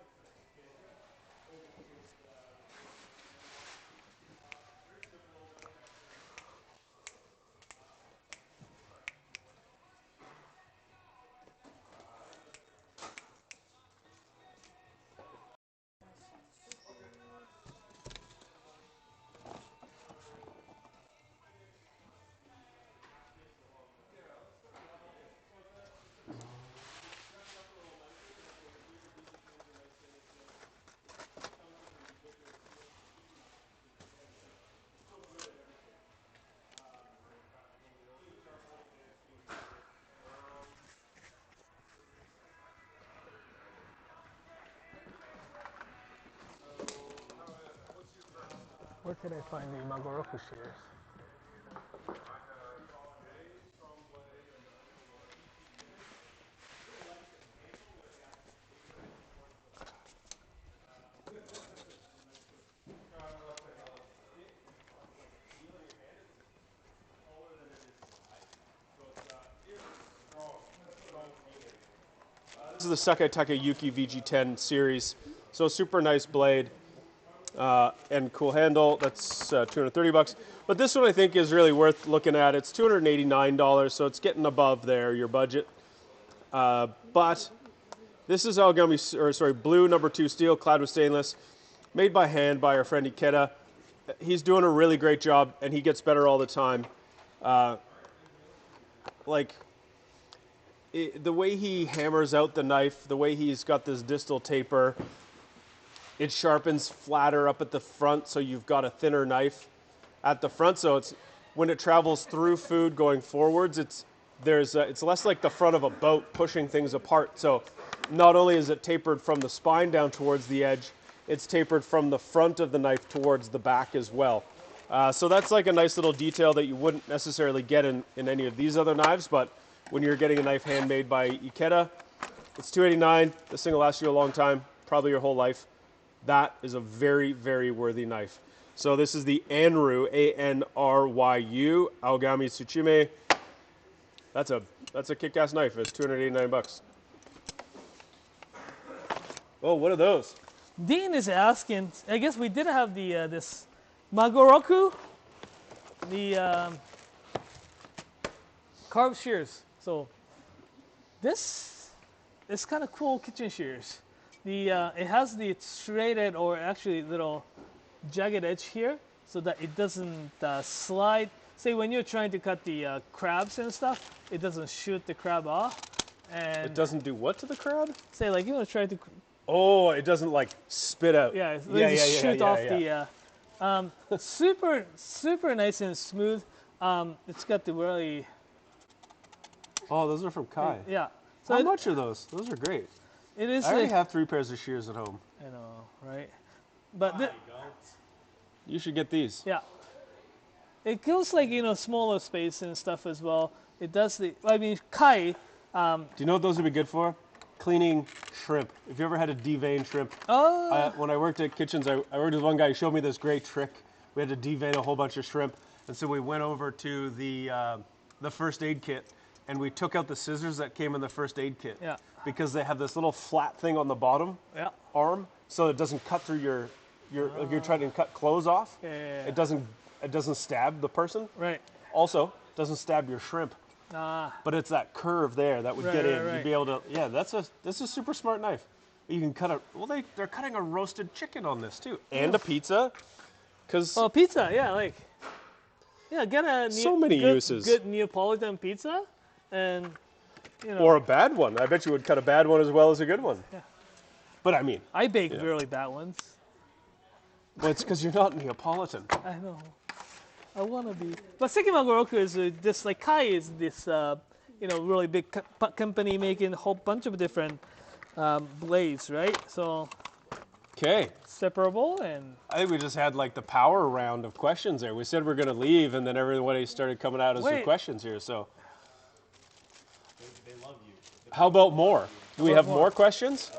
Where can I find the Magoroku shears? This is the Sakai Takayuki VG10 series. So super nice blade and cool handle. That's $230. But this one I think is really worth looking at. It's $289, so it's getting above there, your budget. But this is blue number 2 steel, clad with stainless, made by hand by our friend Ikeda. He's doing a really great job, and he gets better all the time. The way he hammers out the knife, the way he's got this distal taper, it sharpens flatter up at the front, so you've got a thinner knife at the front. So it's when it travels through food going forwards, it's less like the front of a boat pushing things apart. So not only is it tapered from the spine down towards the edge, it's tapered from the front of the knife towards the back as well. So that's like a nice little detail that you wouldn't necessarily get in any of these other knives, but when you're getting a knife handmade by Ikeda, it's $289. This thing will last you a long time, probably your whole life. That is a very, very worthy knife. So this is the Anryu, A-N-R-Y-U, Aogami Tsuchime. That's a kick-ass knife. It's $289. Oh, what are those? Dean is asking. I guess we did have the this Magoroku, the carved shears. So this is kind of cool kitchen shears. It has the serrated or actually little jagged edge here, so that it doesn't slide. Say when you're trying to cut the crabs and stuff, it doesn't shoot the crab off. And it doesn't do what to the crab? Say like you want to try to. Oh, it doesn't like spit out. Yeah, it shoot off the. Super nice and smooth. It's got the really. Oh, those are from Kai. Yeah. So how much are those? Those are great. It is. I already have 3 pairs of shears at home. I know, right? But you should get these. Yeah. It goes like smaller space and stuff as well. It does Kai. Do you know what those would be good for? Cleaning shrimp. If you ever had a devein shrimp. Oh. When I worked at Kitchens, I worked with one guy who showed me this great trick. We had to devein a whole bunch of shrimp, and so we went over to the first aid kit, and we took out the scissors that came in the first aid kit. Yeah. Because they have this little flat thing on the bottom arm, so it doesn't cut through your if you're trying to cut clothes off. Yeah. It doesn't stab the person. Right. Also, doesn't stab your shrimp. But it's that curve there that would get in. Right. You'd be able to. Yeah, that's a super smart knife. You can cut they're cutting a roasted chicken on this too, and a pizza. Pizza, get a so many uses. Good Neapolitan pizza, and or a bad one. I bet you would cut a bad one as well as a good one. Yeah. But I mean, I bake really bad ones. Well, it's because you're not Neapolitan. I know. I want to be. But Seki Magoroku is this like Kai is this really big company making a whole bunch of different blades, right? So. Okay. Separable and. I think we just had like the power round of questions there. We said we're going to leave, and then everybody started coming at us with questions here. So. They love you. How about more? Do we have more questions?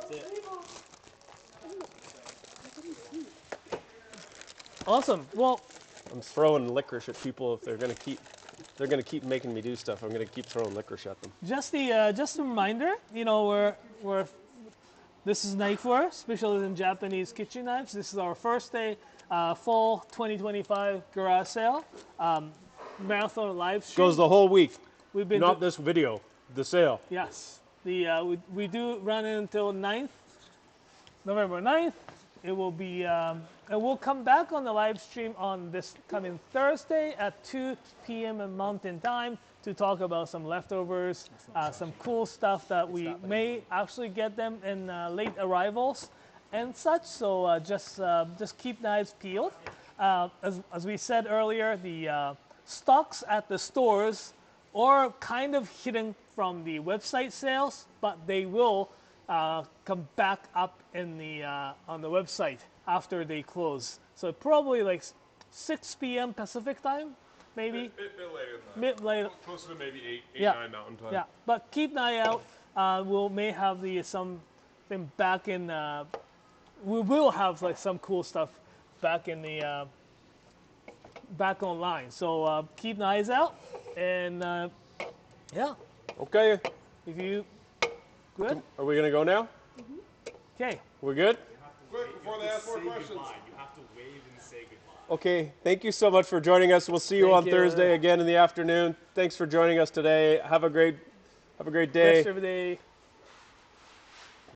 Awesome. Well, I'm throwing licorice at people if they're gonna keep making me do stuff. I'm gonna keep throwing licorice at them. just a reminder, we're this is Knifewear, specialized in Japanese kitchen knives. This is our first day fall 2025 garage sale, marathon live stream. Goes the whole week. We've been Not this video, the sale. Yes. We do run it until November 9th. It will be, and we'll come back on the live stream on this coming Thursday at 2 p.m. in Mountain Time to talk about some leftovers, some cool stuff that we may actually get them in late arrivals and such. So just keep knives peeled. As we said earlier, the stocks at the stores are kind of hidden from the website sales, but they will come back up in the on the website after they close. So probably like 6 p.m. Pacific time, maybe. Bit later than Bit later. Closer to maybe 8, 9 Mountain Time. Yeah, but keep an eye out. May have something back in. We will have like some cool stuff back in the back online. So keep an eyes out, and yeah. Okay. If you good. Are we gonna go now? Okay. We're good? Quick, before they ask more questions. You have to wave and say goodbye. Okay, thank you so much for joining us. We'll see you on Thursday again in the afternoon. Thanks for joining us today. Have a great day. Rest of the day.